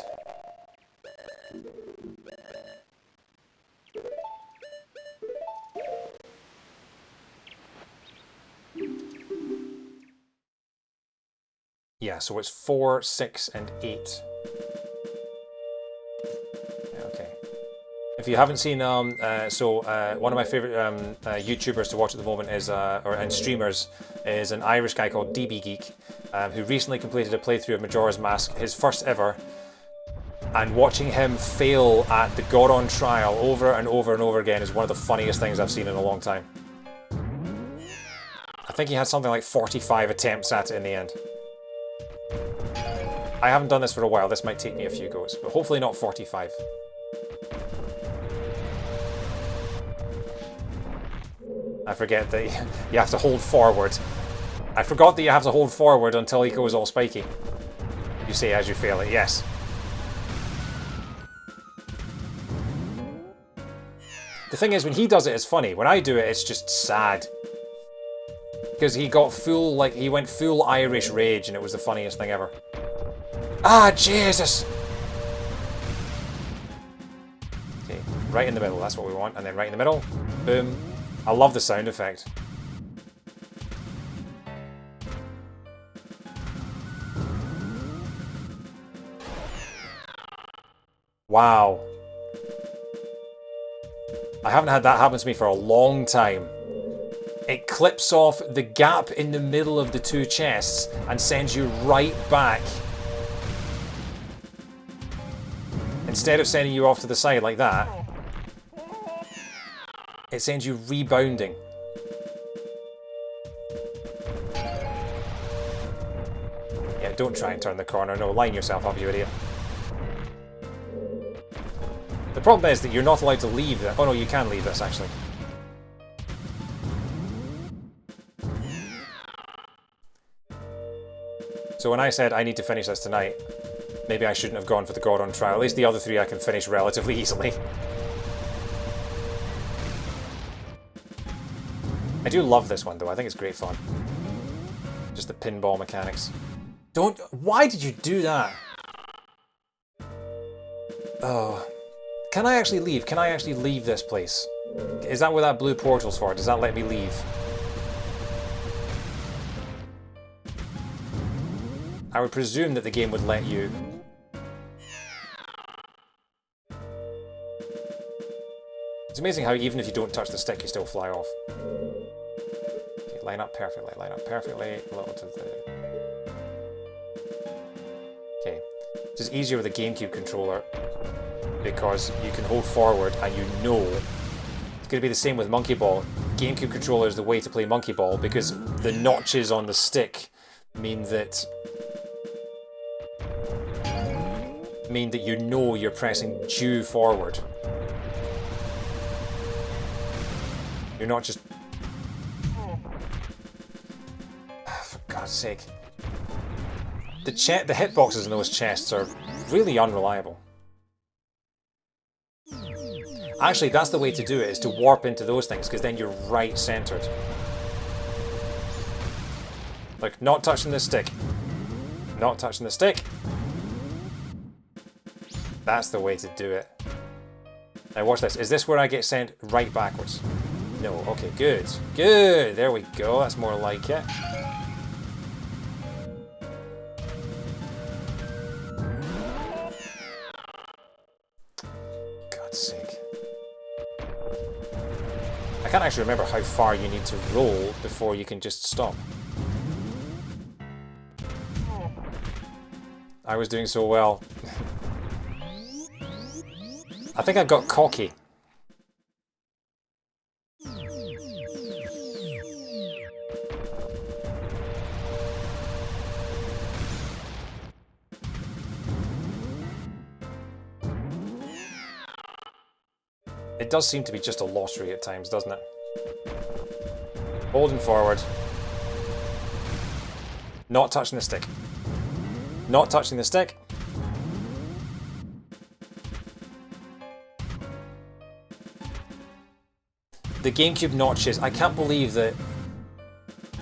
Yeah, so it's 4, 6, and 8. Okay. If you haven't seen, one of my favorite YouTubers to watch at the moment is, and streamers, is an Irish guy called DB Geek, who recently completed a playthrough of Majora's Mask, his first ever. And watching him fail at the Goron trial over and over and over again is one of the funniest things I've seen in a long time. I think he had something like 45 attempts at it in the end. I haven't done this for a while, this might take me a few goes, but hopefully not 45. I forget that you have to hold forward. I forgot that you have to hold forward until he goes all spiky. You say as you fail it, yes. The thing is, when he does it, it's funny. When I do it, it's just sad. Because he got full, like, he went full Irish rage and it was the funniest thing ever. Ah, Jesus! Okay, right in the middle, that's what we want. And then right in the middle, boom. I love the sound effect. Wow. I haven't had that happen to me for a long time. It clips off the gap in the middle of the 2 chests and sends you right back instead of sending you off to the side like that, it sends you rebounding. Yeah, don't try and turn the corner. No, line yourself up, you idiot. The problem is that you're not allowed to leave that. Oh no, you can leave this, actually. So when I said I need to finish this tonight, maybe I shouldn't have gone for the Goron trial. At least the other three I can finish relatively easily. I do love this one though, I think it's great fun. Just the pinball mechanics. Don't... Why did you do that? Oh. Can I actually leave? Can I actually leave this place? Is that what that blue portal's for? Does that let me leave? I would presume that the game would let you. It's amazing how even if you don't touch the stick, you still fly off. Okay, line up perfectly, line up perfectly. A little to the... Okay. This is easier with a GameCube controller because you can hold forward and you know it's going to be the same with Monkey Ball. GameCube controller is the way to play Monkey Ball because the notches on the stick mean that you know you're pressing due forward. You're not just... For God's sake. The hitboxes in those chests are really unreliable. Actually, that's the way to do it, is to warp into those things, because then you're right centered. Like, not touching the stick. Not touching the stick. That's the way to do it. Now watch this. Is this where I get sent right backwards? No. Okay, good. Good! There we go. That's more like it. God's sake. I can't actually remember how far you need to roll before you can just stop. I was doing so well. I think I got cocky. It does seem to be just a lottery at times, doesn't it? Holding forward. Not touching the stick. Not touching the stick. The GameCube notches, I can't believe that...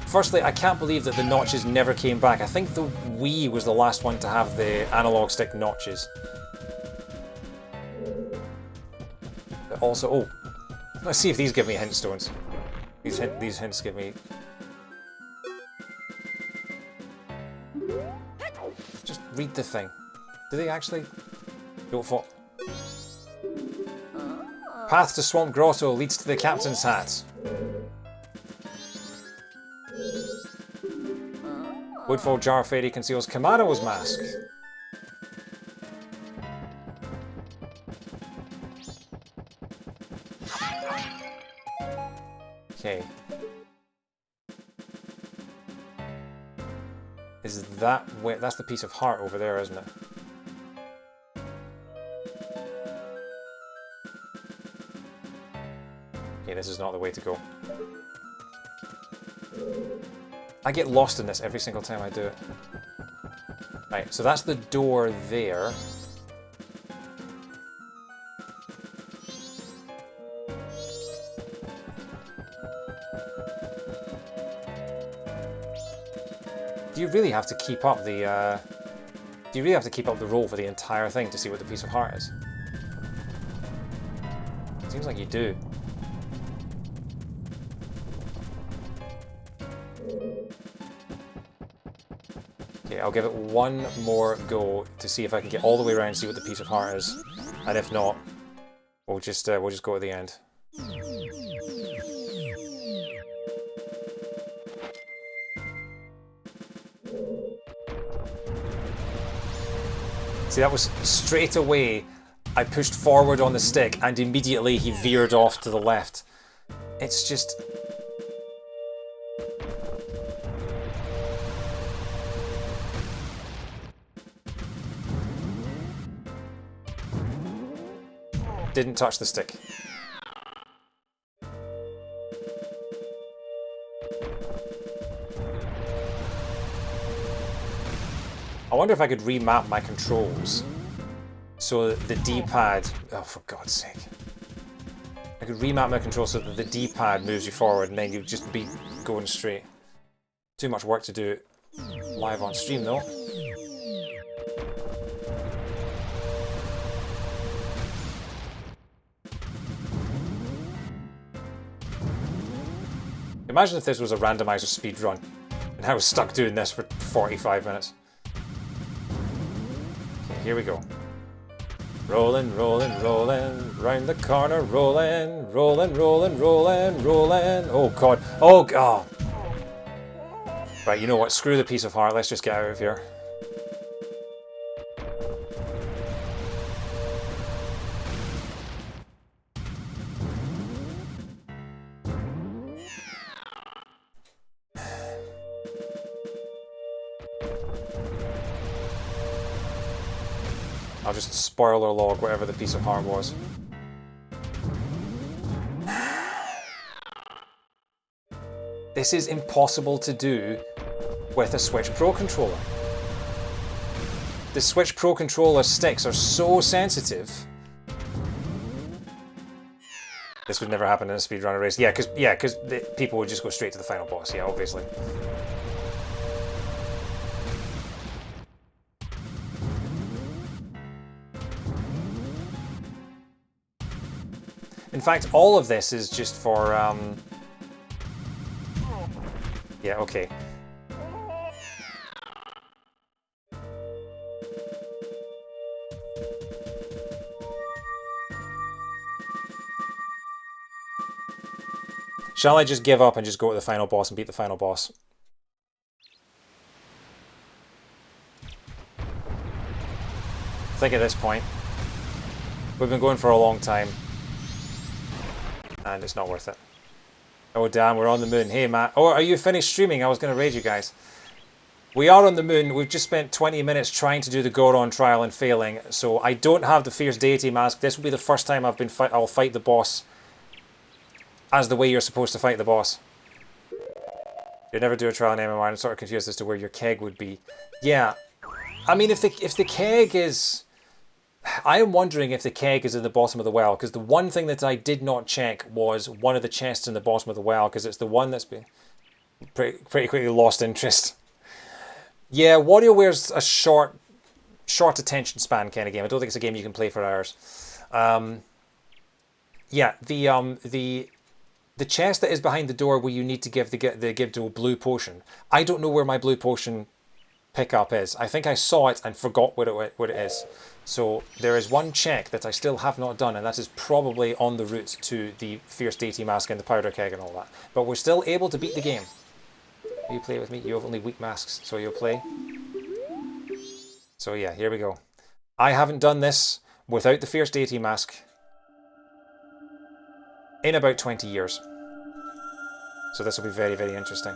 Firstly, I can't believe that the notches never came back. I think the Wii was the last one to have the analog stick notches. But also, oh, let's see if these give me hint stones. These hints give me... Just read the thing. Do they actually? Don't fall. Path to Swamp Grotto leads to the Captain's Hat. Woodfall Jar Fairy conceals Kamaro's mask. Okay. Is that where... That's the piece of heart over there, isn't it? Okay, this is not the way to go. I get lost in this every single time I do it. Right, so that's the door there. Do you really have to keep up the, do you really have to keep up the roll for the entire thing to see what the piece of heart is? Seems like you do. Okay, I'll give it one more go to see if I can get all the way around and see what the piece of heart is. And if not, we'll just go at the end. See, that was straight away I pushed forward on the stick and immediately he veered off to the left. It's just... Didn't touch the stick. I wonder if I could remap my controls so that the D-pad... Oh, for God's sake. I could remap my controls so that the D-pad moves you forward and then you'd just be going straight. Too much work to do live on stream, though. Imagine if this was a randomizer speedrun and I was stuck doing this for 45 minutes. Okay, here we go. Rolling, rolling, rolling, round the corner, rolling, rolling, rolling, rolling, rolling. Oh God, oh God. Right, you know what, screw the piece of heart, let's just get out of here. I'll just spoiler log whatever the piece of heart was. This is impossible to do with a Switch Pro controller. The Switch Pro controller sticks are so sensitive. This would never happen in a speedrunner race. Yeah, because people would just go straight to the final boss. Yeah, obviously. In fact, all of this is just for, yeah, okay. Shall I just give up and just go to the final boss and beat the final boss? I think at this point, we've been going for a long time. And it's not worth it. Oh damn, we're on the moon. Hey Matt. Oh, are you finished streaming? I was going to raid you guys. We are on the moon. We've just spent 20 minutes trying to do the Goron trial and failing. So I don't have the Fierce Deity mask. This will be the first time I'll fight the boss as the way you're supposed to fight the boss. You'd never do a trial in MMR. I'm sort of confused as to where your keg would be. Yeah. I mean, if the keg is... I am wondering if the keg is in the bottom of the well, because the one thing that I did not check was one of the chests in the bottom of the well, because it's the one that's been pretty quickly lost interest. Yeah, WarioWare's a short attention span kind of game. I don't think it's a game you can play for hours. Yeah, the chest that is behind the door where you need to give the Gibdo blue potion. I don't know where my blue potion pickup is. I think I saw it and forgot what it is. So there is one check that I still have not done, and that is probably on the route to the Fierce Deity mask and the powder keg and all that. But we're still able to beat the game. You play with me? You have only weak masks, so you'll play. So yeah, here we go. I haven't done this without the Fierce Deity mask in about 20 years. So this will be very, very interesting.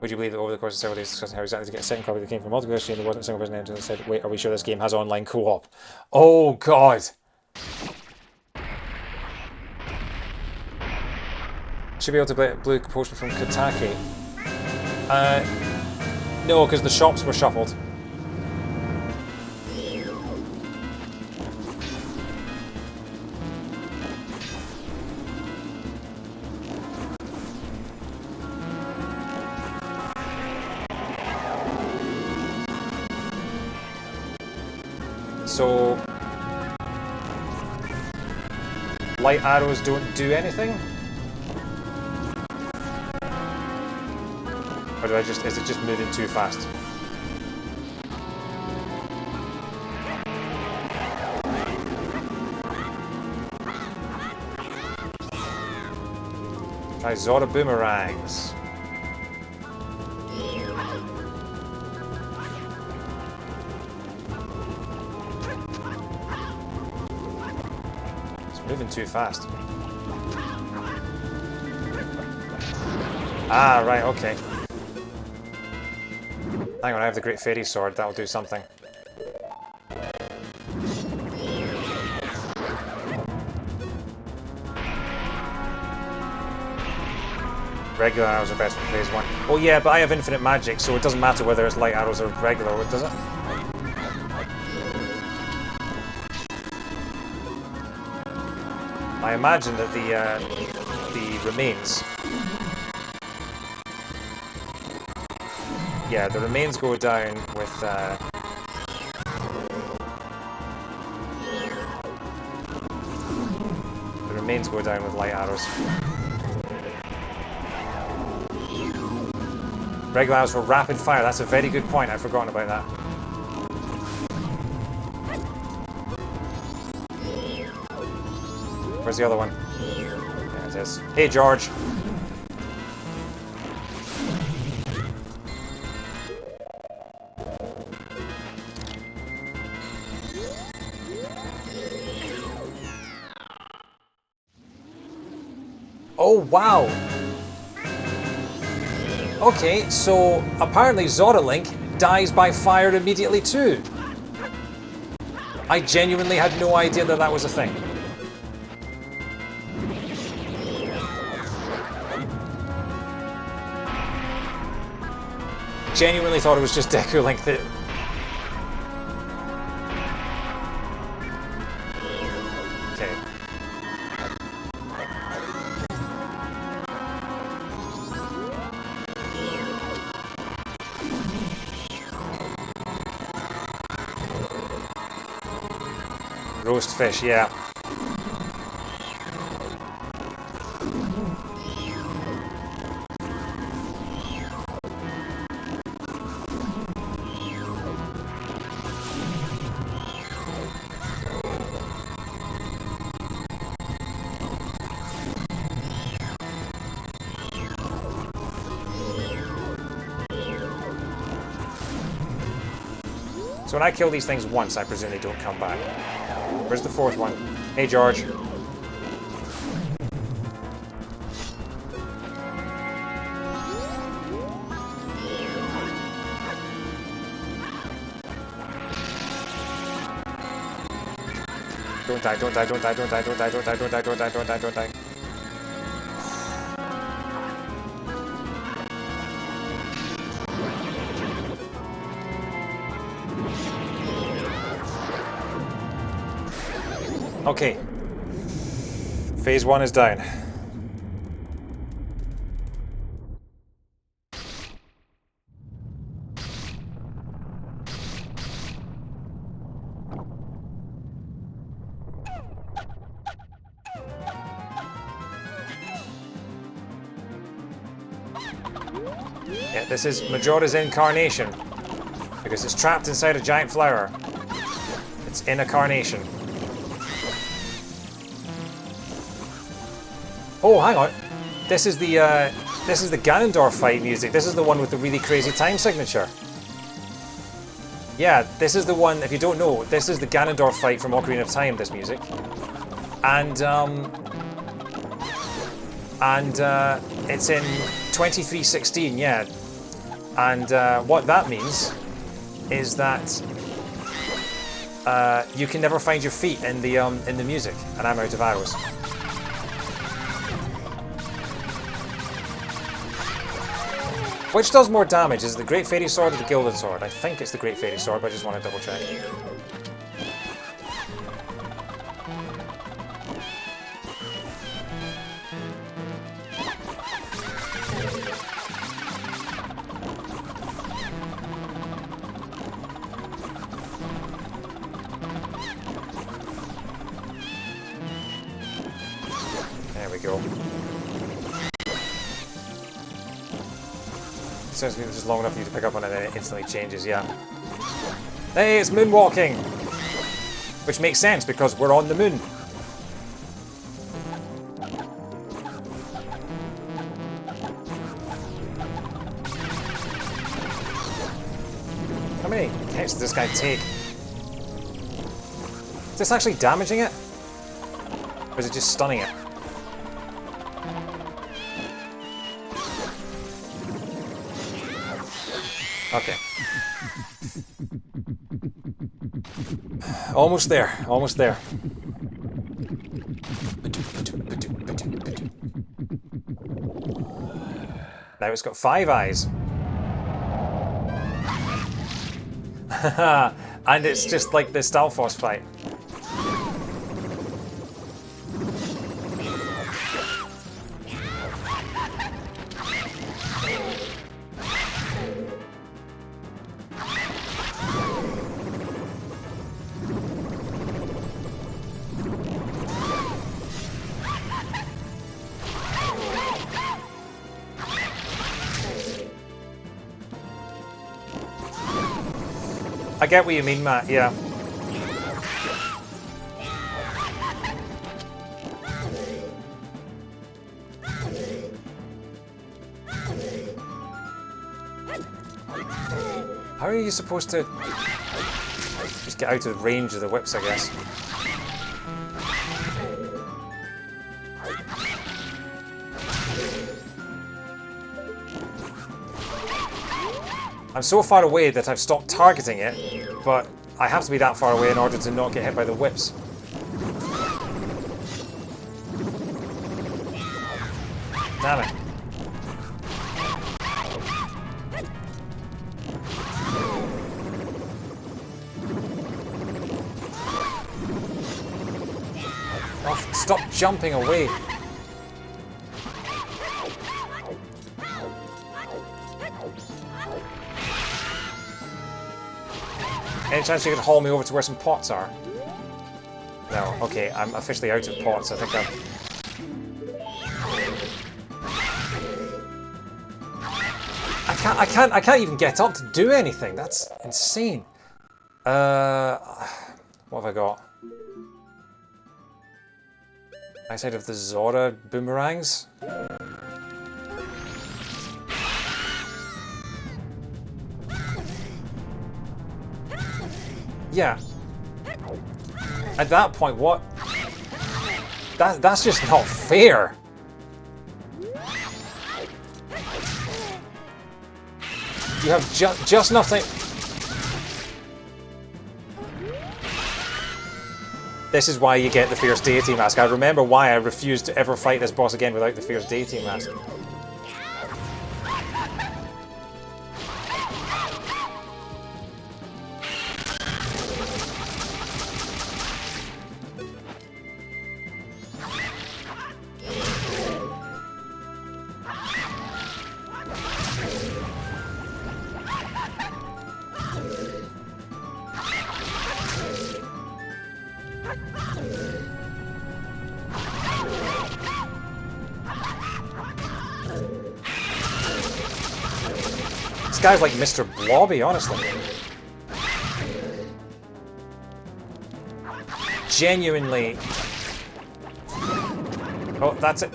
Would you believe that over the course of several days discussing how exactly to get a second copy that came from multiple and there wasn't a single person entered and said, wait, are we sure this game has online co-op? Oh God! Should be able to play blue potion from Katake. No, because the shops were shuffled. So, light arrows don't do anything? Or is it just moving too fast? Try Zora boomerangs. Moving too fast. Ah, right, okay. Hang on, I have the Great Fairy Sword. That'll do something. Regular arrows are best for phase 1. Oh yeah, but I have infinite magic, so it doesn't matter whether it's light arrows or regular, does it? I imagine that the remains... Yeah, the remains go down with... The remains go down with light arrows. Regular arrows for rapid fire. That's a very good point. I'd forgotten about that. Where's the other one? There it is. Hey, George. Oh, wow. Okay, so apparently Zora Link dies by fire immediately too. I genuinely had no idea that that was a thing. Genuinely thought it was just Deku Link that... Okay. Roast fish, yeah. So when I kill these things once, I presume they don't come back. Where's the fourth one? Hey, George. Don't die, don't die, don't die, don't die, don't die, don't die, don't die, don't die, don't die, don't die. Okay. Phase 1 is down. Yeah, this is Majora's incarnation. Because it's trapped inside a giant flower. It's in a carnation. Oh, hang on. This is the Ganondorf fight music. This is the one with the really crazy time signature. Yeah, this is the one, if you don't know, this is the Ganondorf fight from Ocarina of Time, this music. And it's in 2316, yeah. And what that means is that you can never find your feet in the music, and I'm out of arrows. Which does more damage? Is it the Great Fairy Sword or the Gilded Sword? I think it's the Great Fairy Sword, but I just want to double check. There we go. Sounds like it was just long enough for you to pick up on it and it instantly changes, yeah. Hey, it's moonwalking! Which makes sense because we're on the moon. How many hits does this guy take? Is this actually damaging it? Or is it just stunning it? Okay. Almost there, almost there. Now it's got 5 eyes. And it's just like the Stalfos fight. I get what you mean, Matt, yeah. How are you supposed to just get out of range of the whips, I guess? I'm so far away that I've stopped targeting it, but I have to be that far away in order to not get hit by the whips. Damn it. Oh, stop jumping away. Any chance you could haul me over to where some pots are? No, okay, I'm officially out of pots. I think I can't even get up to do anything. That's insane. What have I got? Outside of the Zora boomerangs? Yeah. At that point, what? That's just not fair. You have just nothing. This is why you get the Fierce Deity Mask. I remember why I refused to ever fight this boss again without the Fierce Deity Mask. This guy's like Mr. Blobby, honestly. Genuinely. Oh, that's it.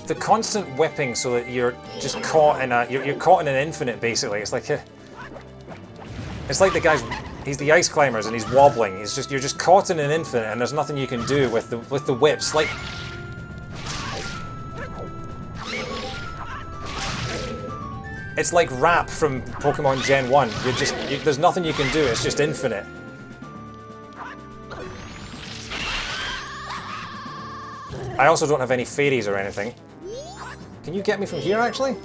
The constant whipping so that you're just caught in a you're caught in an infinite, basically. It's like the guy's he's the ice climbers and he's wobbling. You're just caught in an infinite and there's nothing you can do with the whips. Like it's like Rap from Pokemon Gen 1. There's nothing you can do. It's just infinite. I also don't have any fairies or anything. Can you get me from here, actually?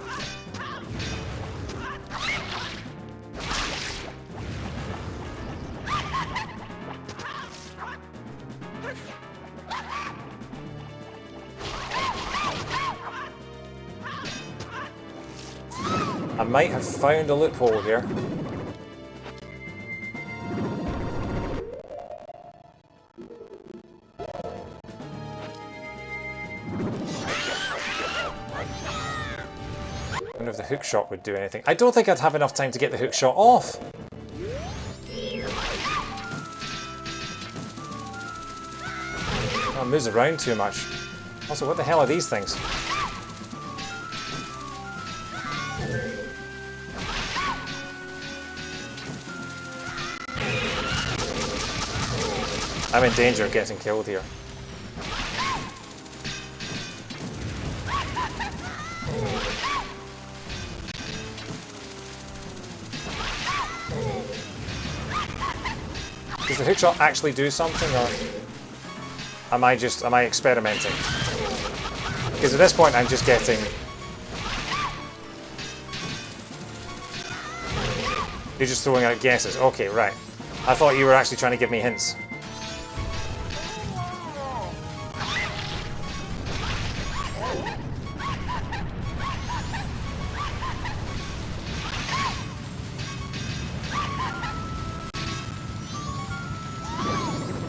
I might have found a loophole here. I wonder if the hook shot would do anything. I don't think I'd have enough time to get the hook shot off. moves around too much. Also, what the hell are these things? I'm in danger of getting killed here. Does the hookshot actually do something, or am I experimenting? Because at this point I'm just getting... You're just throwing out guesses. Okay, right. I thought you were actually trying to give me hints.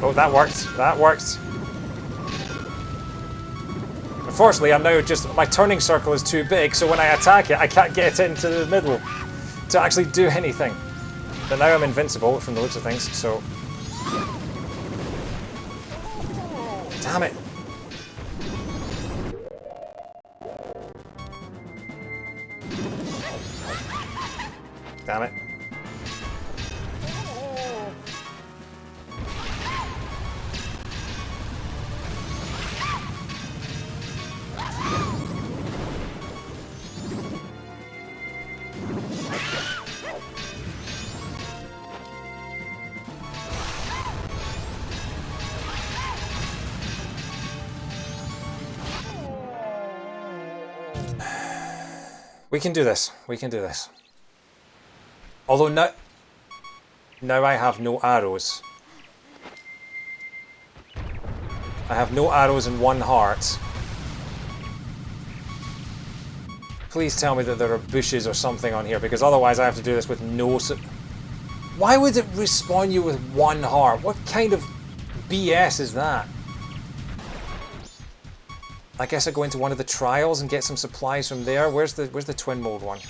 Oh, that worked. That worked. Unfortunately, I'm now just... My turning circle is too big, so when I attack it, I can't get into the middle to actually do anything. But now I'm invincible from the looks of things, so... Damn it. Damn it. We can do this. We can do this. Although now I have no arrows. I have no arrows and 1 heart. Please tell me that there are bushes or something on here, because otherwise I have to do this with no... Why would it respawn you with 1 heart? What kind of BS is that? I guess I go into one of the trials and get some supplies from there. Where's the twin mode one?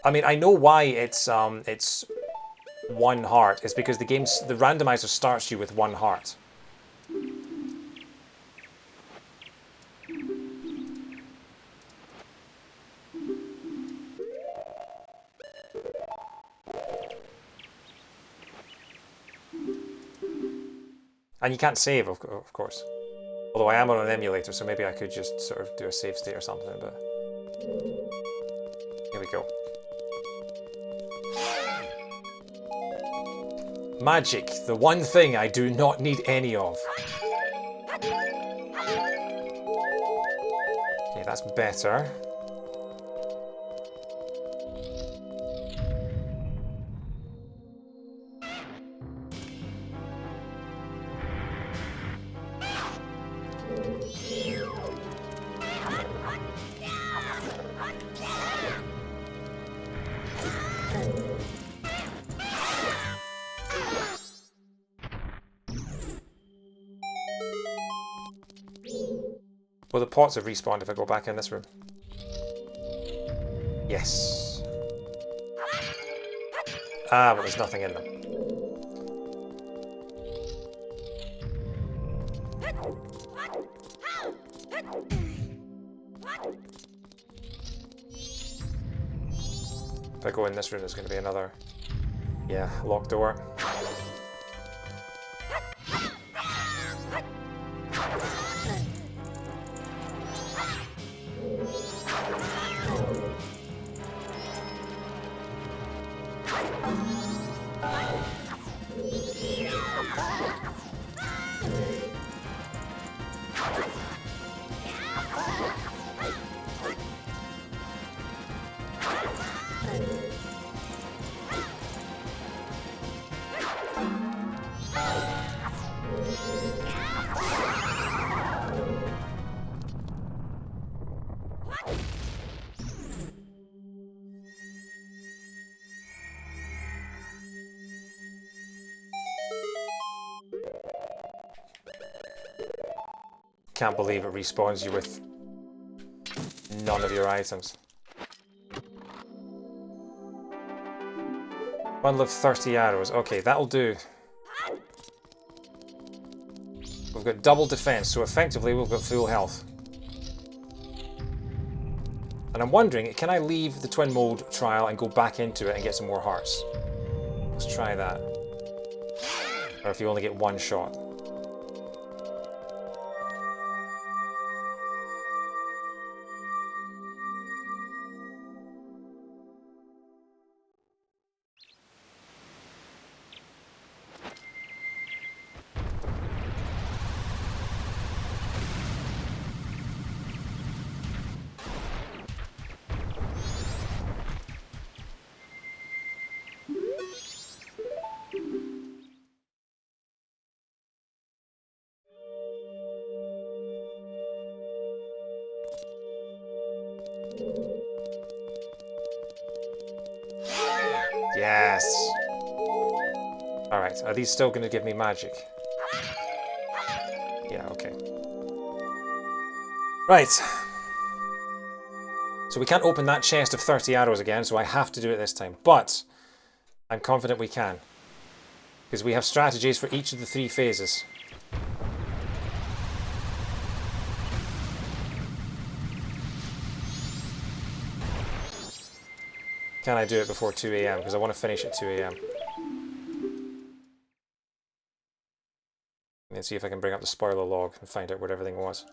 I mean, I know why it's 1 heart. It's because the randomizer starts you with 1 heart. And you can't save, of course. Although I am on an emulator, so maybe I could just sort of do a save state or something, but... Here we go. Magic, the one thing I do not need any of. Okay, that's better. Well, the pots have respawned if I go back in this room. Yes. Ah, but there's nothing in them. If I go in this room, there's going to be another... Yeah, locked door. Can't believe it respawns you with none of your items. Bundle of 30 arrows. Okay, that'll do. We've got double defense, so effectively we've got full health. And I'm wondering, can I leave the twin mode trial and go back into it and get some more hearts? Let's try that. Or if you only get one shot. Yes! Alright, are these still going to give me magic? Yeah, okay. Right. So we can't open that chest of 30 arrows again, so I have to do it this time. But I'm confident we can. Because we have strategies for each of the 3 phases. Can I do it before 2 AM? Because I want to finish at 2 AM. And then see if I can bring up the spoiler log and find out where everything was.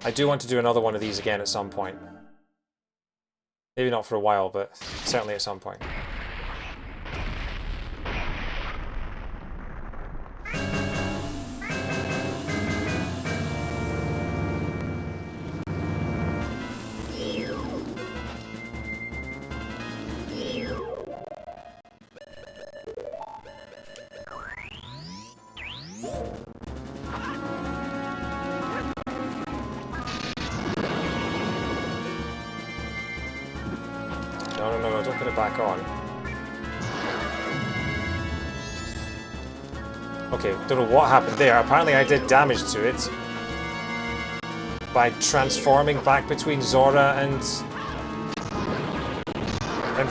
I do want to do another one of these again at some point. Maybe not for a while, but certainly at some point. No, don't put it back on. Okay, don't know what happened there. Apparently I did damage to it by transforming back between Zora and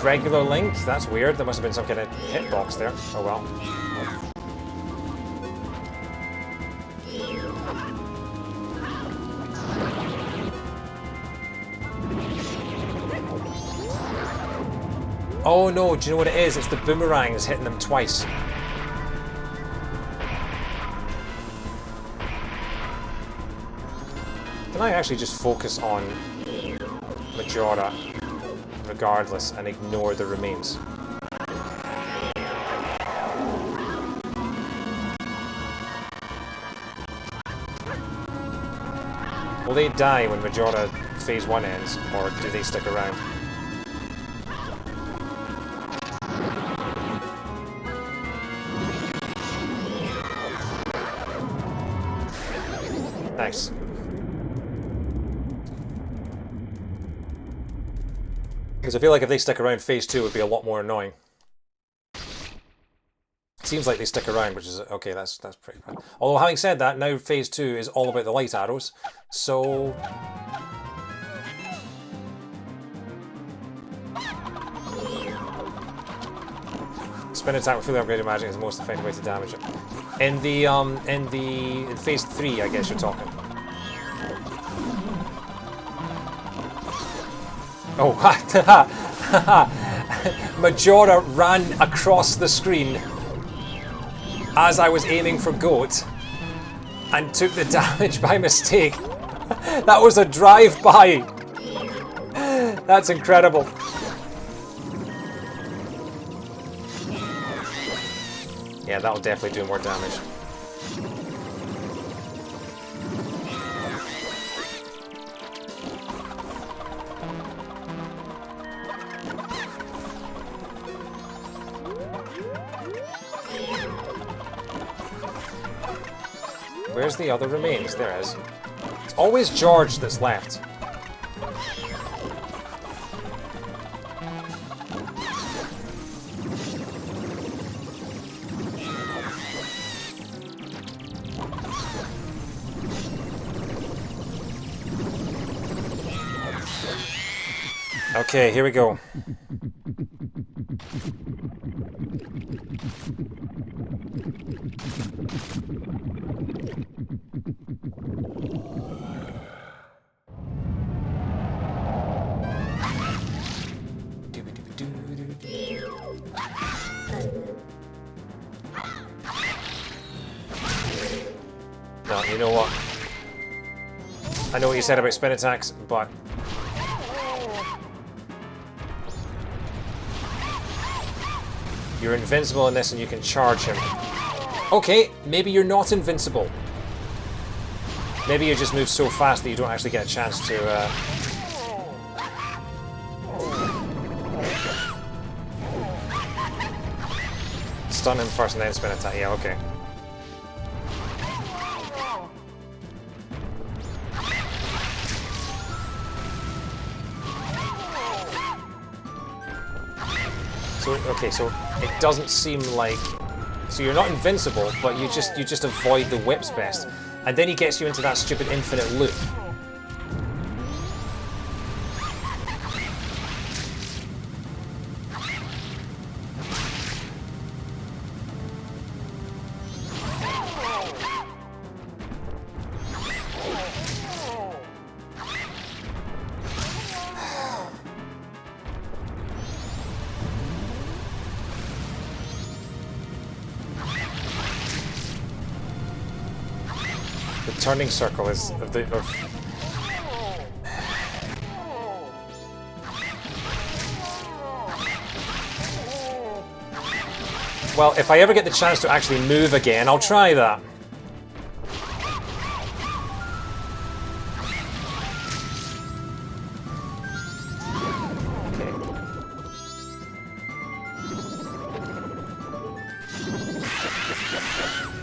regular Link. That's weird. There must have been some kind of hitbox there. Oh well. Oh no, do you know what it is? It's the boomerangs hitting them twice. Can I actually just focus on Majora regardless and ignore the remains? Will they die when Majora Phase 1 ends, or do they stick around? Nice. Because I feel like if they stick around, Phase 2 would be a lot more annoying. Seems like they stick around, which is okay. That's pretty bad. Although having said that, now Phase 2 is all about the light arrows, so spin attack with fully upgraded magic is the most effective way to damage it. In Phase 3, I guess you're talking. Oh, Majora ran across the screen as I was aiming for Goat and took the damage by mistake. That was a drive-by. That's incredible. Yeah, that'll definitely do more damage. Where's the other remains? There is. It's always George that's left. Okay, here we go. No, you know what? I know what you said about spin attacks, but you're invincible in this and you can charge him. Okay, maybe you're not invincible. Maybe you just move so fast that you don't actually get a chance to... stun him first and then spin attack. Yeah, okay. So, okay, so it doesn't seem like... So you're not invincible, but you just avoid the whips best. And then he gets you into that stupid infinite loop. Turning circle is well, if I ever get the chance to actually move again, I'll try that.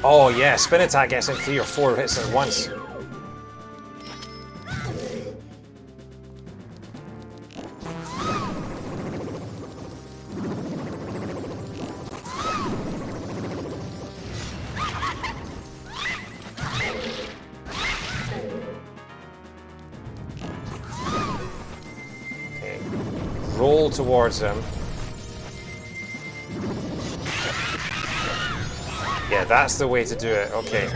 Oh yeah, spin attack gets in 3 or 4 hits at once. Okay, roll towards him. Yeah, that's the way to do it. Okay.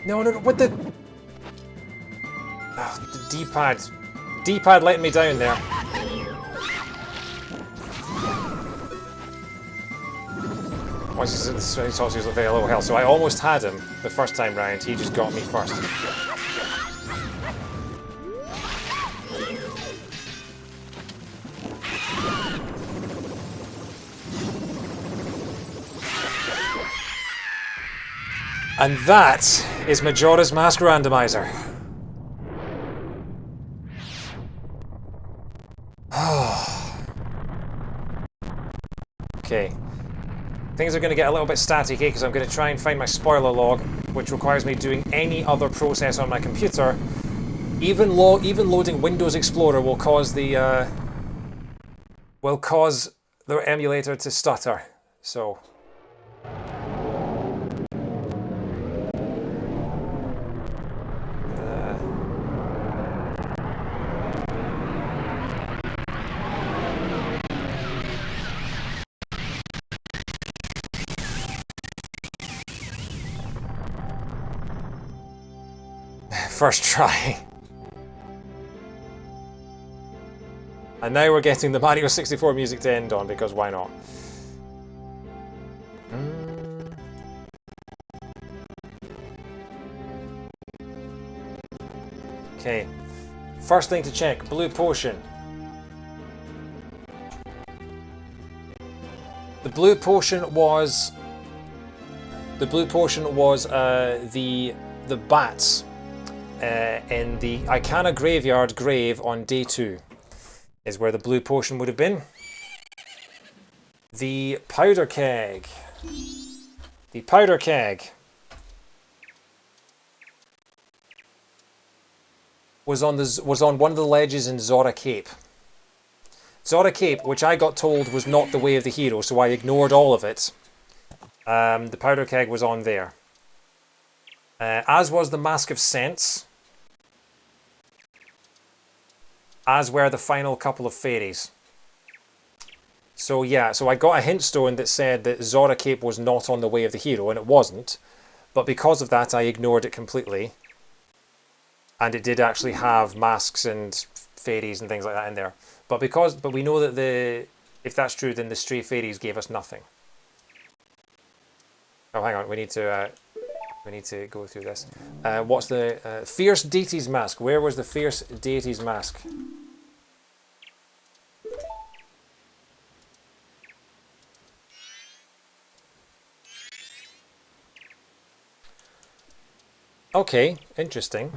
No, what the... Oh, the D-pad. D-pad letting me down there. Once he thought he was at very low health, so I almost had him the first time round. He just got me first. And that is Majora's Mask Randomiser. Okay. Things are going to get a little bit staticky because I'm going to try and find my spoiler log, which requires me doing any other process on my computer. Even loading Windows Explorer will cause the emulator to stutter. So. First try. And now we're getting the Mario 64 music to end on, because why not? Okay. First thing to check, blue potion. The blue potion was the bats in the Ikana graveyard grave on day 2 is where the blue potion would have been. The powder keg. The powder keg was on one of the ledges in Zora Cape. Zora Cape, which I got told was not the way of the hero, so I ignored all of it. The powder keg was on there. As was the Mask of Sense. As were the final couple of fairies. So yeah, so I got a hint stone that said that Zora Cape was not on the way of the hero, and it wasn't. But because of that, I ignored it completely. And it did actually have masks and fairies and things like that in there. But we know that if that's true, then the stray fairies gave us nothing. Oh, hang on, we need to go through this. What's the Fierce Deity's Mask? Where was the Fierce Deity's Mask? Okay, interesting.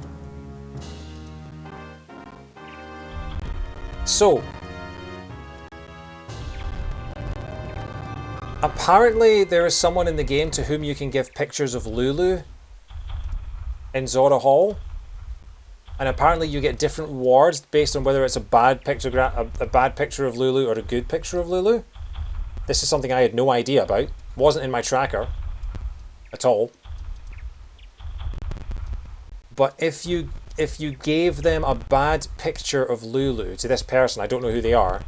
So, apparently there is someone in the game to whom you can give pictures of Lulu in Zora Hall, and apparently you get different rewards based on whether it's a bad picture of Lulu or a good picture of Lulu. This is something I had no idea about. Wasn't in my tracker at all. But if you gave them a bad picture of Lulu to this person, I don't know who they are,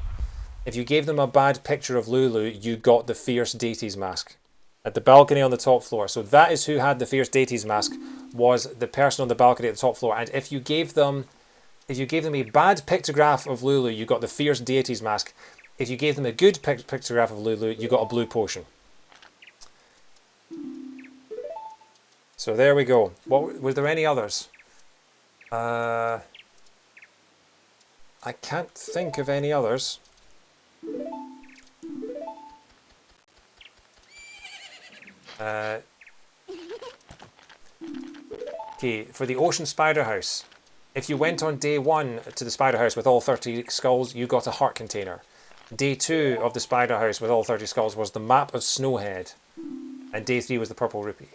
if you gave them a bad picture of Lulu, you got the Fierce Deity's Mask at the balcony on the top floor. So that is who had the Fierce Deity's Mask, was the person on the balcony at the top floor. And if you gave them a bad pictograph of Lulu, you got the Fierce Deity's Mask. If you gave them a good pictograph of Lulu, you got a blue potion. So there we go. Were there any others? I can't think of any others. Okay, for the Ocean Spider House, if you went on day 1 to the Spider House with all 30 skulls, you got a heart container. Day 2 of the Spider House with all 30 skulls was the map of Snowhead, and day 3 was the purple rupee.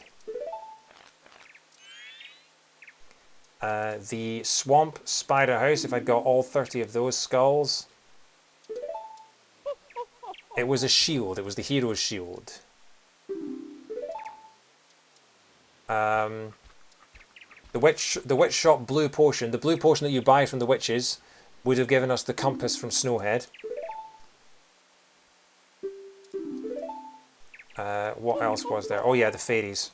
The Swamp Spider House, if I'd got all 30 of those skulls, it was a shield. It was the hero's shield. The witch shop blue potion. The blue potion that you buy from the witches would have given us the compass from Snowhead. What else was there? Oh yeah, the fairies.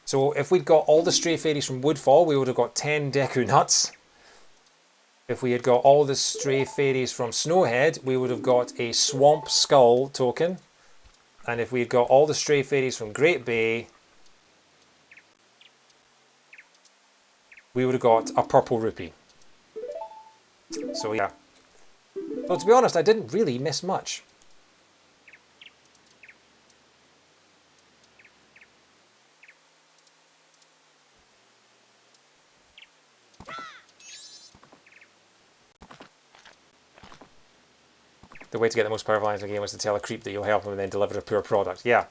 So if we'd got all the stray fairies from Woodfall, we would have got 10 Deku Nuts. If we had got all the stray fairies from Snowhead, we would have got a Swamp Skull token. And if we had got all the stray fairies from Great Bay, we would have got a purple rupee. So yeah. So to be honest, I didn't really miss much. The way to get the most powerful items in the game was to tell a creep that you'll help him and then deliver a poor product. Yeah.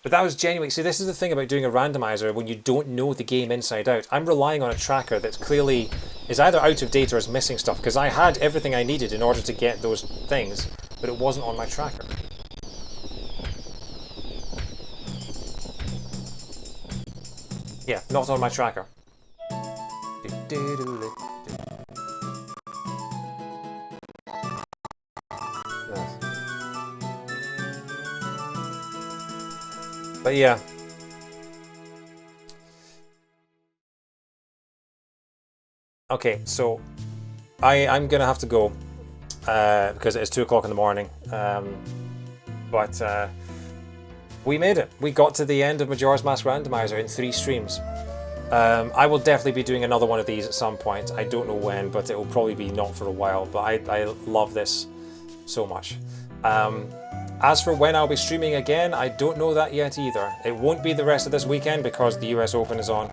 But that was genuinely... See, this is the thing about doing a randomizer when you don't know the game inside out. I'm relying on a tracker that clearly is either out of date or is missing stuff, because I had everything I needed in order to get those things, but it wasn't on my tracker. Yeah, not on my tracker. But yeah. Okay, so I'm gonna have to go because it's 2 o'clock in the morning. But we made it. We got to the end of Majora's Mask Randomizer in 3 streams. I will definitely be doing another one of these at some point. I don't know when, but it will probably be not for a while. But I love this so much. As for when I'll be streaming again, I don't know that yet either. It won't be the rest of this weekend because the US Open is on.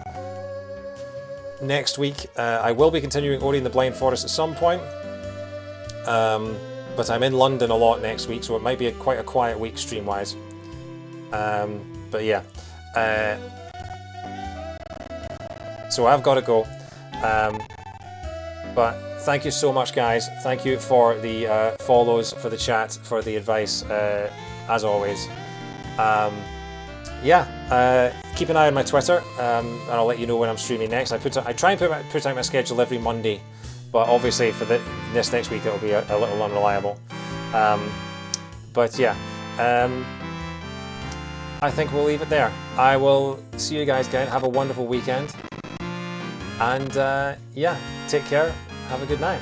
Next week, I will be continuing Ori and the Blind Forest at some point. But I'm in London a lot next week, so it might be quite a quiet week stream-wise. But yeah. So I've got to go. But thank you so much, guys. Thank you for the follows, for the chat, for the advice, as always. Keep an eye on my Twitter, and I'll let you know when I'm streaming next. I try and put out my schedule every Monday, but obviously for this next week it'll be a little unreliable. I think we'll leave it there. I will see you guys again. Have a wonderful weekend, and take care. Have a good night.